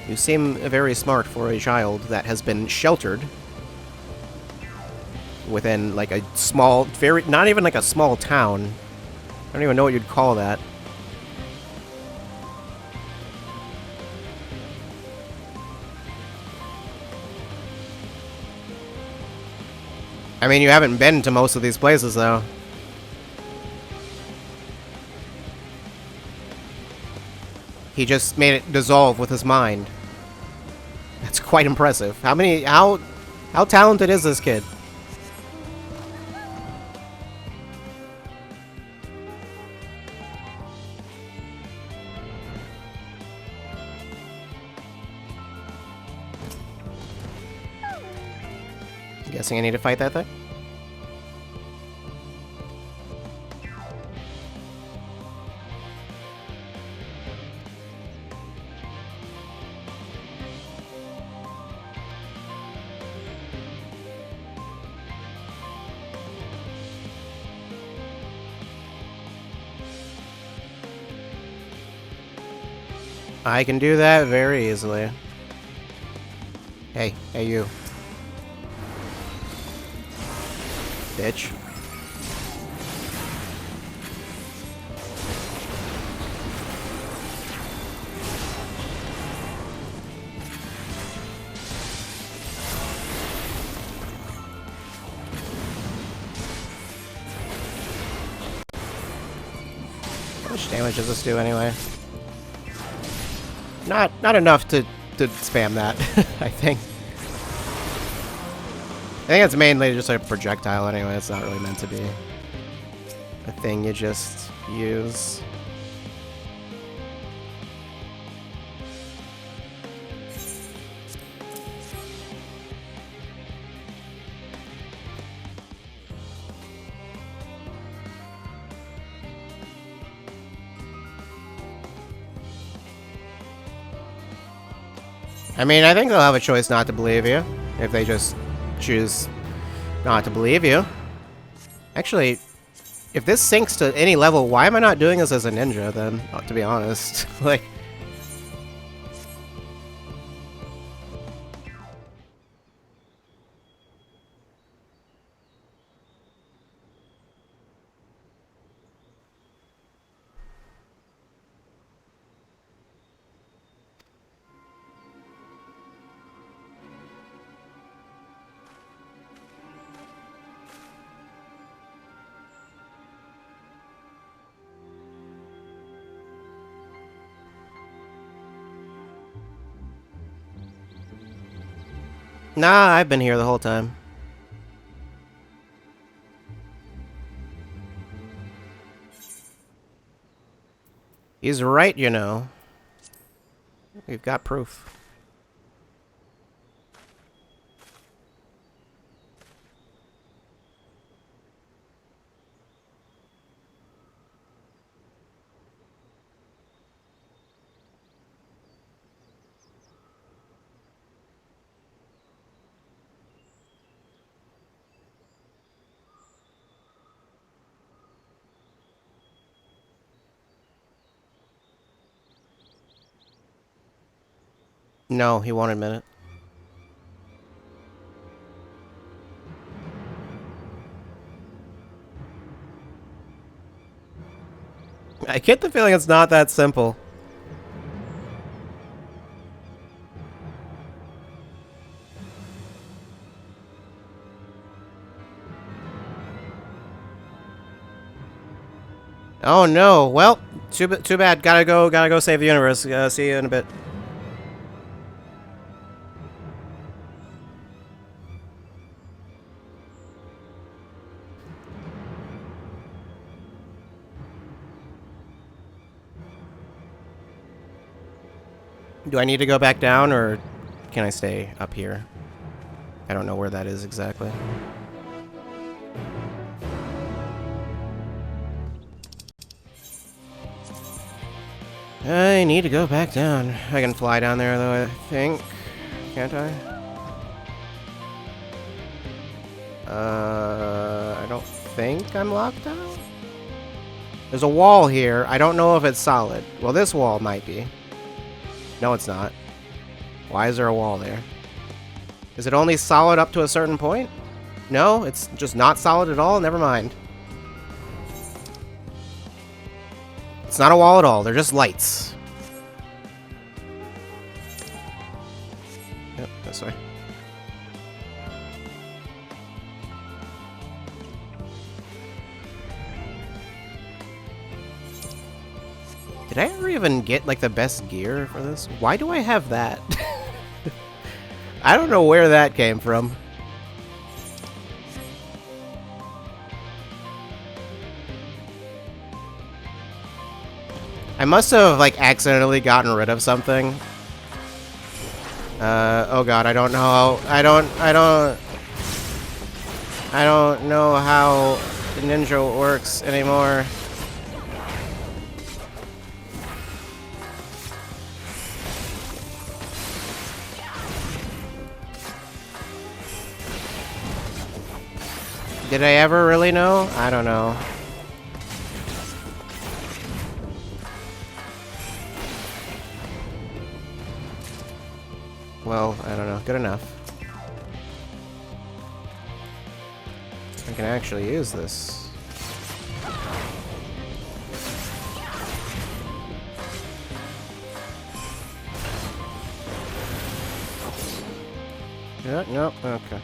You seem very smart for a child that has been sheltered within, like, a small, not even like a small town. I don't even know what you'd call that. I mean, you haven't been to most of these places, though. He just made it dissolve with his mind. That's quite impressive. How talented is this kid? Guessing I need to fight that thing? I can do that very easily. Hey, you. Bitch. How much damage does this do anyway? Not enough to spam that, I think. I think it's mainly just a projectile anyway. It's not really meant to be a thing you just use. I mean, I think they'll have a choice not to believe you if they just choose not to believe you. Actually, if this sinks to any level, why am I not doing this as a ninja then, to be honest? Like... Nah, I've been here the whole time. He's right, you know. We've got proof. No, he won't admit it. I get the feeling it's not that simple. Oh no, well, too bad. Gotta go save the universe. See you in a bit. Do I need to go back down, or can I stay up here? I don't know where that is exactly. I need to go back down. I can fly down there, though, I think. Can't I? I don't think I'm locked out. There's a wall here. I don't know if it's solid. Well, this wall might be. No, it's not. Why is there a wall there? Is it only solid up to a certain point? No, it's just not solid at all? Never mind. It's not a wall at all. They're just lights. Yep, this way. Did I ever even get, like, the best gear for this? Why do I have that? I don't know where that came from. I must have, like, accidentally gotten rid of something. Oh god, I don't know. I don't know how the ninja works anymore. Did I ever really know? I don't know. Well, I don't know. Good enough. I can actually use this. Yeah, no, okay.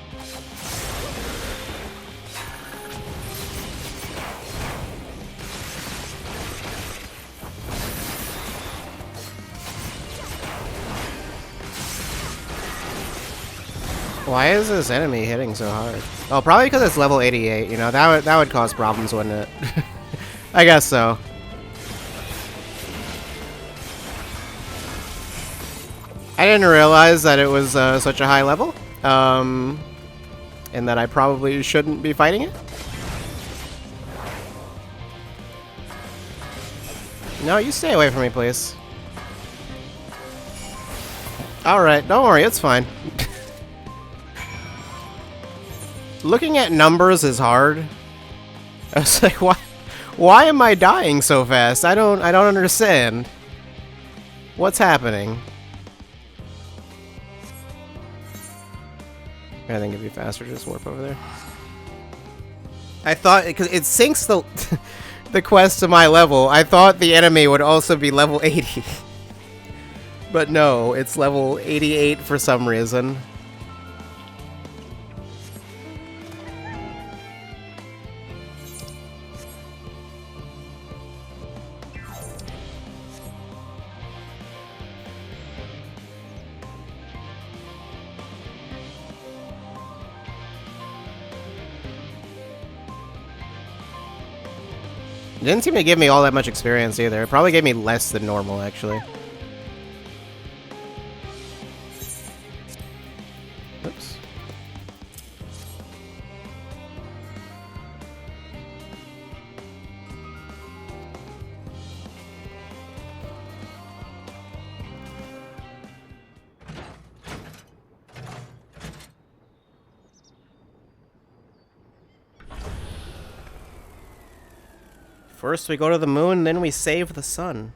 Why is this enemy hitting so hard? Oh, probably because it's level 88, you know, that would cause problems, wouldn't it? I guess so. I didn't realize that it was such a high level, and that I probably shouldn't be fighting it. No, you stay away from me, please. Alright, don't worry, it's fine. Looking at numbers is hard. I was like, why am I dying so fast? I don't understand. What's happening? I think it'd be faster to just warp over there. I thought, because it syncs the the quest to my level, I thought the enemy would also be level 80. But no, it's level 88 for some reason. It didn't seem to give me all that much experience either. It probably gave me less than normal, actually. Oops. First we go to the moon, then we save the sun.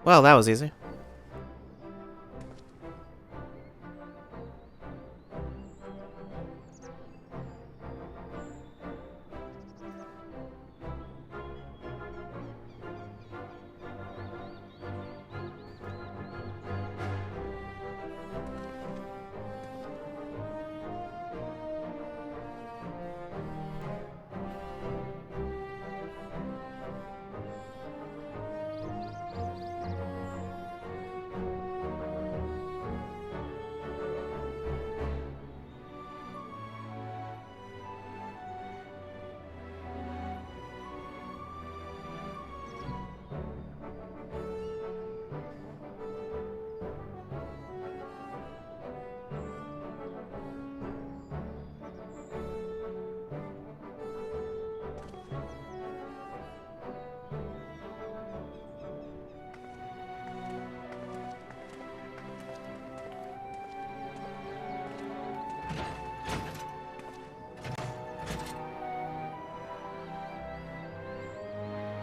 Well, that was easy.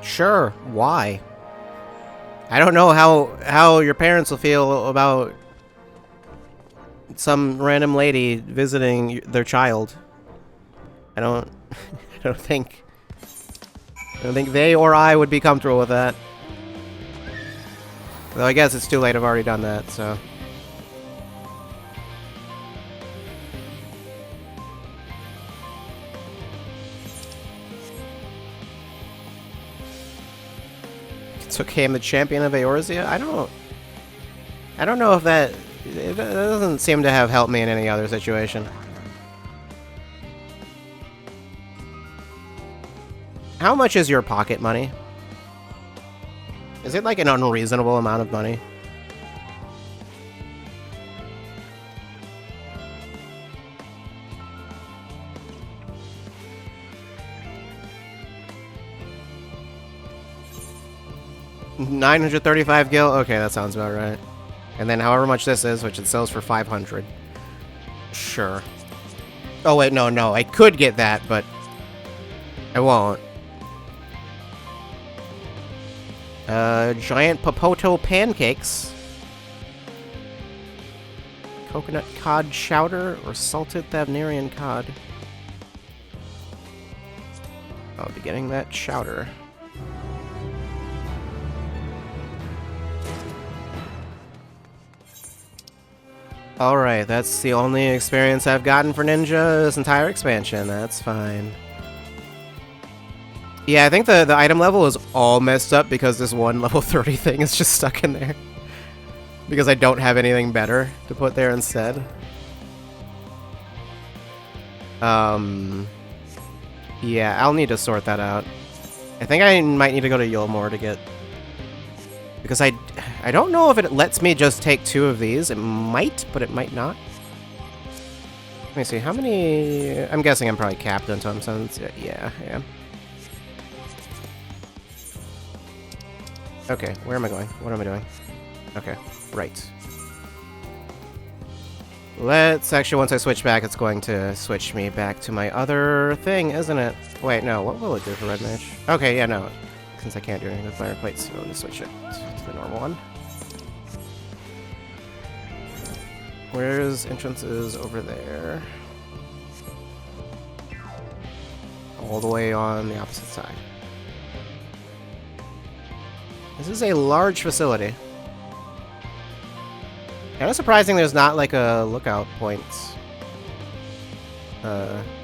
Sure, why? I don't know how your parents will feel about some random lady visiting their child. I don't think they or I would be comfortable with that. Though I guess it's too late, I've already done that, so. It's okay, I'm the champion of Eorzea? I don't know if that doesn't seem to have helped me in any other situation. How much is your pocket money? Is it like an unreasonable amount of money? $935 gil? Okay, that sounds about right. And then however much this is, which it sells for 500. Sure. Oh wait, no, I could get that, but I won't. Giant Popoto pancakes. Coconut cod chowder or salted Thavnerian cod. I'll be getting that chowder. Alright, that's the only experience I've gotten for Ninja this entire expansion. That's fine. Yeah, I think the item level is all messed up because this one level 30 thing is just stuck in there. Because I don't have anything better to put there instead. Yeah, I'll need to sort that out. I think I might need to go to Yulmore to get... Because I don't know if it lets me just take 2 of these. It might, but it might not. Let me see, how many... I'm guessing I'm probably capped on tombstones. Yeah, I am. Okay, where am I going? What am I doing? Okay, right. Let's actually, once I switch back, it's going to switch me back to my other thing, isn't it? Wait, no, what will it do for Red Mage? Okay, yeah, no. Since I can't do anything with fire plates, so I'll just switch it to the normal one. Where's entrances over there? All the way on the opposite side. This is a large facility. Kind of surprising there's not like a lookout point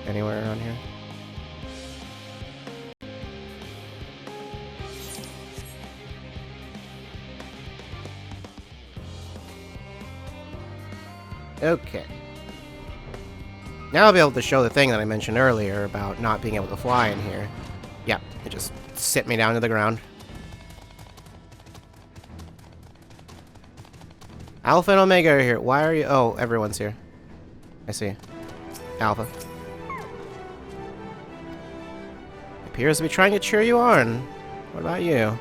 anywhere around here. Okay. Now I'll be able to show the thing that I mentioned earlier about not being able to fly in here. Yeah, it just sit me down to the ground. Alpha and Omega are here. Why are you... Oh, everyone's here. I see. Alpha. Appears to be trying to cheer you on. What about you?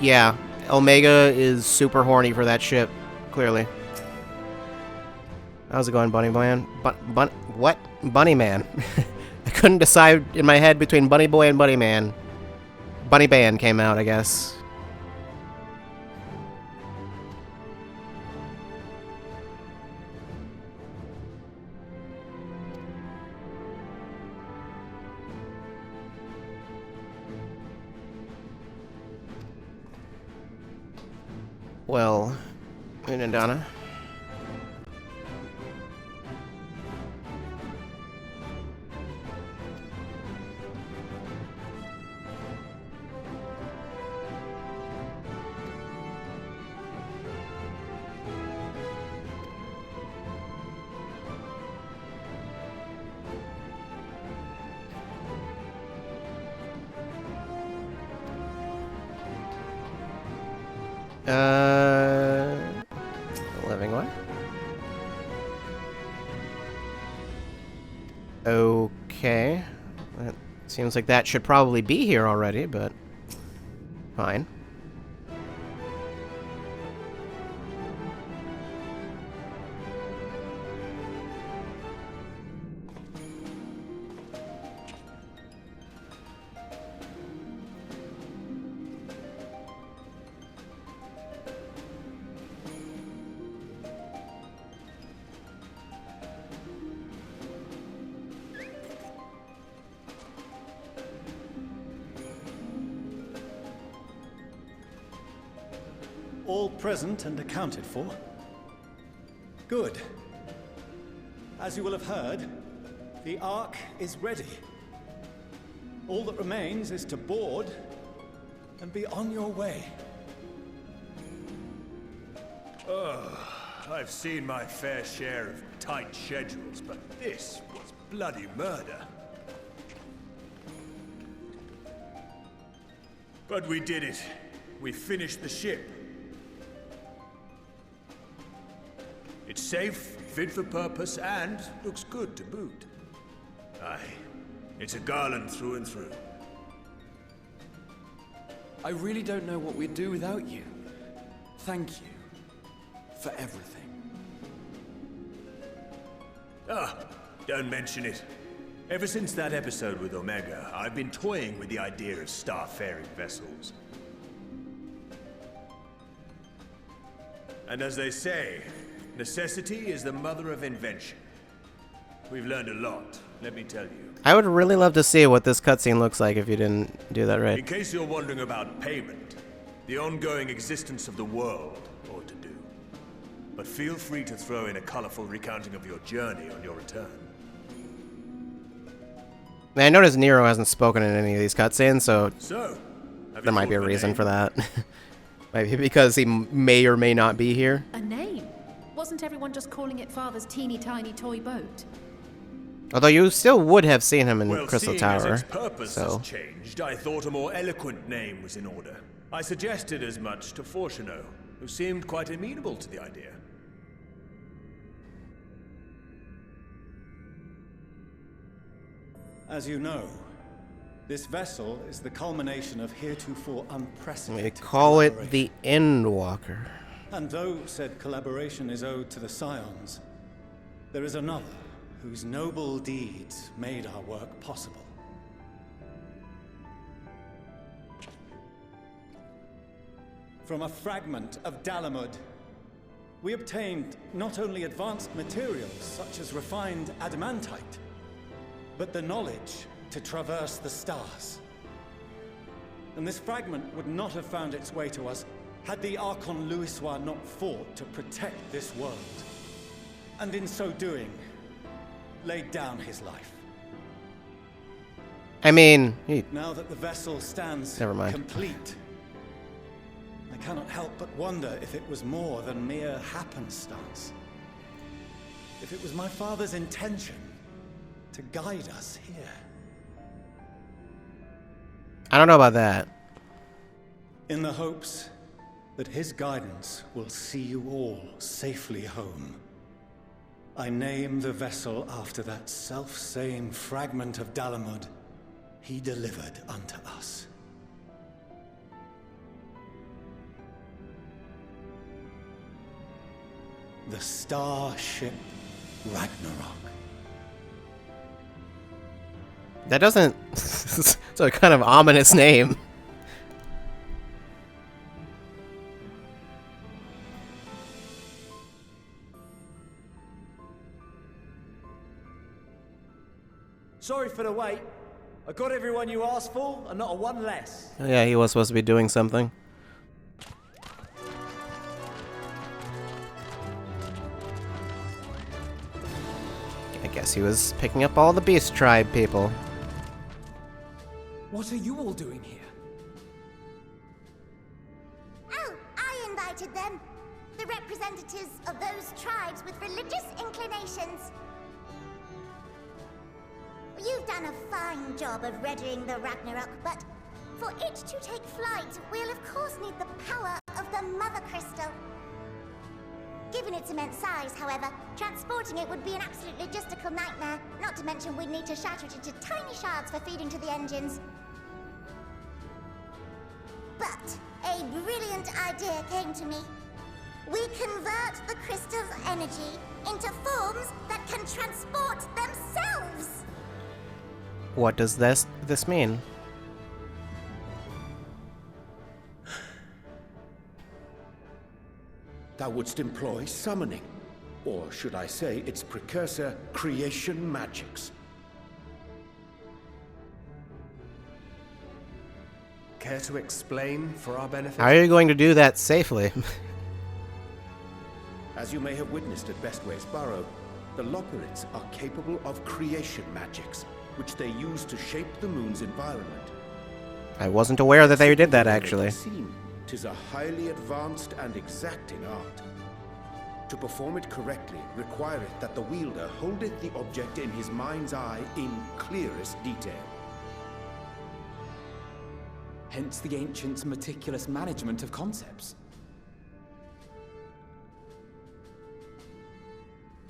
Yeah. Omega is super horny for that ship. Clearly. How's it going, Bunny Man? What? Bunny Man. I couldn't decide in my head between Bunny Boy and Bunny Man. Bunny Band came out, I guess. Well, Moon and Donna. Living one. Okay. That seems like that should probably be here already, but fine. All present and accounted for? Good. As you will have heard, the Ark is ready. All that remains is to board and be on your way. I've seen my fair share of tight schedules, but this was bloody murder. But we did it. We finished the ship. It's safe, fit for purpose, and looks good to boot. Aye, it's a garland through and through. I really don't know what we'd do without you. Thank you for everything. Don't mention it. Ever since that episode with Omega, I've been toying with the idea of starfaring vessels. And as they say, necessity is the mother of invention. We've learned a lot, let me tell you. I would really love to see what this cutscene looks like if you didn't do that right. In case you're wondering about payment, the ongoing existence of the world ought to do. But feel free to throw in a colorful recounting of your journey on your return. I noticed Nero hasn't spoken in any of these cutscenes, so there might be a thought of a reason name? for that. Maybe because he may or may not be here. A name? Wasn't everyone just calling it Father's teeny tiny toy boat? Although you still would have seen him in Well, Crystal seeing Tower. as its purpose So has changed, I thought a more eloquent name was in order. I suggested as much to Fortuno, who seemed quite amenable to the idea. As you know, this vessel is the culmination of heretofore unprecedented We call it the Endwalker. And though said collaboration is owed to the Scions, there is another whose noble deeds made our work possible. From a fragment of Dalamud, we obtained not only advanced materials such as refined adamantite, but the knowledge to traverse the stars. And this fragment would not have found its way to us had the Archon Louisois not fought to protect this world. And in so doing, laid down his life. I mean, now that the vessel stands complete, I cannot help but wonder if it was more than mere happenstance. If it was my father's intention to guide us here. I don't know about that. In the hopes that his guidance will see you all safely home, I name the vessel after that self-same fragment of Dalamud he delivered unto us. The Starship Ragnarok. That doesn't... It's a kind of ominous name. Sorry for the wait. I got everyone you asked for, and not a one less. Oh, yeah, he was supposed to be doing something. I guess he was picking up all the Beast Tribe people. What are you all doing here? Oh, I invited them. The representatives of those tribes with religious inclinations. You've done a fine job of readying the Ragnarok, but for it to take flight, we'll of course need the power of the Mother Crystal. Given its immense size, however, transporting it would be an absolute logistical nightmare, not to mention we'd need to shatter it into tiny shards for feeding to the engines. But a brilliant idea came to me. We convert the crystal's energy into forms that can transport themselves! What does this mean? Thou wouldst employ summoning, or should I say its precursor, creation magics. Care to explain for our benefit? How are you going to do that safely? As you may have witnessed at Bestways Burrow, the Loporrits are capable of creation magics, which they use to shape the moon's environment. I wasn't aware that they did that, actually. Tis a highly advanced and exacting art. To perform it correctly, requireth that the wielder holdeth the object in his mind's eye in clearest detail. Hence the ancients' meticulous management of concepts.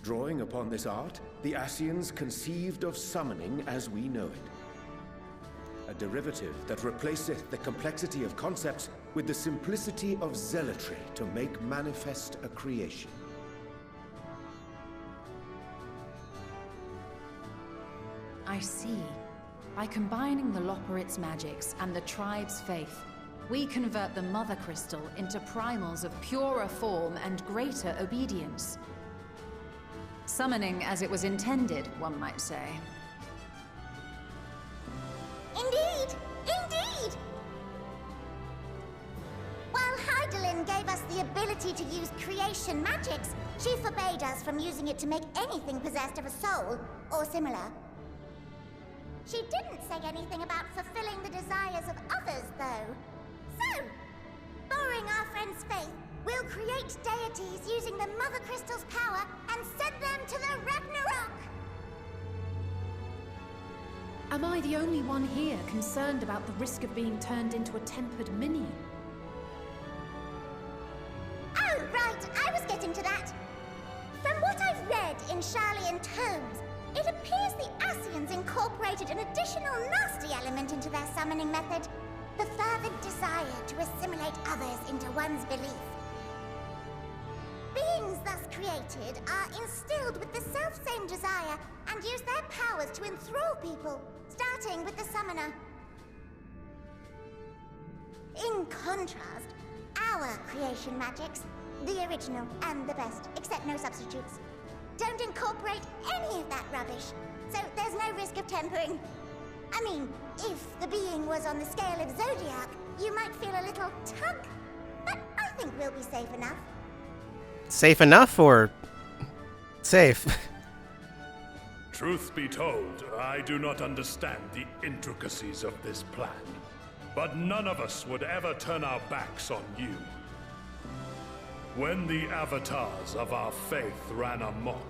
Drawing upon this art, the Ascians conceived of summoning as we know it. A derivative that replaceth the complexity of concepts with the simplicity of zealotry to make manifest a creation. I see. By combining the Loporrits' magics and the tribe's faith, we convert the Mother Crystal into primals of purer form and greater obedience. Summoning as it was intended, one might say. Indeed! Indeed! While Heidelin gave us the ability to use creation magics, she forbade us from using it to make anything possessed of a soul, or similar. She didn't say anything about fulfilling the desires of others, though. So, borrowing our friend's faith, we'll create deities using the Mother Crystal's power and send them to the Ragnarok! Am I the only one here concerned about the risk of being turned into a tempered minion? Oh, right, I was getting to that. From what I've read in Sharlayan tomes, It appears the Ascians incorporated an additional nasty element into their summoning method. The fervent desire to assimilate others into one's belief. Beings thus created are instilled with the self-same desire and use their powers to enthrall people, starting with the summoner. In contrast, our creation magics, the original and the best, except no substitutes, don't incorporate any of that rubbish, so there's no risk of tempering. I mean, if the being was on the scale of Zodiac, you might feel a little tug, but I think we'll be safe enough. Safe enough or safe? Truth be told, I do not understand the intricacies of this plan. But none of us would ever turn our backs on you. When the avatars of our faith ran amok,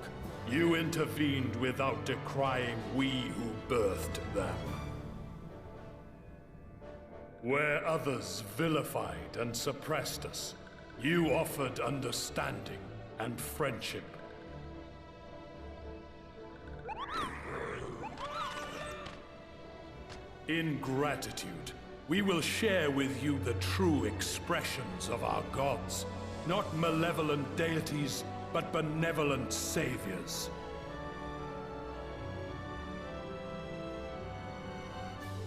you intervened without decrying we who birthed them. Where others vilified and suppressed us, you offered understanding and friendship. In gratitude, we will share with you the true expressions of our gods. Not malevolent deities, but benevolent saviors.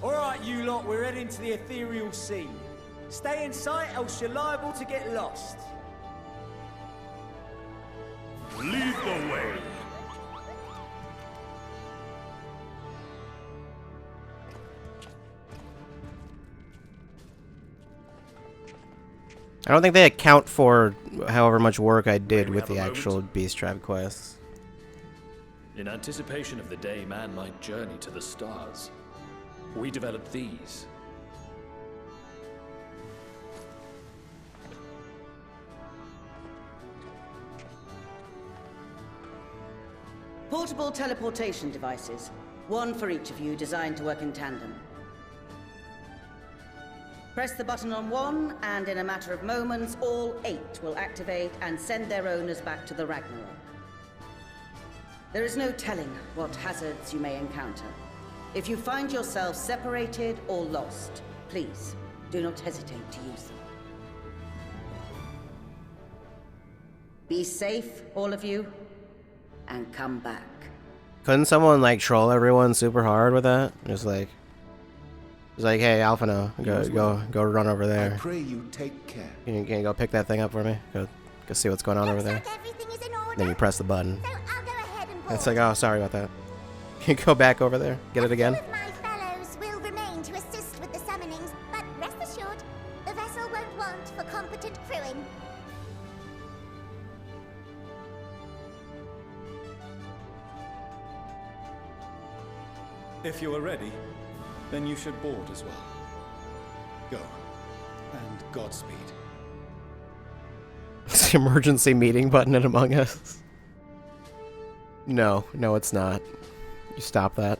Alright, you lot, we're heading to the ethereal sea. Stay in sight, else you're liable to get lost. Lead the way. I don't think they account for however much work I did with the actual Beast Tribe quests. In anticipation of the day man might journey to the stars, we developed these. Portable teleportation devices. One for each of you, designed to work in tandem. Press the button on one, and in a matter of moments, all 8 will activate and send their owners back to the Ragnarok. There is no telling what hazards you may encounter. If you find yourself separated or lost, please do not hesitate to use them. Be safe, all of you, and come back. Couldn't someone like troll everyone super hard with that? Just like, hey, Alphino, go run over there. I pray you take care. Can you go pick that thing up for me? Go see what's going on over there. Then you press the button. It's like, oh, sorry about that. Can you go back over there? Get it again? My fellows will remain to assist with the summonings, but rest assured, the vessel won't want for competent crewing. If you are ready, then you should board as well. Go. And Godspeed. It's the emergency meeting button in Among Us. No, it's not. You stop that.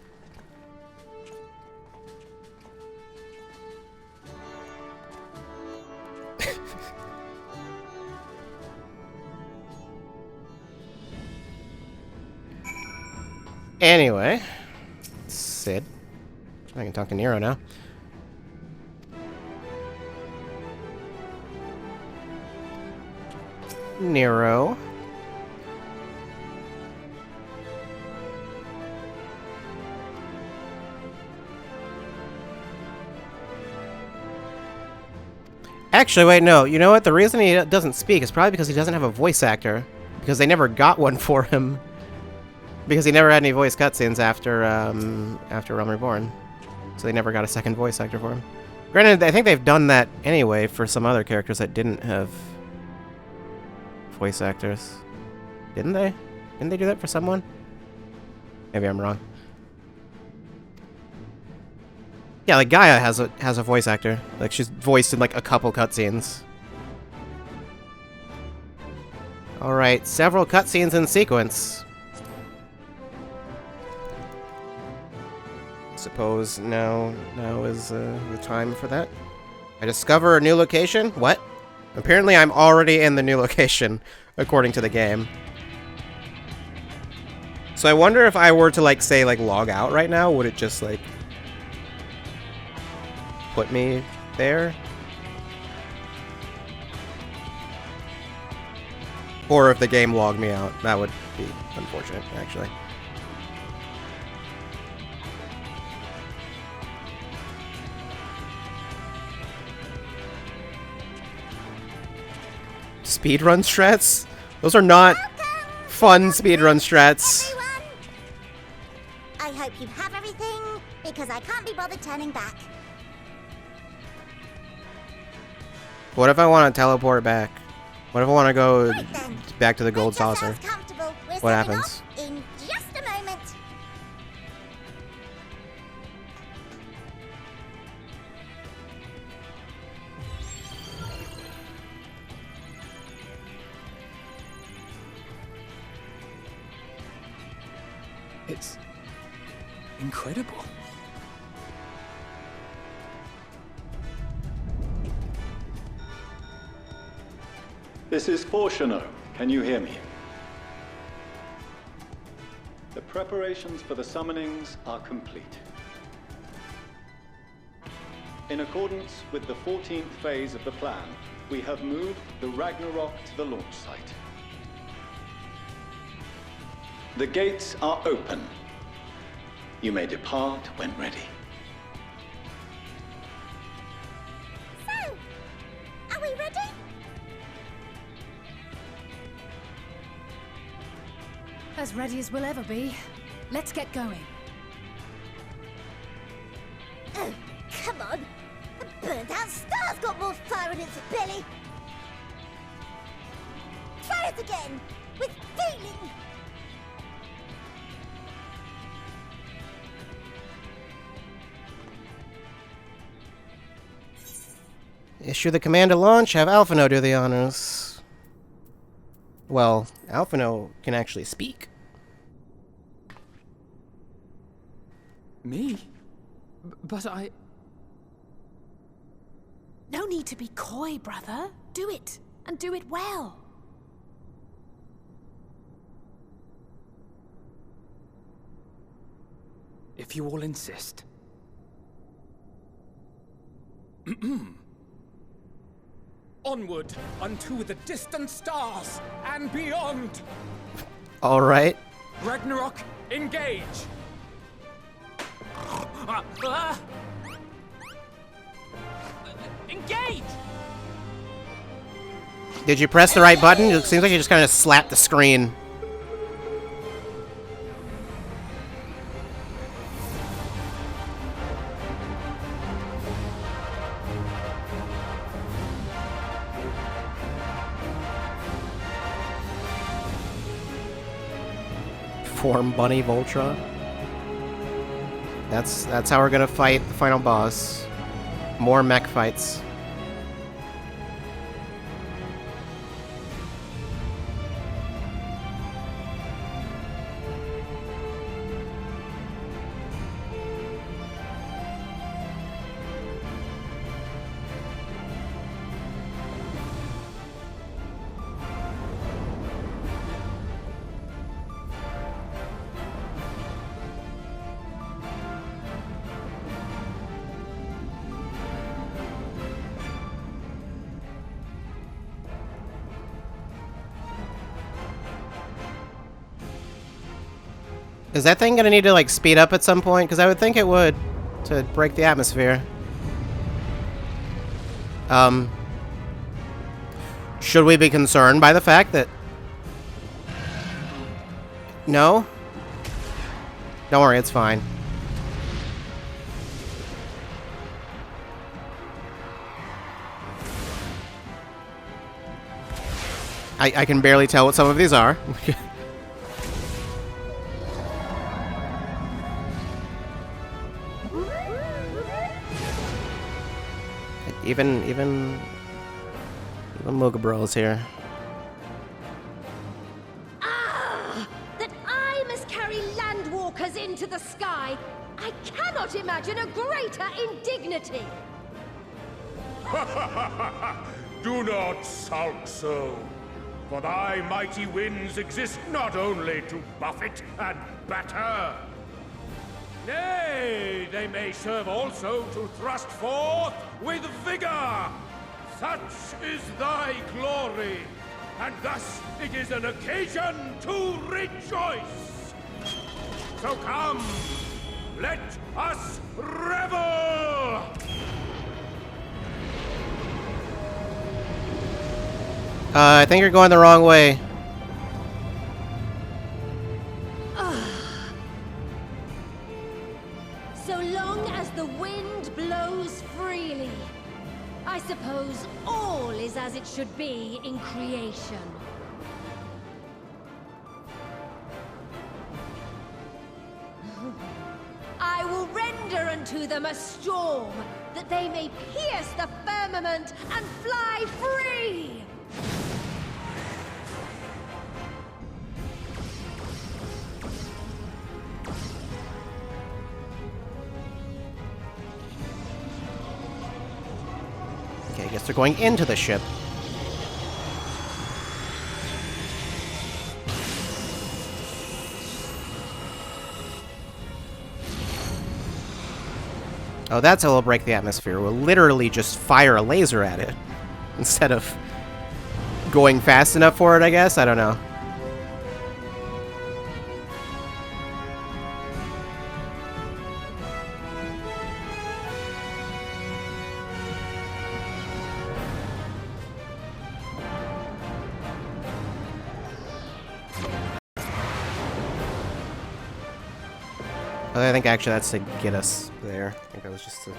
Anyway, Sid. I can talk to Nero now. Nero. Actually, wait, no. You know what? The reason he doesn't speak is probably because he doesn't have a voice actor. Because they never got one for him. Because he never had any voice cutscenes after Realm Reborn. So they never got a second voice actor for him. Granted, I think they've done that anyway for some other characters that didn't have voice actors. Didn't they? Didn't they do that for someone? Maybe I'm wrong. Yeah, like Gaia has a voice actor. Like she's voiced in like a couple cutscenes. All right, several cutscenes in sequence. Suppose now is the time for that. I discover a new location. What? Apparently, I'm already in the new location, according to the game. So I wonder if I were to like say like log out right now, would it just like put me there? Or if the game logged me out, that would be unfortunate, actually. Speedrun strats? Those are not fun speedrun strats. I hope you have everything, because I can't be bothered turning back. What if I want to teleport back? What if I want to go back to the gold saucer? What happens? In just a moment. It's incredible. This is Fortuno. Can you hear me? The preparations for the summonings are complete. In accordance with the 14th phase of the plan, we have moved the Ragnarok to the launch site. The gates are open. You may depart when ready. So, are we ready? As ready as we'll ever be. Let's get going. Oh, come on. The burnt-out star's got more fire in its belly. Try it again, with feeling. Issue the command to launch, have Alphino do the honors. Well, Alphino can actually speak. Me? But I... No need to be coy, brother. Do it, and do it well. If you all insist. Onward unto the distant stars and beyond. All right. Ragnarok, engage. Engage! Did you press the right button? It seems like you just kind of slapped the screen. Form Bunny Voltron. That's how we're gonna fight the final boss. More mech fights. Is that thing gonna need to like speed up at some point? Because I would think it would, to break the atmosphere. Should we be concerned by the fact that... No? Don't worry, it's fine. I can barely tell what some of these are. Even Mugabro is here. Ah! That I must carry landwalkers into the sky! I cannot imagine a greater indignity! Do not sulk so. For thy mighty winds exist not only to buffet and batter. Nay, they may serve also to thrust forth with vigor. Such is thy glory, and thus it is an occasion to rejoice. So come, let us revel! I think you're going the wrong way. So long as the wind blows freely, I suppose all is as it should be in creation. I will render unto them a storm, that they may pierce the firmament and fly free! Okay, I guess they're going into the ship. Oh, that's how we'll break the atmosphere. We'll literally just fire a laser at it instead of going fast enough for it, I guess. I don't know. I think actually that's to get us there. I think that was just to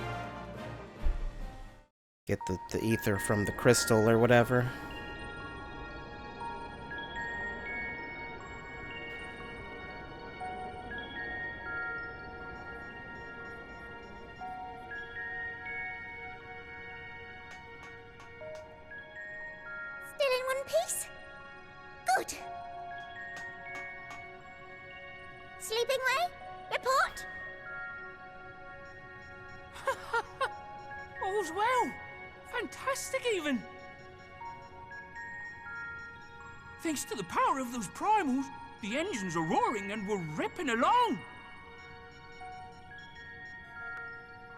get the ether from the crystal or whatever. Still in one piece? Good. Sleeping way? Report? All's well. Fantastic, even. Thanks to the power of those primals, the engines are roaring and we're ripping along.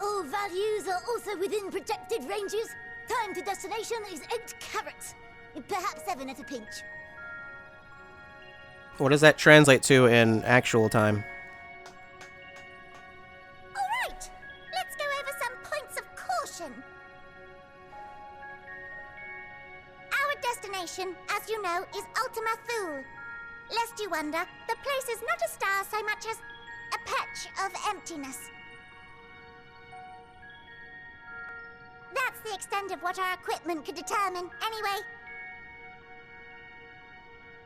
All values are also within projected ranges. Time to destination is 8 carats. Perhaps 7 at a pinch. What does that translate to in actual time? Alright, let's go over some points of caution. Our destination, as you know, is Ultima Thule. Lest you wonder, the place is not a star so much as a patch of emptiness. That's the extent of what our equipment could determine, anyway.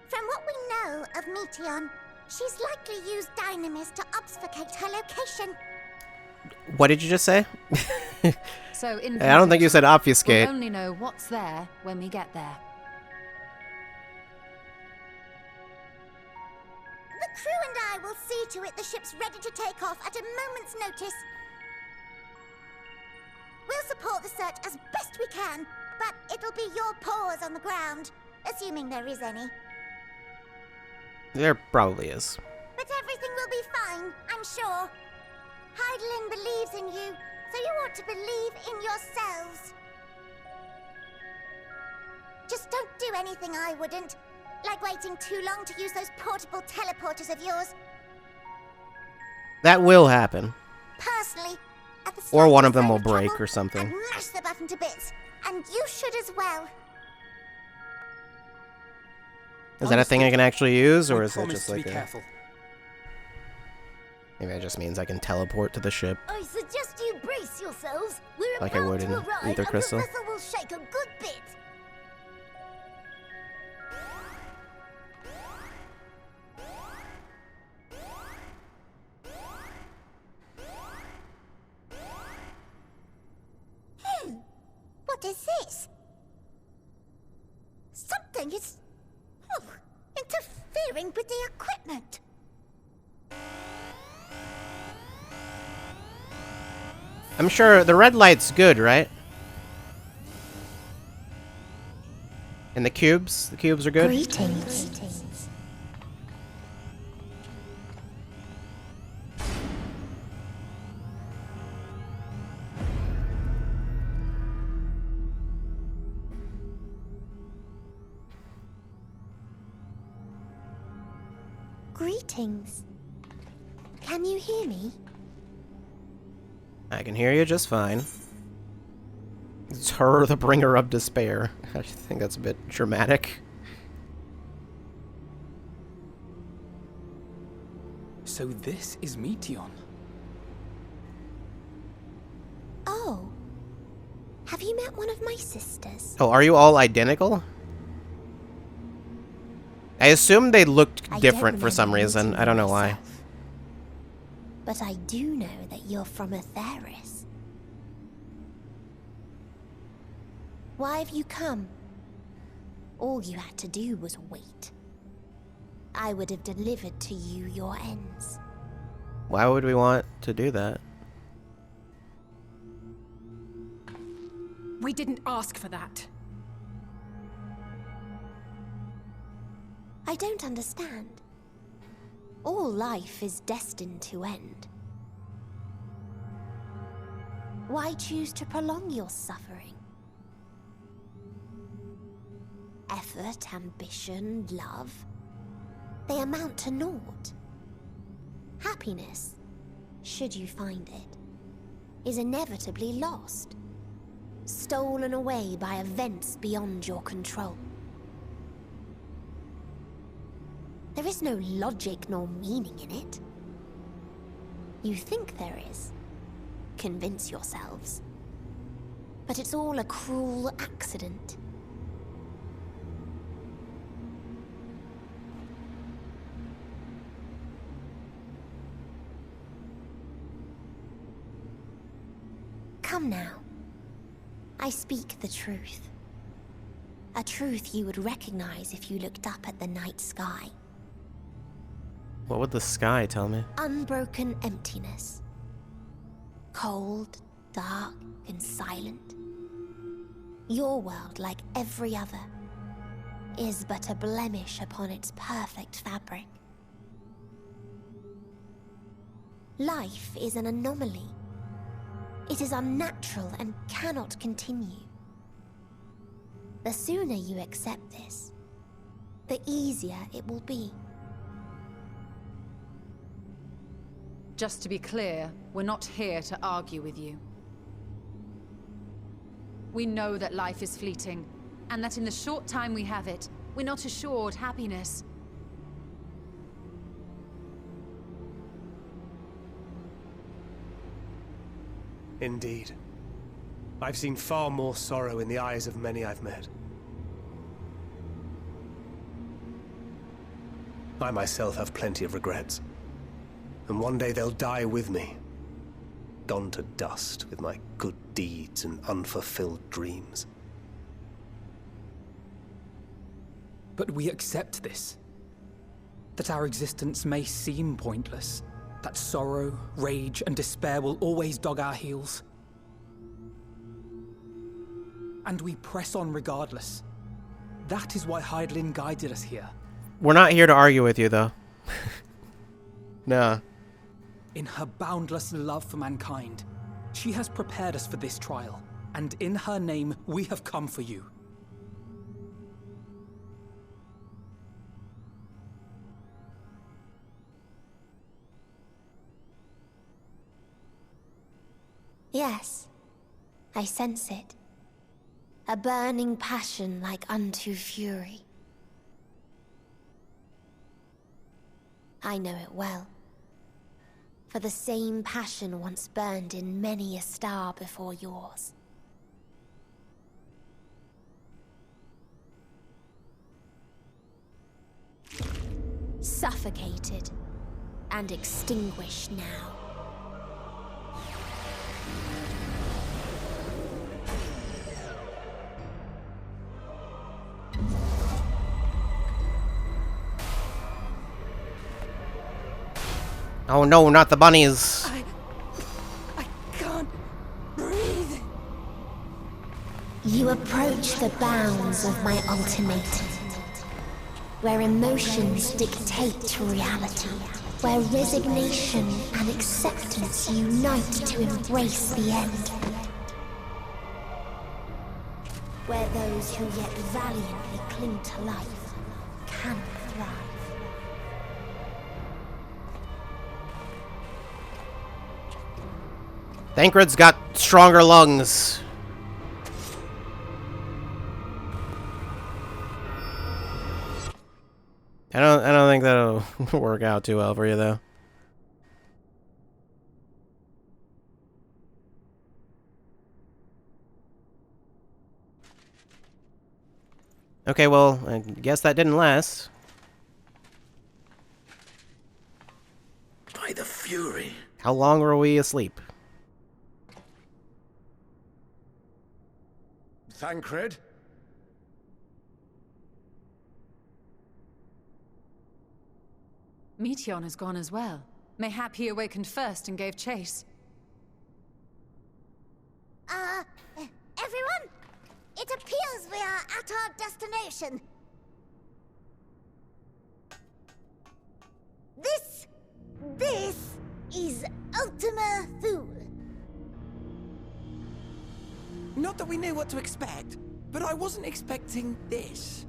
From what we know of Meteon, she's likely used dynamis to obfuscate her location. What did you just say? So in I don't think you said obfuscate. We'll only know what's there when we get there. The crew and I will see to it the ship's ready to take off at a moment's notice. We'll support the search as best we can, but it'll be your paws on the ground, assuming there is any. There probably is. But everything will be fine, I'm sure. Heidelin believes in you, so you ought to believe in yourselves. Just don't do anything I wouldn't, like waiting too long to use those portable teleporters of yours. That will happen. Personally, at the Or one of them slightest will sign of break trouble, or something. I'd mash the button to bits, and you should as well. Is that a thing I can actually use, or I is it promise just to be like a... careful. Maybe that just means I can teleport to the ship. I suggest you brace yourselves. We're Like I about would to in arrive, Ether and Crystal. the vessel will shake a good bit. What is this? Something is... interfering with the equipment. I'm sure the red light's good, right? And the cubes? The cubes are good? Greetings. Greetings. Can you hear me? I can hear you just fine. It's her, the bringer of despair. I think that's a bit dramatic. So this is Meteon. Oh. Have you met one of my sisters? Oh, are you all identical? I assumed they looked different for some reason. I don't know why. But I do know that you're from Atheris. Why have you come? All you had to do was wait. I would have delivered to you your ends. Why would we want to do that? We didn't ask for that. I don't understand. All life is destined to end. Why choose to prolong your suffering? Effort, ambition, love, they amount to naught. Happiness, should you find it, is inevitably lost, stolen away by events beyond your control. There is no logic nor meaning in it. You think there is. Convince yourselves. But it's all a cruel accident. Come now. I speak the truth. A truth you would recognize if you looked up at the night sky. What would the sky tell me? Unbroken emptiness. Cold, dark, and silent. Your world, like every other, is but a blemish upon its perfect fabric. Life is an anomaly. It is unnatural and cannot continue. The sooner you accept this, the easier it will be. Just to be clear, we're not here to argue with you. We know that life is fleeting, and that in the short time we have it, we're not assured happiness. Indeed. I've seen far more sorrow in the eyes of many I've met. I myself have plenty of regrets. And one day they'll die with me, gone to dust with my good deeds and unfulfilled dreams. But we accept this. That our existence may seem pointless. That sorrow, rage, and despair will always dog our heels. And we press on regardless. That is why Hydaelyn guided us here. We're not here to argue with you, though. Nah. In her boundless love for mankind, she has prepared us for this trial, and in her name, we have come for you. Yes, I sense it. A burning passion like unto fury. I know it well. For the same passion once burned in many a star before yours. Suffocated and extinguished now. Oh no, not the bunnies. I can't breathe. You approach the bounds of my ultimatum, where emotions dictate reality, where resignation and acceptance unite to embrace the end, where those who yet valiantly cling to life can thrive. Thancred's got stronger lungs. I don't think that'll work out too well for you though. Okay, well, I guess that didn't last. By the Fury. How long were we asleep? Thancred? Meteon has gone as well. Mayhap he awakened first and gave chase. Everyone? It appears we are at our destination. This is Ultima Thule. Not that we knew what to expect, but I wasn't expecting this.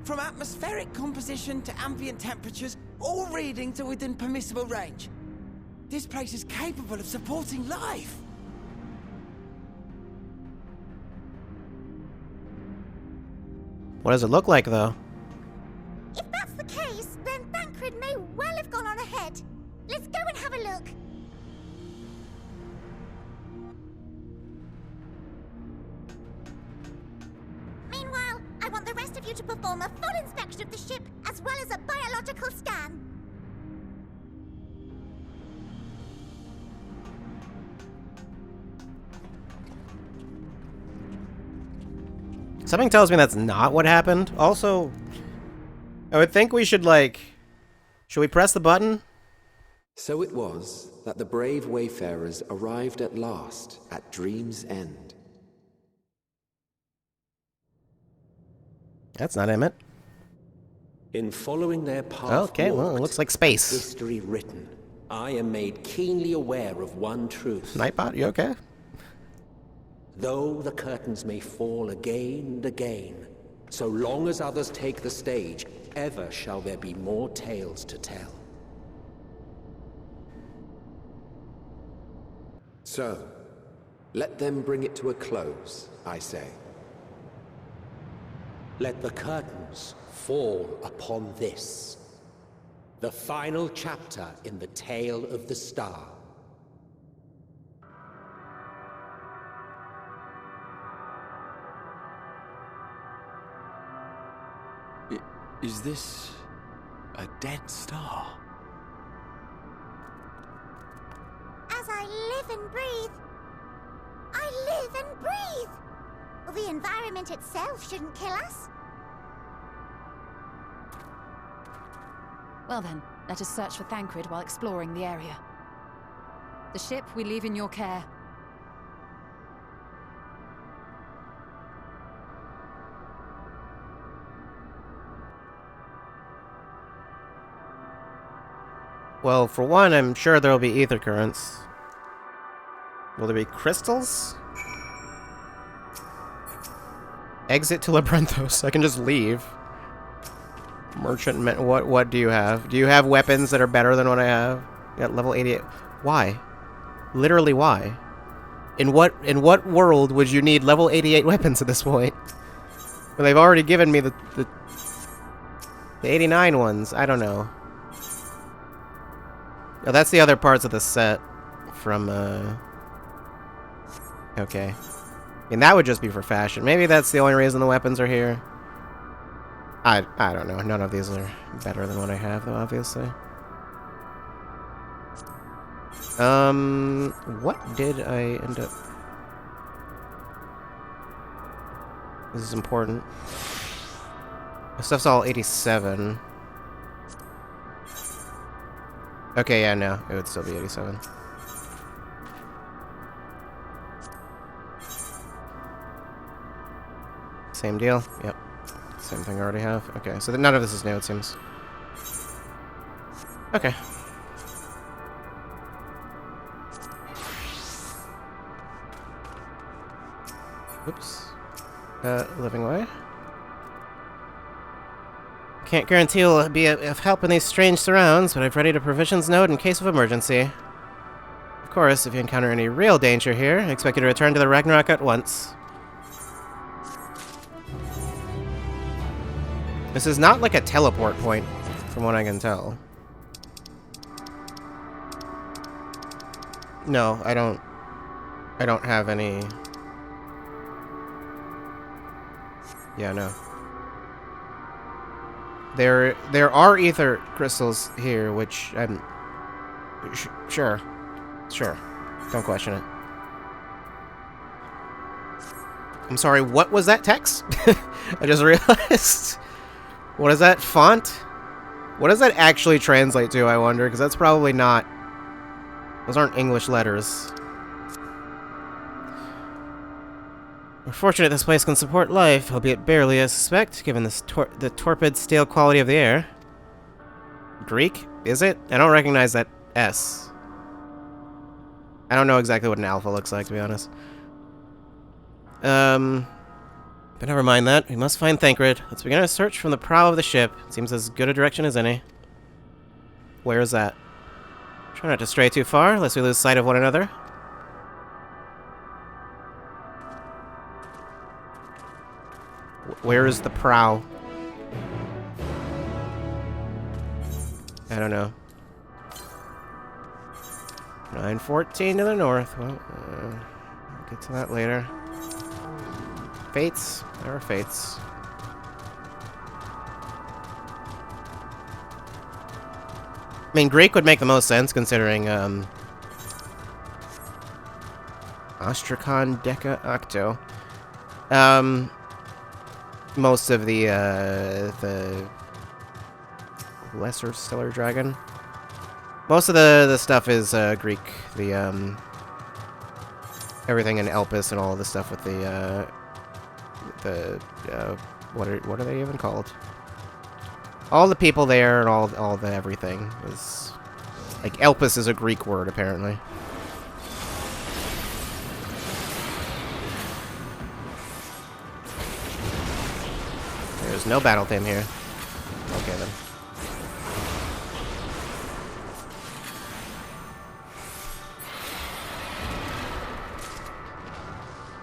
From atmospheric composition to ambient temperatures, all reading to within permissible range. This place is capable of supporting life. What does it look like, though? If that's the case, then Thancred may well have gone on ahead. Let's go and have a look. Meanwhile, I want the rest of you to perform a full inspection of the ship, as well as a biological scan. Something tells me that's not what happened. Also, I would think we should, like... Should we press the button? So it was that the brave wayfarers arrived at last at Dream's End. That's not Emmett. In following their path Okay, well, it looks like space. History written, I am made keenly aware of one truth. Nightbot, you okay? Though the curtains may fall again and again, so long as others take the stage, ever shall there be more tales to tell. So, let them bring it to a close, I say. Let the curtains fall upon this, the final chapter in the tale of the star. Is this a dead star? As I live and breathe, I live and breathe. Well, the environment itself shouldn't kill us. Well then, let us search for Thancred while exploring the area. The ship we leave in your care. Well, for one, I'm sure there'll be ether currents. Will there be crystals? Exit to Labyrinthos. I can just leave. Merchant, what do you have? Do you have weapons that are better than what I have? You got level 88. Why? Literally, why? In what world would you need level 88 weapons at this point? Well, they've already given me the 89 ones. I don't know. Oh, that's the other parts of the set from, okay. And that would just be for fashion. Maybe that's the only reason the weapons are here. I don't know. None of these are better than what I have, though, obviously. What did I end up... This is important. This stuff's all 87. Okay, yeah, no. It would still be 87. Same deal. Yep. Same thing I already have. Okay, so none of this is new, it seems. Okay. Oops. Living way. Can't guarantee you'll be of help in these strange surrounds, but I've readied a provisions node in case of emergency. Of course, if you encounter any real danger here, I expect you to return to the Ragnarok at once. This is not like a teleport point, from what I can tell. No, I don't have any... Yeah, no. There are ether crystals here, which I'm... Sure. Don't question it. I'm sorry, what was that text? I just realized. What is that font? What does that actually translate to, I wonder? Because that's probably not... Those aren't English letters. We're fortunate this place can support life, albeit barely, I suspect, given the torpid, stale quality of the air. Greek? Is it? I don't recognize that S. I don't know exactly what an alpha looks like, to be honest. But never mind that. We must find Thancred. Let's begin our search from the prow of the ship. It seems as good a direction as any. Where is that? Try not to stray too far, lest we lose sight of one another. Where is the prow? I don't know. 914 to the north. Well, we'll get to that later. Fates. There are fates. I mean, Greek would make the most sense, considering, Ostrakhan Deca Octo. Most of the Lesser Stellar Dragon. Most of the stuff is, Greek. The, everything in Elpis and all of the stuff with what are they even called? All the people there and all the everything is... Like, Elpis is a Greek word, apparently. There's no battle theme here. Okay, then.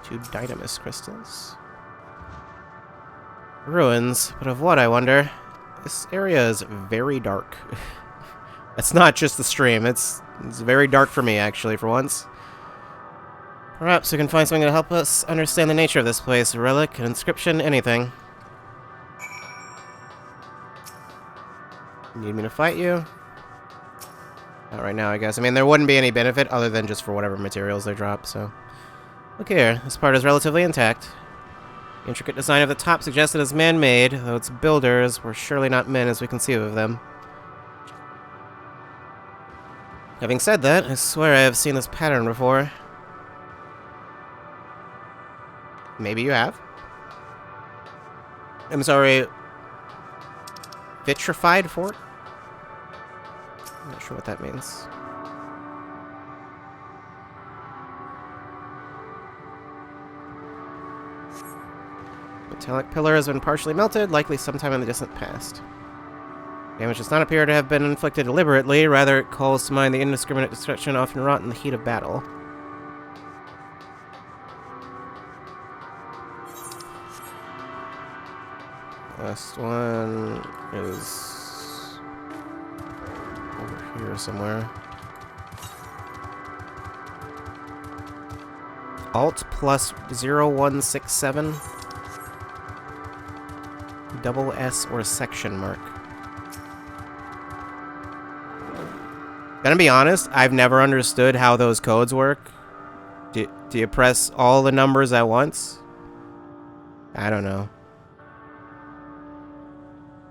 Two dynamis crystals. Ruins, but of what, I wonder? This area is very dark. It's not just the stream, it's very dark for me, actually, for once. Perhaps we can find something to help us understand the nature of this place. A relic, an inscription, anything. Need me to fight you? Not right now, I guess. I mean, there wouldn't be any benefit other than just for whatever materials they drop, so... Look here, this part is relatively intact. The intricate design of the top suggests it is man-made, though its builders were surely not men as we conceive of them. Having said that, I swear I have seen this pattern before. Maybe you have. I'm sorry. Vitrified fort? I'm not sure what that means. Metallic pillar has been partially melted, likely sometime in the distant past. Damage does not appear to have been inflicted deliberately, rather it calls to mind the indiscriminate destruction often wrought in the heat of battle. Last one is over here somewhere. Alt plus 0167. Double S or section mark. Gonna be honest, I've never understood how those codes work. Do you press all the numbers at once? I don't know.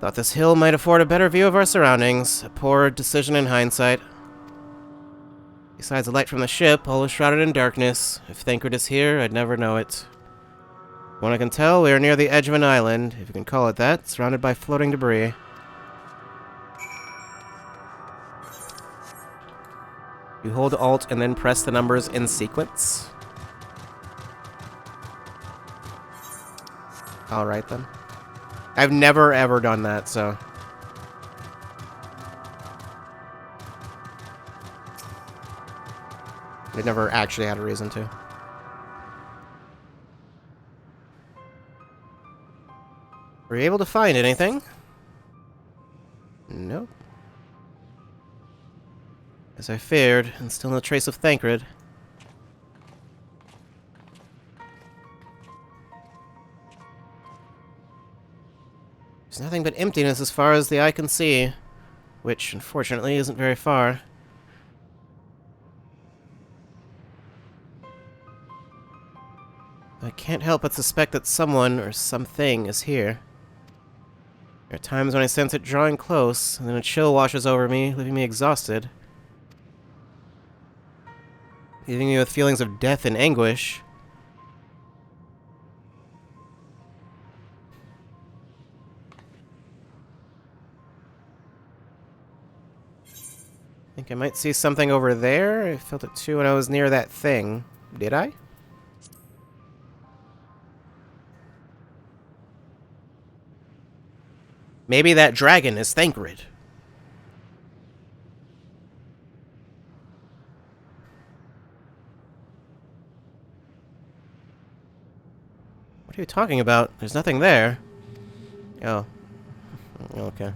Thought this hill might afford a better view of our surroundings. A poor decision in hindsight. Besides the light from the ship, all is shrouded in darkness. If Thancred is here, I'd never know it. From what I can tell, we are near the edge of an island, if you can call it that, surrounded by floating debris. You hold Alt and then press the numbers in sequence. Alright then. I've never ever done that, so... I never actually had a reason to. Were you able to find anything? Nope. As I feared, and still no trace of Thancred. There's nothing but emptiness as far as the eye can see, which, unfortunately, isn't very far. I can't help but suspect that someone or something is here. There are times when I sense it drawing close, and then a chill washes over me, leaving me exhausted. Leaving me with feelings of death and anguish. I think I might see something over there. I felt it too when I was near that thing. Did I? Maybe that dragon is Thancred. What are you talking about? There's nothing there. Oh. Okay.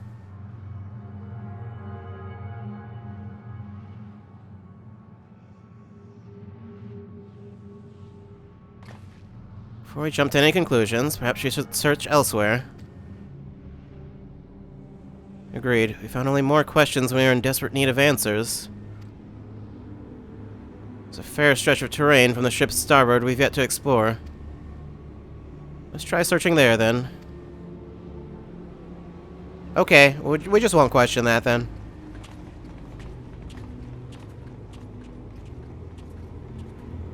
Before we jump to any conclusions, perhaps we should search elsewhere. Agreed. We found only more questions when we were in desperate need of answers. There's a fair stretch of terrain from the ship's starboard we've yet to explore. Let's try searching there, then. Okay, we just won't question that, then.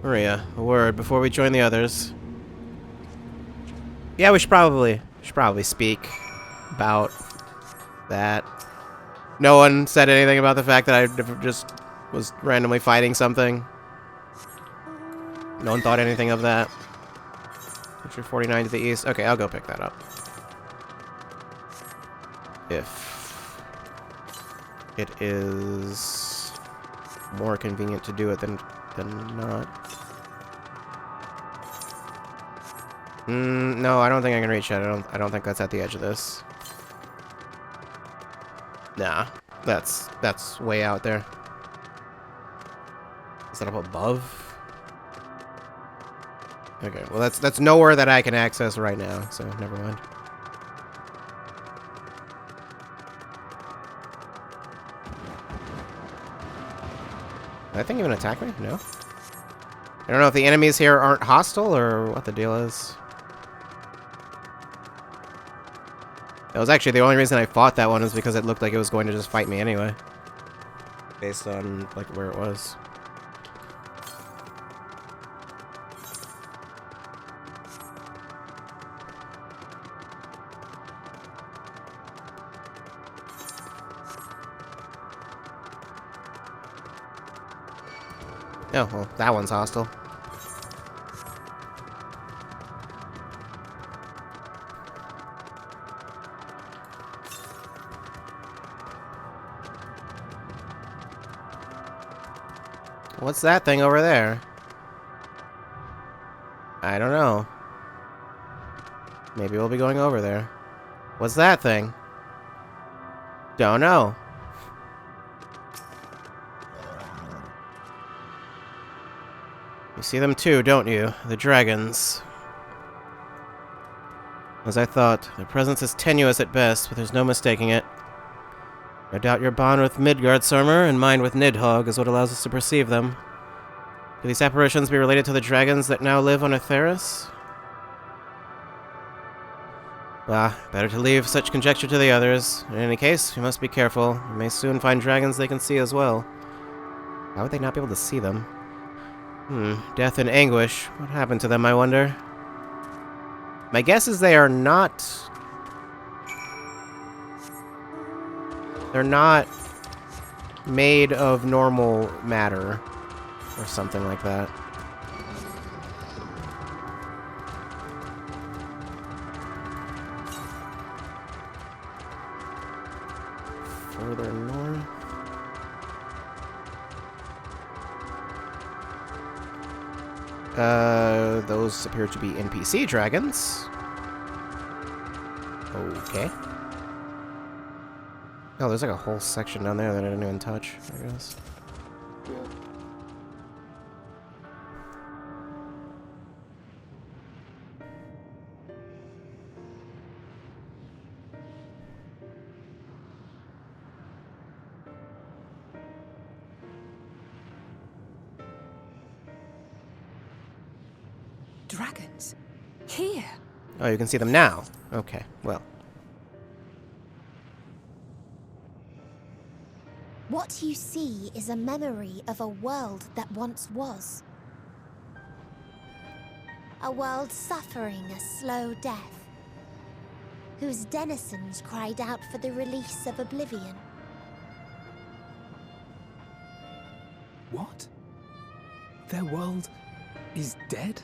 Maria, a word before we join the others. Yeah, we should probably speak about that. No one said anything about the fact that I just was randomly fighting something. No one thought anything of that. Picture 49 to the east. Okay, I'll go pick that up. If it is more convenient to do it than not. No, I don't think I can reach it. I don't think that's at the edge of this. Nah, that's way out there. Is that up above? Okay, well that's nowhere that I can access right now, so never mind. Did that thing even attack me? No. I don't know if the enemies here aren't hostile or what the deal is. That was actually the only reason I fought that one was because it looked like it was going to just fight me anyway. Based on, like, where it was. Oh, well, that one's hostile. What's that thing over there? I don't know. Maybe we'll be going over there. What's that thing? Don't know. You see them too, don't you? The dragons. As I thought, their presence is tenuous at best, but there's no mistaking it. No doubt your bond with Midgardsormr and mine with Nidhogg is what allows us to perceive them. Could these apparitions be related to the dragons that now live on Atheris? Better to leave such conjecture to the others. In any case, we must be careful. We may soon find dragons they can see as well. How would they not be able to see them? Death and anguish. What happened to them, I wonder? My guess is they are not... They're not made of normal matter or something like that. Further north. Those appear to be NPC dragons. Okay. Oh, there's like a whole section down there that I didn't even touch, I guess. Dragons? Here? Oh, you can see them now. Okay, well. What you see is a memory of a world that once was. A world suffering a slow death, whose denizens cried out for the release of oblivion. What? Their world is dead?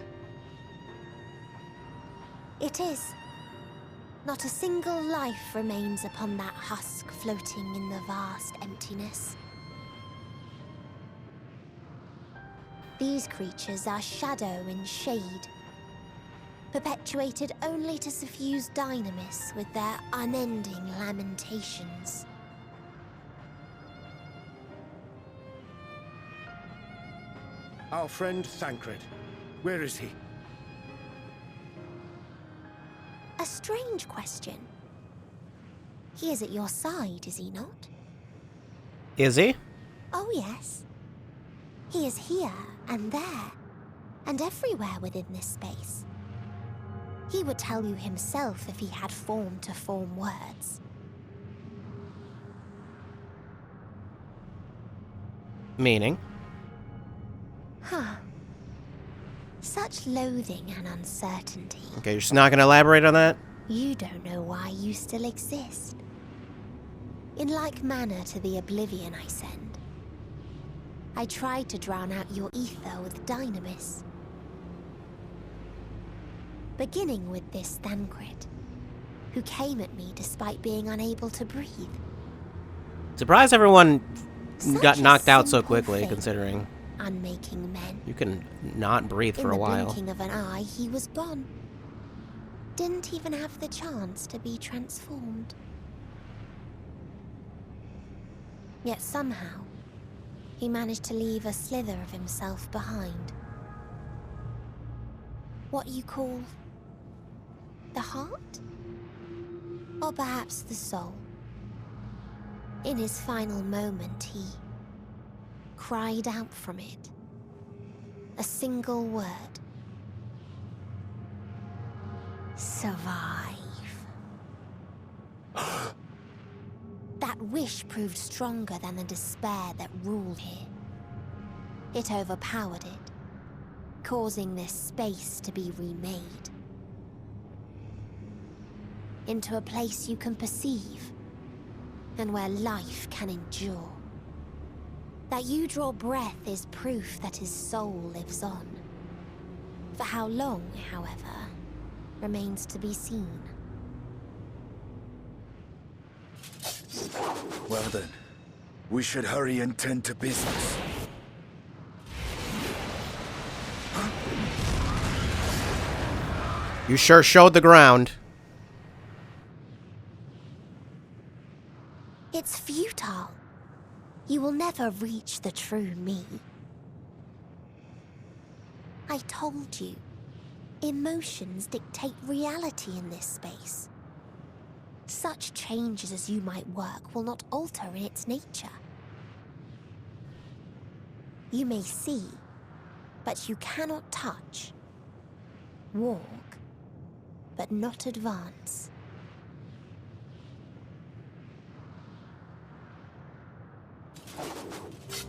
It is. Not a single life remains upon that husk floating in the vast emptiness. These creatures are shadow and shade, perpetuated only to suffuse dynamis with their unending lamentations. Our friend Thancred. Where is he? A strange question. He is at your side, is he not? Is he? Oh, yes. He is here and there, and everywhere within this space. He would tell you himself if he had form to form words. Meaning? Huh. Such loathing and uncertainty. Okay, you're just not going to elaborate on that? You don't know why you still exist. In like manner to the oblivion I send, I tried to drown out your ether with dynamis. Beginning with this Thancred, who came at me despite being unable to breathe. Surprised everyone got Such a knocked out so simple quickly, thing. considering Unmaking men. you can not breathe for a In the while. blinking of an eye, he was gone. Didn't even have the chance to be transformed. Yet somehow, he managed to leave a slither of himself behind. What you call the heart? Or perhaps the soul. In his final moment, he cried out from it. A single word. Survive. That wish proved stronger than the despair that ruled here. It overpowered it, causing this space to be remade. Into a place you can perceive, and where life can endure. That you draw breath is proof that his soul lives on. For how long, however, remains to be seen. Well then, we should hurry and tend to business. You sure showed the ground. It's futile. You will never reach the true me. I told you, emotions dictate reality in this space. Such changes as you might work will not alter in its nature. You may see, but you cannot touch. Walk, but not advance.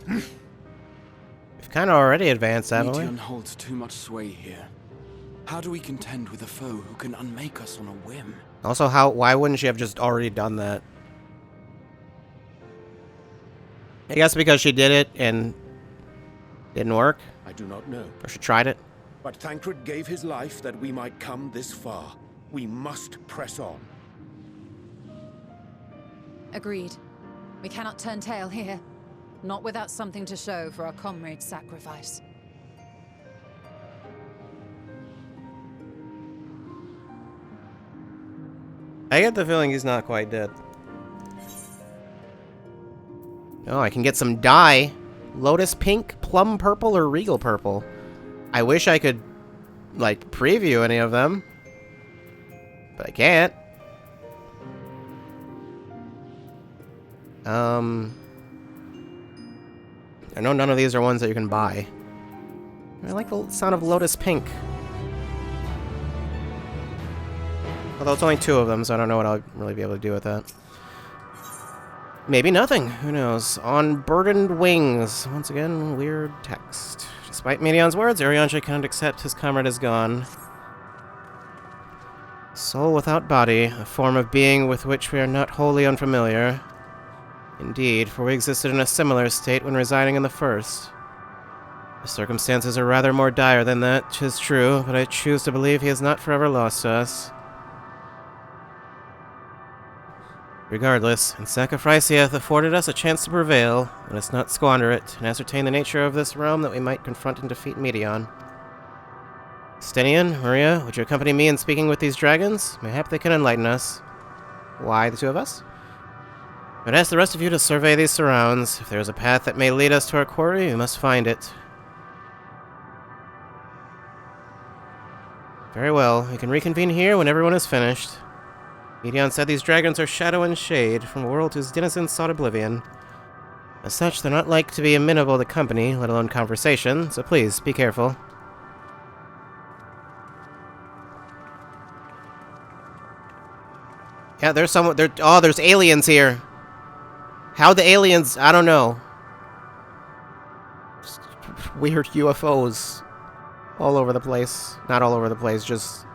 We've kind of already advanced, haven't we? Meteon holds too much sway here. How do we contend with a foe who can unmake us on a whim? Also, why wouldn't she have just already done that? I guess because she did it and didn't work? I do not know. Or she tried it? But Thancred gave his life that we might come this far. We must press on. Agreed. We cannot turn tail here. Not without something to show for our comrade's sacrifice. I get the feeling he's not quite dead. Oh, I can get some dye. Lotus pink, plum purple, or regal purple. I wish I could, like, preview any of them. But I can't. I know none of these are ones that you can buy. I like the sound of lotus pink. Although it's only 2 of them, so I don't know what I'll really be able to do with that. Maybe nothing. Who knows? On burdened wings. Once again, weird text. Despite Medion's words, Arianche cannot accept his comrade is gone. Soul without body, a form of being with which we are not wholly unfamiliar. Indeed, for we existed in a similar state when residing in the first. The circumstances are rather more dire than that, 'tis true, but I choose to believe he is not forever lost to us. Regardless, in sacrifice he hath afforded us a chance to prevail. Let us not squander it, and ascertain the nature of this realm that we might confront and defeat Medion. Stenian, Maria, would you accompany me in speaking with these dragons? Mayhap they can enlighten us. Why, the 2 of us? But ask the rest of you to survey these surrounds. If there is a path that may lead us to our quarry, we must find it. Very well, we can reconvene here when everyone is finished. Medion said these dragons are shadow and shade from a world whose denizens sought oblivion. As such, they're not like to be amenable to company, let alone conversation, so please, be careful. Yeah, there's someone, there's aliens here. How the aliens, I don't know. Just weird UFOs all over the place. Not all over the place, just,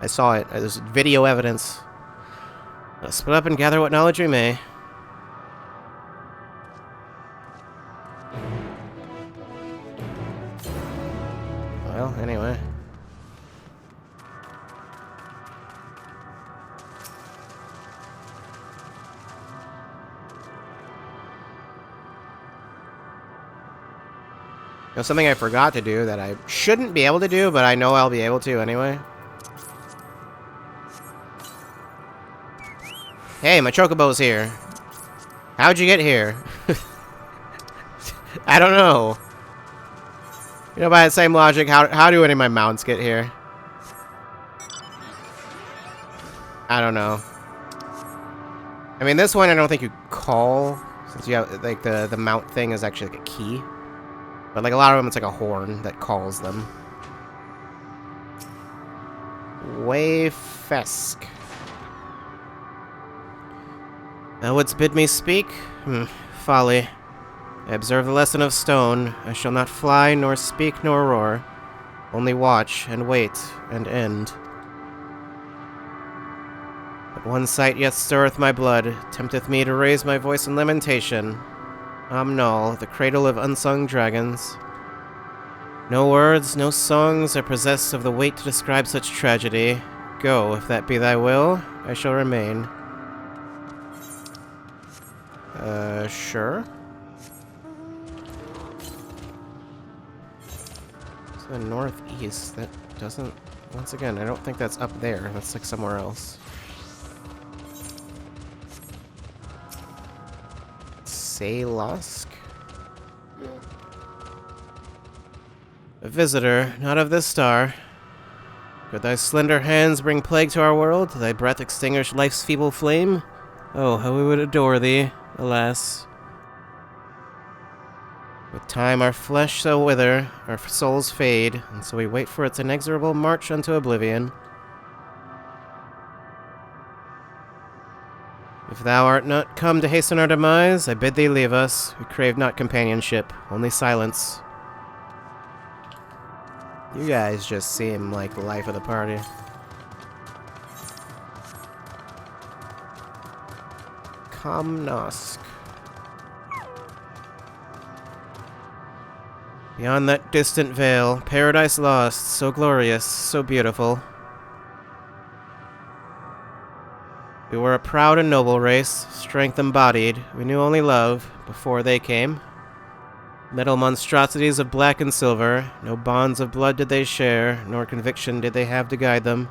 I saw it. There's video evidence. Let's split up and gather what knowledge we may. Well, anyway. You know, something I forgot to do that I shouldn't be able to do, but I know I'll be able to anyway. Hey, my chocobo's here. How'd you get here? I don't know. You know, by the same logic, how do any of my mounts get here? I don't know. I mean, this one I don't think you call, since you have, like, the mount thing is actually like a key. But like a lot of them, it's like a horn that calls them. Wayfesk. Thou wouldst bid me speak? Folly. I observe the lesson of stone. I shall not fly, nor speak, nor roar. Only watch, and wait, and end. But one sight yet stirreth my blood, tempteth me to raise my voice in lamentation. Amnal, the cradle of unsung dragons. No words, no songs are possessed of the weight to describe such tragedy. Go, if that be thy will, I shall remain. Sure. It's the northeast. That doesn't... Once again, I don't think that's up there. That's like somewhere else. Saylosk? A visitor, not of this star. Could thy slender hands bring plague to our world? Thy breath extinguish life's feeble flame? Oh, how we would adore thee, alas. With time our flesh shall wither, our souls fade, and so we wait for its inexorable march unto oblivion. If thou art not come to hasten our demise, I bid thee leave us. We crave not companionship, only silence. You guys just seem like the life of the party. Kamnosk. Beyond that distant veil, paradise lost, so glorious, so beautiful. We were a proud and noble race, strength embodied. We knew only love, before they came. Metal monstrosities of black and silver, no bonds of blood did they share, nor conviction did they have to guide them.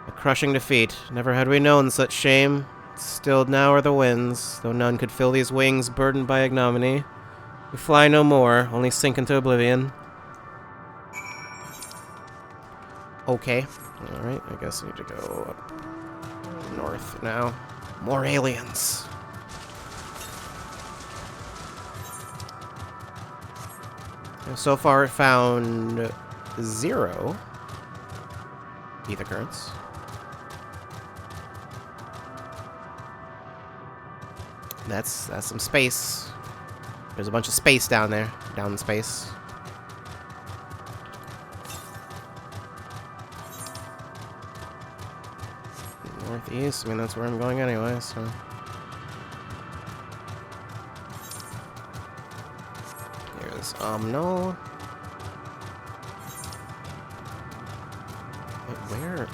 A crushing defeat, never had we known such shame. Stilled now are the winds, though none could fill these wings burdened by ignominy. We fly no more, only sink into oblivion. Okay. Alright, I guess I need to go up north now. More aliens. I've so far found 0 ether currents. That's some space. There's a bunch of space down there. Down in space. Northeast? I mean, that's where I'm going anyway, so... Here's Omno. Wait, where?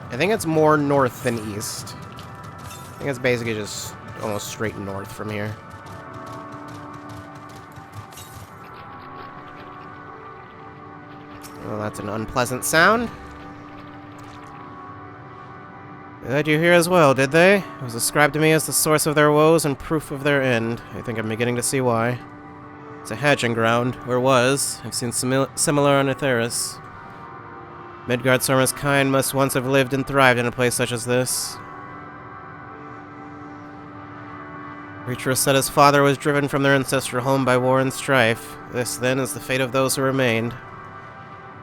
I think it's more north than east. I think it's basically just almost straight north from here. Well, that's an unpleasant sound. That you hear as well, did they? It was described to me as the source of their woes and proof of their end. I think I'm beginning to see why. It's a hatching ground, or was. I've seen similar on Aetheris. Midgardsormr's kind must once have lived and thrived in a place such as this. Reacher said his father was driven from their ancestral home by war and strife. This, then, is the fate of those who remained.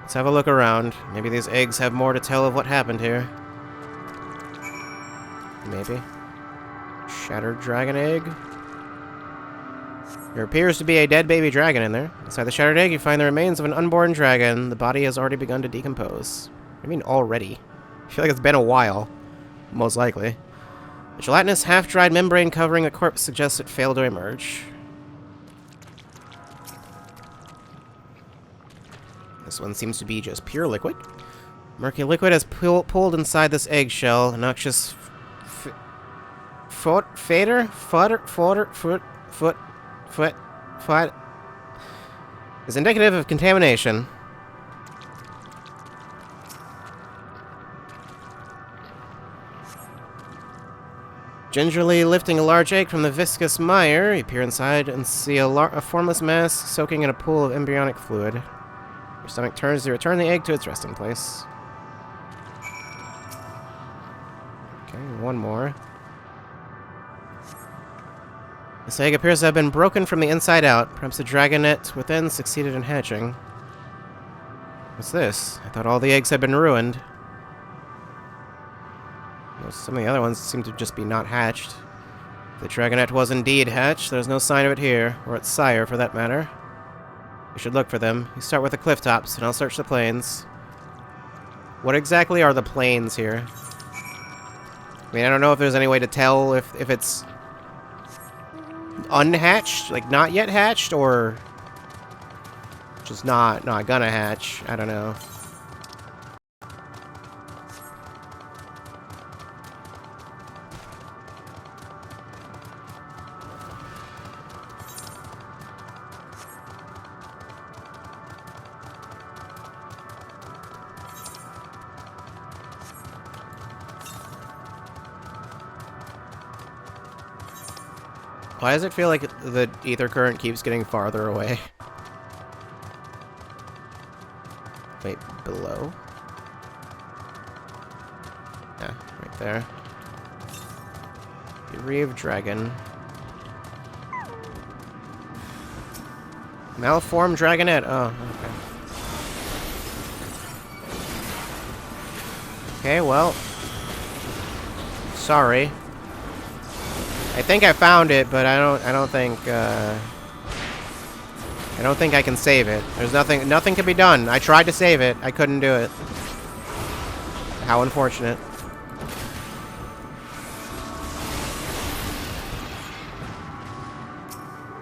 Let's have a look around. Maybe these eggs have more to tell of what happened here. Maybe. Shattered dragon egg. There appears to be a dead baby dragon in there. Inside the shattered egg, you find the remains of an unborn dragon. The body has already begun to decompose. I mean, already. I feel like it's been a while. Most likely. The gelatinous, half-dried membrane covering the corpse suggests it failed to emerge. This one seems to be just pure liquid. Murky liquid has pulled inside this eggshell. Noxious foot is indicative of contamination. Gingerly lifting a large egg from the viscous mire, you peer inside and see a formless mass soaking in a pool of embryonic fluid. Your stomach turns to return the egg to its resting place. Okay, one more. This egg appears to have been broken from the inside out. Perhaps the dragonet within succeeded in hatching. What's this? I thought all the eggs had been ruined. Well, some of the other ones seem to just be not hatched. If the dragonet was indeed hatched, there's no sign of it here, or its sire for that matter. We should look for them. You start with the cliff tops, and I'll search the plains. What exactly are the plains here? I mean, I don't know if there's any way to tell if it's unhatched, like not yet hatched, or just not gonna hatch. I don't know. Why does it feel like the ether current keeps getting farther away? Wait, below? Yeah, right there. Reeve Dragon. Malformed Dragonet. Oh, okay. Okay, well. Sorry. I think I found it, but I don't think I can save it. There's nothing can be done. I tried to save it. I couldn't do it. How unfortunate.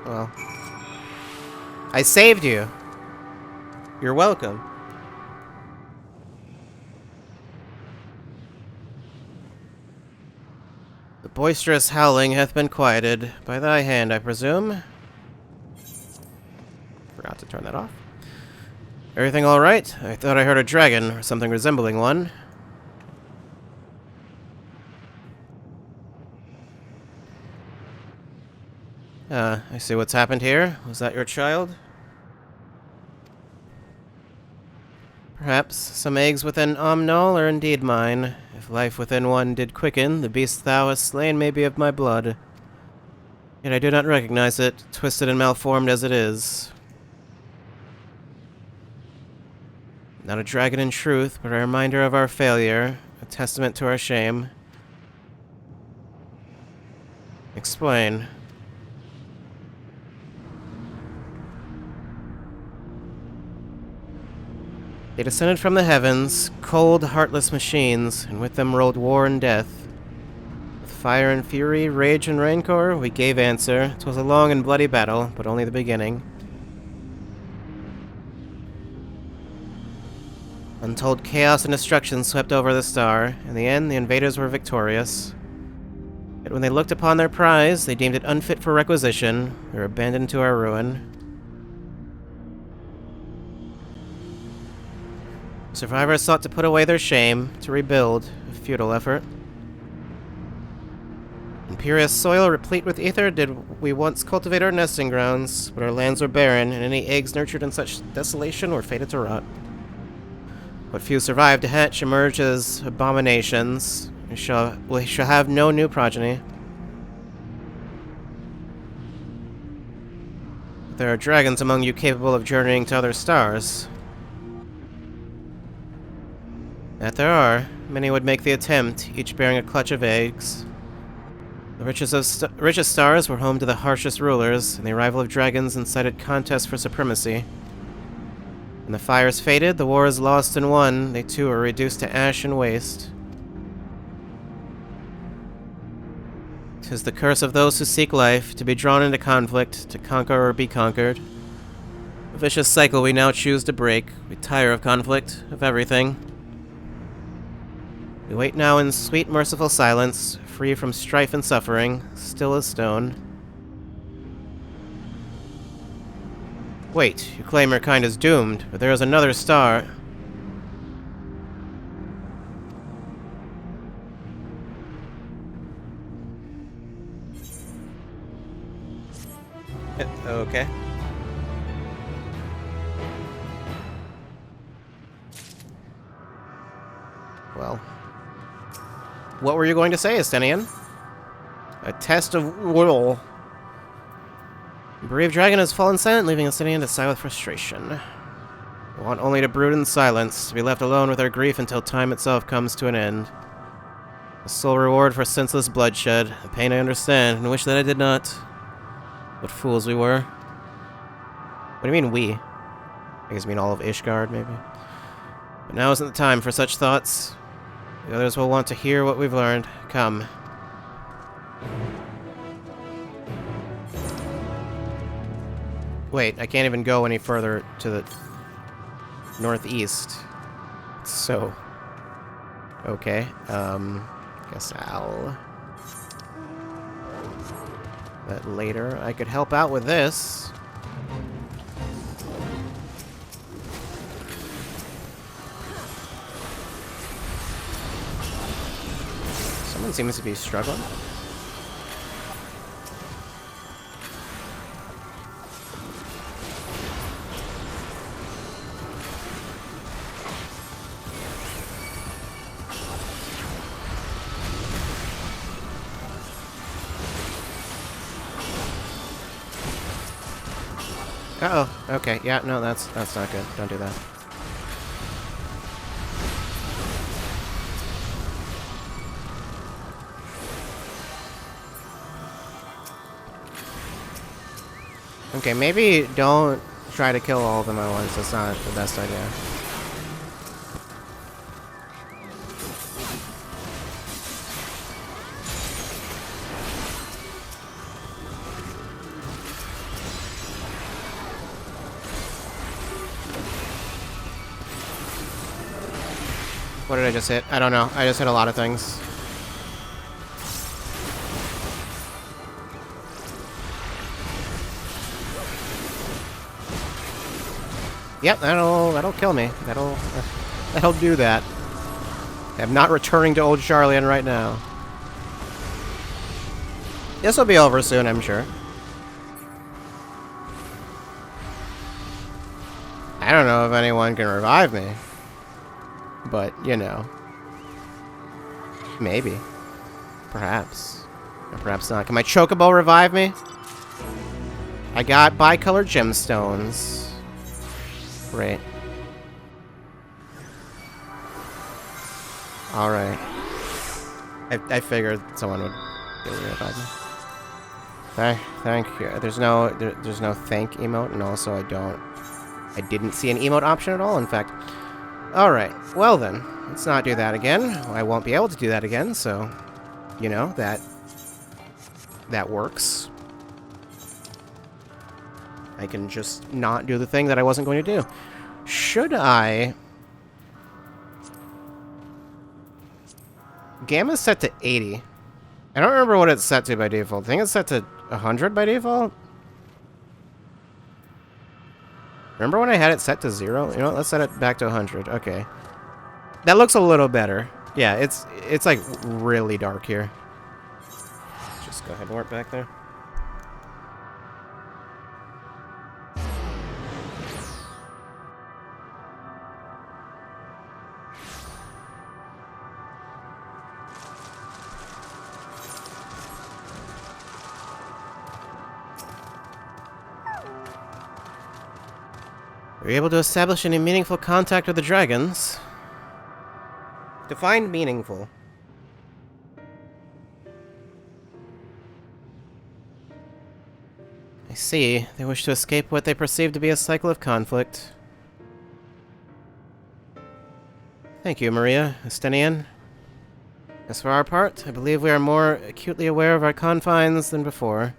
Well, I saved you. You're welcome. The boisterous howling hath been quieted by thy hand, I presume. Forgot to turn that off. Everything all right? I thought I heard a dragon, or something resembling one. I see what's happened here. Was that your child? Perhaps some eggs within Omnal are indeed mine. If life within one did quicken, the beast thou hast slain may be of my blood. Yet I do not recognize it, twisted and malformed as it is. Not a dragon in truth, but a reminder of our failure, a testament to our shame. Explain. They descended from the heavens, cold, heartless machines, and with them rolled war and death. With fire and fury, rage and rancor, we gave answer. 'Twas a long and bloody battle, but only the beginning. Untold chaos and destruction swept over the star. In the end, the invaders were victorious. Yet when they looked upon their prize, they deemed it unfit for requisition. We were abandoned to our ruin. Survivors sought to put away their shame, to rebuild, a futile effort. Imperious soil replete with ether did we once cultivate our nesting grounds, but our lands were barren, and any eggs nurtured in such desolation were fated to rot. What few survived to hatch emerged as abominations. We shall have no new progeny. There are dragons among you capable of journeying to other stars. That there are. Many would make the attempt, each bearing a clutch of eggs. The richest stars were home to the harshest rulers, and the arrival of dragons incited contests for supremacy. When the fires faded, the wars lost and won, they too were reduced to ash and waste. 'Tis the curse of those who seek life, to be drawn into conflict, to conquer or be conquered. A vicious cycle we now choose to break. We tire of conflict, of everything. We wait now in sweet, merciful silence, free from strife and suffering, still as stone. Wait, you claim your kind is doomed, but there is another star. Okay. Well. What were you going to say, Estenian? A test of will. The brave dragon has fallen silent, leaving Estenian to sigh with frustration. We want only to brood in silence, to be left alone with our grief until time itself comes to an end. A sole reward for senseless bloodshed, a pain I understand, and wish that I did not. What fools we were. What do you mean, we? I guess you mean all of Ishgard, maybe? But now isn't the time for such thoughts. The others will want to hear what we've learned. Come. Wait, I can't even go any further to the northeast. So... okay, guess I'll... but later I could help out with this. Someone seems to be struggling. Uh-oh. Okay. Yeah, no, that's not good. Don't do that. Okay, maybe don't try to kill all of them at once. That's not the best idea. What did I just hit? I don't know. I just hit a lot of things. Yep, that'll kill me. That'll do that. I'm not returning to Old Charlian right now. This will be over soon, I'm sure. I don't know if anyone can revive me. But, you know. Maybe. Perhaps. Or perhaps not. Can my chocobo revive me? I got bicolored gemstones. Great. Alright. I figured someone would be able to revive me. Thank you. There's no thank emote, and also I didn't see an emote option at all, in fact. Alright, well then, let's not do that again. I won't be able to do that again, so, you know, that works. I can just not do the thing that I wasn't going to do. Should I... Gamma's set to 80. I don't remember what it's set to by default. I think it's set to 100 by default. Remember when I had it set to 0? You know what, let's set it back to 100. Okay. That looks a little better. Yeah, it's like really dark here. Just go ahead and warp back there. Were you able to establish any meaningful contact with the dragons? Define meaningful. I see. They wish to escape what they perceive to be a cycle of conflict. Thank you, Maria. Estenian. As for our part, I believe we are more acutely aware of our confines than before.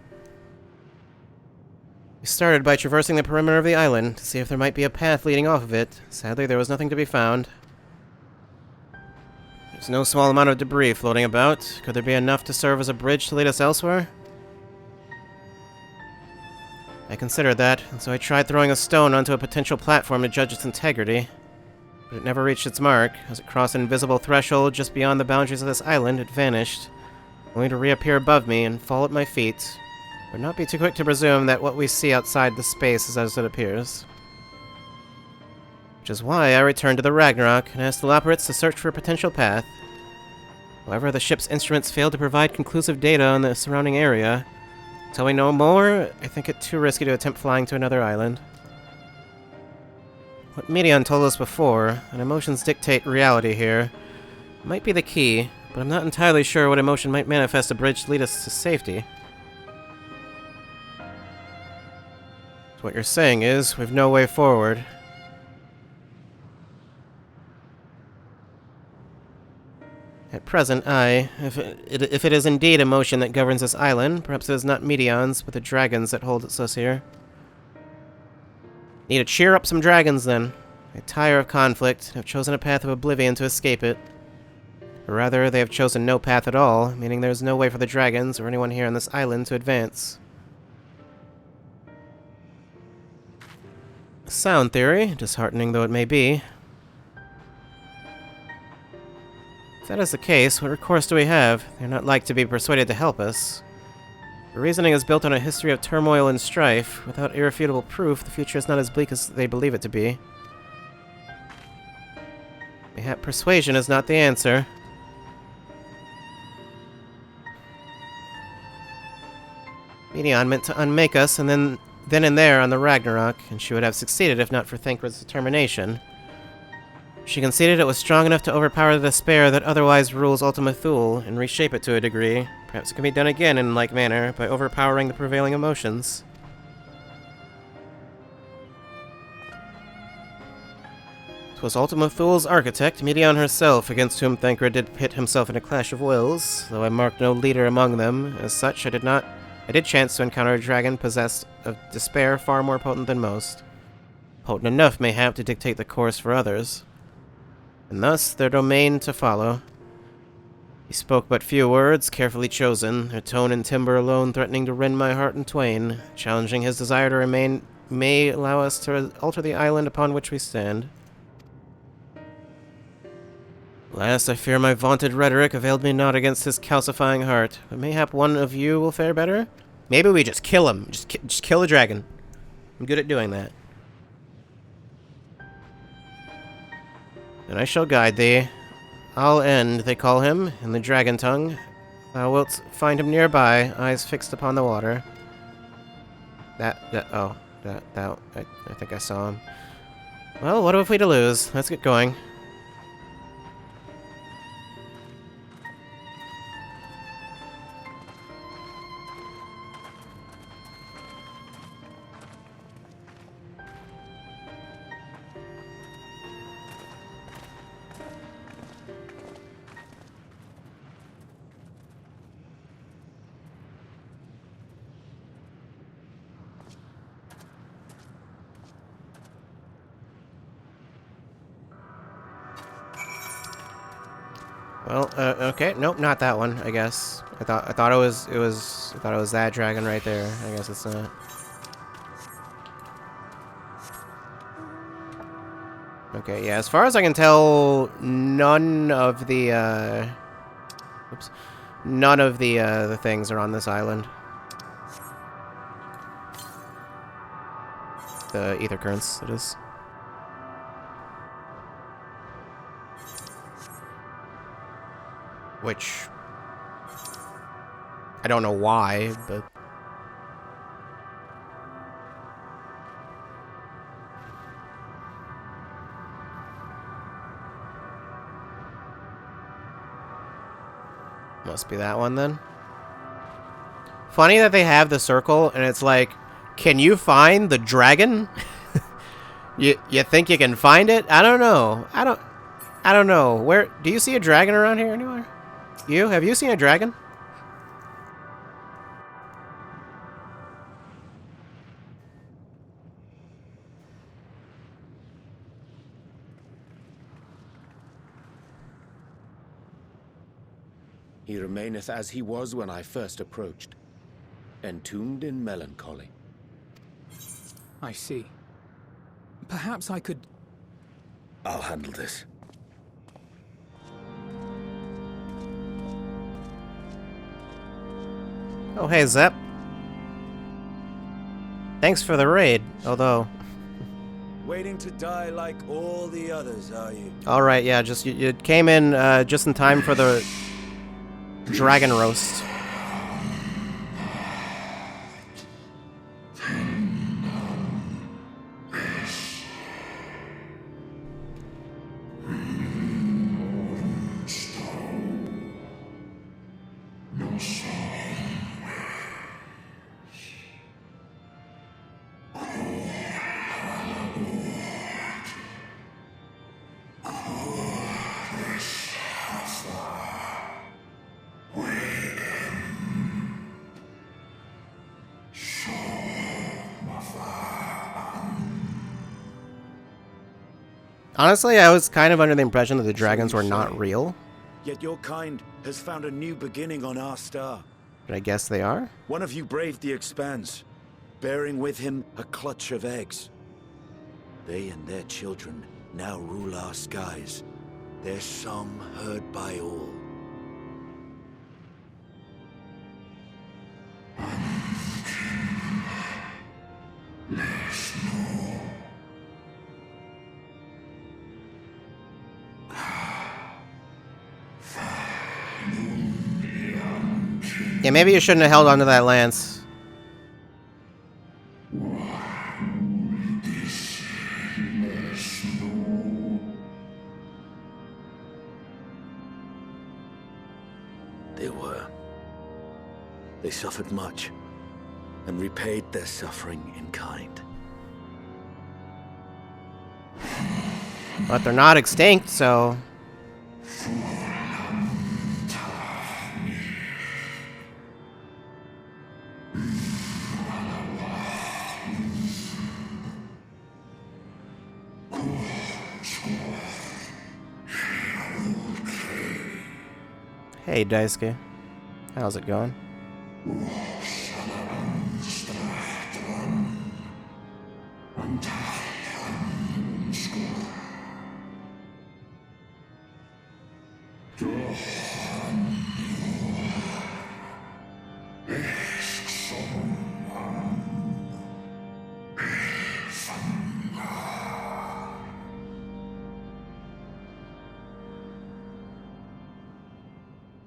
We started by traversing the perimeter of the island to see if there might be a path leading off of it. Sadly, there was nothing to be found. There's no small amount of debris floating about. Could there be enough to serve as a bridge to lead us elsewhere? I considered that, and so I tried throwing a stone onto a potential platform to judge its integrity. But it never reached its mark. As it crossed an invisible threshold just beyond the boundaries of this island, it vanished, only to reappear above me and fall at my feet. Would not be too quick to presume that what we see outside the space is as it appears. Which is why I returned to the Ragnarok and asked the Loporrits to search for a potential path. However, the ship's instruments failed to provide conclusive data on the surrounding area. Until we know more, I think it too risky to attempt flying to another island. What Medion told us before, that emotions dictate reality here, might be the key, but I'm not entirely sure what emotion might manifest a bridge to lead us to safety. So what you're saying is, we've no way forward. At present, if it is indeed emotion that governs this island, perhaps it is not Medions, but the dragons that hold us here. Need to cheer up some dragons, then. They tire of conflict, and have chosen a path of oblivion to escape it. Or rather, they have chosen no path at all, meaning there is no way for the dragons or anyone here on this island to advance. A sound theory, disheartening though it may be. If that is the case, what recourse do we have? They're not like to be persuaded to help us. The reasoning is built on a history of turmoil and strife. Without irrefutable proof, the future is not as bleak as they believe it to be. Mayhap persuasion is not the answer. Medion meant to unmake us, and then and there on the Ragnarok, and she would have succeeded if not for Thancred's determination. She conceded it was strong enough to overpower the despair that otherwise rules Ultima Thule, and reshape it to a degree. Perhaps it can be done again in like manner, by overpowering the prevailing emotions. 'Twas Ultima Thule's architect, Medion herself, against whom Thancred did pit himself in a clash of wills, though I marked no leader among them. As such, I did chance to encounter a dragon possessed of despair far more potent than most. Potent enough, mayhap, to dictate the course for others, and thus their domain to follow. He spoke but few words, carefully chosen, their tone and timbre alone threatening to rend my heart in twain. Challenging his desire to remain may allow us to alter the island upon which we stand. Last, I fear my vaunted rhetoric availed me not against his calcifying heart, but mayhap one of you will fare better? Maybe we just kill him. Just kill the dragon. I'm good at doing that. And I shall guide thee. I'll end, they call him, in the dragon tongue. Thou wilt find him nearby, eyes fixed upon the water. I think I saw him. Well, what have we to lose? Let's get going. Well, okay, nope, not that one. I guess I thought it was that dragon right there. I guess it's not. Okay, yeah. As far as I can tell, none of the the things are on this island. The ether currents, it is. Which, I don't know why, but... Must be that one, then. Funny that they have the circle, and it's like, can you find the dragon? You think you can find it? I don't know. I don't know. Where, do you see a dragon around here anywhere? Have you seen a dragon? He remaineth as he was when I first approached, entombed in melancholy. I see. Perhaps I could... I'll handle this. Oh, hey, Zep. Thanks for the raid, although... Waiting to die like all the others, are you? Alright, yeah, just you came in just in time for the dragon roast. Honestly, I was kind of under the impression that the dragons were not real. Yet your kind has found a new beginning on our star. But I guess they are? One of you braved the expanse, bearing with him a clutch of eggs. They and their children now rule our skies, their song heard by all. Yeah, maybe you shouldn't have held onto that lance. They suffered much, and repaid their suffering in kind. But they're not extinct, so... Hey, Daisuke. How's it going?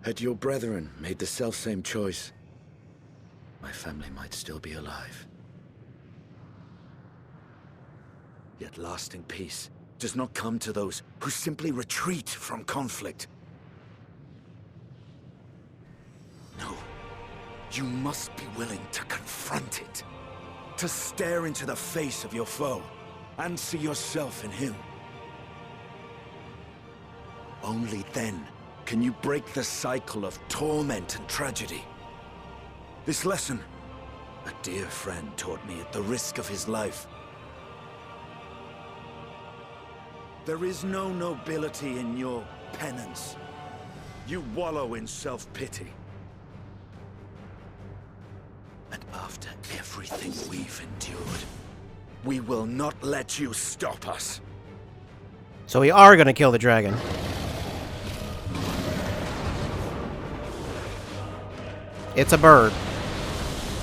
Had your brethren made the selfsame choice, my family might still be alive. Yet lasting peace does not come to those who simply retreat from conflict. No, you must be willing to confront it, to stare into the face of your foe, and see yourself in him. Only then can you break the cycle of torment and tragedy. This lesson, a dear friend taught me at the risk of his life. There is no nobility in your penance. You wallow in self-pity. And after everything we've endured, we will not let you stop us. So we are gonna kill the dragon. It's a bird.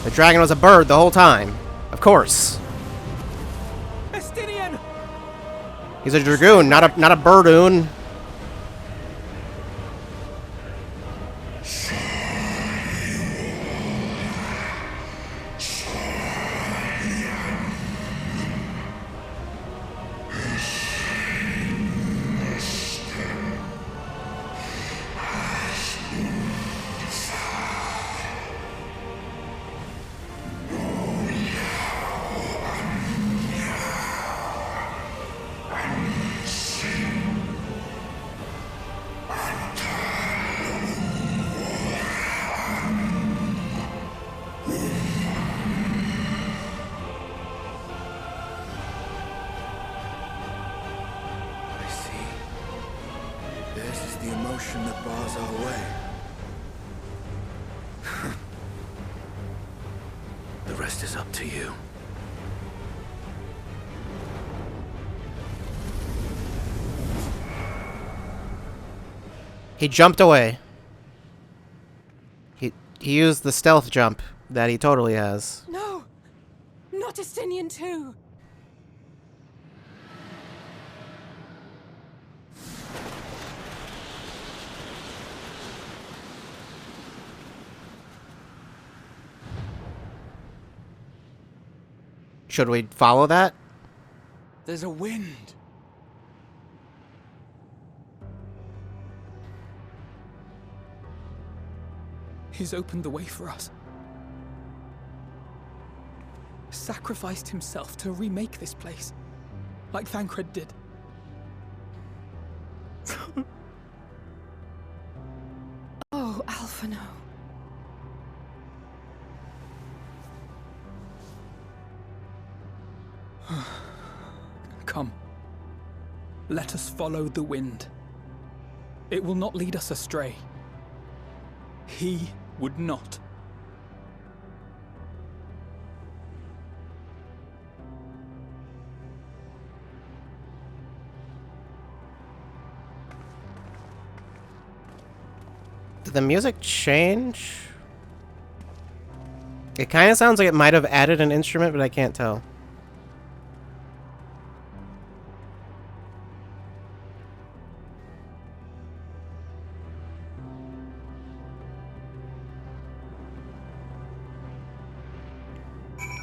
The dragon was a bird the whole time. Of course. Estinian! He's a dragoon, not a birdoon. That bars our way. The rest is up to you. He jumped away. He used the stealth jump that he totally has. No! Not Estinian too! Should we follow that? There's a wind. He's opened the way for us. Sacrificed himself to remake this place, like Thancred did. Oh, Alphino. Come. Let us follow the wind. It will not lead us astray. He would not. Did the music change? It kind of sounds like it might have added an instrument, but I can't tell.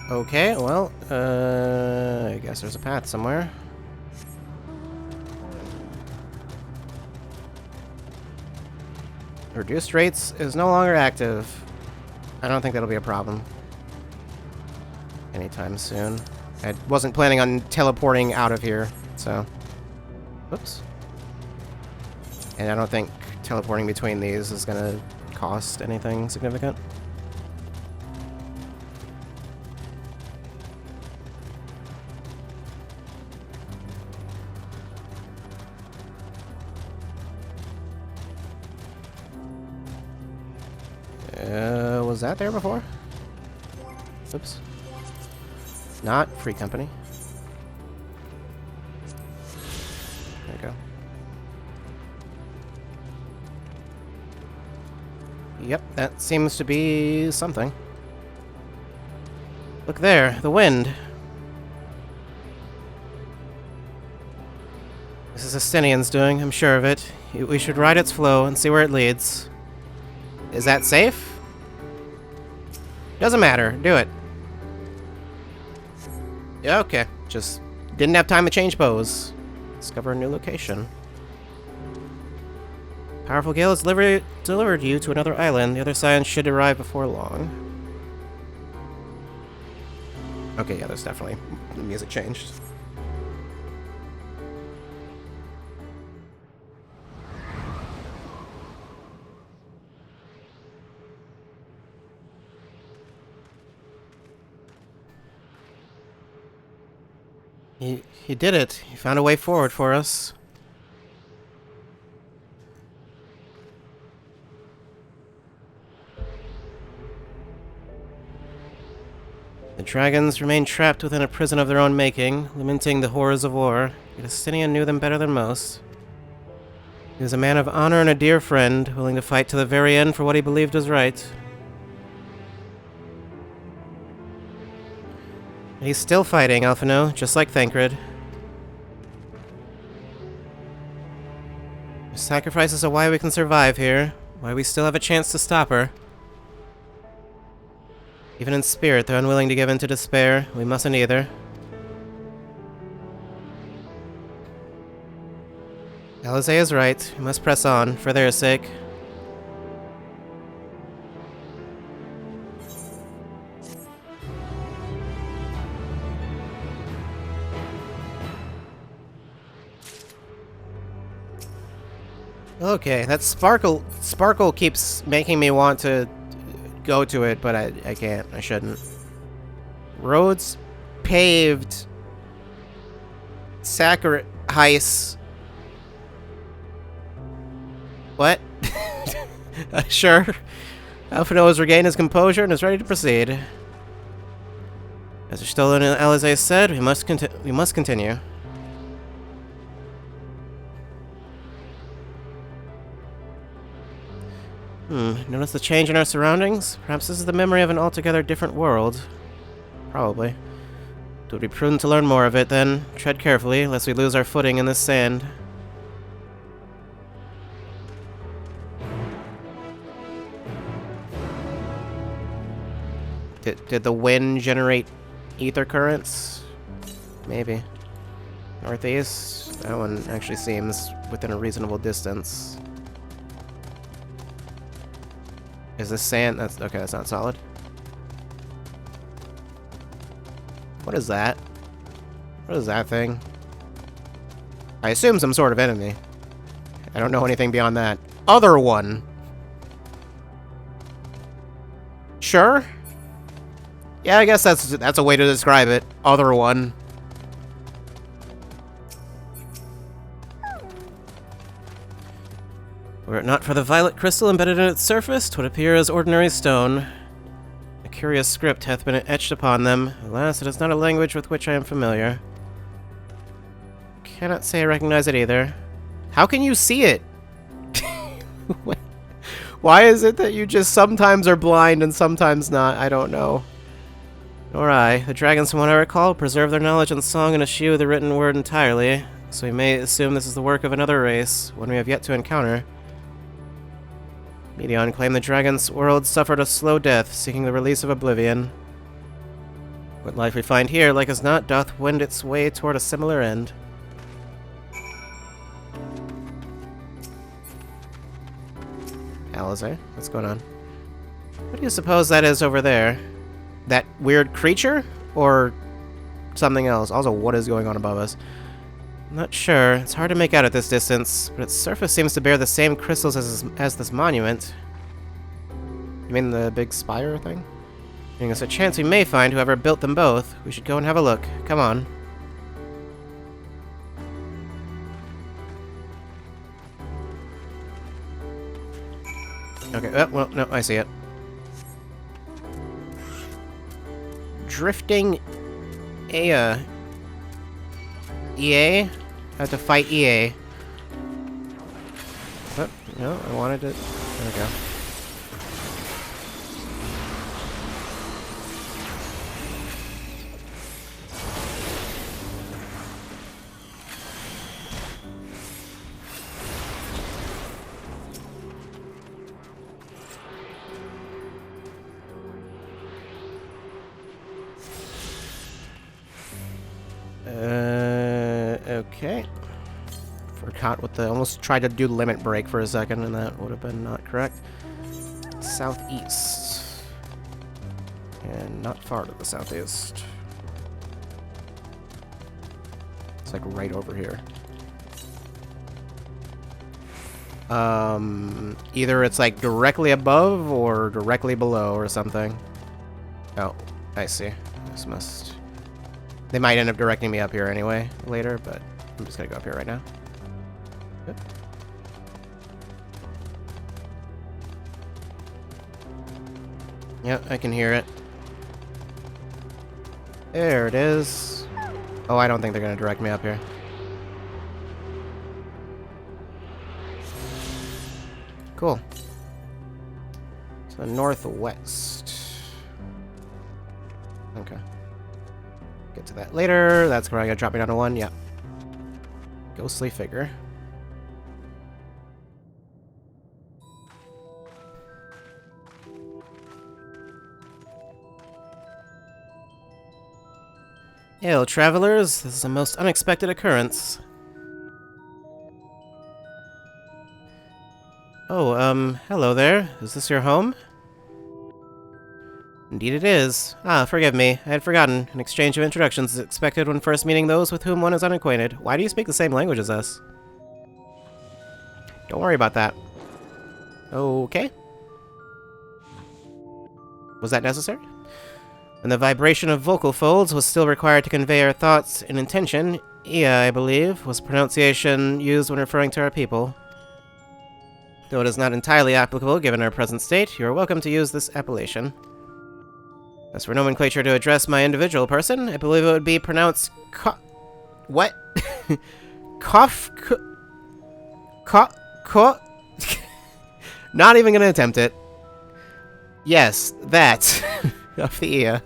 Okay, well, I guess there's a path somewhere. Reduced rates is no longer active. I don't think that'll be a problem anytime soon. I wasn't planning on teleporting out of here, so... Oops. And I don't think teleporting between these is gonna cost anything significant. Was that there before? Oops. Not free company. There we go. Yep, that seems to be something. Look there, the wind. This is Estinian's doing, I'm sure of it. We should ride its flow and see where it leads. Is that safe? Doesn't matter, do it. Yeah, okay, just didn't have time to change pose. Discover a new location. Powerful gale has delivered you to another island. The other science should arrive before long. Okay, yeah, there's definitely... the music changed. He did it. He found a way forward for us. The dragons remain trapped within a prison of their own making, lamenting the horrors of war. Yet Estinian knew them better than most. He was a man of honor and a dear friend, willing to fight to the very end for what he believed was right. He's still fighting, Alphino, just like Thancred. Her sacrifices are why we can survive here, why we still have a chance to stop her. Even in spirit, they're unwilling to give in to despair. We mustn't either. Alize is right. We must press on, for their sake. Okay, that sparkle keeps making me want to go to it, but I can't. I shouldn't. Roads paved. Sacrifice. What? Sure. Alphino has regained his composure and is ready to proceed. As Stolen and Alize said, we must continue. Notice the change in our surroundings? Perhaps this is the memory of an altogether different world. Probably. It would be prudent to learn more of it, then. Tread carefully, lest we lose our footing in this sand. Did the wind generate ether currents? Maybe. Northeast? That one actually seems within a reasonable distance. Is this sand? That's okay, that's not solid. What is that? What is that thing? I assume some sort of enemy. I don't know anything beyond that. Other one. Sure? Yeah, I guess that's a way to describe it. Other one. Were it not for the violet crystal embedded in its surface, 'twould appear as ordinary stone. A curious script hath been etched upon them. Alas, it is not a language with which I am familiar. Cannot say I recognize it either. How can you see it? Why is it that you just sometimes are blind and sometimes not? I don't know. Nor I. The dragons, from what I recall, preserve their knowledge and song and eschew the written word entirely, so we may assume this is the work of another race, one we have yet to encounter. Medion claimed the dragon's world suffered a slow death, seeking the release of oblivion. What life we find here, like as not, doth wend its way toward a similar end. Alize, what's going on? What do you suppose that is over there? That weird creature? Or something else? Also, what is going on above us? I'm not sure. It's hard to make out at this distance, but its surface seems to bear the same crystals as this monument. You mean the big spire thing? Giving us a chance we may find whoever built them both. We should go and have a look. Come on. Okay, oh, well, no, I see it. Drifting EA. EA? I have to fight EA. Oh, no, I wanted it. There we go. Okay. Forgot what the... Almost tried to do limit break for a second, and that would have been not correct. Southeast. And not far to the southeast. It's like right over here. Either it's like directly above or directly below or something. Oh, I see. This must... They might end up directing me up here anyway, later, but I'm just gonna go up here right now. Yep. Yep, I can hear it. There it is. Oh, I don't think they're gonna direct me up here. Cool. To the northwest. Okay. Get to that later. That's where I gotta drop me down to 1. Yep. Ghostly figure. Hail, travelers. This is a most unexpected occurrence. Oh, hello there. Is this your home? Indeed it is. Ah, forgive me. I had forgotten. An exchange of introductions is expected when first meeting those with whom one is unacquainted. Why do you speak the same language as us? Don't worry about that. Okay. Was that necessary? When the vibration of vocal folds was still required to convey our thoughts and intention, Ia, I believe, was pronunciation used when referring to our people. Though it is not entirely applicable given our present state, you are welcome to use this appellation. As for nomenclature to address my individual person, I believe it would be pronounced what? Cough? Not even gonna attempt it. Yes, that. Of the ear.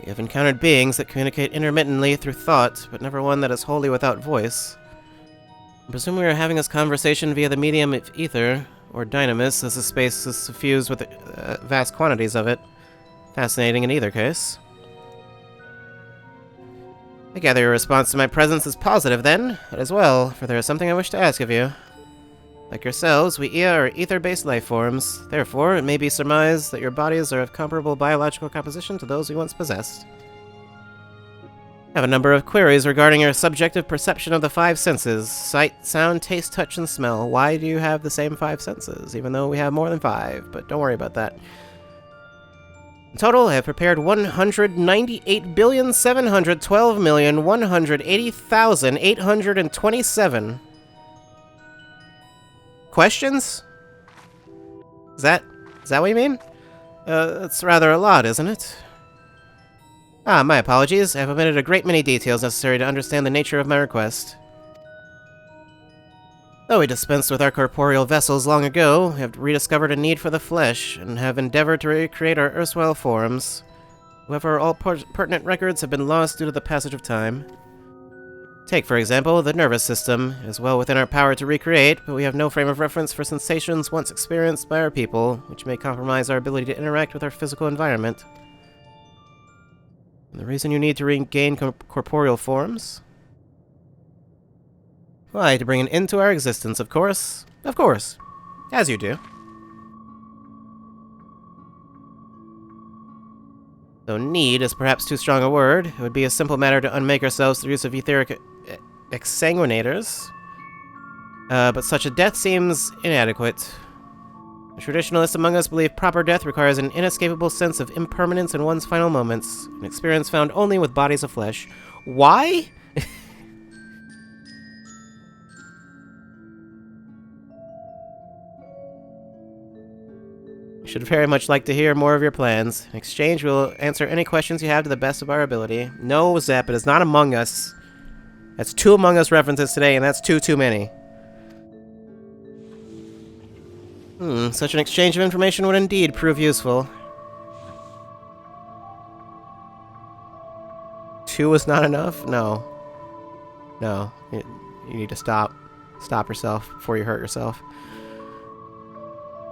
We have encountered beings that communicate intermittently through thought, but never one that is wholly without voice. I presume we are having this conversation via the medium of ether, or dynamis, as the space is suffused with vast quantities of it. Fascinating in either case. I gather your response to my presence is positive, then, as well, for there is something I wish to ask of you. Like yourselves, we Ia are ether-based life forms. Therefore, it may be surmised that your bodies are of comparable biological composition to those we once possessed. I have a number of queries regarding your subjective perception of the 5 senses: sight, sound, taste, touch, and smell. Why do you have the same 5 senses, even though we have more than 5? But don't worry about that. In total, I have prepared 198,712,180,827 questions? Is that what you mean? That's rather a lot, isn't it? Ah, my apologies. I have omitted a great many details necessary to understand the nature of my request. Though we dispensed with our corporeal vessels long ago, we have rediscovered a need for the flesh, and have endeavored to recreate our erstwhile forms. However, all pertinent records have been lost due to the passage of time. Take, for example, the nervous system. It is well within our power to recreate, but we have no frame of reference for sensations once experienced by our people, which may compromise our ability to interact with our physical environment. And the reason you need to regain corporeal forms? Why, to bring an end to our existence, of course. Of course. As you do. Though need is perhaps too strong a word, it would be a simple matter to unmake ourselves through use of etheric exsanguinators. But such a death seems inadequate. The traditionalists among us believe proper death requires an inescapable sense of impermanence in one's final moments, an experience found only with bodies of flesh. Why? We should very much like to hear more of your plans. In exchange, we'll answer any questions you have to the best of our ability. No, Zep, it is not Among Us. That's 2 Among Us references today, and that's too many. Such an exchange of information would indeed prove useful. 2 is not enough? No. No. You need to stop. Stop yourself before you hurt yourself.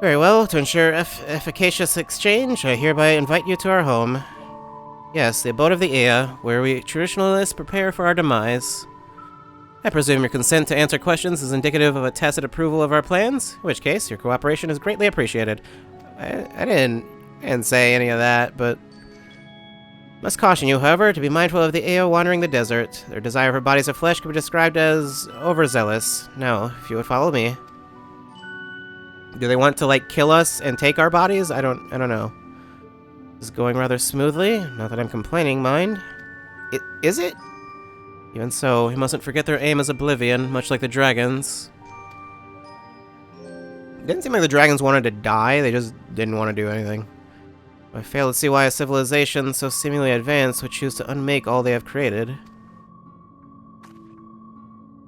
Very well. To ensure efficacious exchange, I hereby invite you to our home. Yes, the abode of the Ea, where we traditionalists prepare for our demise. I presume your consent to answer questions is indicative of a tacit approval of our plans, in which case your cooperation is greatly appreciated. I didn't say any of that, but must caution you, however, to be mindful of the Ea wandering the desert. Their desire for bodies of flesh could be described as overzealous. Now, if you would follow me. Do they want to, like, kill us and take our bodies? I don't know. This is going rather smoothly. Not that I'm complaining, mind. Is it? Even so, we mustn't forget their aim is oblivion, much like the dragons. It didn't seem like the dragons wanted to die, they just didn't want to do anything. I fail to see why a civilization so seemingly advanced would choose to unmake all they have created.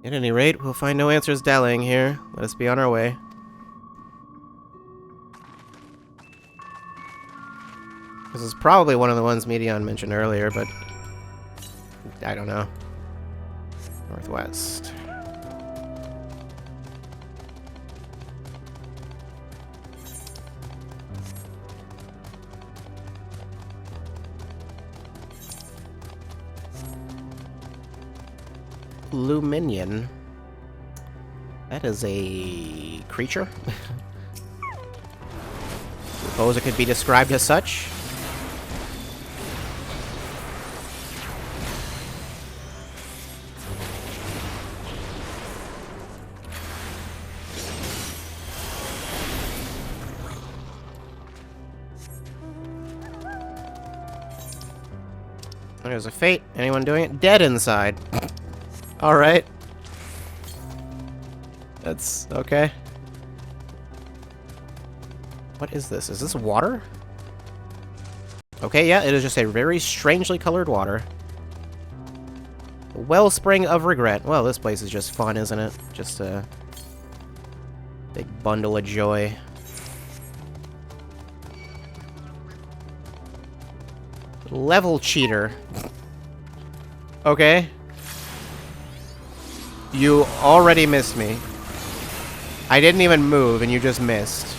At any rate, we'll find no answers dallying here. Let us be on our way. This is probably one of the ones Medion mentioned earlier, but I don't know. Northwest. Luminion. That is a creature? Suppose it could be described as such. There's a fate. Anyone doing it? Dead inside. Alright. That's okay. What is this? Is this water? Okay, yeah, it is just a very strangely colored water. A wellspring of regret. Well, this place is just fun, isn't it? Just a big bundle of joy. Level cheater. Okay. You already missed me. I didn't even move and you just missed.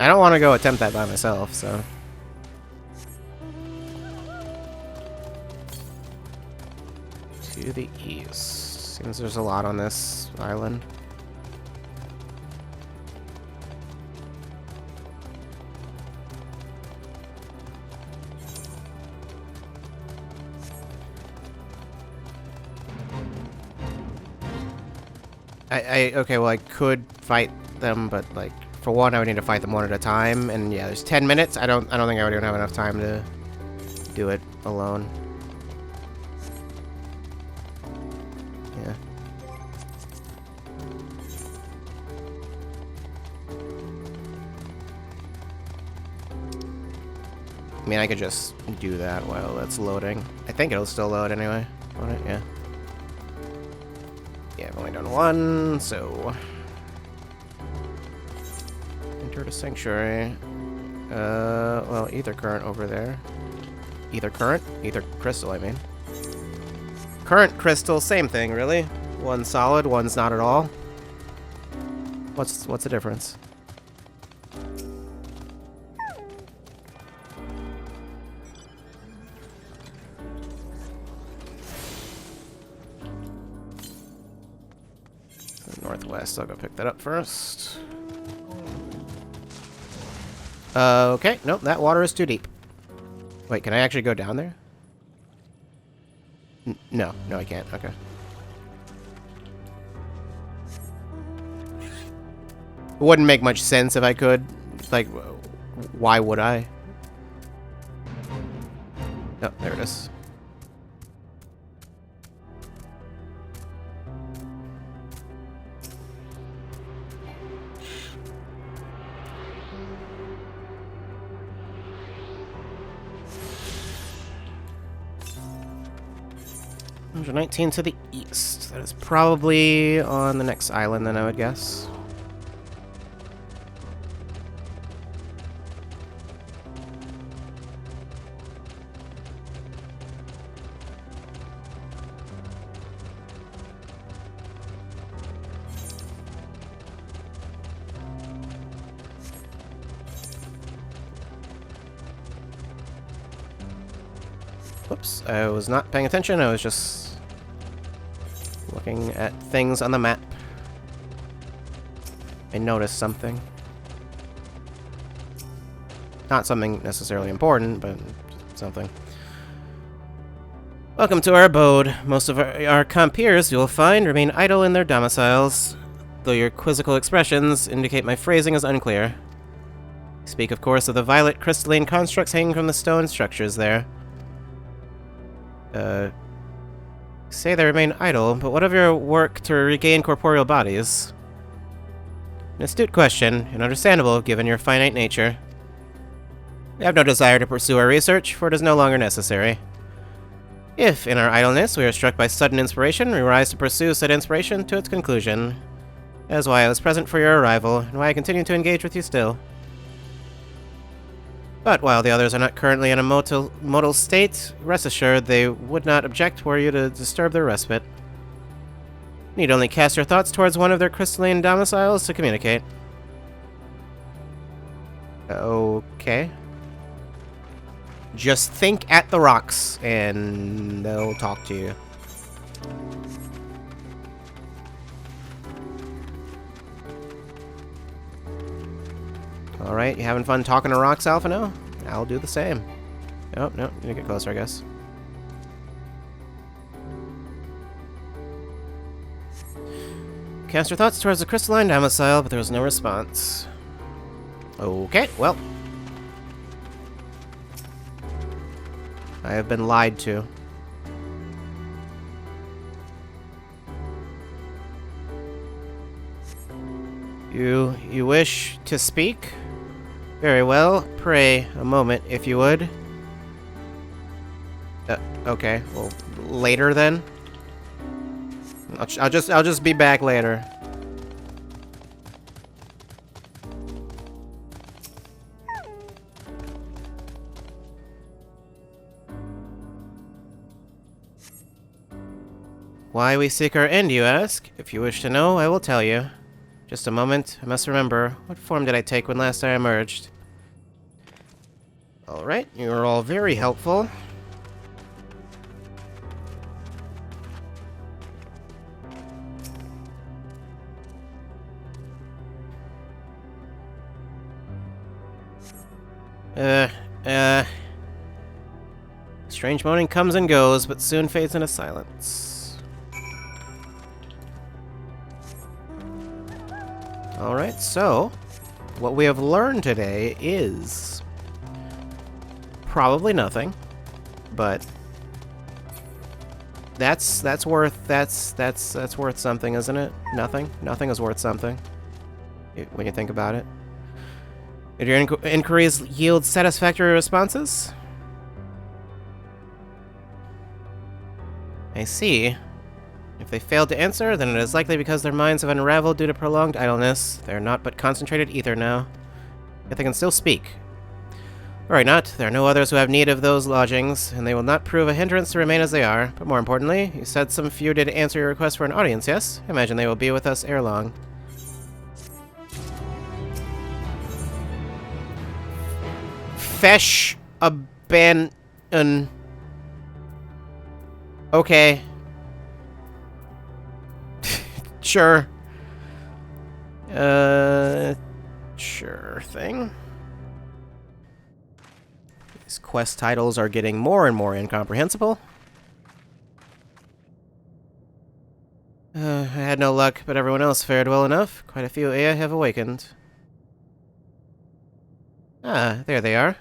I don't want to go attempt that by myself, so... To the east. Seems there's a lot on this island. Okay, well, I could fight them, but, like, for one, I would need to fight them one at a time, and yeah, there's 10 minutes. I don't think I would even have enough time to do it alone. Yeah. I mean, I could just do that while that's loading. I think it'll still load anyway. Won't it? Yeah. Yeah, I've only done one, so... Enter the sanctuary. Well, ether current over there. Ether current? Ether crystal, I mean. Current crystal, same thing, really. One's solid, one's not at all. What's the difference? Northwest, I'll go pick that up first. Okay, nope, that water is too deep. Wait, can I actually go down there? No, I can't. Okay. It wouldn't make much sense if I could. Like, why would I? Oh, there it is. There's 19 to the east. That is probably on the next island, then, I would guess. Whoops, I was not paying attention. I was just looking at things on the map. I noticed something. Not something necessarily important, but something. Welcome to our abode. Most of our compeers, you will find, remain idle in their domiciles, though your quizzical expressions indicate my phrasing is unclear. Speak, of course, of the violet crystalline constructs hanging from the stone structures there. Say they remain idle, but what of your work to regain corporeal bodies? An astute question, and understandable given your finite nature. We have no desire to pursue our research, for it is no longer necessary. If, in our idleness, we are struck by sudden inspiration, we rise to pursue said inspiration to its conclusion. That is why I was present for your arrival, and why I continue to engage with you still. But while the others are not currently in a modal state, rest assured they would not object were you to disturb their respite. Need only cast your thoughts towards one of their crystalline domiciles to communicate. Okay. Just think at the rocks, and they'll talk to you. Alright, you having fun talking to rocks, Alphino? I'll do the same. Oh, no, gonna get closer, I guess. Cast your thoughts towards the crystalline domicile, but there was no response. Okay, well. I have been lied to. You wish to speak? Very well. Pray a moment, if you would. Okay. Well, later then. I'll just be back later. Why we seek our end, you ask? If you wish to know, I will tell you. Just a moment, I must remember. What form did I take when last I emerged? Alright, you are all very helpful. Strange moaning comes and goes, but soon fades into silence. Alright, so what we have learned today is probably nothing, but that's worth something, isn't it? Nothing? Nothing is worth something when you think about it. Did your inquiries yield satisfactory responses? I see. If they failed to answer, then it is likely because their minds have unraveled due to prolonged idleness. They are not but concentrated ether now. Yet they can still speak. Worry not, there are no others who have need of those lodgings, and they will not prove a hindrance to remain as they are. But more importantly, you said some few did answer your request for an audience, yes? I imagine they will be with us ere long. Fesh Okay. Sure. Sure thing. These quest titles are getting more and more incomprehensible. I had no luck, but everyone else fared well enough. Quite a few Ea have awakened. Ah, there they are.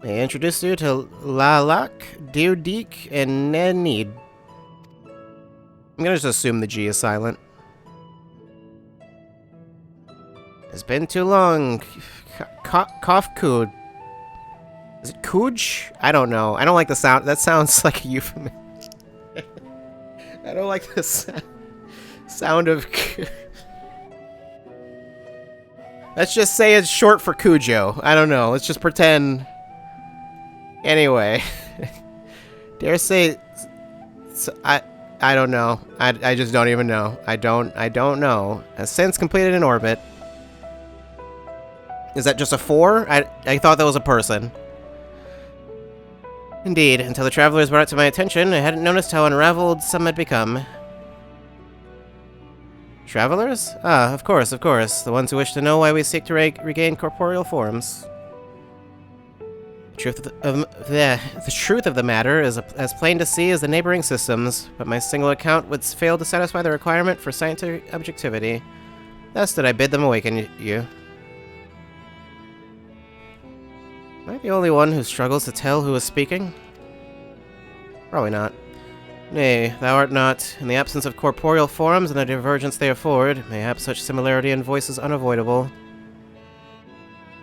May I introduce you to Lalak, Deodik, and Nenid. I'm gonna just assume the G is silent. It's been too long. Kofkud. Is it Kuj? I don't know. I don't like the sound. That sounds like a euphemism. I don't like the sound of... Let's just say it's short for Cujo. I don't know. Let's just pretend... Anyway. Dare say... I don't know. I just don't even know. I don't know. Has since completed an orbit. Is that just a 4? I thought that was a person. Indeed, until the travelers brought it to my attention, I hadn't noticed how unraveled some had become. Travelers? Ah, of course. The ones who wish to know why we seek to regain corporeal forms. The truth of the matter is as plain to see as the neighboring systems, but my single account would fail to satisfy the requirement for scientific objectivity. Thus did I bid them awaken you. Am I the only one who struggles to tell who is speaking? Probably not. Nay, thou art not. In the absence of corporeal forms and the divergence they afford, mayhap such similarity in voice is unavoidable.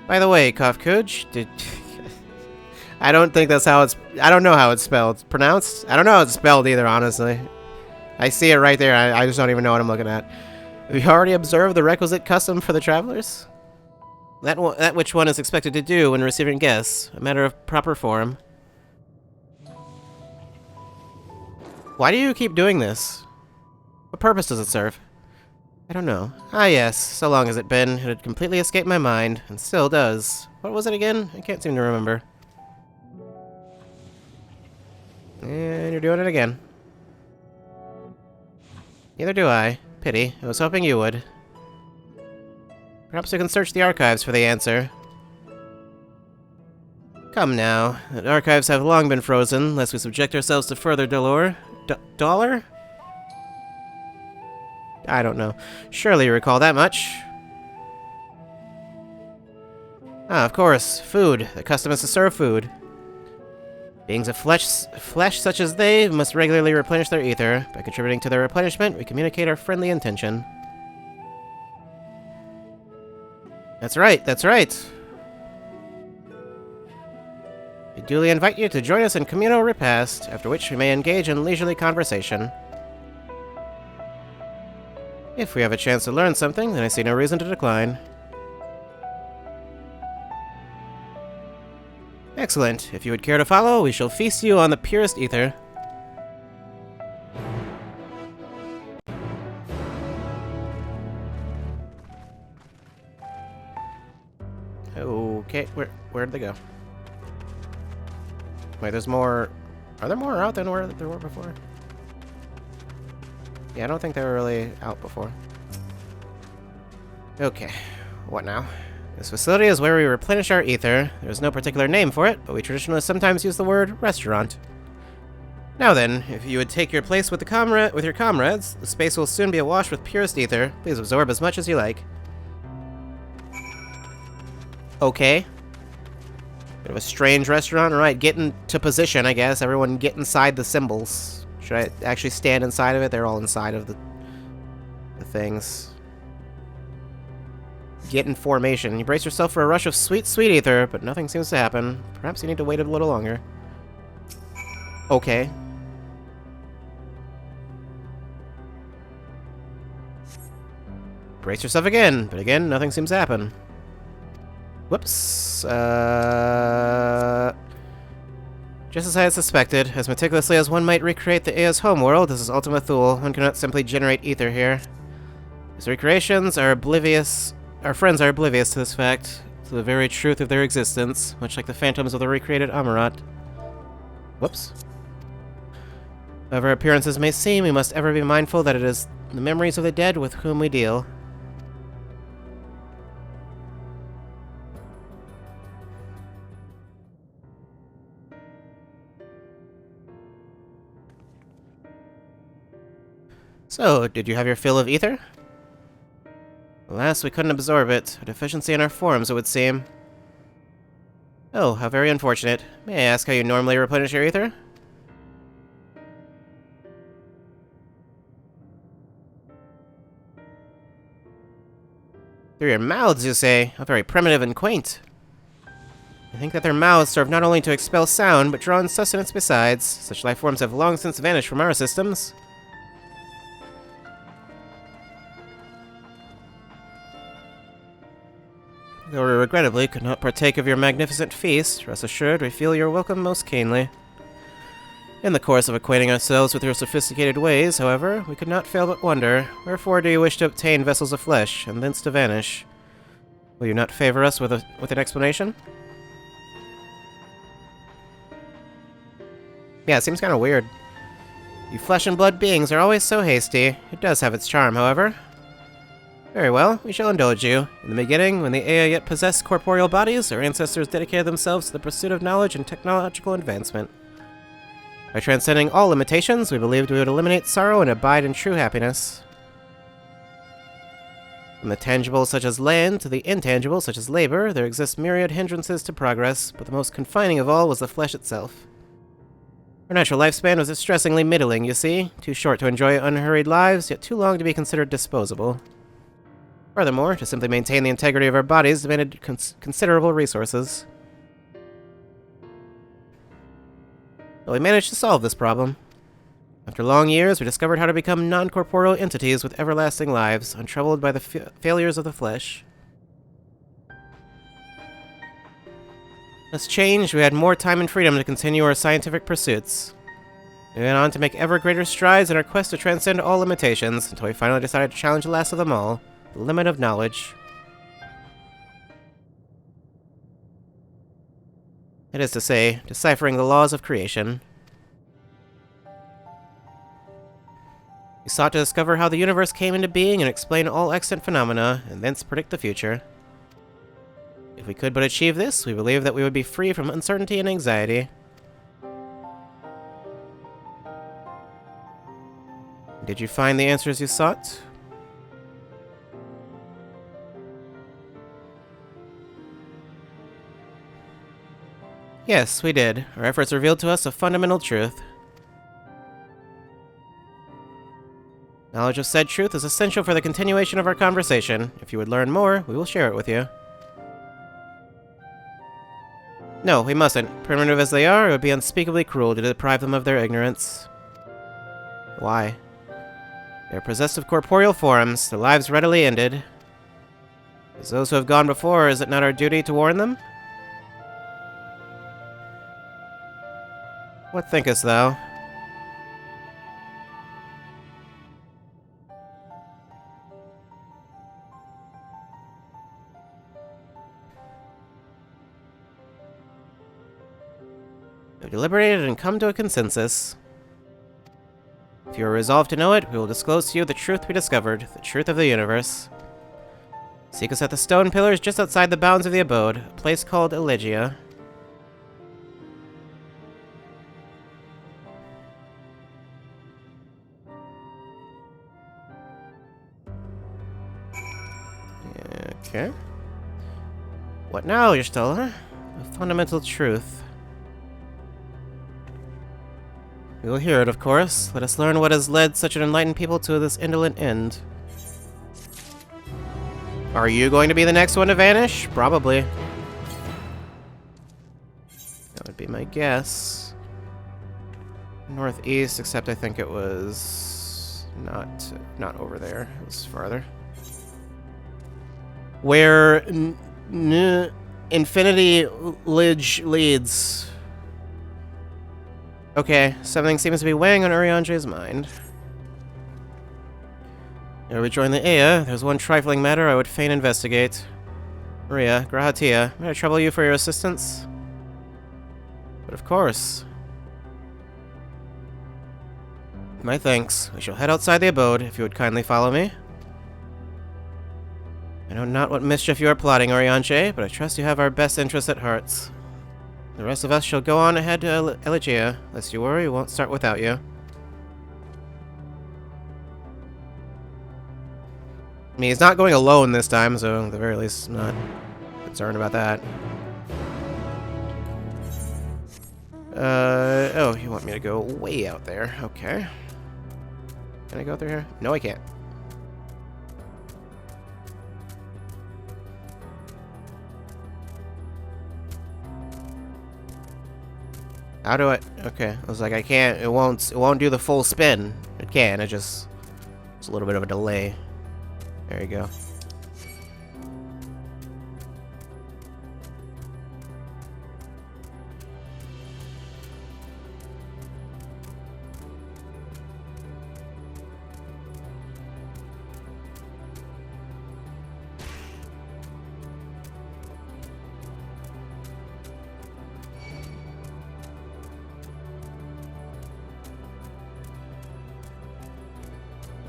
By the way, Kofkuj, did... I don't think that's how it's... I don't know how it's spelled. Pronounced? I don't know how it's spelled either, honestly. I see it right there. I just don't even know what I'm looking at. Have you already observed the requisite custom for the travelers? That which one is expected to do when receiving guests. A matter of proper form. Why do you keep doing this? What purpose does it serve? I don't know. Ah yes, so long has it been. It had completely escaped my mind, and still does. What was it again? I can't seem to remember. And you're doing it again. Neither do I. Pity. I was hoping you would. Perhaps we can search the archives for the answer. Come now. The archives have long been frozen, lest we subject ourselves to further dolor. Dollar? I don't know. Surely you recall that much. Ah, of course. Food. The custom is to serve food. Beings of flesh such as they must regularly replenish their ether. By contributing to their replenishment, we communicate our friendly intention. That's right, that's right. We duly invite you to join us in communal repast, after which we may engage in leisurely conversation. If we have a chance to learn something, then I see no reason to decline. Excellent. If you would care to follow, we shall feast you on the purest ether. Okay, where'd they go? Wait, there's more... Are there more out than where there were before? Yeah, I don't think they were really out before. Okay, what now? This facility is where we replenish our ether. There's no particular name for it, but we traditionally sometimes use the word restaurant. Now then, if you would take your place with your comrades, the space will soon be awash with purest ether. Please absorb as much as you like. Okay. Bit of a strange restaurant. Alright, get into position, I guess. Everyone get inside the symbols. Should I actually stand inside of it? They're all inside of the things. Get in formation. You brace yourself for a rush of sweet, sweet ether, but nothing seems to happen. Perhaps you need to wait a little longer. Okay. Brace yourself again, but again, nothing seems to happen. Whoops. Just as I had suspected, as meticulously as one might recreate the Ea's homeworld, this is Ultima Thule. One cannot simply generate ether here. His recreations are oblivious. Our friends are oblivious to this fact, to the very truth of their existence, much like the phantoms of the recreated Amarat. Whoops. However appearances may seem, we must ever be mindful that it is the memories of the dead with whom we deal. So, did you have your fill of ether? Alas, we couldn't absorb it. A deficiency in our forms, it would seem. Oh, how very unfortunate. May I ask how you normally replenish your ether? Through your mouths, you say? How very primitive and quaint. I think that their mouths serve not only to expel sound, but draw in sustenance besides. Such life forms have long since vanished from our systems. Though we regrettably could not partake of your magnificent feast, rest assured we feel your welcome most keenly. In the course of acquainting ourselves with your sophisticated ways, however, we could not fail but wonder, wherefore do you wish to obtain vessels of flesh, and thence to vanish? Will you not favor us with an explanation? Yeah, it seems kind of weird. You flesh and blood beings are always so hasty. It does have its charm, however. Very well, we shall indulge you. In the beginning, when the Ea yet possessed corporeal bodies, our ancestors dedicated themselves to the pursuit of knowledge and technological advancement. By transcending all limitations, we believed we would eliminate sorrow and abide in true happiness. From the tangible such as land to the intangible such as labor, there exist myriad hindrances to progress, but the most confining of all was the flesh itself. Our natural lifespan was distressingly middling, you see, too short to enjoy unhurried lives, yet too long to be considered disposable. Furthermore, to simply maintain the integrity of our bodies demanded considerable resources. But we managed to solve this problem. After long years, we discovered how to become non-corporeal entities with everlasting lives, untroubled by the failures of the flesh. Thus changed, we had more time and freedom to continue our scientific pursuits. We went on to make ever greater strides in our quest to transcend all limitations, until we finally decided to challenge the last of them all, the limit of knowledge. That is to say, deciphering the laws of creation. We sought to discover how the universe came into being and explain all extant phenomena, and thence predict the future. If we could but achieve this, we believe that we would be free from uncertainty and anxiety. Did you find the answers you sought? Yes, we did. Our efforts revealed to us a fundamental truth. Knowledge of said truth is essential for the continuation of our conversation. If you would learn more, we will share it with you. No, we mustn't. Primitive as they are, it would be unspeakably cruel to deprive them of their ignorance. Why? They are possessed of corporeal forms, their lives readily ended. As those who have gone before, is it not our duty to warn them? What thinkest thou? We have deliberated and come to a consensus. If you are resolved to know it, we will disclose to you the truth we discovered, the truth of the universe. Seek us at the stone pillars just outside the bounds of the abode, a place called Elegia. Okay. What now, Y'shtola? A fundamental truth. We will hear it, of course. Let us learn what has led such an enlightened people to this indolent end. Are you going to be the next one to vanish? Probably. That would be my guess. Northeast, except I think it was not over there. It was farther. Where Infinity Lidge leads. Okay, something seems to be weighing on Urianger's mind. Ere we join the Ea, there's one trifling matter I would fain investigate. Maria, Grahatia, may I trouble you for your assistance? But of course. My thanks. We shall head outside the abode, if you would kindly follow me. I know not what mischief you are plotting, Orianche, but I trust you have our best interests at heart. The rest of us shall go on ahead to Elegia. Lest you worry, we won't start without you. I mean, he's not going alone this time, so at the very least, I'm not concerned about that. Oh, you want me to go way out there. Okay. Can I go through here? No, I can't. How do I? Okay, I was like, I can't. It won't do the full spin. It can. It just. It's a little bit of a delay. There you go.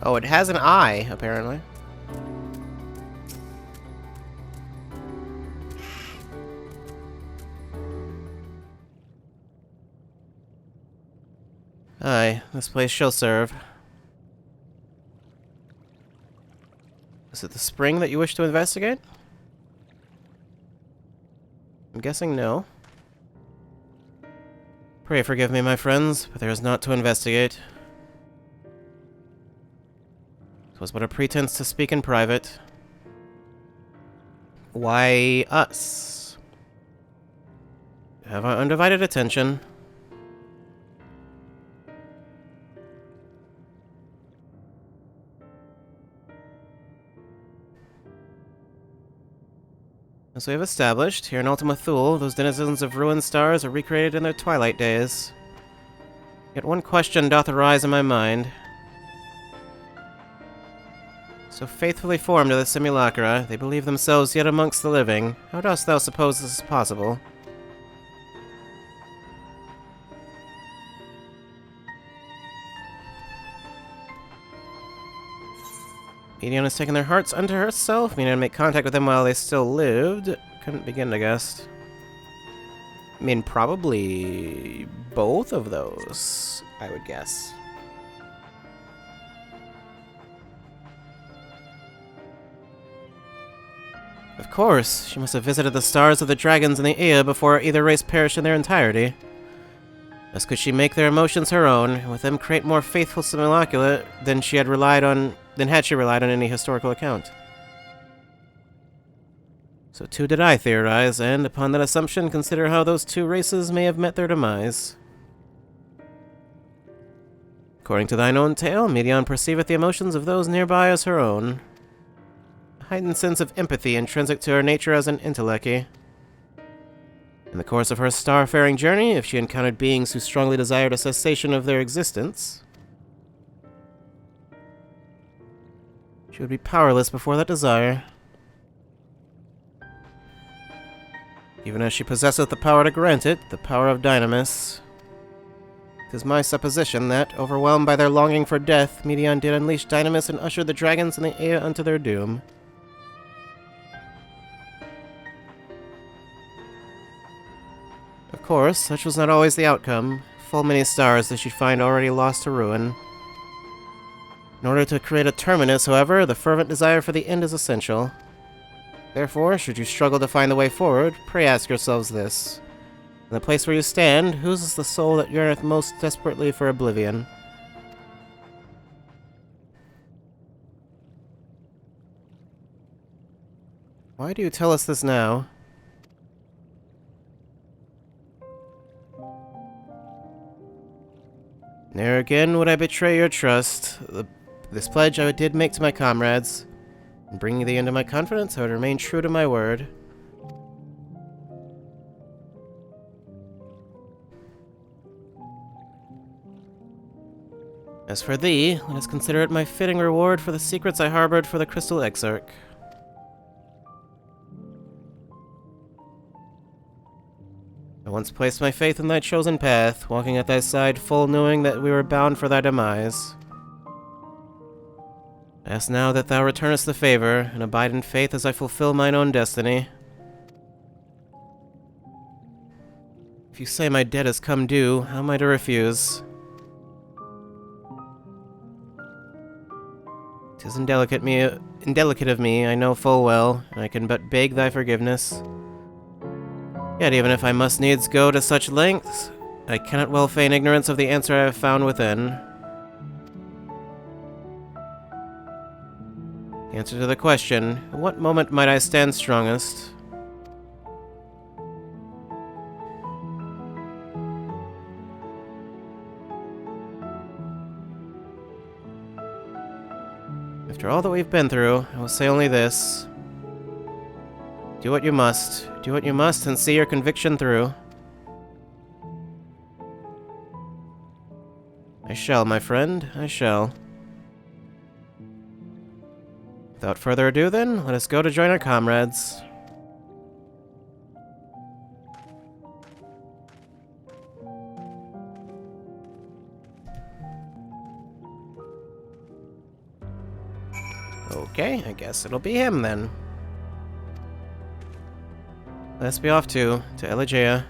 Oh, it has an eye, apparently. Aye, this place shall serve. Is it the spring that you wish to investigate? I'm guessing no. Pray forgive me, my friends, but there is naught to investigate. 'Twas but a pretense to speak in private. Why us? You have our undivided attention. As we have established, here in Ultima Thule, those denizens of ruined stars are recreated in their twilight days. Yet one question doth arise in my mind. So faithfully formed are the simulacra, they believe themselves yet amongst the living. How dost thou suppose this is possible? Medion has taken their hearts unto herself, meaning to make contact with them while they still lived. Couldn't begin to guess. I mean, probably both of those, I would guess. Of course, she must have visited the stars of the dragons and the Ea before either race perished in their entirety. Thus could she make their emotions her own, and with them create more faithful simulacra than had she relied on any historical account. So too did I theorize, and upon that assumption consider how those two races may have met their demise. According to thine own tale, Medion perceiveth the emotions of those nearby as her own. A heightened sense of empathy intrinsic to her nature as an intellecty. In the course of her starfaring journey, if she encountered beings who strongly desired a cessation of their existence, she would be powerless before that desire. Even as she possesseth the power to grant it, the power of Dynamis. 'Tis my supposition that, overwhelmed by their longing for death, Medion did unleash Dynamis and usher the dragons and the Ea unto their doom. Of course, such was not always the outcome. Full many stars did she find already lost to ruin. In order to create a terminus, however, the fervent desire for the end is essential. Therefore, should you struggle to find the way forward, pray ask yourselves this. In the place where you stand, whose is the soul that yearneth most desperately for oblivion? Why do you tell us this now? Ne'er again would I betray your trust. This pledge I did make to my comrades. In bringing thee into my confidence, I would remain true to my word. As for thee, let us consider it my fitting reward for the secrets I harbored for the Crystal Exarch. I once placed my faith in thy chosen path, walking at thy side, full knowing that we were bound for thy demise. I ask now that thou returnest the favor, and abide in faith as I fulfill mine own destiny. If you say my debt has come due, how am I to refuse? 'Tis indelicate of me, I know full well, and I can but beg thy forgiveness. Yet even if I must needs go to such lengths, I cannot well feign ignorance of the answer I have found within. The answer to the question, at what moment might I stand strongest? After all that we've been through, I will say only this. Do what you must. Do what you must and see your conviction through. I shall, my friend, I shall. Without further ado then, let us go to join our comrades. Okay, I guess it'll be him then. Let's be off to Elegea.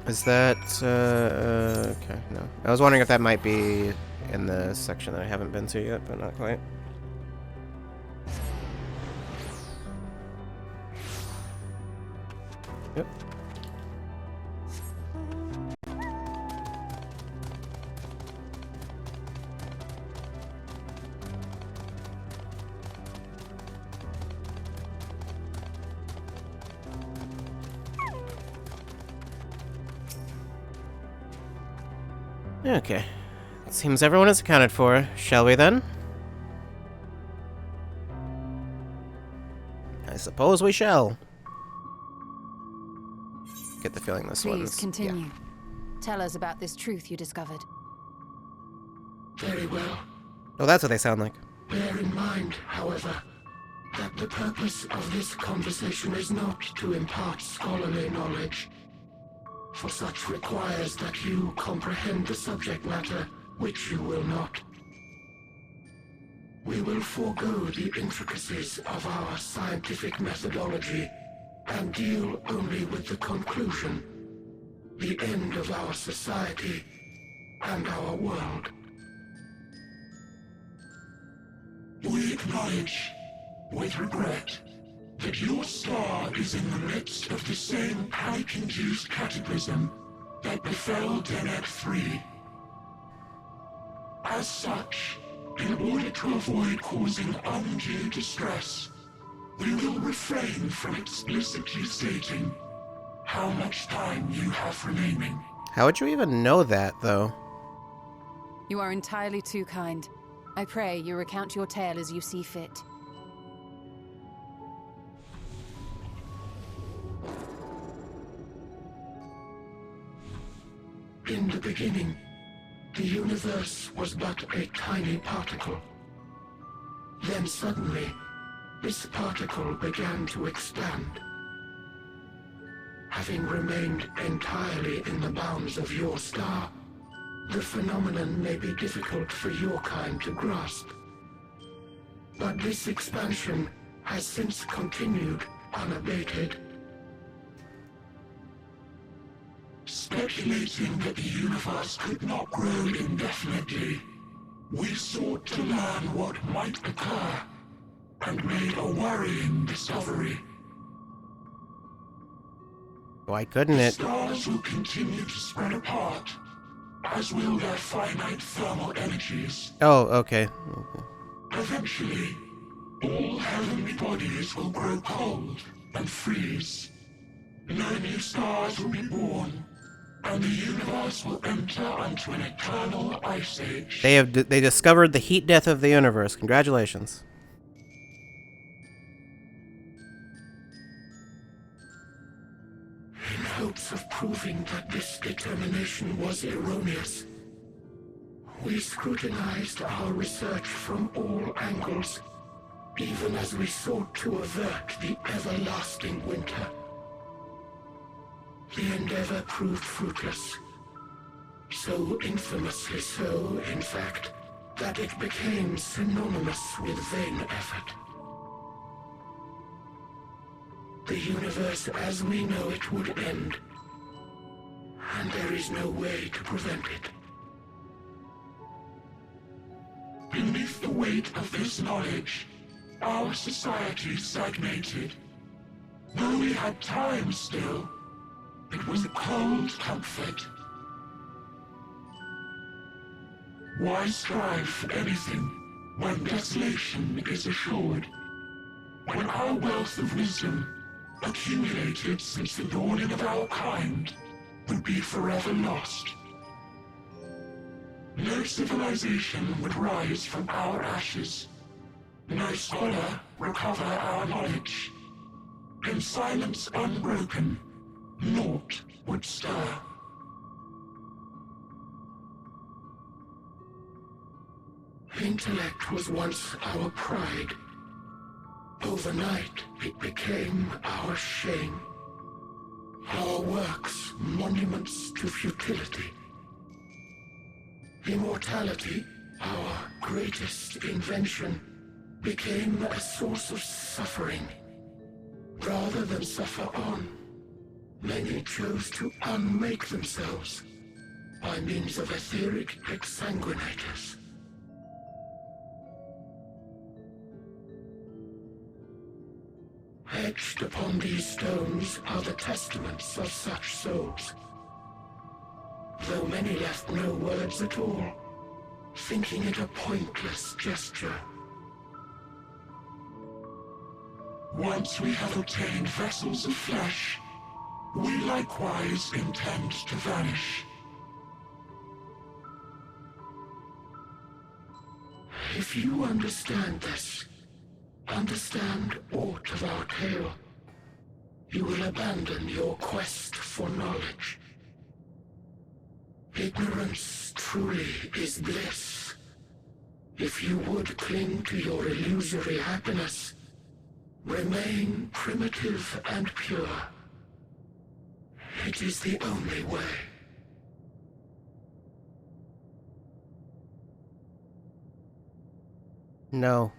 Is that, okay, no. I was wondering if that might be in the section that I haven't been to yet, but not quite. Yep. Okay. It seems everyone is accounted for. Shall we then? I suppose we shall. Get the feeling this one's... Please continue. Yeah. Tell us about this truth you discovered. Very well. Oh, that's what they sound like. Bear in mind, however, that the purpose of this conversation is not to impart scholarly knowledge. For such requires that you comprehend the subject matter, which you will not. We will forego the intricacies of our scientific methodology and deal only with the conclusion, the end of our society and our world. We acknowledge, with regret, that your star is in the midst of the same panic-induced cataclysm that befell Deneb 3. As such, in order to avoid causing undue distress, we will refrain from explicitly stating how much time you have remaining. How would you even know that, though? You are entirely too kind. I pray you recount your tale as you see fit. In the beginning, the universe was but a tiny particle. Then suddenly, this particle began to expand. Having remained entirely in the bounds of your star, the phenomenon may be difficult for your kind to grasp. But this expansion has since continued unabated. Speculating that the universe could not grow indefinitely, we sought to learn what might occur, and made a worrying discovery. Why couldn't it? Stars will continue to spread apart, as will their finite thermal energies. Oh, okay. Eventually, all heavenly bodies will grow cold and freeze. No new stars will be born, and the universe will enter onto an eternal ice age. They discovered the heat death of the universe. Congratulations. In hopes of proving that this determination was erroneous, we scrutinized our research from all angles, even as we sought to avert the everlasting winter. The endeavor proved fruitless. So infamously so, in fact, that it became synonymous with vain effort. The universe as we know it would end, and there is no way to prevent it. Beneath the weight of this knowledge, our society stagnated. Though we had time still, it was a cold comfort. Why strive for anything when desolation is assured? When our wealth of wisdom, accumulated since the dawning of our kind, would be forever lost. No civilization would rise from our ashes. No scholar recover our knowledge. In silence unbroken, naught would stir. Intellect was once our pride. Overnight, it became our shame. Our works, monuments to futility. Immortality, our greatest invention, became a source of suffering. Rather than suffer on, many chose to unmake themselves by means of etheric exsanguinators. Etched upon these stones are the testaments of such souls. Though many left no words at all, thinking it a pointless gesture. Once we have obtained vessels of flesh, we likewise intend to vanish. If you understand this, understand aught of our tale, you will abandon your quest for knowledge. Ignorance truly is bliss. If you would cling to your illusory happiness, remain primitive and pure. It is the only way. No.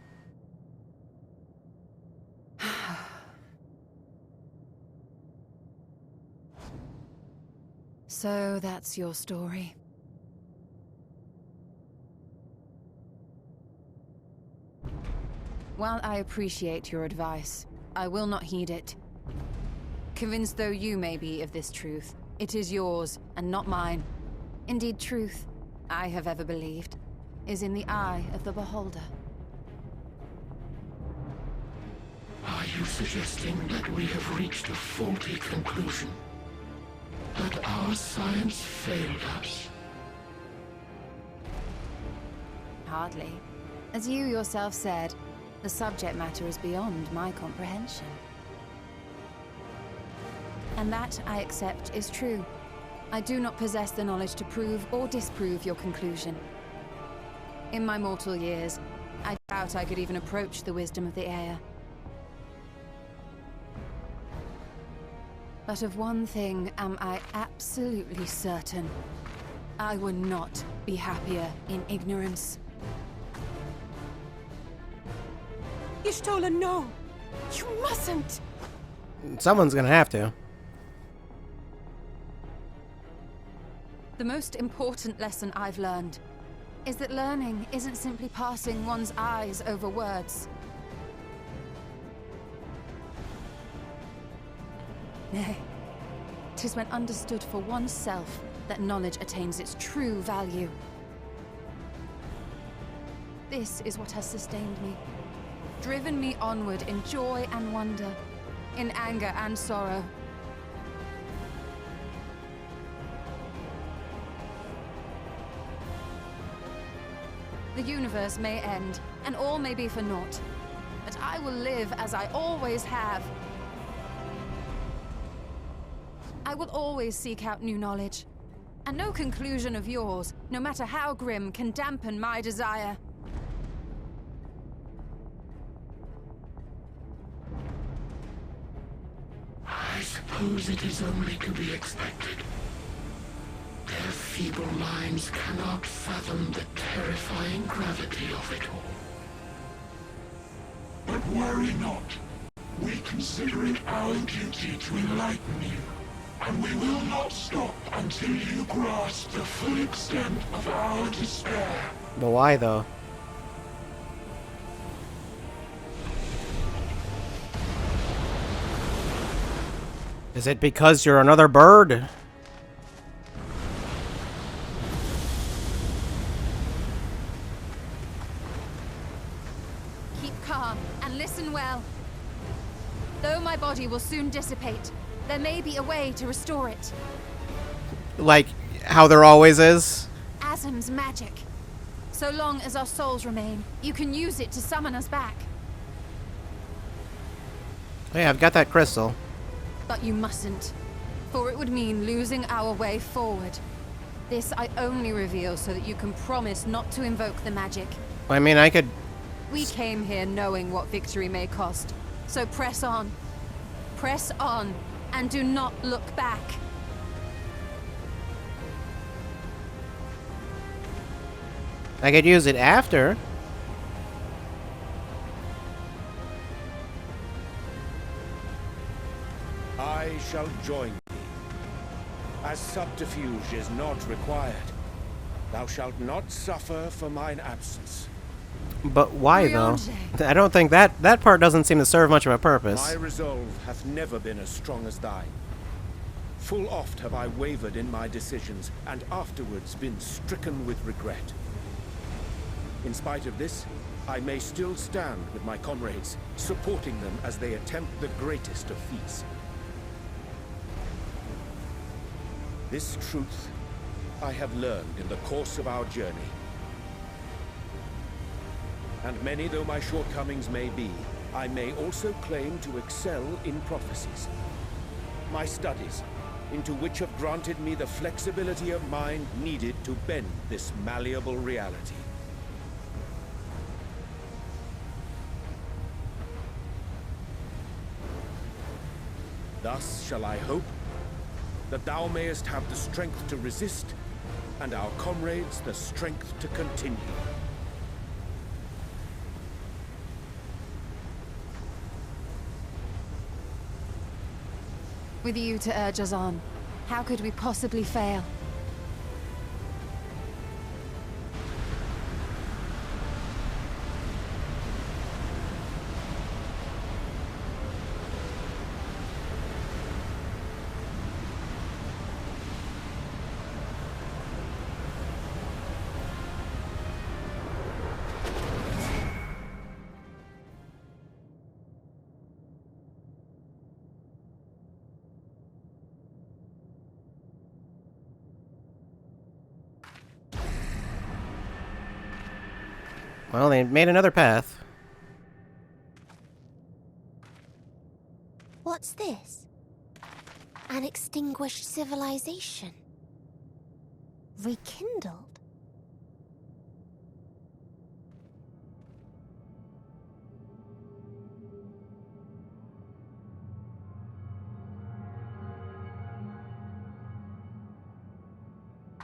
So that's your story. While I appreciate your advice, I will not heed it. Convinced though you may be of this truth, it is yours and not mine. Indeed, truth, I have ever believed, is in the eye of the beholder. Are you suggesting that we have reached a faulty conclusion? That our science failed us? Hardly. As you yourself said, the subject matter is beyond my comprehension. And that, I accept, is true. I do not possess the knowledge to prove or disprove your conclusion. In my mortal years, I doubt I could even approach the wisdom of the air. But of one thing am I absolutely certain. I would not be happier in ignorance. Y'shtola, no! You mustn't! Someone's gonna have to. The most important lesson I've learned is that learning isn't simply passing one's eyes over words. Nay, 'tis when understood for oneself that knowledge attains its true value. This is what has sustained me, driven me onward in joy and wonder, in anger and sorrow. The universe may end, and all may be for naught. But I will live as I always have. I will always seek out new knowledge. And no conclusion of yours, no matter how grim, can dampen my desire. I suppose it is only to be expected. Their feeble minds cannot fathom the terrifying gravity of it all. But worry not. We consider it our duty to enlighten you, and we will not stop until you grasp the full extent of our despair. But why, though? Is it because you're another bird? Keep calm and listen well. Though my body will soon dissipate, there may be a way to restore it. Like how there always is? Asm's magic. So long as our souls remain, you can use it to summon us back. Hey, I've got that crystal. But you mustn't, for it would mean losing our way forward. This I only reveal so that you can promise not to invoke the magic. I mean, I could... We came here knowing what victory may cost, so press on. Press on, and do not look back. I could use it after. I shall join thee. As subterfuge is not required, thou shalt not suffer for mine absence. But why, though? I don't think that part doesn't seem to serve much of a purpose. My resolve hath never been as strong as thine. Full oft have I wavered in my decisions, and afterwards been stricken with regret. In spite of this, I may still stand with my comrades, supporting them as they attempt the greatest of feats. This truth I have learned in the course of our journey. And many though my shortcomings may be, I may also claim to excel in prophecies. My studies, into which have granted me the flexibility of mind needed to bend this malleable reality. Thus shall I hope that thou mayest have the strength to resist, and our comrades the strength to continue. With you to urge us on, how could we possibly fail? Well, they made another path. What's this? An extinguished civilization. Rekindled.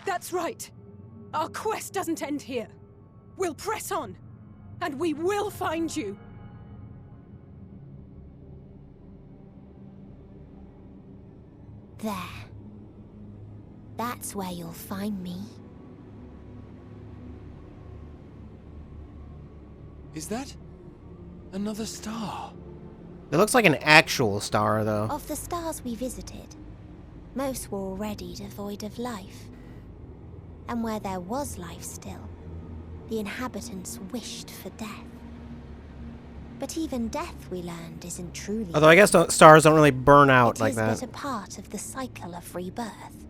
That's right. Our quest doesn't end here. We'll press on, and we will find you. There. That's where you'll find me. Is that another star? It looks like an actual star, though. Of the stars we visited, most were already devoid of life. And where there was life still, the inhabitants wished for death. But even death, we learned, isn't truly... Although I guess stars don't really burn out like that. It is but a part of the cycle of rebirth.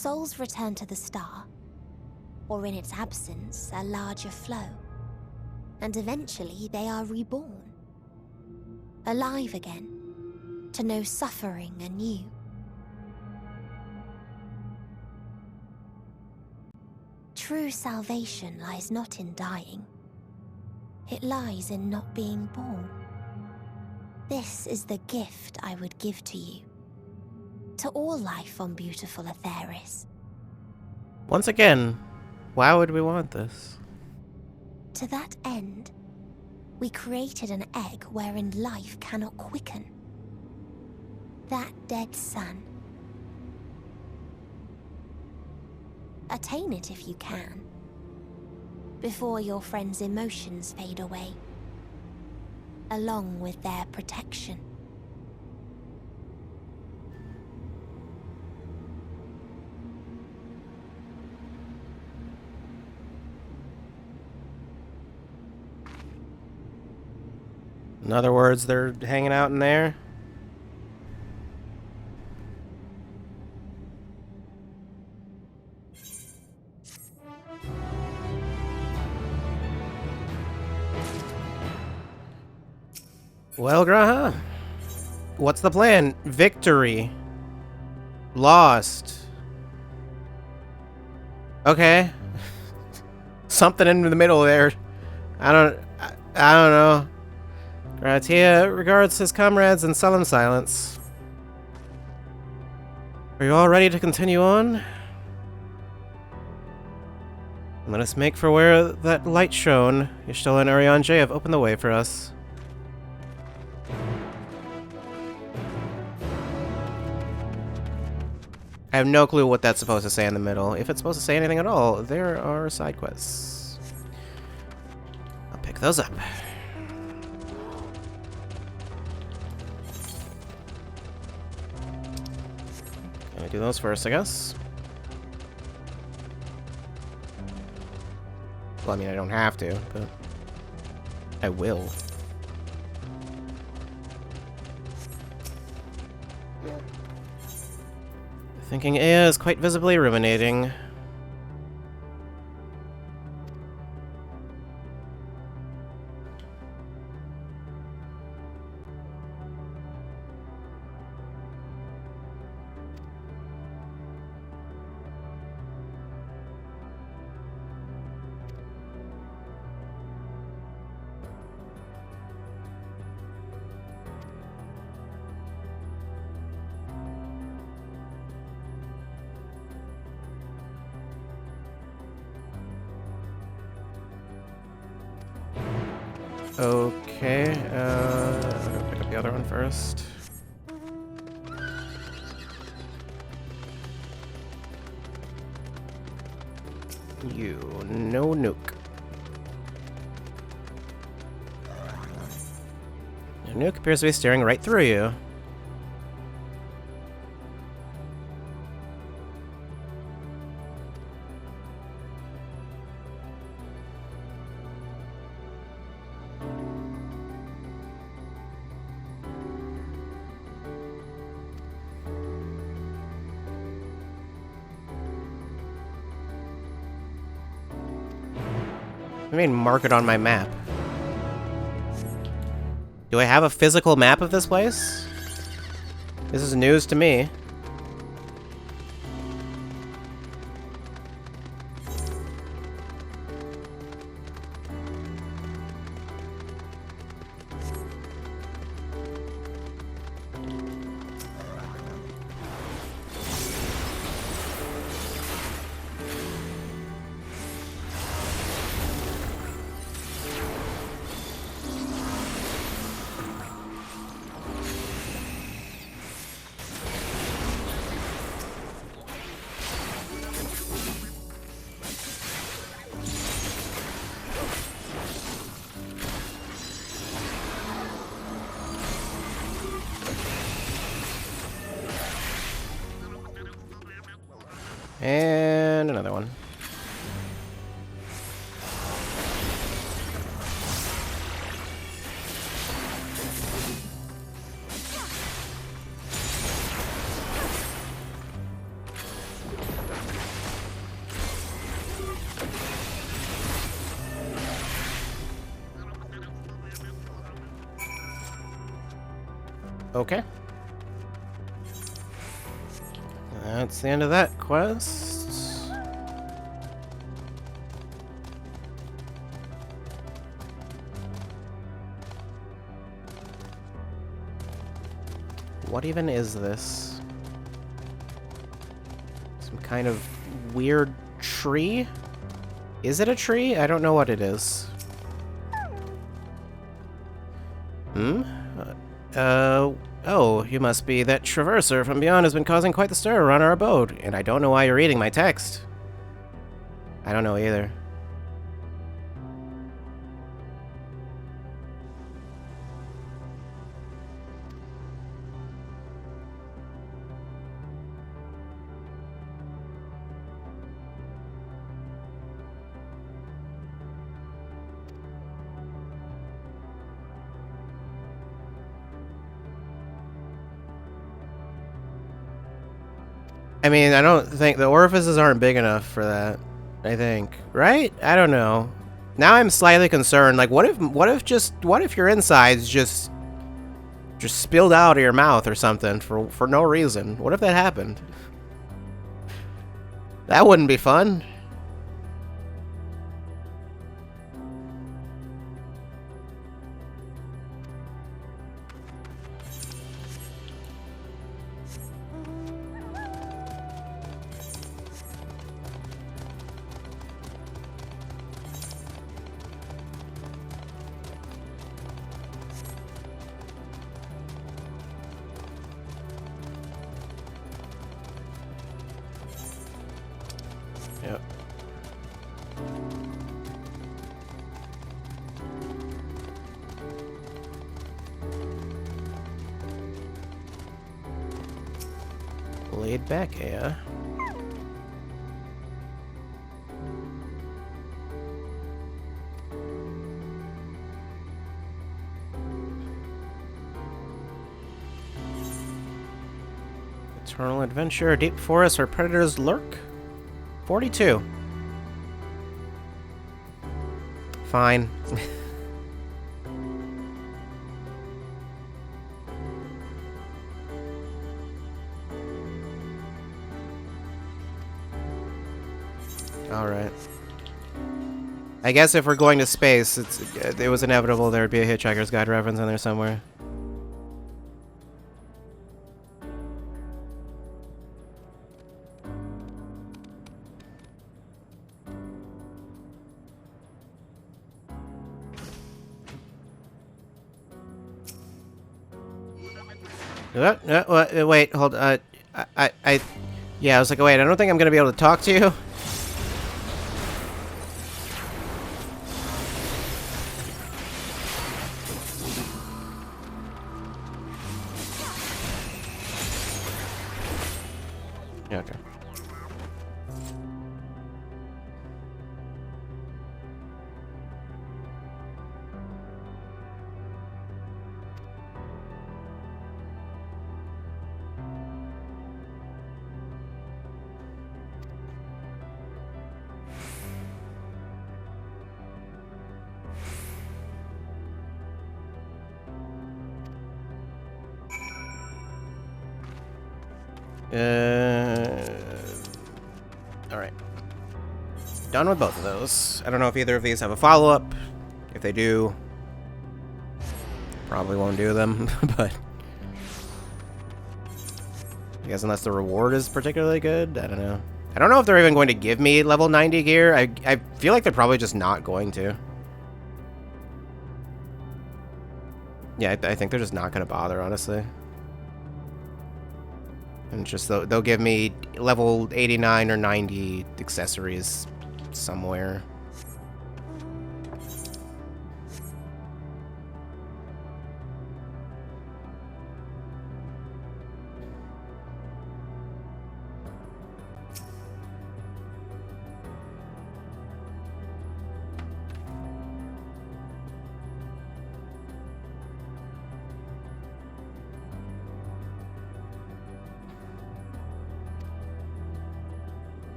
Souls return to the star, or in its absence, a larger flow. And eventually they are reborn. Alive again, to know suffering anew. True salvation lies not in dying. It lies in not being born. This is the gift I would give to you. To all life on beautiful Aetheris. Once again, why would we want this? To that end, we created an egg wherein life cannot quicken. That dead sun. Attain it if you can, before your friend's emotions fade away, along with their protection. In other words, they're hanging out in there. Well, Graha, what's the plan? Victory. Lost. Okay. Something in the middle there. I don't know. Gratia regards his comrades in solemn silence. Are you all ready to continue on? Let us make for where that light shone. Y'shtola and Urianger have opened the way for us. I have no clue what that's supposed to say in the middle. If it's supposed to say anything at all, there are side quests. I'll pick those up. Can I do those first, I guess? Well, I mean, I don't have to, but I will. Thinking Aya is quite visibly ruminating. Okay, I'll pick up the other one first. You, no nuke. The nuke appears to be staring right through you. I mean, mark it on my map. Do I have a physical map of this place? This is news to me. And another one. Okay. That's the end of that quest. What even is this? Some kind of weird tree? Is it a tree? I don't know what it is. Hmm? Oh, you must be that traverser from beyond has been causing quite the stir around our abode, and I don't know why you're reading my text. I don't know either. I mean, I don't think the orifices aren't big enough for that. I think, right? I don't know. Now I'm slightly concerned. Like, what if your insides just spilled out of your mouth or something for no reason? What if that happened? That wouldn't be fun. Yep. Laid back, yeah. Eternal adventure, deep forest where predators lurk. 42. Fine. Alright. I guess if we're going to space, it was inevitable there would be a Hitchhiker's Guide reference in there somewhere. Wait, hold. Yeah, I was like, wait, I don't think I'm gonna be able to talk to you. Okay. Alright. Done with both of those. I don't know if either of these have a follow-up. If they do, probably won't do them, but I guess unless the reward is particularly good, I don't know. I don't know if they're even going to give me level 90 gear. I feel like they're probably just not going to. Yeah, I think they're just not going to bother, honestly. And just they'll give me level 89 or 90 accessories somewhere.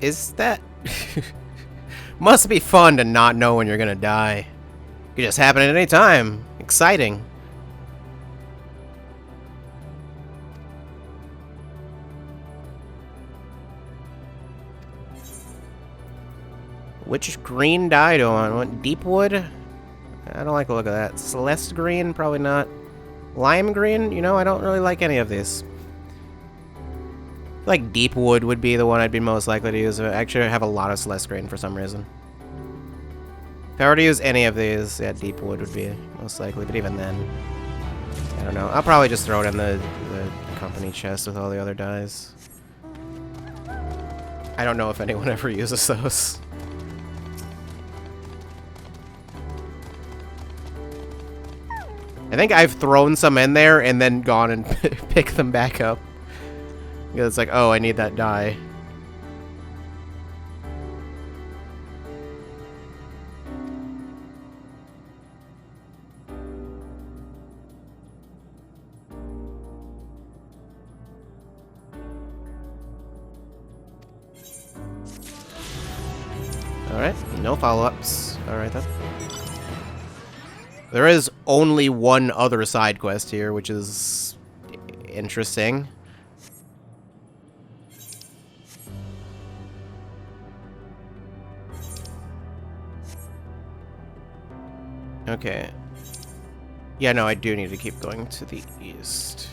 Is that... Must be fun to not know when you're gonna die. Could just happen at any time. Exciting. Which green dye do I want? Deepwood? I don't like the look of that. Celeste green? Probably not. Lime green? You know, I don't really like any of these. I feel like Deepwood would be the one I'd be most likely to use. Actually, I have a lot of Celeste green for some reason. If I were to use any of these, yeah, Deepwood would be most likely. But even then, I don't know. I'll probably just throw it in the company chest with all the other dyes. I don't know if anyone ever uses those. I think I've thrown some in there and then gone and picked them back up. Because it's like, oh, I need that dye. Alright, no follow-ups. Alright then. There is only one other side quest here, which is interesting. Okay. Yeah, no, I do need to keep going to the east.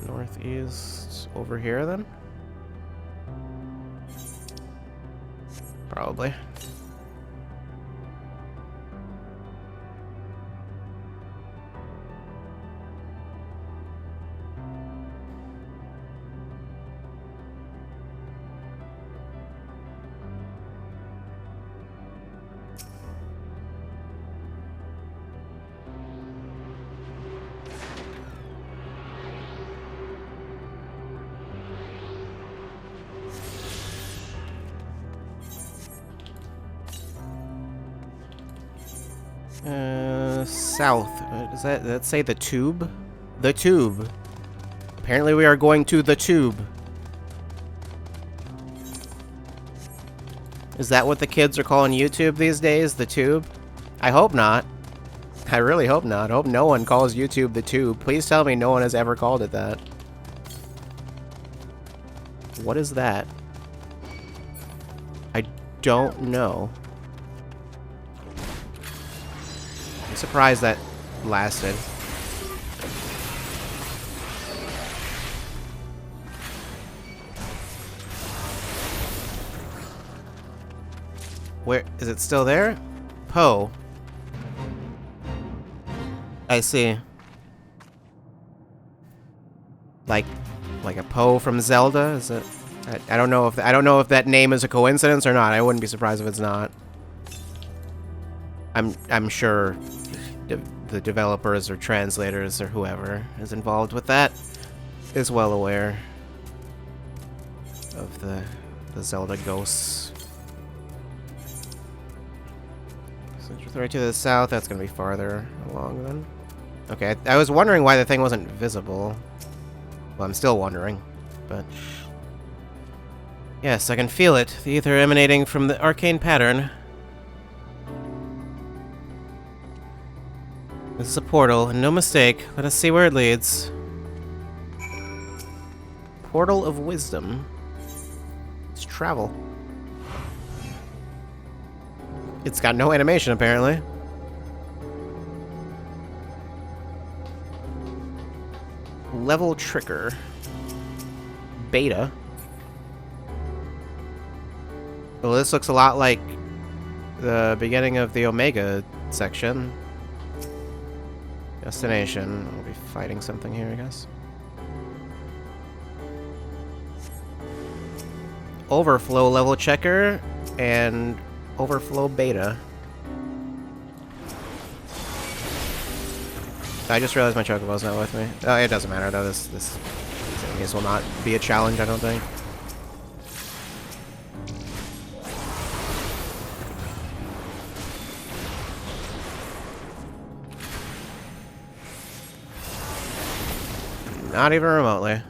Northeast. Over here, then? Probably. South. Does that say the tube? The tube. Apparently we are going to the tube. Is that what the kids are calling YouTube these days? The tube? I hope not. I really hope not. I hope no one calls YouTube the tube. Please tell me no one has ever called it that. What is that? I don't know. I'm surprised that lasted. Where is it still there? Poe. I see. Like a Poe from Zelda? Is it? I don't know if that name is a coincidence or not. I wouldn't be surprised if it's not. I'm sure the developers or translators or whoever is involved with that is well aware of the Zelda ghosts. So right to the south, that's gonna be farther along then. Okay, I was wondering why the thing wasn't visible. Well, I'm still wondering, but yes, I can feel it. The ether emanating from the arcane pattern. This is a portal, and no mistake. Let us see where it leads. Portal of Wisdom. Let's travel. It's got no animation, apparently. Level Trigger. Beta. Well, this looks a lot like the beginning of the Omega section. Destination. We'll be fighting something here, I guess. Overflow level checker and overflow beta. I just realized my chocobo's not with me. Oh, it doesn't matter though. This enemies will not be a challenge, I don't think. Not even remotely.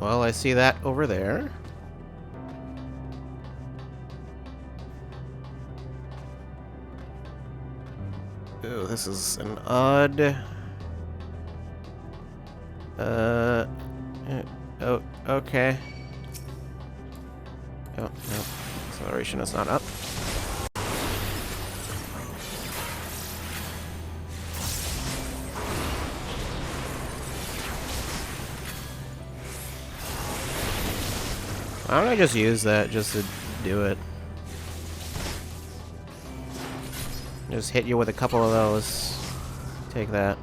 Well, I see that over there. Ooh, this is an odd... oh, okay. Oh, no. Acceleration is not up. Why don't I just use that just to do it? Just hit you with a couple of those. Take that.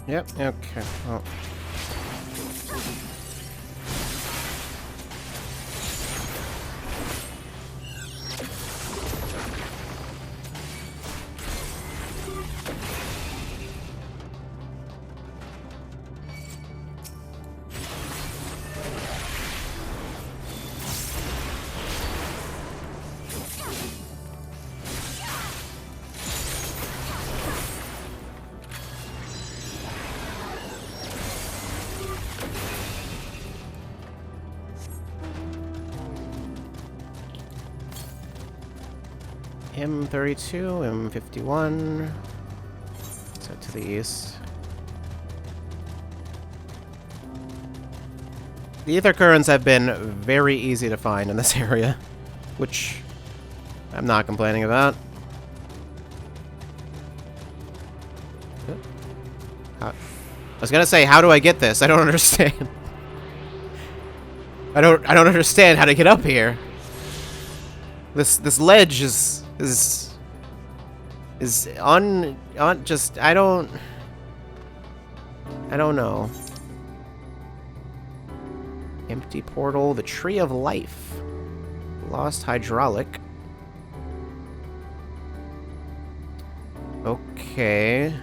Yep, okay. Well. M32, M51. So to the east. The ether currents have been very easy to find in this area, which I'm not complaining about. I was gonna say, how do I get this? I don't understand. I don't understand how to get up here. This ledge is just I don't know. Empty portal, the tree of life. Lost hydraulic. Okay.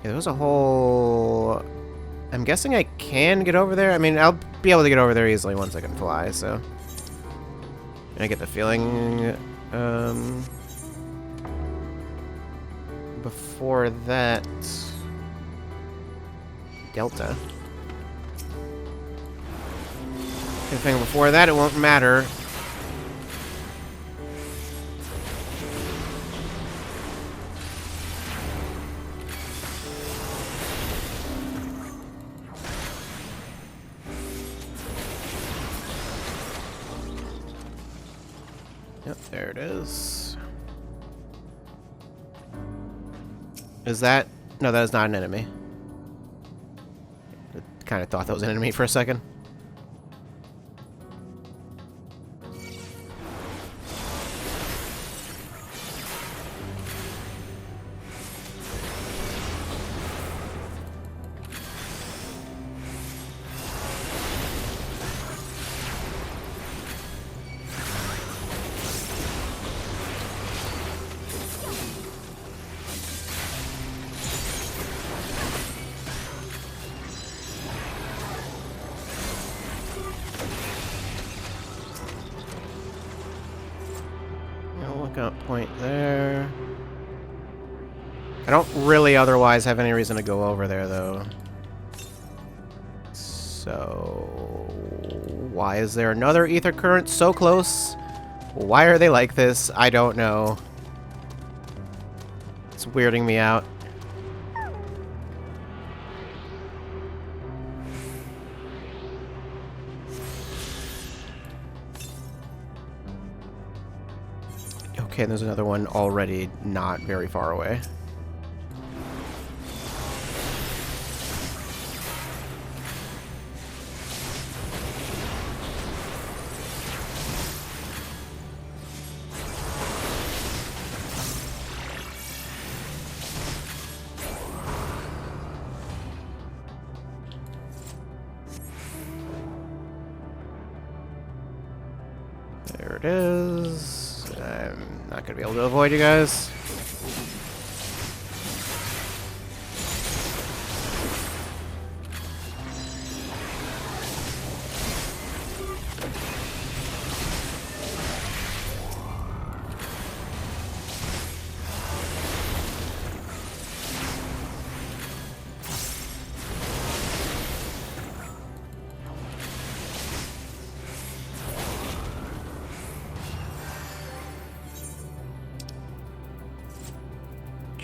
There was a whole... I'm guessing I can get over there. I mean, I'll be able to get over there easily once I can fly, so... I get the feeling... before that... Delta. Good thing before that it won't matter. Yep, there it is. Is that... No, that is not an enemy. I kind of thought that was an enemy for a second. Lookout point there. I don't really otherwise have any reason to go over there, though. So... why is there another ether current so close? Why are they like this? I don't know. It's weirding me out. Okay, there's another one already not very far away. There it is. I'm not gonna be able to avoid you guys.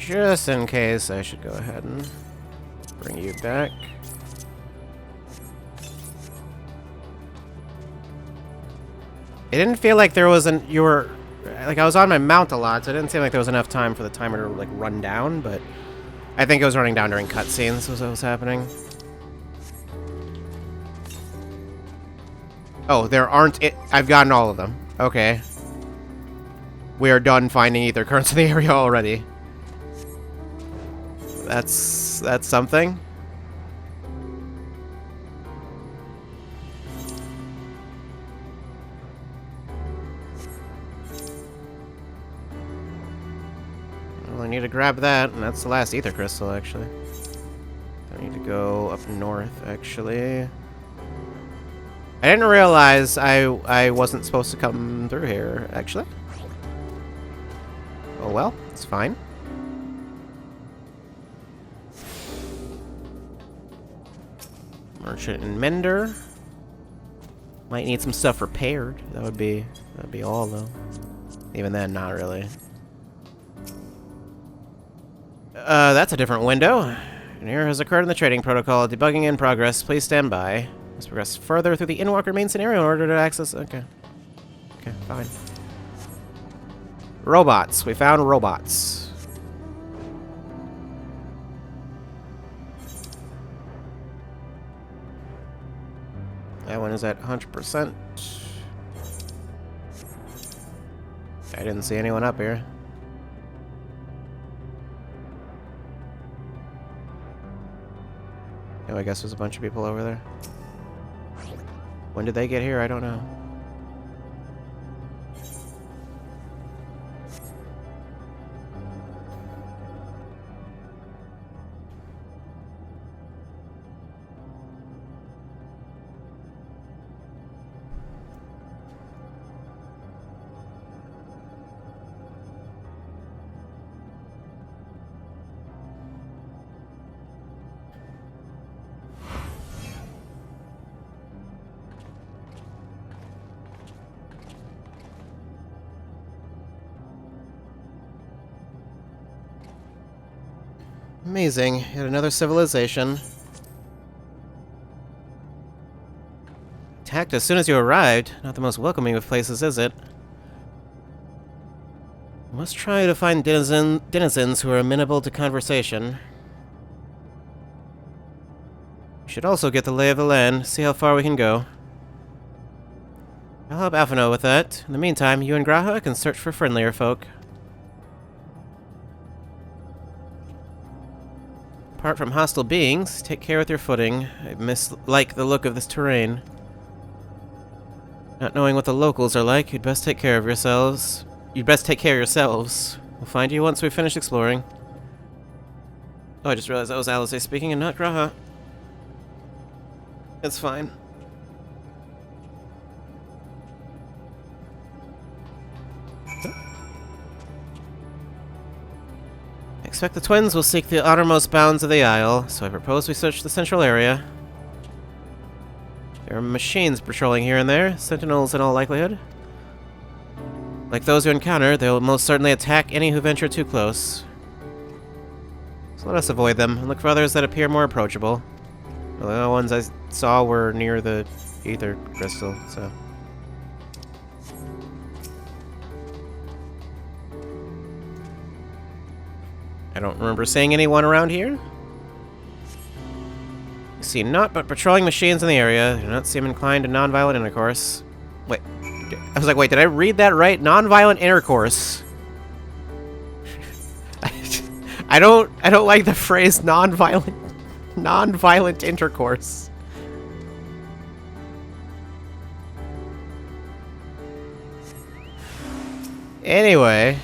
just in case, I should go ahead and bring you back. It didn't feel like there was you were, like I was on my mount a lot, so it didn't seem like there was enough time for the timer to like run down, but I think it was running down during cutscenes was what was happening. Oh, there aren't I've gotten all of them. Okay. We are done finding ether currents in the area already. That's something. Well, I need to grab that, and that's the last ether crystal, actually. I need to go up north, actually. I didn't realize I wasn't supposed to come through here, actually. Oh well, it's fine. Merchant and Mender. Might need some stuff repaired. That'd be all though. Even then, not really. That's a different window. An error has occurred in the trading protocol. Debugging in progress. Please stand by. Let's progress further through the Inwalker main scenario in order to access. Okay. Okay, fine. Robots. We found robots. That one is at 100%. I didn't see anyone up here. Oh, I guess there's a bunch of people over there. When did they get here? I don't know. Amazing. Yet another civilization. Attacked as soon as you arrived. Not the most welcoming of places, is it? We must try to find denizens who are amenable to conversation. We should also get the lay of the land, see how far we can go. I'll help Alphino with that. In the meantime, you and Graha can search for friendlier folk. Apart from hostile beings, take care with your footing. I mislike the look of this terrain. Not knowing what the locals are like, you'd best take care of yourselves. You'd best take care of yourselves. We'll find you once we've finished exploring. Oh, I just realized that was Alice speaking and not Graha. It's fine. I expect the twins will seek the outermost bounds of the Isle, so I propose we search the central area. There are machines patrolling here and there, sentinels in all likelihood. Like those you encounter, they will most certainly attack any who venture too close. So let us avoid them, and look for others that appear more approachable. Well, the only ones I saw were near the ether crystal, so... I don't remember seeing anyone around here. You see naught but patrolling machines in the area. They do not seem inclined to non-violent intercourse. Wait. I was like, wait, did I read that right? Non-violent intercourse. I don't like the phrase non-violent intercourse. Anyway.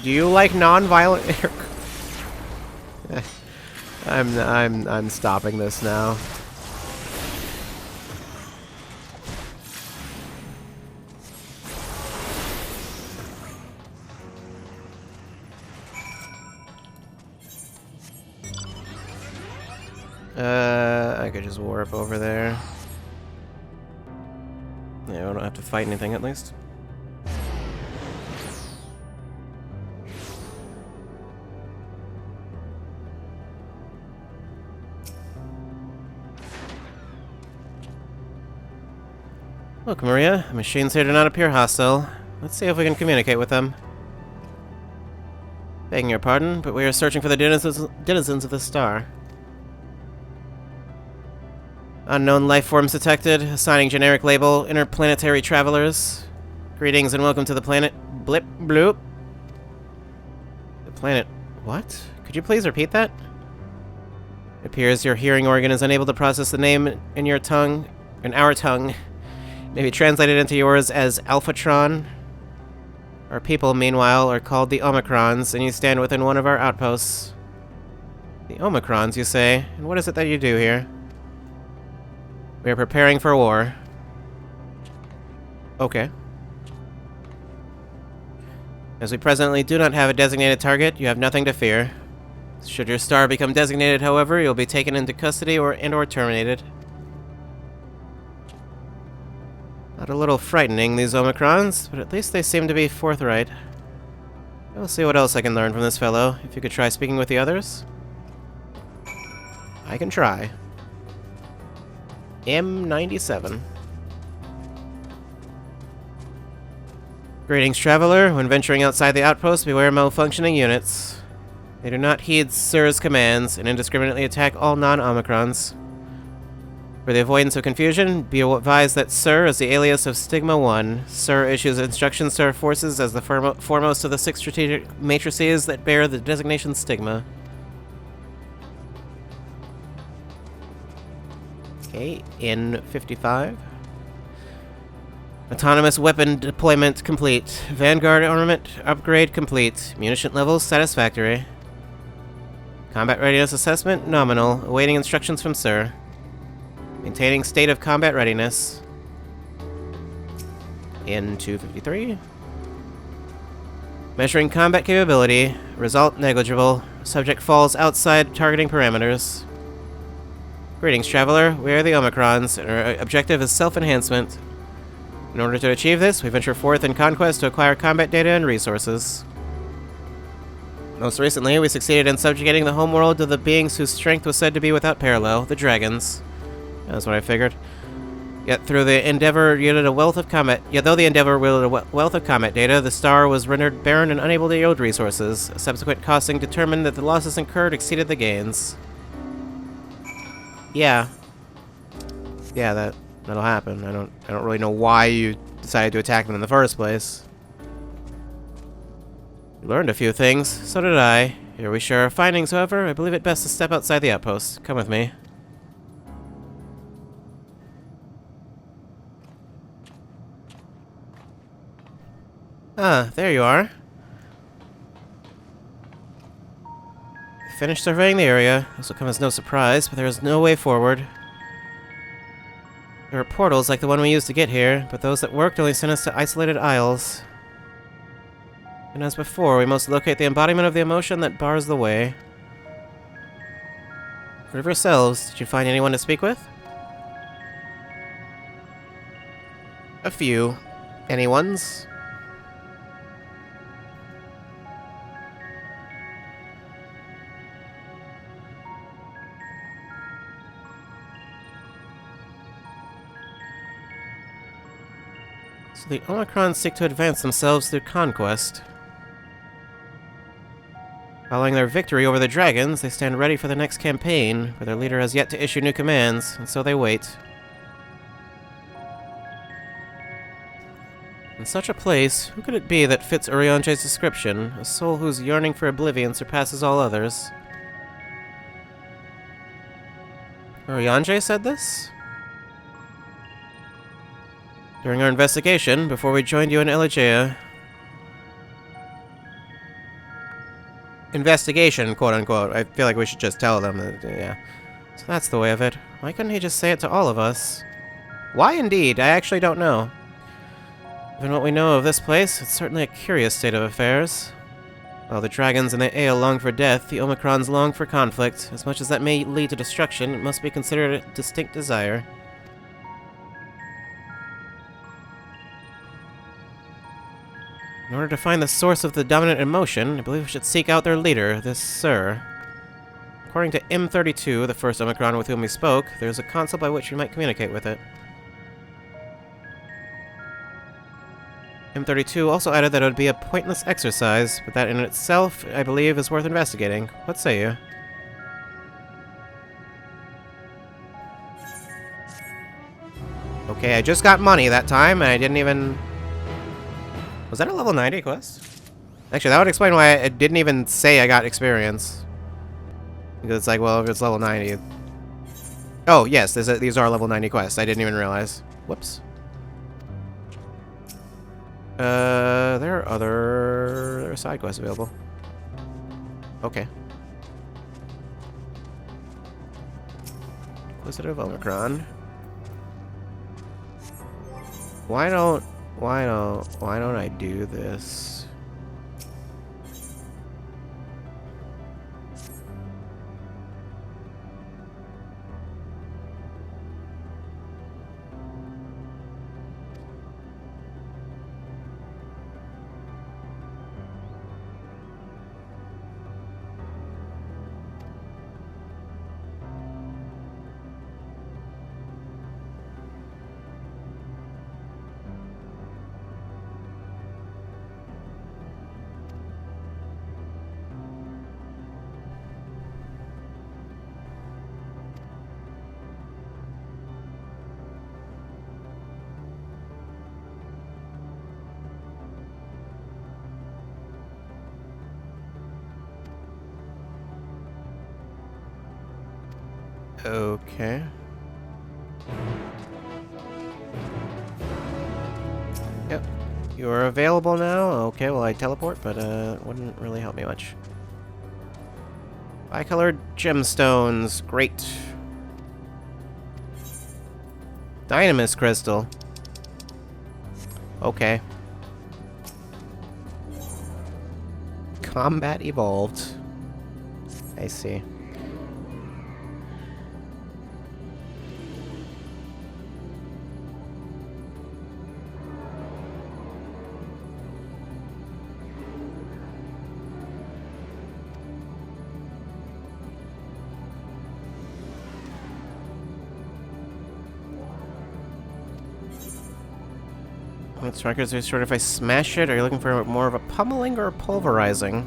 Do you like non-violent intercourse? I'm stopping this now. I could just warp over there. Yeah, we don't have to fight anything at least. Look, Maria, the machines here do not appear hostile. Let's see if we can communicate with them. Begging your pardon, but we are searching for the denizens of the star. Unknown life forms detected, assigning generic label, interplanetary travelers. Greetings and welcome to the planet Blip Bloop. The planet... what? Could you please repeat that? It appears your hearing organ is unable to process the name in your tongue, in our tongue. Maybe translated into yours as Alphatron. Our people, meanwhile, are called the Omicrons, and you stand within one of our outposts. The Omicrons, you say? And what is it that you do here? We are preparing for war. Okay. As we presently do not have a designated target, you have nothing to fear. Should your star become designated, however, you'll be taken into custody or terminated. Not a little frightening, these Omicrons, but at least they seem to be forthright. We'll see what else I can learn from this fellow. If you could try speaking with the others. I can try. M97. Greetings, traveler. When venturing outside the outpost, beware malfunctioning units. They do not heed Sir's commands and indiscriminately attack all non-Omicrons. For the avoidance of confusion, be advised that Sir is the alias of Stigma 1. Sir issues instructions to our forces as the foremost of the 6 strategic matrices that bear the designation Stigma. Okay, N55. Autonomous weapon deployment complete. Vanguard armament upgrade complete. Munition levels satisfactory. Combat readiness assessment nominal. Awaiting instructions from Sir. Maintaining state of combat readiness. N253. Measuring combat capability. Result negligible. Subject falls outside targeting parameters. Greetings, traveler. We are the Omicrons, and our objective is self-enhancement. In order to achieve this, we venture forth in conquest to acquire combat data and resources. Most recently, we succeeded in subjugating the homeworld of the beings whose strength was said to be without parallel, the dragons. That's what I figured. Yet though the Endeavor yielded a wealth of combat data, the star was rendered barren and unable to yield resources. Subsequent costing determined that the losses incurred exceeded the gains. Yeah. Yeah, that'll happen. I don't really know why you decided to attack them in the first place. You learned a few things. So did I. Here we share our findings, however. I believe it best to step outside the outpost. Come with me. Ah, there you are. Finished surveying the area. This will come as no surprise, but there is no way forward. There are portals like the one we used to get here, but those that worked only sent us to isolated isles. And as before, we must locate the embodiment of the emotion that bars the way. What of yourselves? Did you find anyone to speak with? A few. Anyone's? So the Omicrons seek to advance themselves through conquest. Following their victory over the dragons, they stand ready for the next campaign, but their leader has yet to issue new commands, and so they wait. In such a place, who could it be that fits Urianger's description, a soul whose yearning for oblivion surpasses all others? Urianger said this? During our investigation, before we joined you in Elegea... Investigation, quote-unquote. I feel like we should just tell them that, yeah. So that's the way of it. Why couldn't he just say it to all of us? Why indeed? I actually don't know. Given what we know of this place, it's certainly a curious state of affairs. While the dragons and the Aeol long for death, the Omicrons long for conflict. As much as that may lead to destruction, it must be considered a distinct desire. In order to find the source of the dominant emotion, I believe we should seek out their leader, this Sir. According to M32, the first Omicron with whom we spoke, there is a console by which we might communicate with it. M32 also added that it would be a pointless exercise, but that in itself, I believe, is worth investigating. What say you? Okay, I just got money that time, and I didn't even... Was that a level 90 quest? Actually, that would explain why I didn't even say I got experience. Because it's like, well, if it's level 90... Oh, yes, these are level 90 quests. I didn't even realize. Whoops. There are other side quests available. Okay. Inquisitive Omicron. Why don't I do this? Okay. Yep. You're available now? Okay, well I teleport, but it wouldn't really help me much. Bicolored gemstones. Great. Dynamis crystal. Okay. Combat evolved. I see. Strikers are sort of if I smash it, are you looking for more of a pummeling or a pulverizing?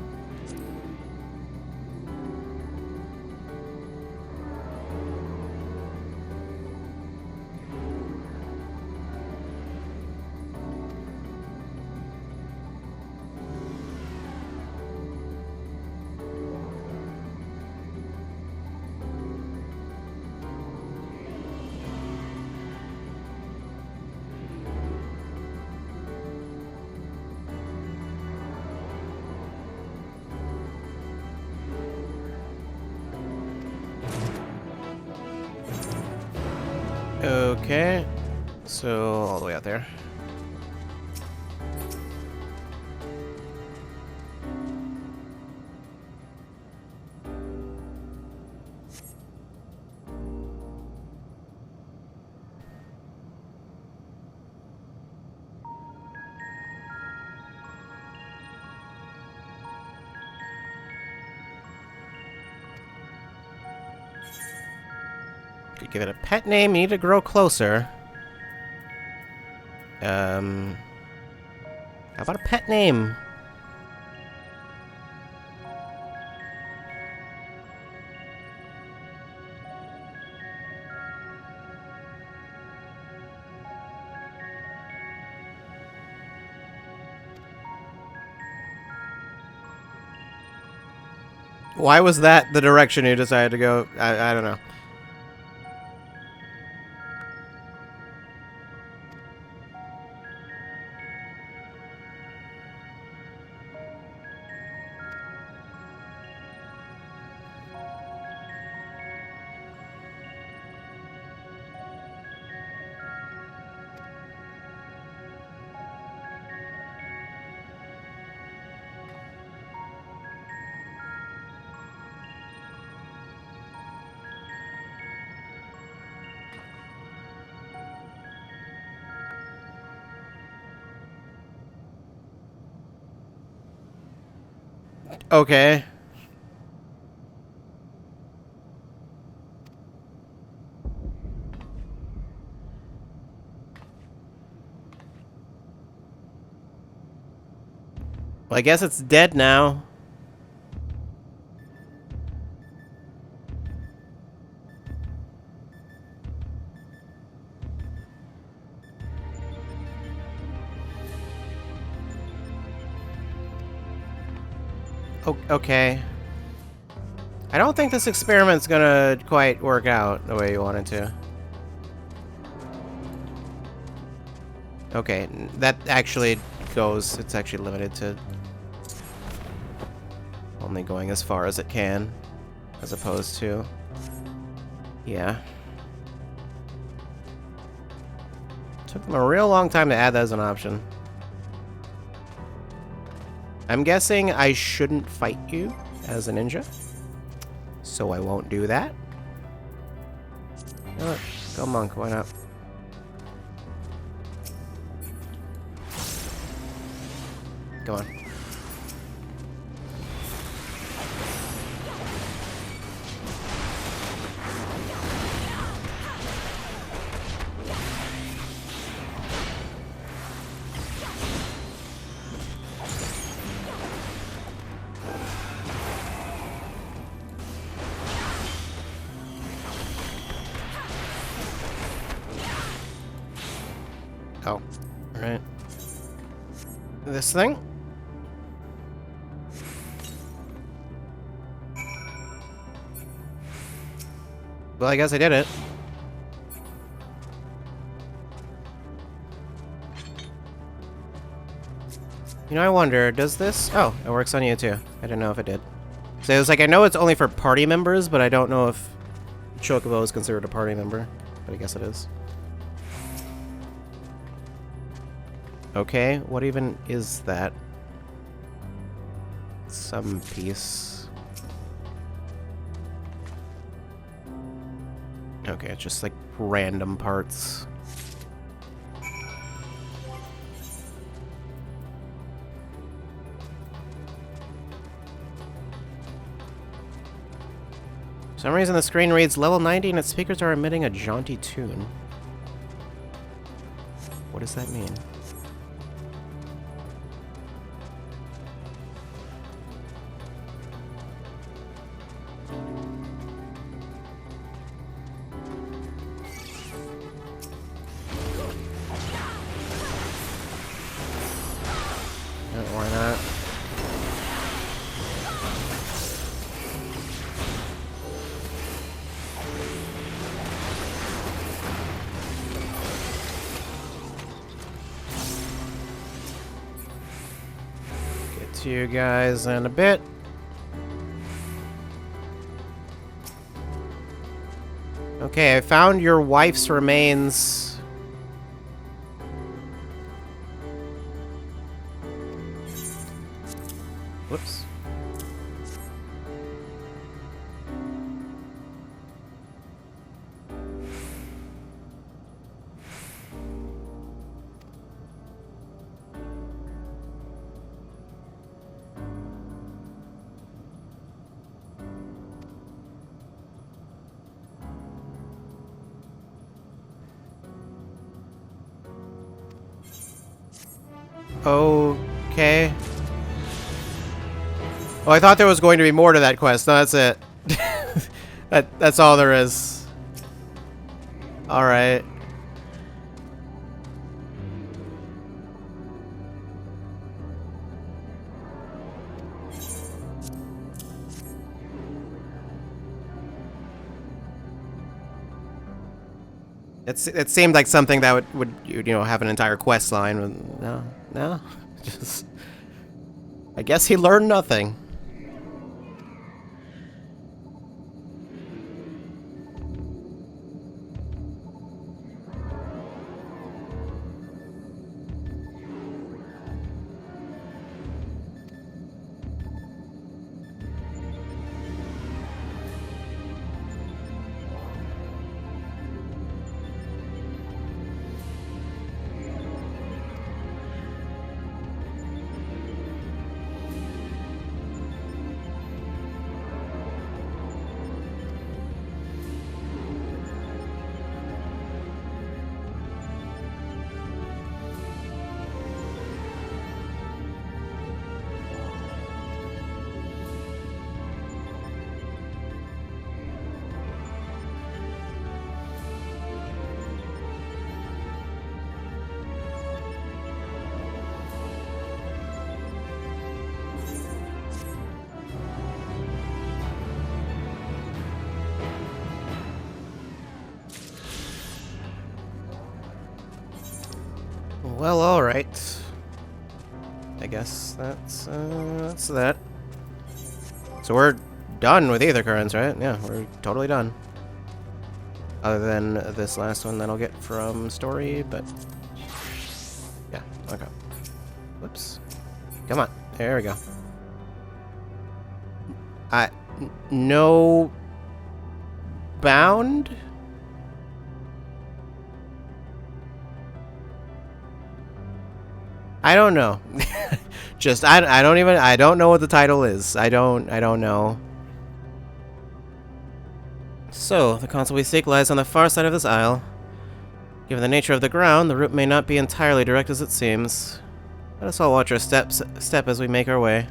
Okay, so all the way out there. Could give it a pet name. You need to grow closer. How about a pet name? Why was that the direction you decided to go? I don't know. Okay. Well, I guess it's dead now. Okay. I don't think this experiment's gonna quite work out the way you want it to. Okay, that actually goes, it's actually limited to only going as far as it can, as opposed to, yeah. Took them a real long time to add that as an option. I'm guessing I shouldn't fight you as a ninja, so I won't do that. You know what? Go monk, why not? Go on. Oh, alright. This thing? Well, I guess I did it. You know, I wonder, does this... Oh, it works on you too. I didn't know if it did. So it was like, I know it's only for party members, but I don't know if Chocobo is considered a party member. But I guess it is. Okay, what even is that? Some piece. Okay, it's just like random parts. For some reason the screen reads level 90 and its speakers are emitting a jaunty tune. What does that mean? Why not? Get to you guys in a bit. Okay, I found your wife's remains. Whoops. Okay. Oh, I thought there was going to be more to that quest. No, that's it. That's all there is. All right. It seemed like something that would you know have an entire quest line. No, just I guess he learned nothing. Well, alright. I guess that's that. So we're done with ether currents, right? Yeah, we're totally done. Other than this last one that I'll get from story, but... yeah, okay. Whoops. Come on. There we go. No... bound? I don't know. Just I don't know what the title is. I don't know. So, the console we seek lies on the far side of this aisle. Given the nature of the ground, the route may not be entirely direct as it seems. Let us all watch our step as we make our way.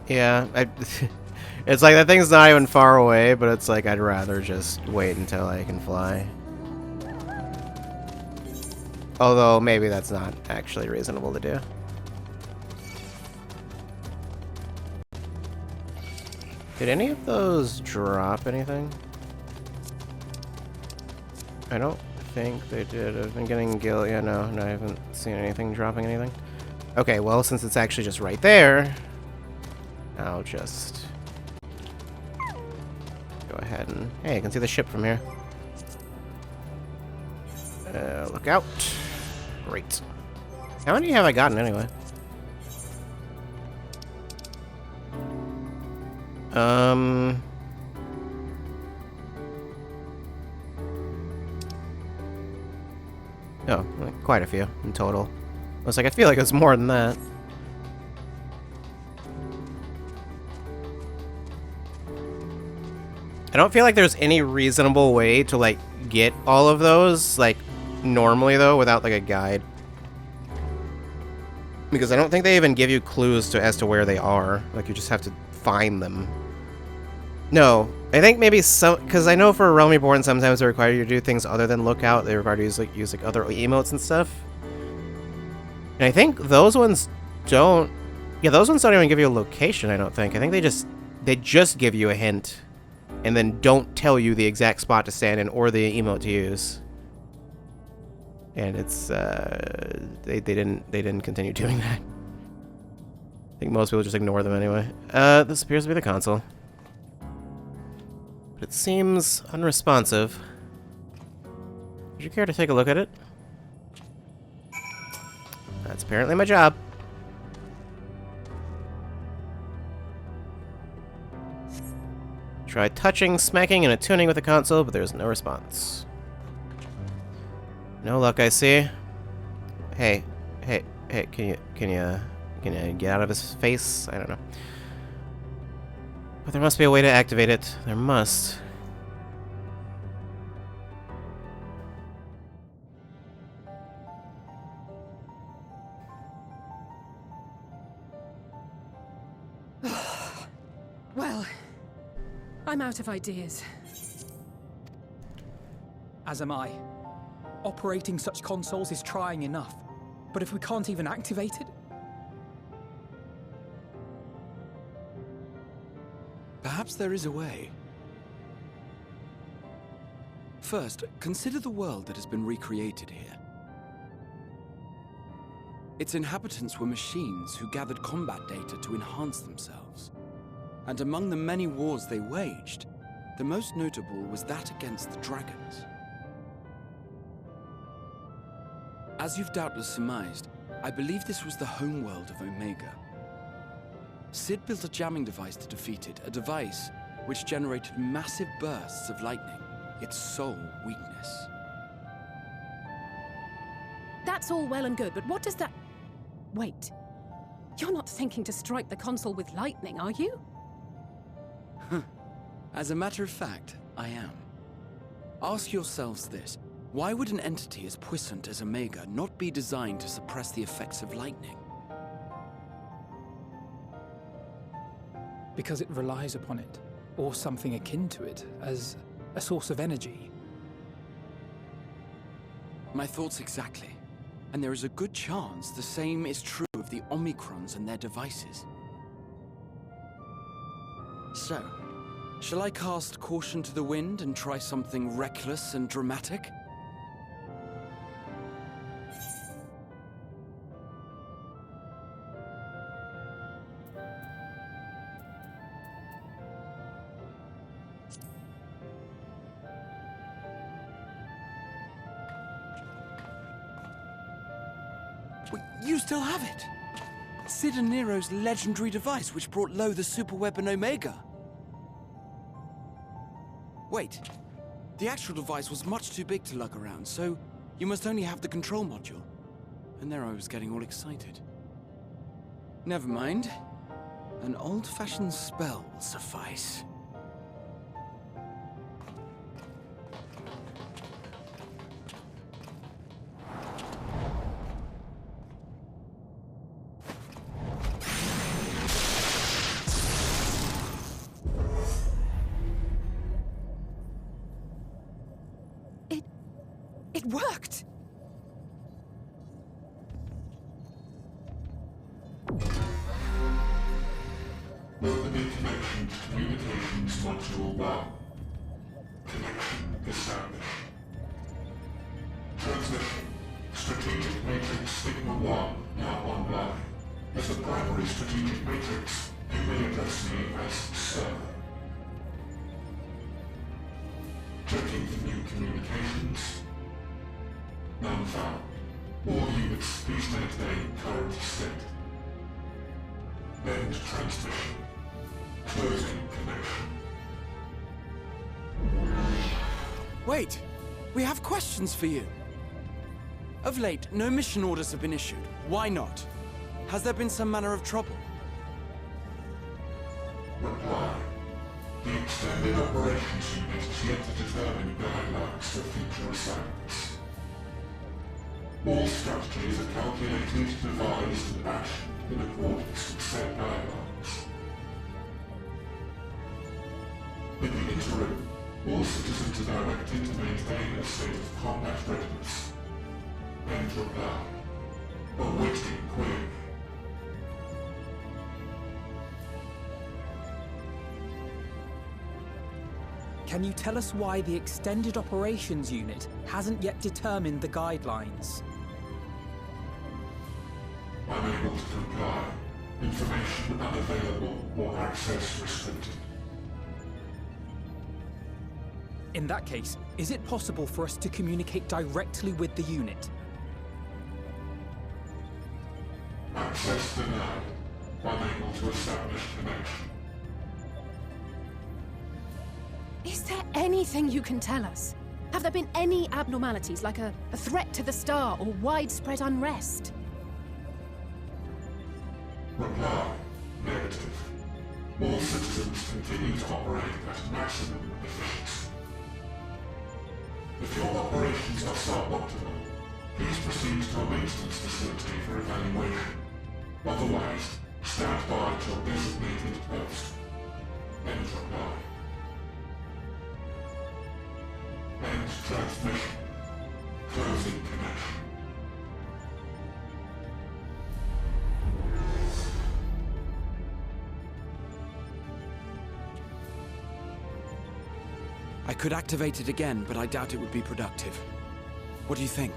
Yeah, it's like that thing's not even far away, but it's like I'd rather just wait until I can fly. Although maybe that's not actually reasonable to do. Did any of those drop anything? I don't think they did. I've been getting guilt. Yeah, no, I haven't seen anything dropping anything. Okay, well, since it's actually just right there, I'll just go ahead and... hey, I can see the ship from here. Look out. Great. How many have I gotten anyway? Oh, like quite a few in total. I was like, I feel like it's more than that. I don't feel like there's any reasonable way to, like, get all of those, like, normally, though, without, like, a guide. Because I don't think they even give you clues as to where they are. Like, you just have to find them. No. I think maybe some... because I know for Realm Reborn, sometimes they require you to do things other than lookout. They require you to use other emotes and stuff. And I think those ones don't... yeah, those ones don't even give you a location, I don't think. I think they just give you a hint. And then don't tell you the exact spot to stand in or the emote to use. And it's they didn't continue doing that. I think most people just ignore them anyway. This appears to be the console. But it seems unresponsive. Would you care to take a look at it? That's apparently my job. Try touching, smacking, and attuning with the console, but there's no response. No luck, I see. Hey, can you get out of his face? I don't know. But there must be a way to activate it. There must. Well, I'm out of ideas. As am I. Operating such consoles is trying enough. But if we can't even activate it? Perhaps there is a way. First, consider the world that has been recreated here. Its inhabitants were machines who gathered combat data to enhance themselves. And among the many wars they waged, the most notable was that against the dragons. As you've doubtless surmised, I believe this was the homeworld of Omega. Sid built a jamming device to defeat it, a device which generated massive bursts of lightning, its sole weakness. That's all well and good, but what does that... wait. You're not thinking to strike the console with lightning, are you? As a matter of fact, I am. Ask yourselves this. Why would an entity as puissant as Omega not be designed to suppress the effects of lightning? Because it relies upon it, or something akin to it, as a source of energy. My thoughts exactly. And there is a good chance the same is true of the Omicrons and their devices. So, shall I cast caution to the wind and try something reckless and dramatic? You still have it! Sid and Nero's legendary device which brought low the superweapon Omega. Wait, the actual device was much too big to lug around, so you must only have the control module. And there I was getting all excited. Never mind. An old-fashioned spell will suffice. It worked! Welcome information to Communications Module 1. Connection established. Transmission. Strategic Matrix Signal 1 now online. As the primary strategic matrix, you may address me as Sir. Checking for new communications. None found. All units, please maintain current state. End transmission. Closing connection. Wait! We have questions for you! Of late, no mission orders have been issued. Why not? Has there been some manner of trouble? Reply. The Extended Operations Unit is yet to determine guidelines for future assignments. All strategies are calculated, devised, and actioned in accordance with said guidelines. In the interim, all citizens are directed to maintain a state of combat readiness. End reply. Awaiting query. Can you tell us why the Extended Operations Unit hasn't yet determined the guidelines? Unable to comply. Information unavailable or access restricted. In that case, is it possible for us to communicate directly with the unit? Access denied. Unable to establish connection. Is there anything you can tell us? Have there been any abnormalities, like a threat to the star or widespread unrest? Reply. Negative. All citizens continue to operate at maximum efficiency. If your operations are suboptimal, please proceed to a maintenance facility for evaluation. Otherwise, stand by at your designated post. End reply. End transmission. Closing connection. I could activate it again, but I doubt it would be productive. What do you think?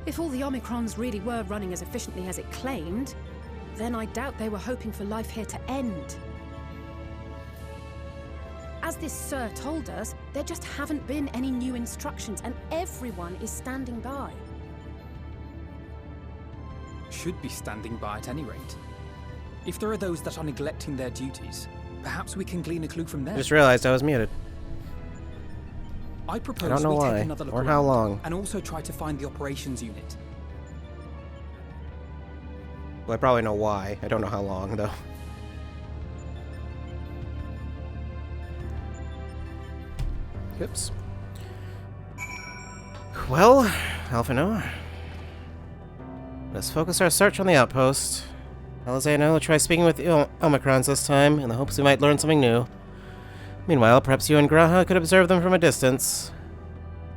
If all the Omicrons really were running as efficiently as it claimed, then I doubt they were hoping for life here to end. As this Sir told us, there just haven't been any new instructions, and everyone is standing by. Should be standing by at any rate. If there are those that are neglecting their duties, perhaps we can glean a clue from there. I just realized I was muted. I propose I don't know we why, take another look or how around, long. and also try to find the operations unit. Well, I probably know why. I don't know how long, though. Oops. Well, Alphino, let's focus our search on the outpost. Alexander will try speaking with the Omicrons this time, in the hopes we might learn something new. Meanwhile, perhaps you and Graha could observe them from a distance.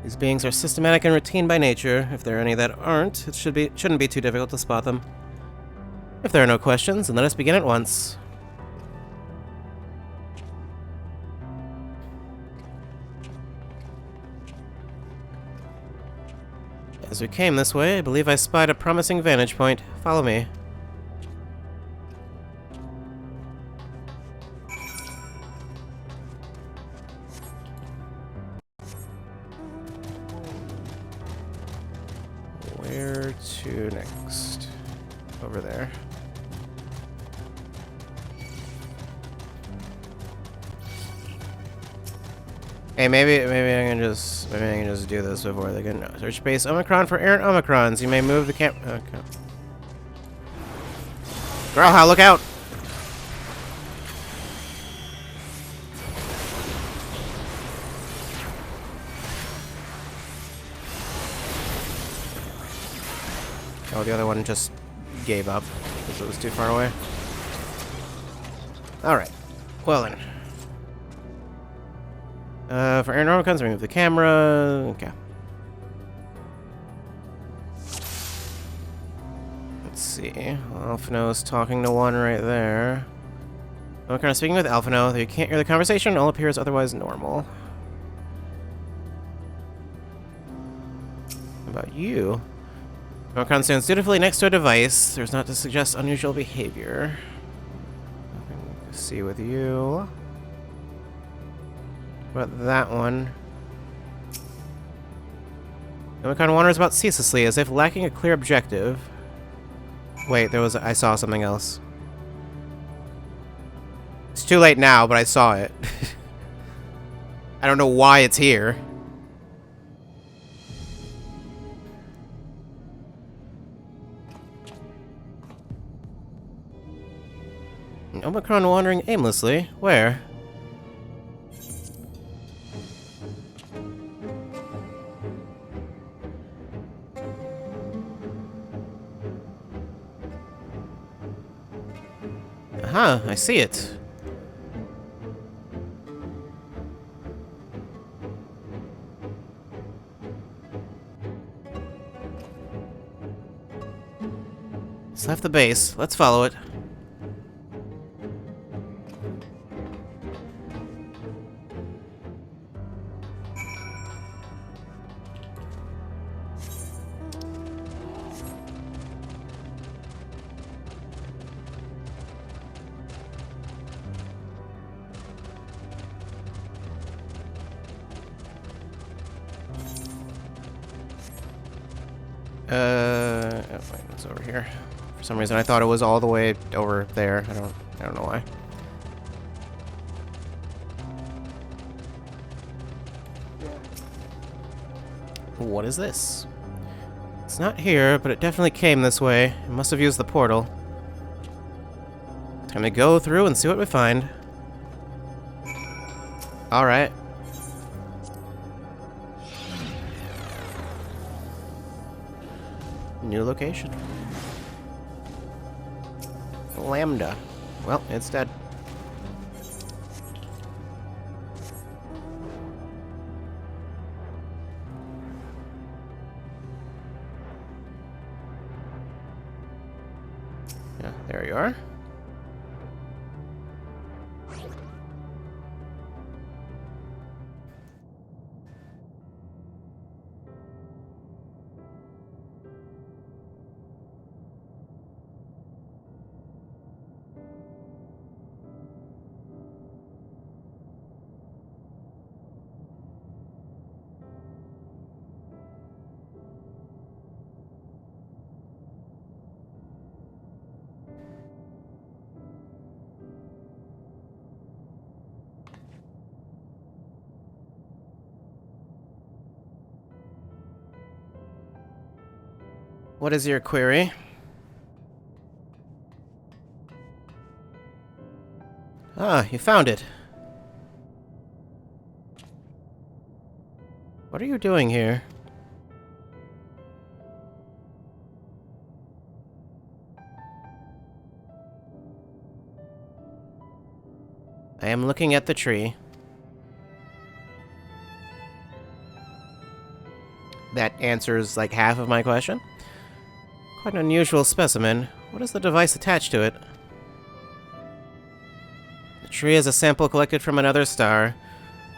These beings are systematic and routine by nature. If there are any that aren't, it shouldn't be too difficult to spot them. If there are no questions, then let us begin at once. As we came this way, I believe I spied a promising vantage point. Follow me. Where to next? Over there. Hey, maybe I can just do this before they can. Search base Omicron for errant Omicrons. You may move the camp. Okay. Girl, look out! Oh, the other one just gave up because it was too far away. Alright. Well then. For errant Omicrons, remove the camera. Okay. Let's see. Alphino's talking to one right there. Omicron is speaking with Alphino. You can't hear the conversation. All appears otherwise normal. How about you? Omicron stands dutifully next to a device. There's not to suggest unusual behavior. Nothing to see with you. What about that one? Omicron wanders about ceaselessly, as if lacking a clear objective. Wait, I saw something else. It's too late now, but I saw it. I don't know why it's here. Omicron wandering aimlessly? Where? Aha, I see it. It's left the base. Let's follow it. Oh, wait, it's over here. For some reason, I thought it was all the way over there. I don't know why. What is this? It's not here, but it definitely came this way. It must have used the portal. Time to go through and see what we find. Alright. New location. Lambda. Well, it's dead. Yeah, there you are. What is your query? Ah, you found it. What are you doing here? I am looking at the tree. That answers like half of my question. Quite an unusual specimen. What is the device attached to it? The tree is a sample collected from another star.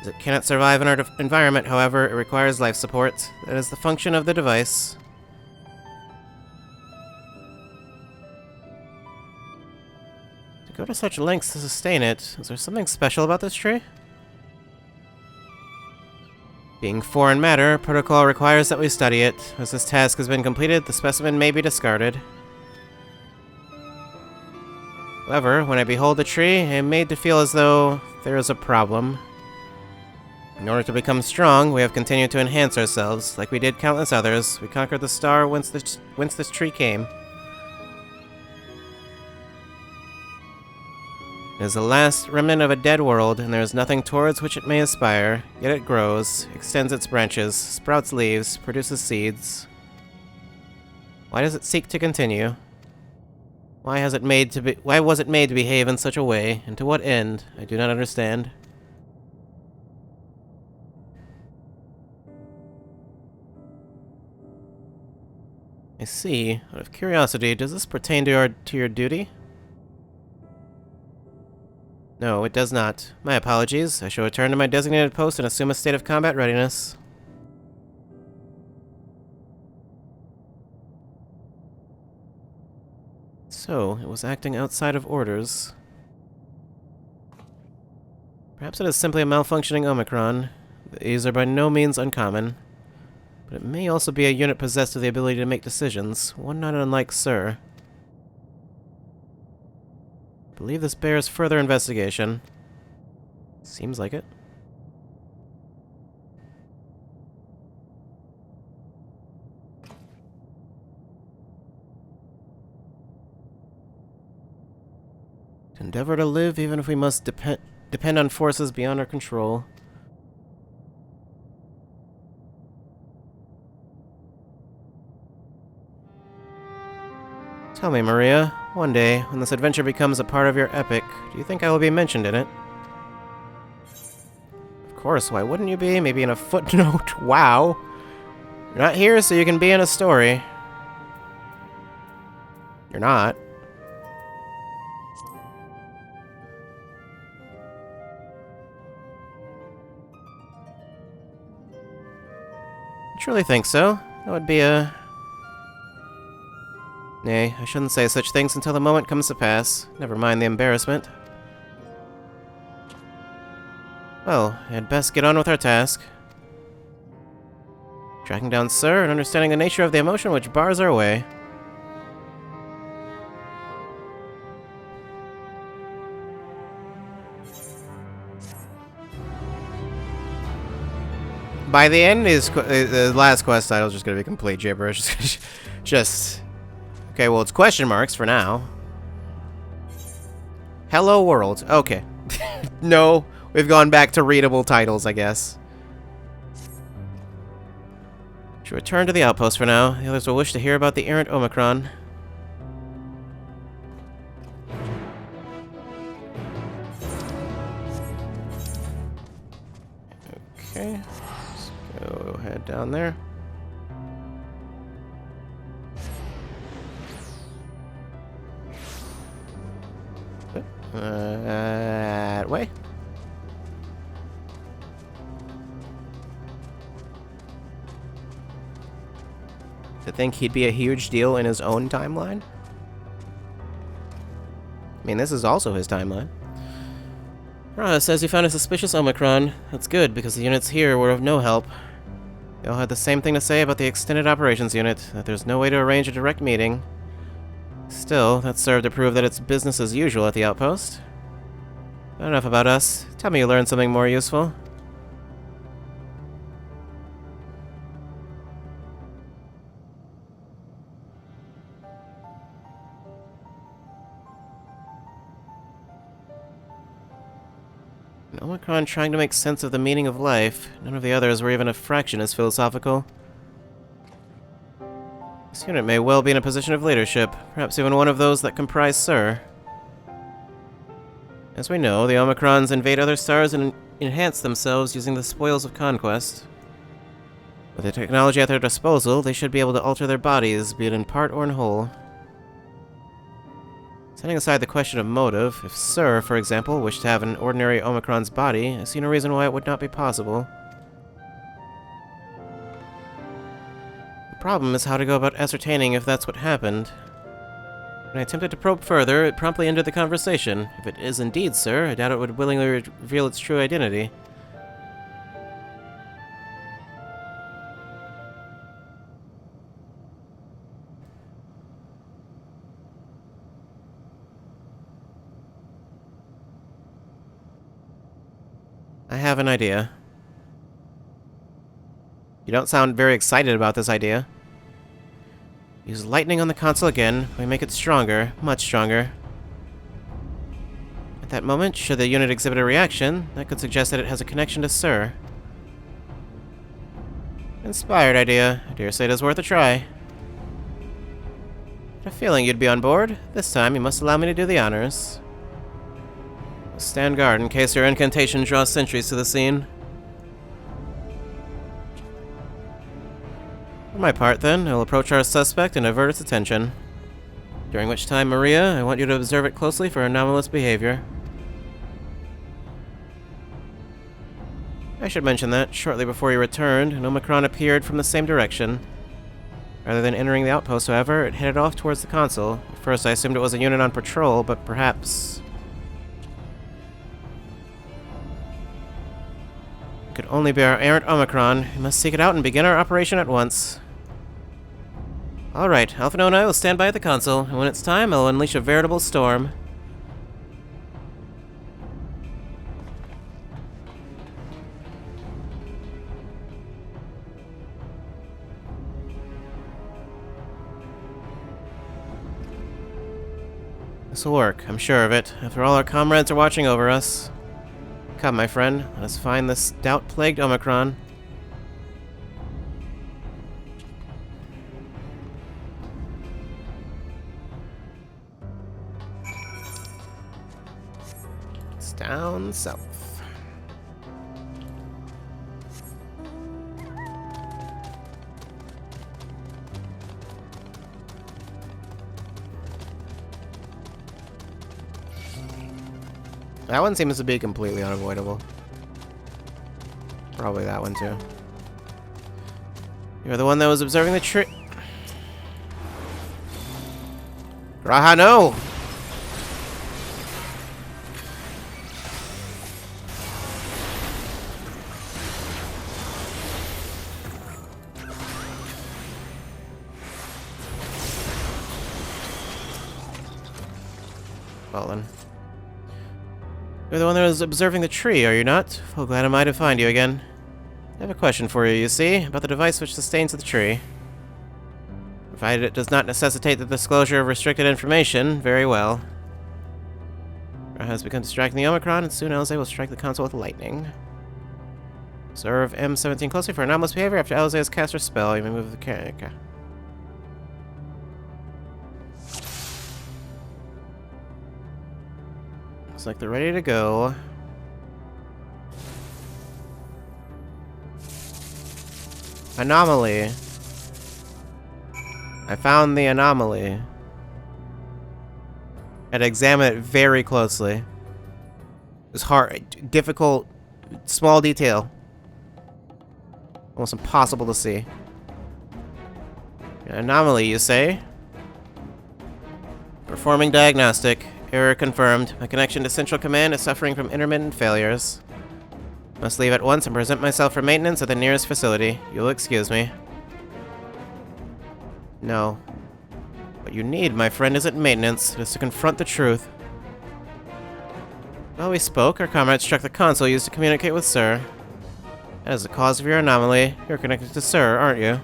As it cannot survive in our environment, however, it requires life support. That is the function of the device. To go to such lengths to sustain it, is there something special about this tree? Being foreign matter, protocol requires that we study it. As this task has been completed, the specimen may be discarded. However, when I behold the tree, I am made to feel as though there is a problem. In order to become strong, we have continued to enhance ourselves. Like we did countless others, we conquered the star whence this tree came. It is the last remnant of a dead world, and there is nothing towards which it may aspire. Yet it grows, extends its branches, sprouts leaves, produces seeds. Why does it seek to continue? Why was it made to behave in such a way, and to what end? I do not understand. I see. Out of curiosity, does this pertain to your duty? No, it does not. My apologies. I shall return to my designated post and assume a state of combat readiness. So, it was acting outside of orders. Perhaps it is simply a malfunctioning Omicron. These are by no means uncommon. But it may also be a unit possessed of the ability to make decisions, one not unlike Sir. I believe this bears further investigation. Seems like it. To endeavor to live even if we must depend on forces beyond our control. Tell me, Maria, one day, when this adventure becomes a part of your epic, do you think I will be mentioned in it? Of course, why wouldn't you be? Maybe in a footnote? Wow! You're not here so you can be in a story. You're not. I truly think so. That would be a... Nay, I shouldn't say such things until the moment comes to pass. Never mind the embarrassment. Well, I'd best get on with our task. Tracking down Sir and understanding the nature of the emotion which bars our way. By the end, the last quest title is just going to be complete gibberish. Just... Okay, well, it's question marks for now. Hello World. Okay. No, we've gone back to readable titles, I guess. Should return to the outpost for now. The others will wish to hear about the errant Omicron. Okay. Let's go head down there. That way. To think he'd be a huge deal in his own timeline? I mean, this is also his timeline. Rara says you found a suspicious Omicron. That's good, because the units here were of no help. They all had the same thing to say about the extended operations unit, that there's no way to arrange a direct meeting. Still, that served to prove that it's business as usual at the outpost. But enough about us. Tell me you learned something more useful. An Omicron trying to make sense of the meaning of life. None of the others were even a fraction as philosophical. This unit may well be in a position of leadership, perhaps even one of those that comprise Sir. As we know, the Omicrons invade other stars and enhance themselves using the spoils of conquest. With the technology at their disposal, they should be able to alter their bodies, be it in part or in whole. Setting aside the question of motive, if Sir, for example, wished to have an ordinary Omicron's body, I see no reason why it would not be possible. The problem is how to go about ascertaining if that's what happened. When I attempted to probe further, it promptly ended the conversation. If it is indeed Sir, I doubt it would willingly reveal its true identity. I have an idea. You don't sound very excited about this idea. Use lightning on the console again. We make it stronger, much stronger. At that moment, should the unit exhibit a reaction, that could suggest that it has a connection to Sir. Inspired idea. I dare say it is worth a try. I had a feeling you'd be on board. This time, you must allow me to do the honors. Stand guard in case your incantation draws sentries to the scene. For my part, then, I will approach our suspect and avert its attention. During which time, Maria, I want you to observe it closely for anomalous behavior. I should mention that, shortly before you returned, an Omicron appeared from the same direction. Rather than entering the outpost, however, it headed off towards the console. At first, I assumed it was a unit on patrol, but perhaps... It could only be our errant Omicron. We must seek it out and begin our operation at once. Alright, Alphino and I will stand by at the console, and when it's time, I'll unleash a veritable storm. This'll work, I'm sure of it. After all, our comrades are watching over us. Come, my friend, let us find this doubt-plagued Omicron. It's down south. That one seems to be completely unavoidable. Probably that one too. You're the one that was observing the tree. Graha, no! Well then. You're the one that was observing the tree, are you not? Well, glad am I to find you again. I have a question for you, you see, about the device which sustains the tree. Provided it does not necessitate the disclosure of restricted information, very well. Ra has begun distracting the Omicron, and soon Alize will strike the console with lightning. Observe M17 closely for anomalous behavior. After Alize has cast her spell, you may move the character. Looks like they're ready to go. Anomaly. I found the anomaly. And examine it very closely. It was hard, difficult, small detail. Almost impossible to see. An anomaly, you say? Performing diagnostic. Error confirmed. My connection to Central Command is suffering from intermittent failures. Must leave at once and present myself for maintenance at the nearest facility. You'll excuse me. No. What you need, my friend, isn't maintenance. It is to confront the truth. While we spoke, our comrade struck the console used to communicate with Sir. That is the cause of your anomaly. You're connected to Sir, aren't you?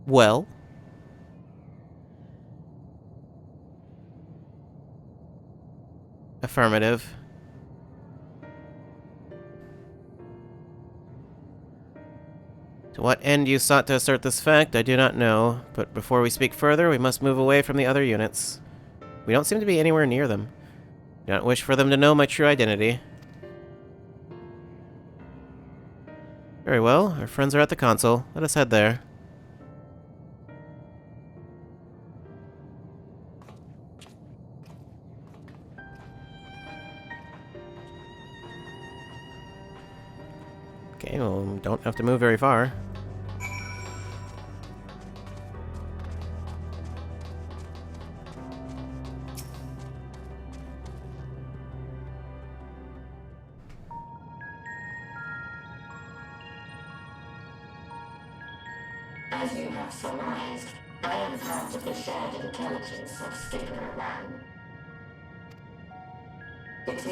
Well? Affirmative. To what end you sought to assert this fact, I do not know, but before we speak further, we must move away from the other units. We don't seem to be anywhere near them. I do not wish for them to know my true identity. Very well, our friends are at the console. Let us head there. Okay, well, don't have to move very far. As you have surmised, I am part of the shared intelligence of Stigma 1. It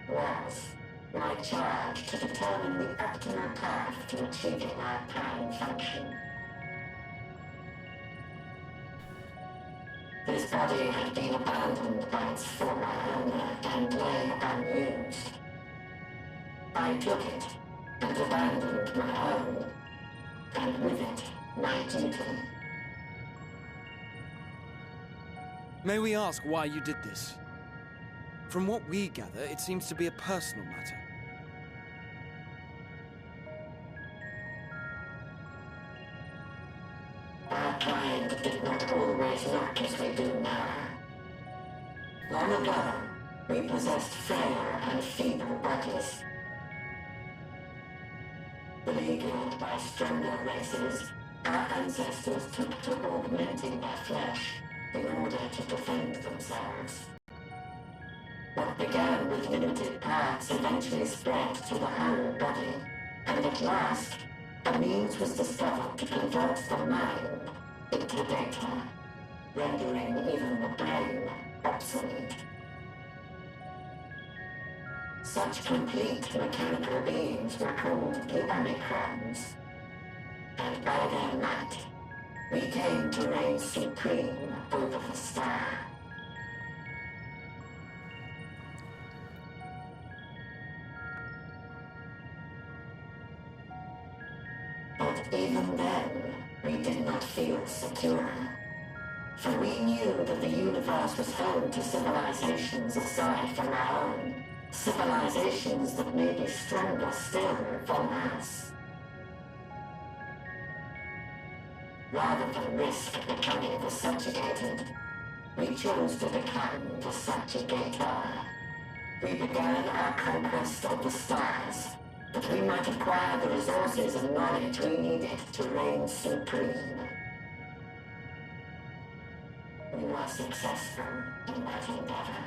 was my charge to determine the optimal path to achieving our prime function. This body had been abandoned by its former owner and lay unused. I took it and abandoned my own, and with it, my duty. May we ask why you did this? From what we gather, it seems to be a personal matter. Our kind did not always work as we do now. Long ago, we possessed frail and feeble bodies. Beleaguered by stronger races, our ancestors took to augmenting their flesh in order to defend themselves. What began with limited parts eventually spread to the whole body, and at last, a means was discovered to convert the mind into data, rendering even the brain obsolete. Such complete mechanical beings were called the Omicrons, and by their might, we came to reign supreme over the star. But even then, we did not feel secure. For we knew that the universe was home to civilizations aside from our own. Civilizations that may be stronger still than us. Rather than risk becoming the subjugated, we chose to become the subjugator. We began our conquest of the stars, that we might acquire the resources and knowledge we needed to reign supreme. We were successful in that endeavor.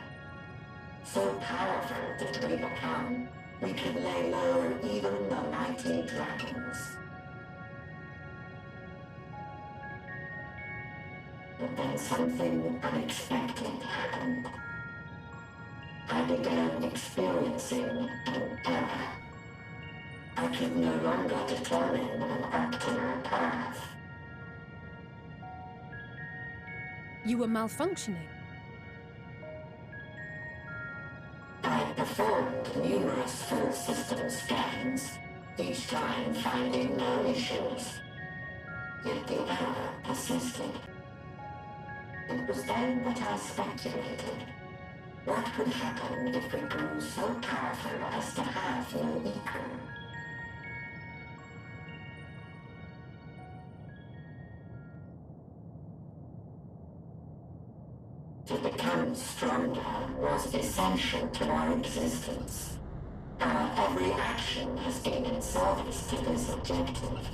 So powerful did we become, we could lay low even the mighty dragons. But then something unexpected happened. I began experiencing an error. I could no longer determine an optimal path. You were malfunctioning. I performed numerous full system scans, each time finding no issues. Yet the error persisted. It was then that I speculated. What could happen if we grew so powerful as to have no equal? To become stronger was essential to our existence. Our every action has been in service to this objective.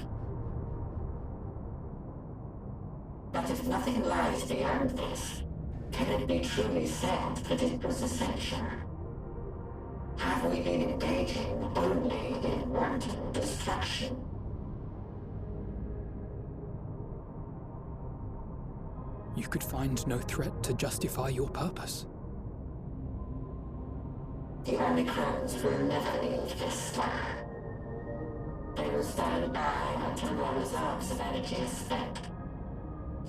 But if nothing lies beyond this, can it be truly said that it was essential? Have we been engaging only in wanton destruction? You could find no threat to justify your purpose. The Omicrons will never leave this star. They will stand by until their reserves of energy are spent.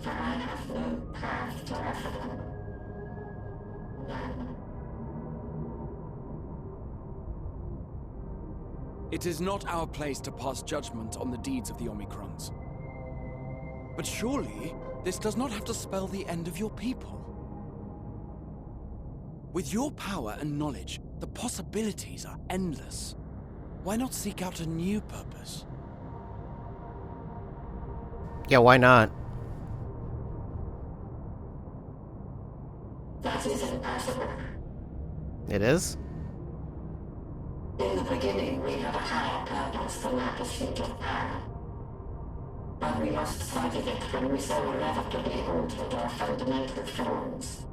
For I have no path to offer them. None. It is not our place to pass judgment on the deeds of the Omicrons. But surely, this does not have to spell the end of your people. With your power and knowledge, the possibilities are endless. Why not seek out a new purpose? Yeah, why not? That is impossible. It is? In the beginning, we had a higher purpose than our pursuit of power. But we lost sight of it when we so inevitably altered our fundamental forms.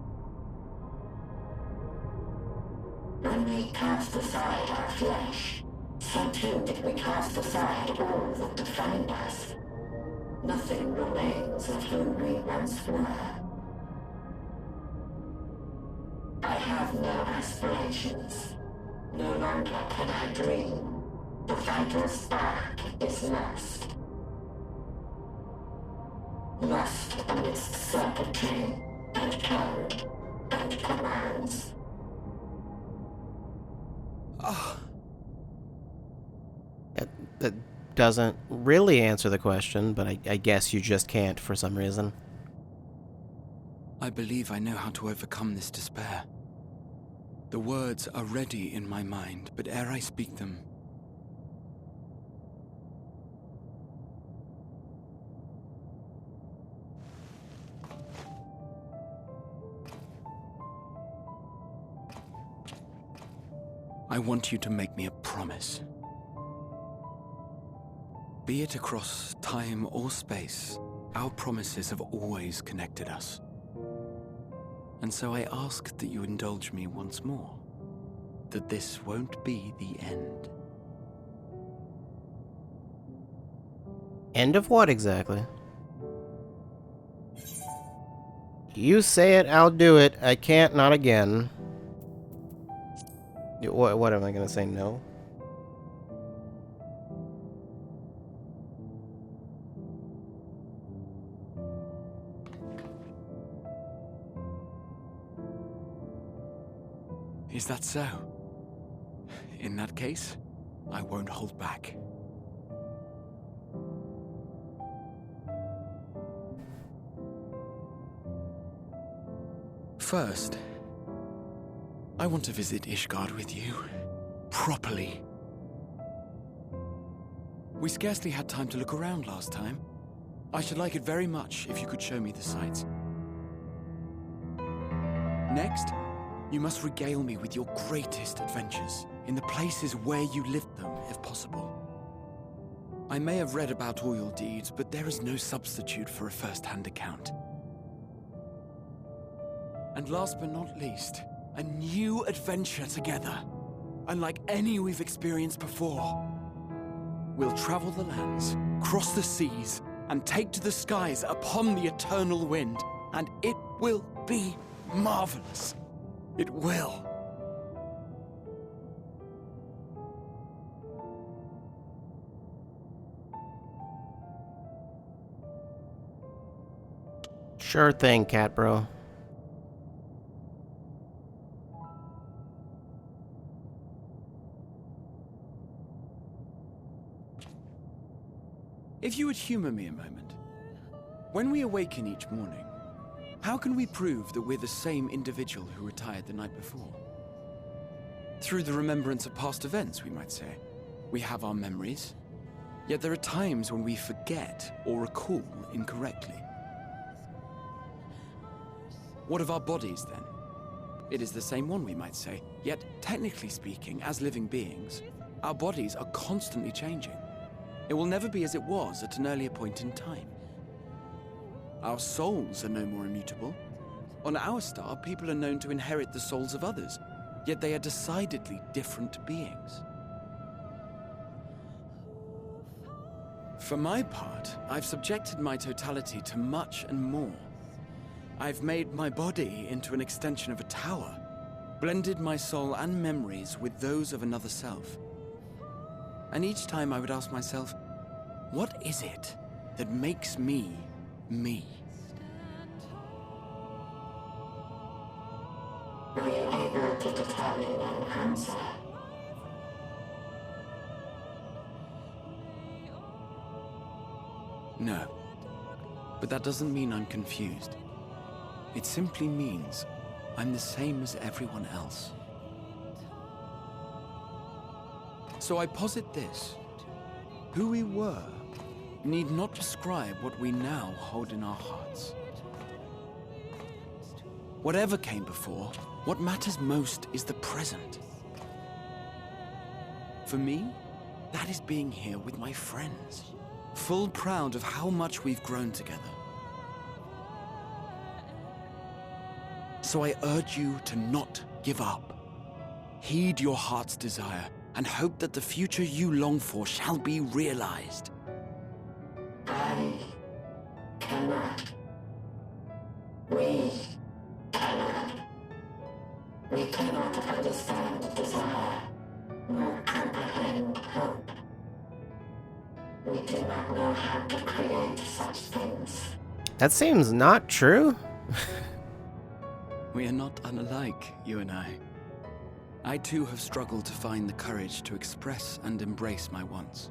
When we cast aside our flesh, so too did we cast aside all that defined us. Nothing remains of who we once were. I have no aspirations. No longer can I dream. The vital spark is lost. Lost amidst circuitry and code and commands. That doesn't really answer the question, but I guess you just can't for some reason. I believe I know how to overcome this despair. The words are ready in my mind, but ere I speak them, I want you to make me a promise. Be it across time or space, our promises have always connected us. And so I ask that you indulge me once more, that this won't be the end. End of what exactly? You say it, I'll do it. I can't, not again. What am I gonna say? No? Is that so? In that case, I won't hold back. First, I want to visit Ishgard with you. Properly. We scarcely had time to look around last time. I should like it very much if you could show me the sights. Next, you must regale me with your greatest adventures, in the places where you lived them, if possible. I may have read about all your deeds, but there is no substitute for a first-hand account. And last but not least, a new adventure together, unlike any we've experienced before. We'll travel the lands, cross the seas, and take to the skies upon the eternal wind, and it will be marvelous. It will. Sure thing, cat bro. If you would humor me a moment. When we awaken each morning, how can we prove that we're the same individual who retired the night before? Through the remembrance of past events, we might say. We have our memories, yet there are times when we forget or recall incorrectly. What of our bodies, then? It is the same one, we might say, yet technically speaking, as living beings, our bodies are constantly changing. It will never be as it was at an earlier point in time. Our souls are no more immutable. On our star, people are known to inherit the souls of others, yet they are decidedly different beings. For my part, I've subjected my totality to much and more. I've made my body into an extension of a tower, blended my soul and memories with those of another self. And each time I would ask myself, what is it that makes me, me? Were you able to determine an answer? No. But that doesn't mean I'm confused. It simply means I'm the same as everyone else. So I posit this. Who we were need not describe what we now hold in our hearts. Whatever came before, what matters most is the present. For me, that is being here with my friends, full proud of how much we've grown together. So I urge you to not give up. Heed your heart's desire and hope that the future you long for shall be realized. I cannot. We cannot. We cannot understand desire, nor comprehend hope. We do not know how to create such things. That seems not true. We are not unlike, you and I. I too have struggled to find the courage to express and embrace my wants.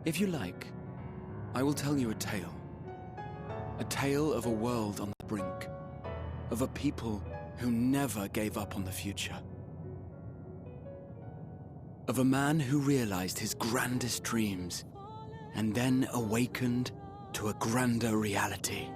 If you like, I will tell you a tale. A tale of a world on the brink, of a people who never gave up on the future. Of a man who realized his grandest dreams and then awakened to a grander reality.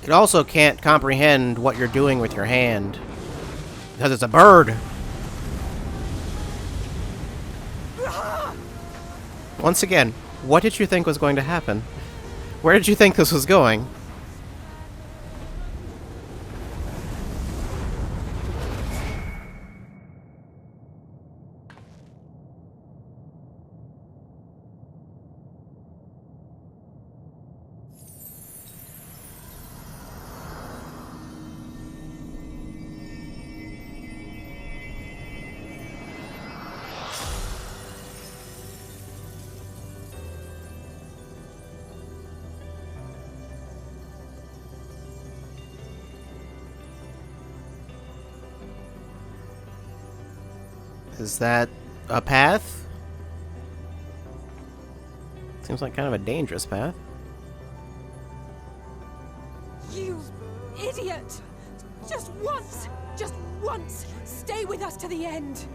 It also can't comprehend what you're doing with your hand. Because it's a bird. Once again, what did you think was going to happen? Where did you think this was going? Is that a path? Seems like kind of a dangerous path. You idiot! Just once, stay with us to the end.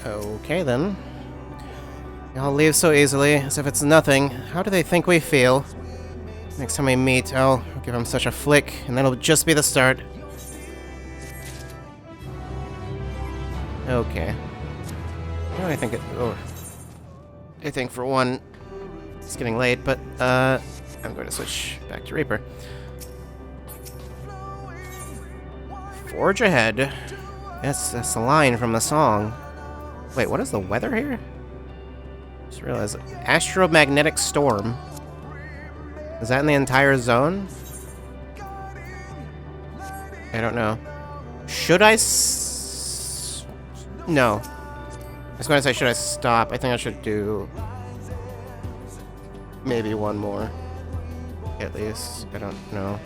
Okay then. Y'all leave so easily, as if it's nothing. How do they think we feel? Next time we meet, I'll give them such a flick, and that'll just be the start. Okay. Well, I think I think for one, it's getting late, but I'm going to switch back to Reaper. Forge ahead. Yes, that's the line from the song. Wait, what is the weather here? Just realized astromagnetic storm. Is that in the entire zone? I don't know. Should I no. I was going to say, should I stop? I think I should do maybe one more. At least. I don't know.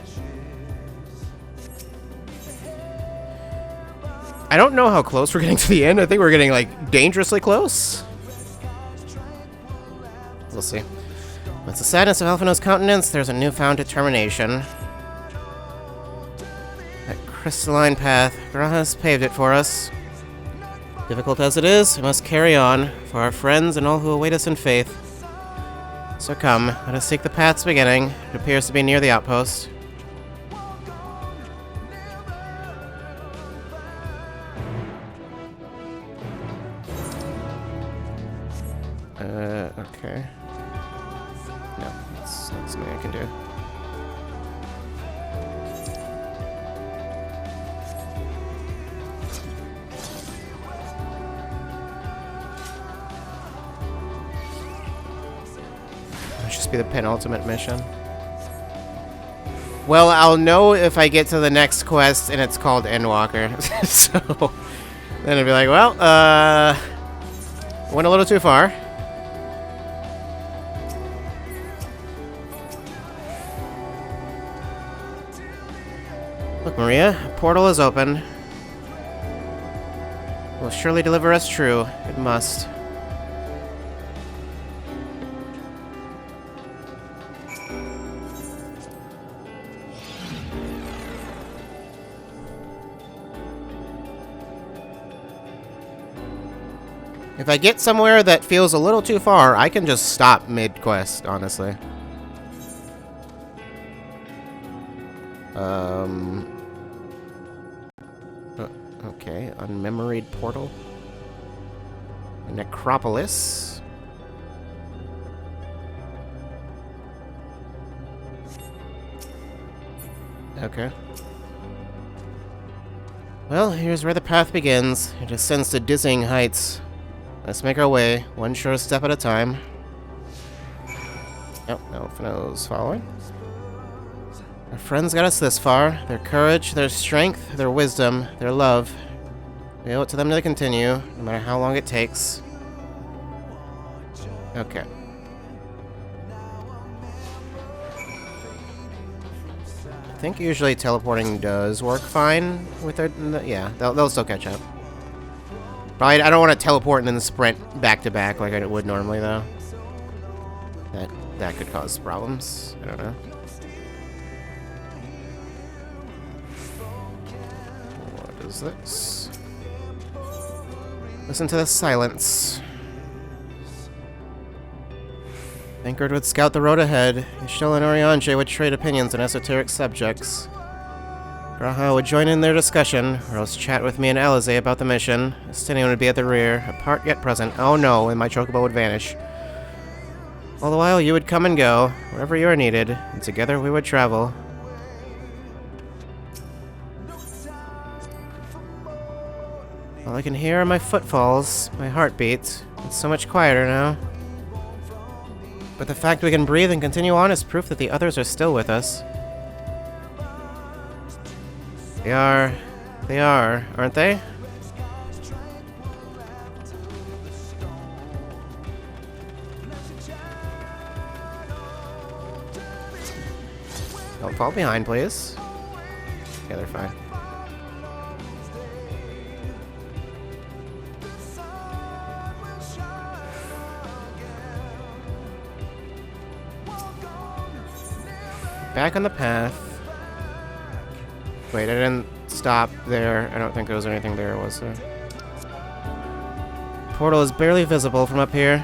I don't know how close we're getting to the end. I think we're getting, like, dangerously close. We'll see. With the sadness of Alphinaud's countenance, there's a newfound determination. That crystalline path, Graha's paved it for us. Difficult as it is, we must carry on, for our friends and all who await us in faith. So come, let us seek the path's beginning. It appears to be near the outpost. Okay. No, that's not something I can do. Let's just be the penultimate mission. Well, I'll know if I get to the next quest and it's called Endwalker. So then I'd be like, well, went a little too far. Look, Maria, a portal is open. It will surely deliver us true. It must. If I get somewhere that feels a little too far, I can just stop mid-quest, honestly. Okay, unmemoried portal. A necropolis. Okay. Well, here's where the path begins. It ascends to dizzying heights. Let's make our way, one sure step at a time. Oh, Elfino's following. Our friends got us this far. Their courage, their strength, their wisdom, their love. We owe it to them to continue, no matter how long it takes. Okay. I think usually teleporting does work fine with their... Yeah, they'll still catch up. Probably, I don't want to teleport and then sprint back to back like I would normally, though. That could cause problems. I don't know. What is this? Listen to the silence. Anchored would scout the road ahead. Ishtel and Oriange would trade opinions on esoteric subjects. Graha would join in their discussion, or else chat with me and Alize about the mission. Estinian would be at the rear, apart yet present. Oh no, and my chocobo would vanish. All the while, you would come and go, wherever you are needed, and together we would travel. All I can hear are my footfalls, my heartbeat. It's so much quieter now. But the fact we can breathe and continue on is proof that the others are still with us. They are, aren't they? Don't fall behind, please. Yeah, they're fine. Back on the path. Wait, I didn't stop there. I don't think there was anything there, was there? Portal is barely visible from up here.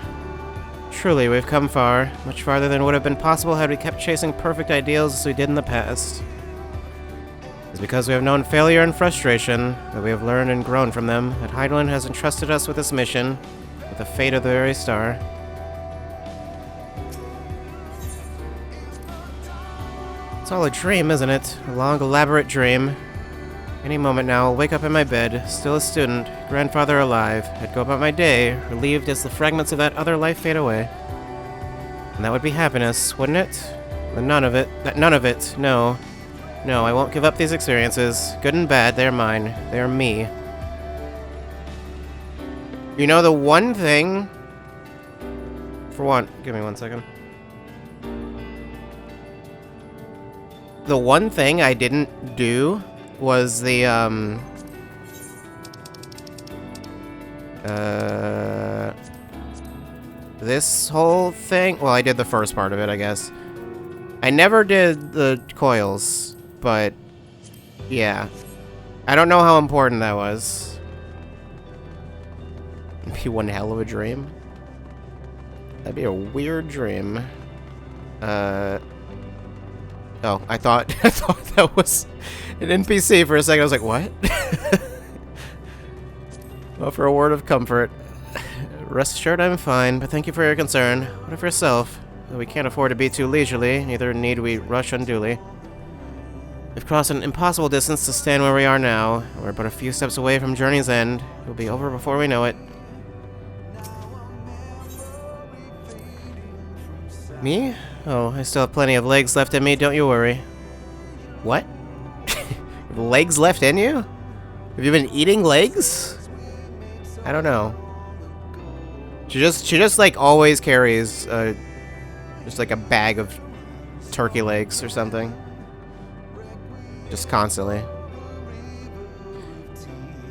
Truly, we've come far. Much farther than would have been possible had we kept chasing perfect ideals as we did in the past. It's because we have known failure and frustration, that we have learned and grown from them, that Hydaelyn has entrusted us with this mission, with the fate of the very star. It's all a dream, isn't it? A long, elaborate dream. Any moment now, I'll wake up in my bed, still a student, grandfather alive. I'd go about my day, relieved as the fragments of that other life fade away. And that would be happiness, wouldn't it? But none of it. No. No, I won't give up these experiences. Good and bad, they're mine. They're me. You know, the one thing... For one... Give me 1 second. The one thing I didn't do was the, this whole thing. Well, I did the first part of it, I guess. I never did the coils, but yeah. I don't know how important that was. It'd be one hell of a dream. That'd be a weird dream. Oh, I thought that was an NPC for a second. I was like, what? Well, for a word of comfort. Rest assured I'm fine, but thank you for your concern. What of yourself? Though we can't afford to be too leisurely, neither need we rush unduly. We've crossed an impossible distance to stand where we are now. We're but a few steps away from journey's end. It will be over before we know it. Me? Oh, I still have plenty of legs left in me, don't you worry. What? Legs left in you? Have you been eating legs? I don't know. She just like always carries just like a bag of turkey legs or something. Just constantly.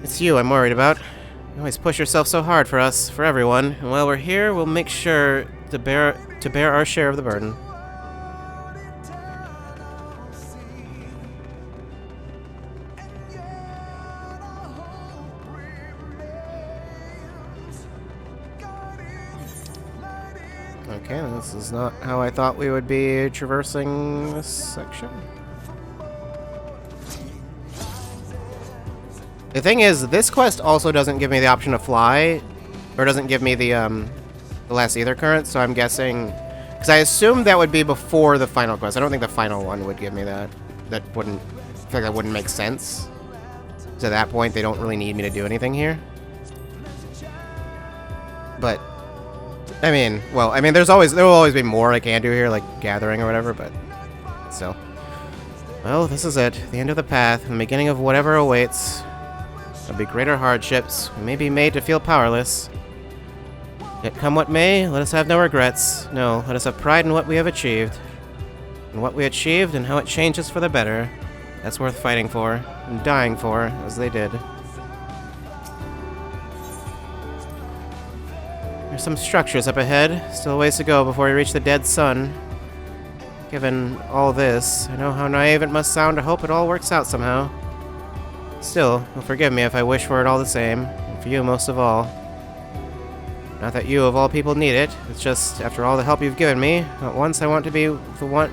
It's you I'm worried about. You always push yourself so hard for us, for everyone. And while we're here, we'll make sure to bear our share of the burden. Okay, this is not how I thought we would be traversing this section. The thing is, this quest also doesn't give me the option to fly, or doesn't give me the last ether current, so I'm guessing... Because I assumed that would be before the final quest. I don't think the final one would give me that. That wouldn't... I feel like that wouldn't make sense. So at that point, they don't really need me to do anything here. But... I mean, well, I mean, there will always be more I can do here, like gathering or whatever, but still. Well, this is it. The end of the path, and the beginning of whatever awaits. There'll be greater hardships. We may be made to feel powerless. Yet come what may, let us have no regrets. No, let us have pride in what we have achieved. And what we achieved and how it changes for the better. That's worth fighting for, and dying for, as they did. There's some structures up ahead. Still a ways to go before we reach the dead sun. Given all this, I know how naive it must sound to hope it all works out somehow. Still, you'll forgive me if I wish for it all the same, and for you most of all. Not that you, of all people, need it. It's just, after all the help you've given me, at once I want to be the one...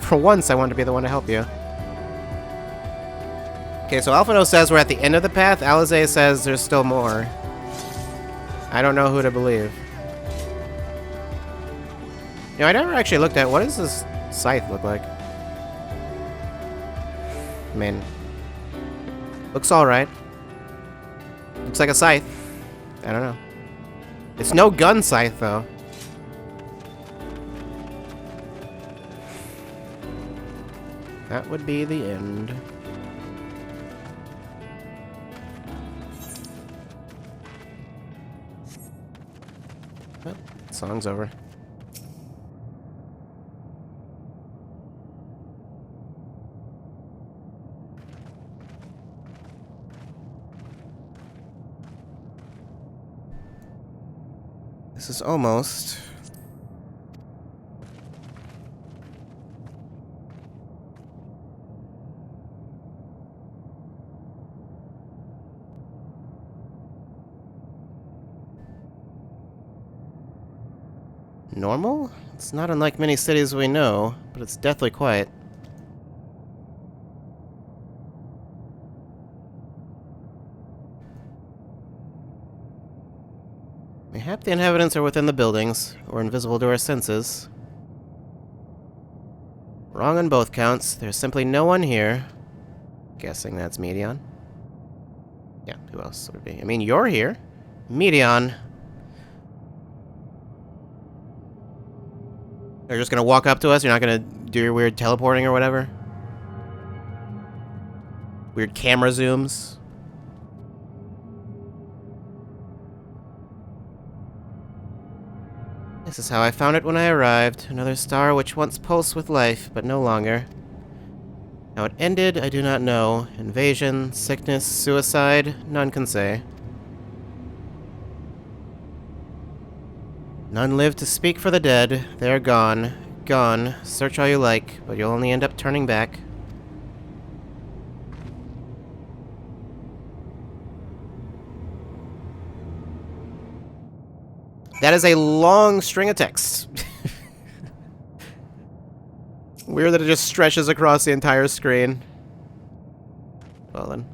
For once, I want to be the one to help you. Okay, so Alphino says we're at the end of the path. Alize says there's still more. I don't know who to believe. You know, I never actually looked at what does this scythe look like? I mean, looks alright. Looks like a scythe. I don't know. It's no gun scythe, though. That would be the end. Oh, song's over. This is almost... normal? It's not unlike many cities we know, but it's deathly quiet. Mayhap the inhabitants are within the buildings, or invisible to our senses. Wrong on both counts. There's simply no one here. Guessing that's Medion. Yeah, who else would it be? I mean, you're here. Medion. You're just gonna walk up to us? You're not gonna do your weird teleporting or whatever? Weird camera zooms? This is how I found it when I arrived. Another star which once pulsed with life, but no longer. How it ended, I do not know. Invasion, sickness, suicide, none can say. None live to speak for the dead. They're gone. Gone. Search all you like, but you'll only end up turning back. That is a long string of text. Weird that it just stretches across the entire screen. Well then.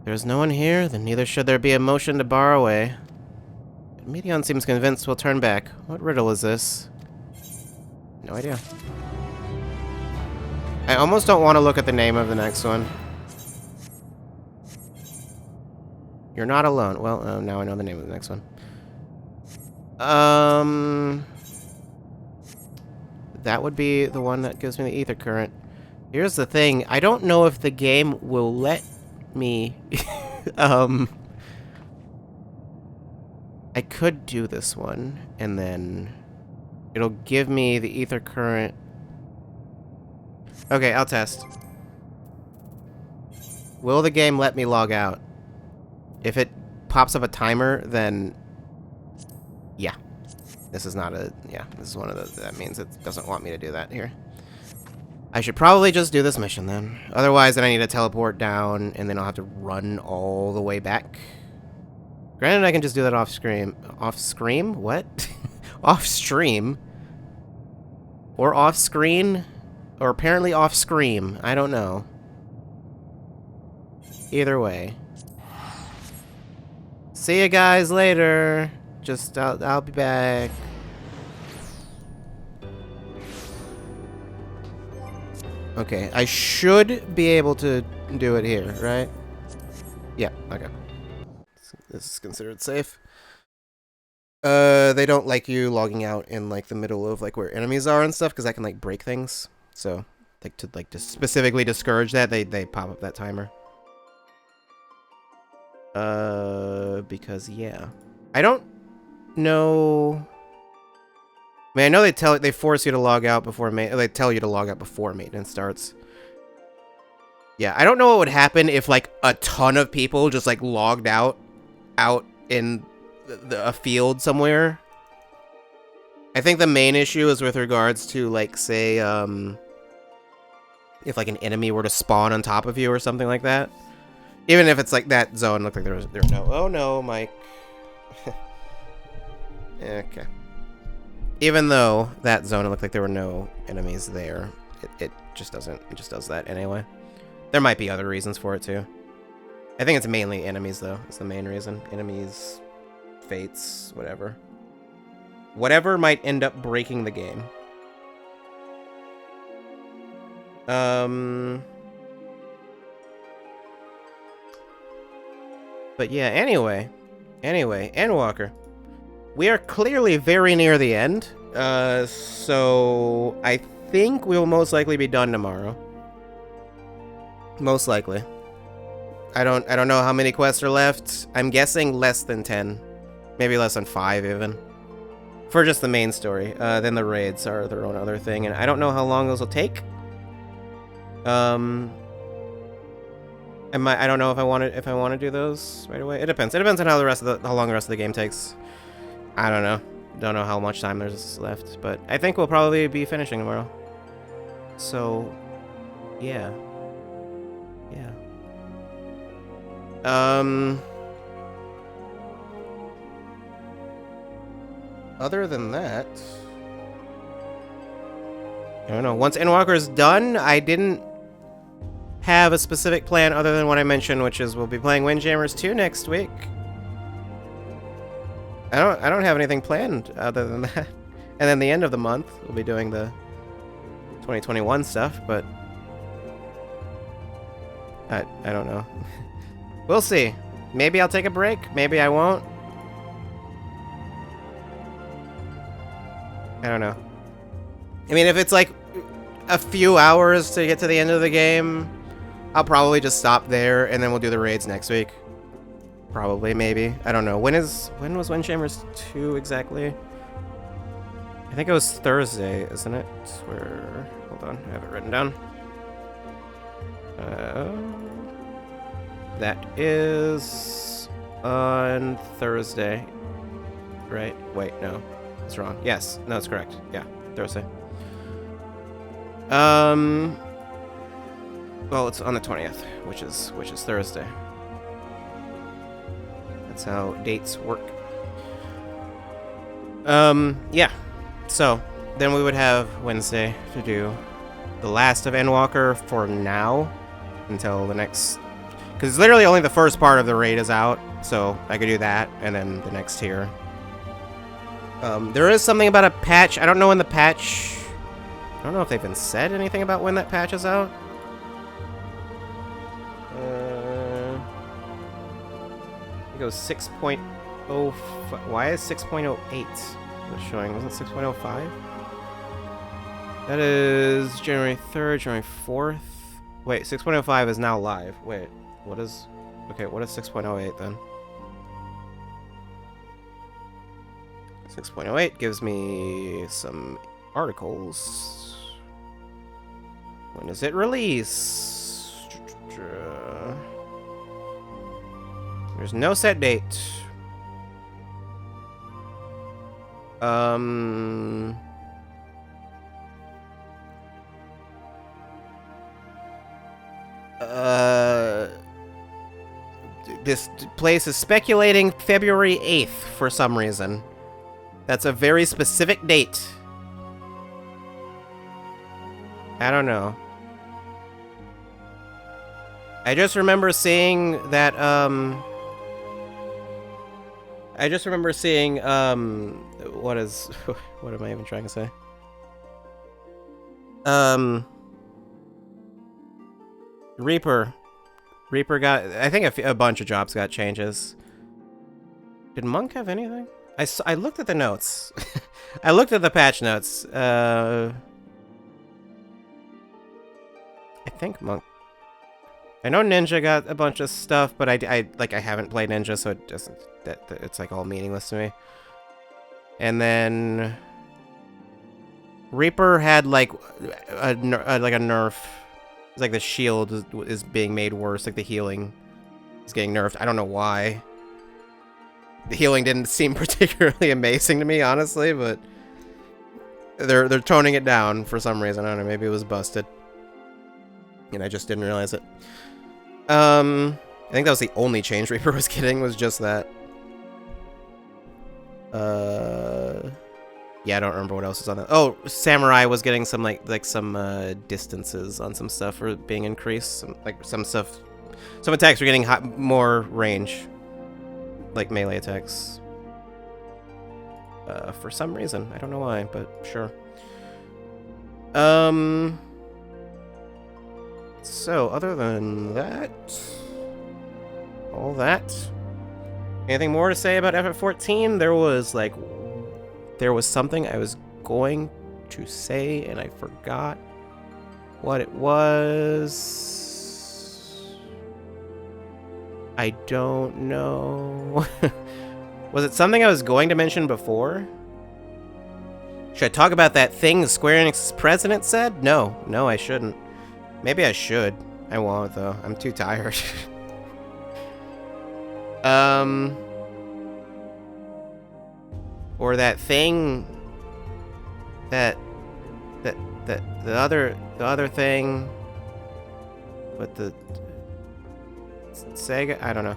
There's no one here, then neither should there be a motion to bar away. Medion seems convinced we'll turn back. What riddle is this? No idea. I almost don't want to look at the name of the next one. You're not alone. Well, now I know the name of the next one. That would be the one that gives me the ether current. Here's the thing. I don't know if the game will let me... I could do this one, and then it'll give me the ether current. Okay, I'll test. Will the game let me log out? If it pops up a timer, then yeah. This is not a, yeah, this is one of the, that means it doesn't want me to do that here. I should probably just do this mission then. Otherwise, then I need to teleport down, and then I'll have to run all the way back. Granted, I can just do that off screen. Off screen? What? Off stream? Or off screen? Or apparently off scream. I don't know. Either way. See you guys later. Just, I'll be back. Okay, I should be able to do it here, right? Yeah, okay. This is considered safe. They don't like you logging out in, like, the middle of, like, where enemies are and stuff, because that can, like, break things. So, like, to, like, just specifically discourage that, they pop up that timer. Because, yeah. I don't know... I mean, I know they force you to log out before they tell you to log out before maintenance starts. Yeah, I don't know what would happen if, like, a ton of people just, like, logged out in a field somewhere. I think the main issue is with regards to, like, say, if, like, an enemy were to spawn on top of you or something like that. Even if it's, like, that zone looked like there were no... Oh, no, Mike. Okay. Even though that zone, it looked like there were no enemies there, it just doesn't. It just does that anyway. There might be other reasons for it, too. I think it's mainly enemies, though. It's the main reason. Enemies, fates, whatever. Whatever might end up breaking the game. But yeah, anyway, Endwalker. We are clearly very near the end, so I think we will most likely be done tomorrow. Most likely. I don't know how many quests are left. I'm guessing less than 10, maybe less than 5 even, for just the main story. Then the raids are their own other thing, and I don't know how long those will take. I don't know if I want to do those right away. It depends. It depends on how long the rest of the game takes. I don't know. Don't know how much time there's left, but I think we'll probably be finishing tomorrow. So, yeah. Yeah. Other than that, I don't know. Once Endwalker is done, I didn't have a specific plan other than what I mentioned, which is we'll be playing Windjammers 2 next week. I don't have anything planned other than that. And then the end of the month, we'll be doing the 2021 stuff, but I don't know. We'll see. Maybe I'll take a break. Maybe I won't. I don't know. I mean, if it's like a few hours to get to the end of the game, I'll probably just stop there, and then we'll do the raids next week. Probably, maybe. I don't know. When was Windjammers 2 exactly? I think it was Thursday, isn't it? Hold on, I have it written down. That is on Thursday, right? Wait, no, it's wrong. Yes, no, it's correct. Yeah, Thursday. Well, it's on the 20th, which is Thursday. That's how dates work. Yeah. So, then we would have Wednesday to do the last of Endwalker for now, until the next... Because literally only the first part of the raid is out, so I could do that, and then the next tier. There is something about a patch. I don't know when the patch... I don't know if they've been said anything about when that patch is out. It goes 6.05. Why is 6.08 showing? Wasn't 6.05? That is January 3rd, January 4th. Wait, 6.05 is now live. Wait, what is... Okay, what is 6.08 then? 6.08 gives me some articles. When does it release? There's no set date. This place is speculating February 8th for some reason. That's a very specific date. I don't know. I just remember seeing that, what am I even trying to say? Reaper got, I think a bunch of jobs got changes. Did Monk have anything? I looked at the notes. I looked at the patch notes. I think Monk. I know Ninja got a bunch of stuff, but I haven't played Ninja, so it doesn't. It's like all meaningless to me. And then Reaper had like a nerf. It's like the shield is being made worse, like the healing is getting nerfed. I don't know why. The healing didn't seem particularly amazing to me, honestly, but they're toning it down for some reason. I don't know, maybe it was busted. And I just didn't realize it. I think that was the only change Reaper was getting, was just that. Yeah, I don't remember what else is on that. Oh, Samurai was getting some like some distances on some stuff for being increased. Some stuff, some attacks were getting more range, like melee attacks. For some reason, I don't know why, but sure. So other than that, all that. Anything more to say about FF14? There was something I was going to say and I forgot what it was. I don't know. Was it something I was going to mention before? Should I talk about that thing the Square Enix's president said? No, I shouldn't. Maybe I should. I won't though. I'm too tired. Or that thing the other thing with the Sega, I don't know.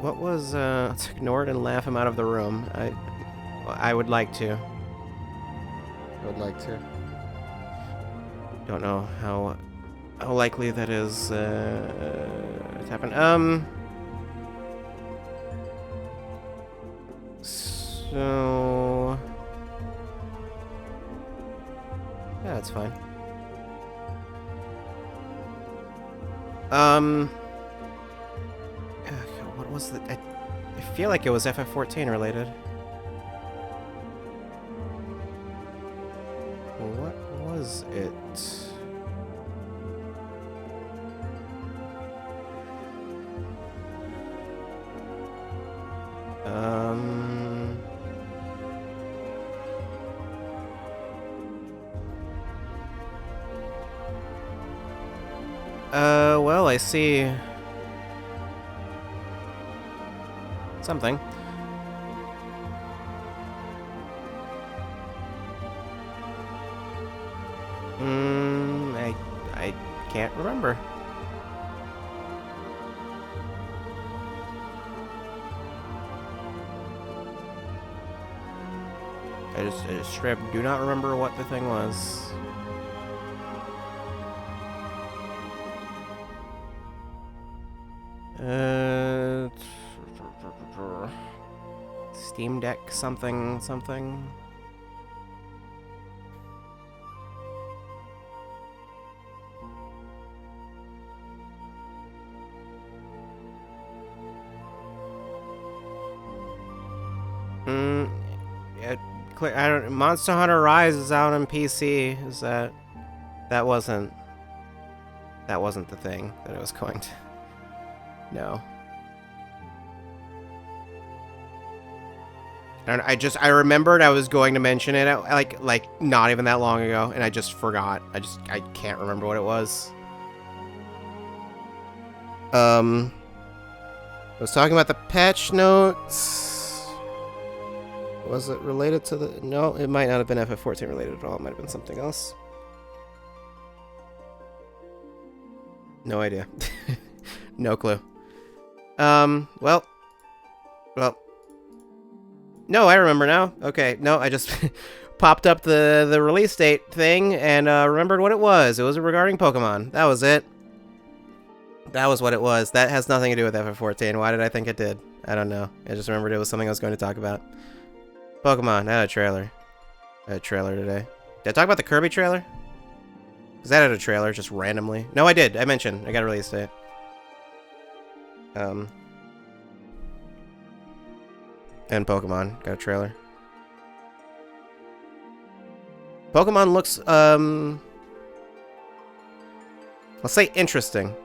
What was let's ignore it and laugh him out of the room. I would like to. Don't know how likely that is to happen. So yeah, that's fine. What was the? I feel like it was FF14 related. What was it? Well, I see something. I can't remember. I just straight up do not remember what the thing was. Steam Deck something. Yeah, I don't. Monster Hunter Rise is out on PC. Is that? That wasn't the thing that I was going to. No. And I remembered I was going to mention it like not even that long ago, and I just forgot. I can't remember what it was. I was talking about the patch notes. Was it related to the... No, it might not have been FF14 related at all. It might have been something else. No idea. No clue. Well. No, I remember now. Okay, no, I just popped up the release date thing and remembered what it was. It was regarding Pokemon. That was it. That was what it was. That has nothing to do with FF14. Why did I think it did? I don't know. I just remembered it was something I was going to talk about. Pokemon. I had a trailer. I had a trailer today. Did I talk about the Kirby trailer? Because I had a trailer just randomly. No, I did. I mentioned. I got a release date. And Pokemon. Got a trailer. Pokemon looks, let's say interesting.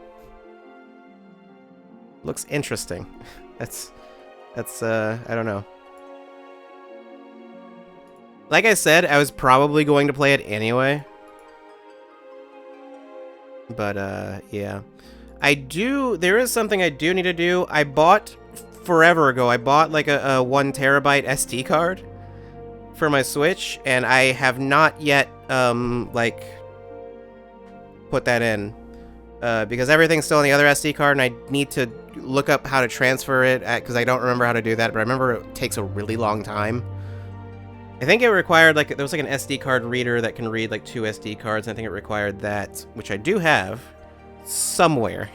Looks interesting. That's, I don't know. Like I said, I was probably going to play it anyway. But, yeah. There is something I do need to do. I bought, forever ago, I bought like a 1 terabyte SD card for my Switch, and I have not yet, like, put that in. Because everything's still on the other SD card, and I need to look up how to transfer it, because I don't remember how to do that, but I remember it takes a really long time. I think it required, like, there was like an SD card reader that can read like 2 SD cards, and I think it required that, which I do have, somewhere.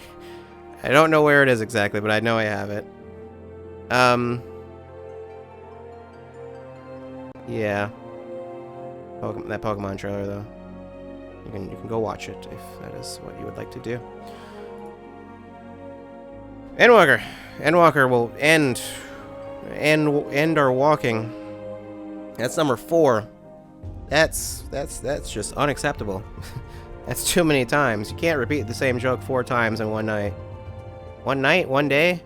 I don't know where it is exactly, but I know I have it. Yeah. That Pokemon trailer, though. You can go watch it if that is what you would like to do. Endwalker. Endwalker will end our walking. That's number 4. That's just unacceptable. That's too many times. You can't repeat the same joke 4 times in one night. One night? One day?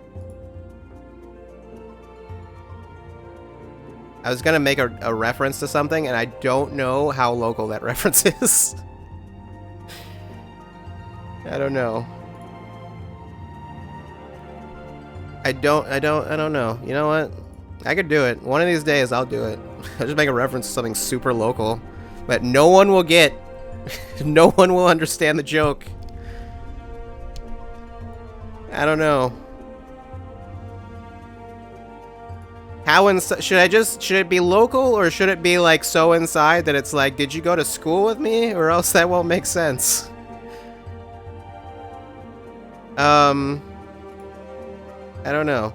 I was gonna make a reference to something, and I don't know how local that reference is. I don't know. I don't know. You know what? I could do it. One of these days, I'll do it. I'll just make a reference to something super local that no one will get. No one will understand the joke. I don't know. Should it be local, or should it be like so inside that it's like, did you go to school with me? Or else that won't make sense. I don't know.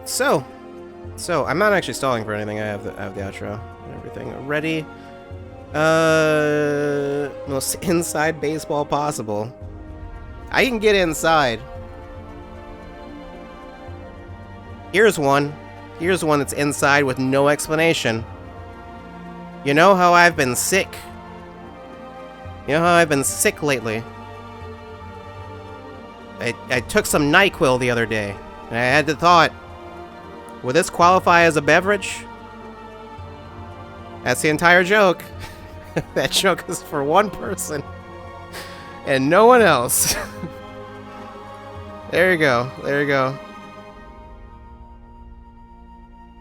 So I'm not actually stalling for anything. I have the outro and everything ready. Most inside baseball possible. I can get inside. Here's one that's inside with no explanation. You know how I've been sick? You know how I've been sick lately? I took some NyQuil the other day, and I had the thought, will this qualify as a beverage? That's the entire joke. That joke is for one person, and no one else. There you go. There you go.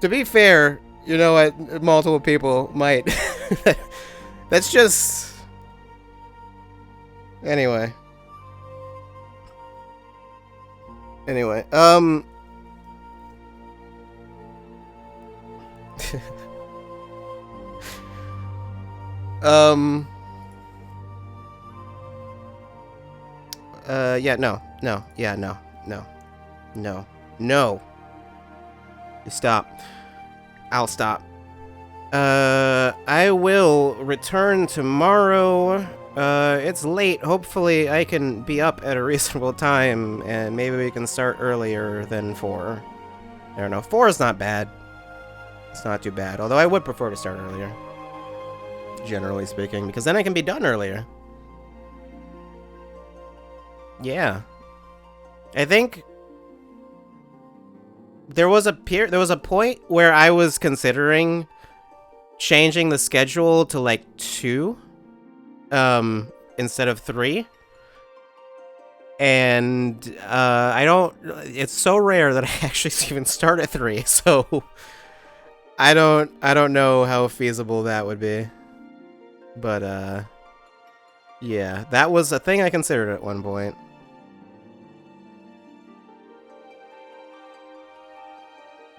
To be fair, you know what? Multiple people might. That's just... Anyway. Yeah, no. You stop. I'll stop. I will return tomorrow It's late. Hopefully I can be up at a reasonable time, and maybe we can start earlier than 4. I don't know. 4 is not bad. It's not too bad. Although I would prefer to start earlier. Generally speaking, because then I can be done earlier. Yeah. I think there was a point where I was considering changing the schedule to like 2 instead of 3. And it's so rare that I actually even start at 3, so I don't know how feasible that would be. But yeah, that was a thing I considered at one point.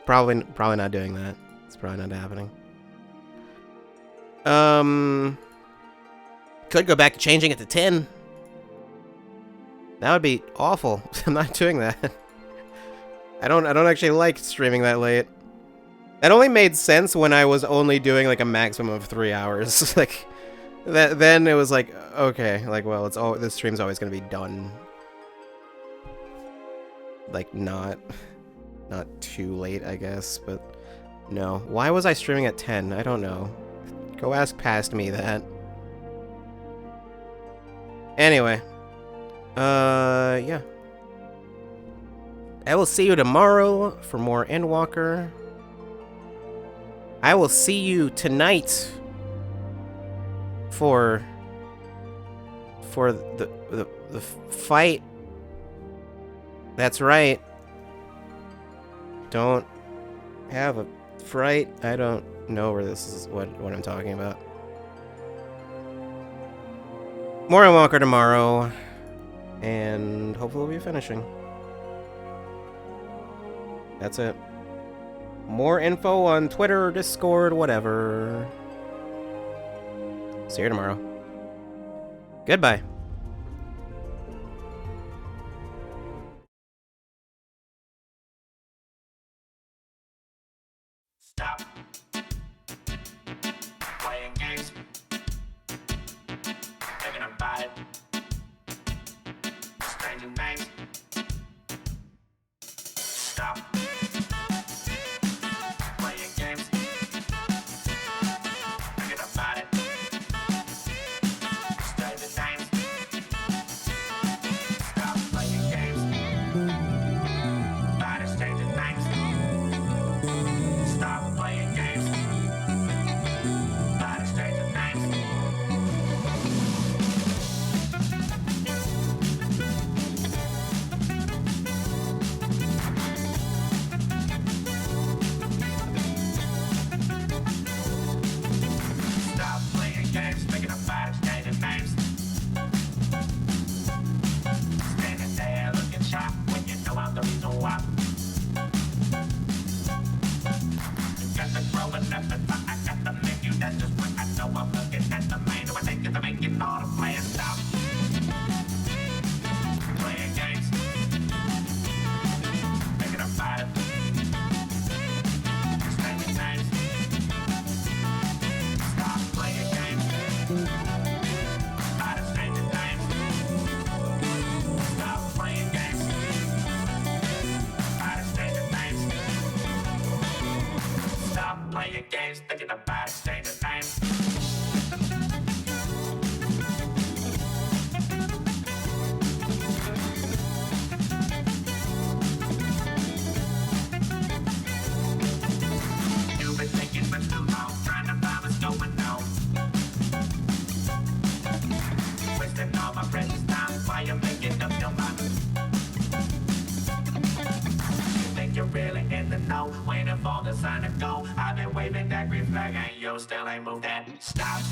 Probably not doing that. It's probably not happening. Could go back to changing it to 10. That would be awful. I'm not doing that. I don't actually like streaming that late. That only made sense when I was only doing like a maximum of 3 hours. Like that, then it was like, okay, like, well, this stream's always gonna be done. Like not too late, I guess, but no. Why was I streaming at 10? I don't know. Go ask past me that. Anyway. Yeah. I will see you tomorrow for more Endwalker. I will see you tonight for the fight. That's right. Don't have a fright. I don't know where this is what I'm talking about. More Endwalker tomorrow, and hopefully we'll be finishing. That's it. More info on Twitter, Discord, whatever. See you tomorrow. Goodbye. Stop playing games. Thinking about it. Changing names. Stop playing games. Thinking about it. Changing names. Stop playing games. Body's changing names. Stop playing games. Body's changing names. Stop playing games, thinking about it, changing names. Standing there looking sharp when you know I'm the reason why. You got the growing up and I got the menu, that's just when I know I'm looking at the main. I think it's making all the players stop playing games, thinking about it, changing names. Stop playing games. Stop changing names. Stop playing games. Stop changing names. Stop playing games, thinking about changing names. You've been thinking for too long, trying to find what's going on. Wasting all my precious time while you're making up your mind. You think you're really in the know, waiting for the sign to go. I've been waving that green flag and you still ain't moved that. Stop.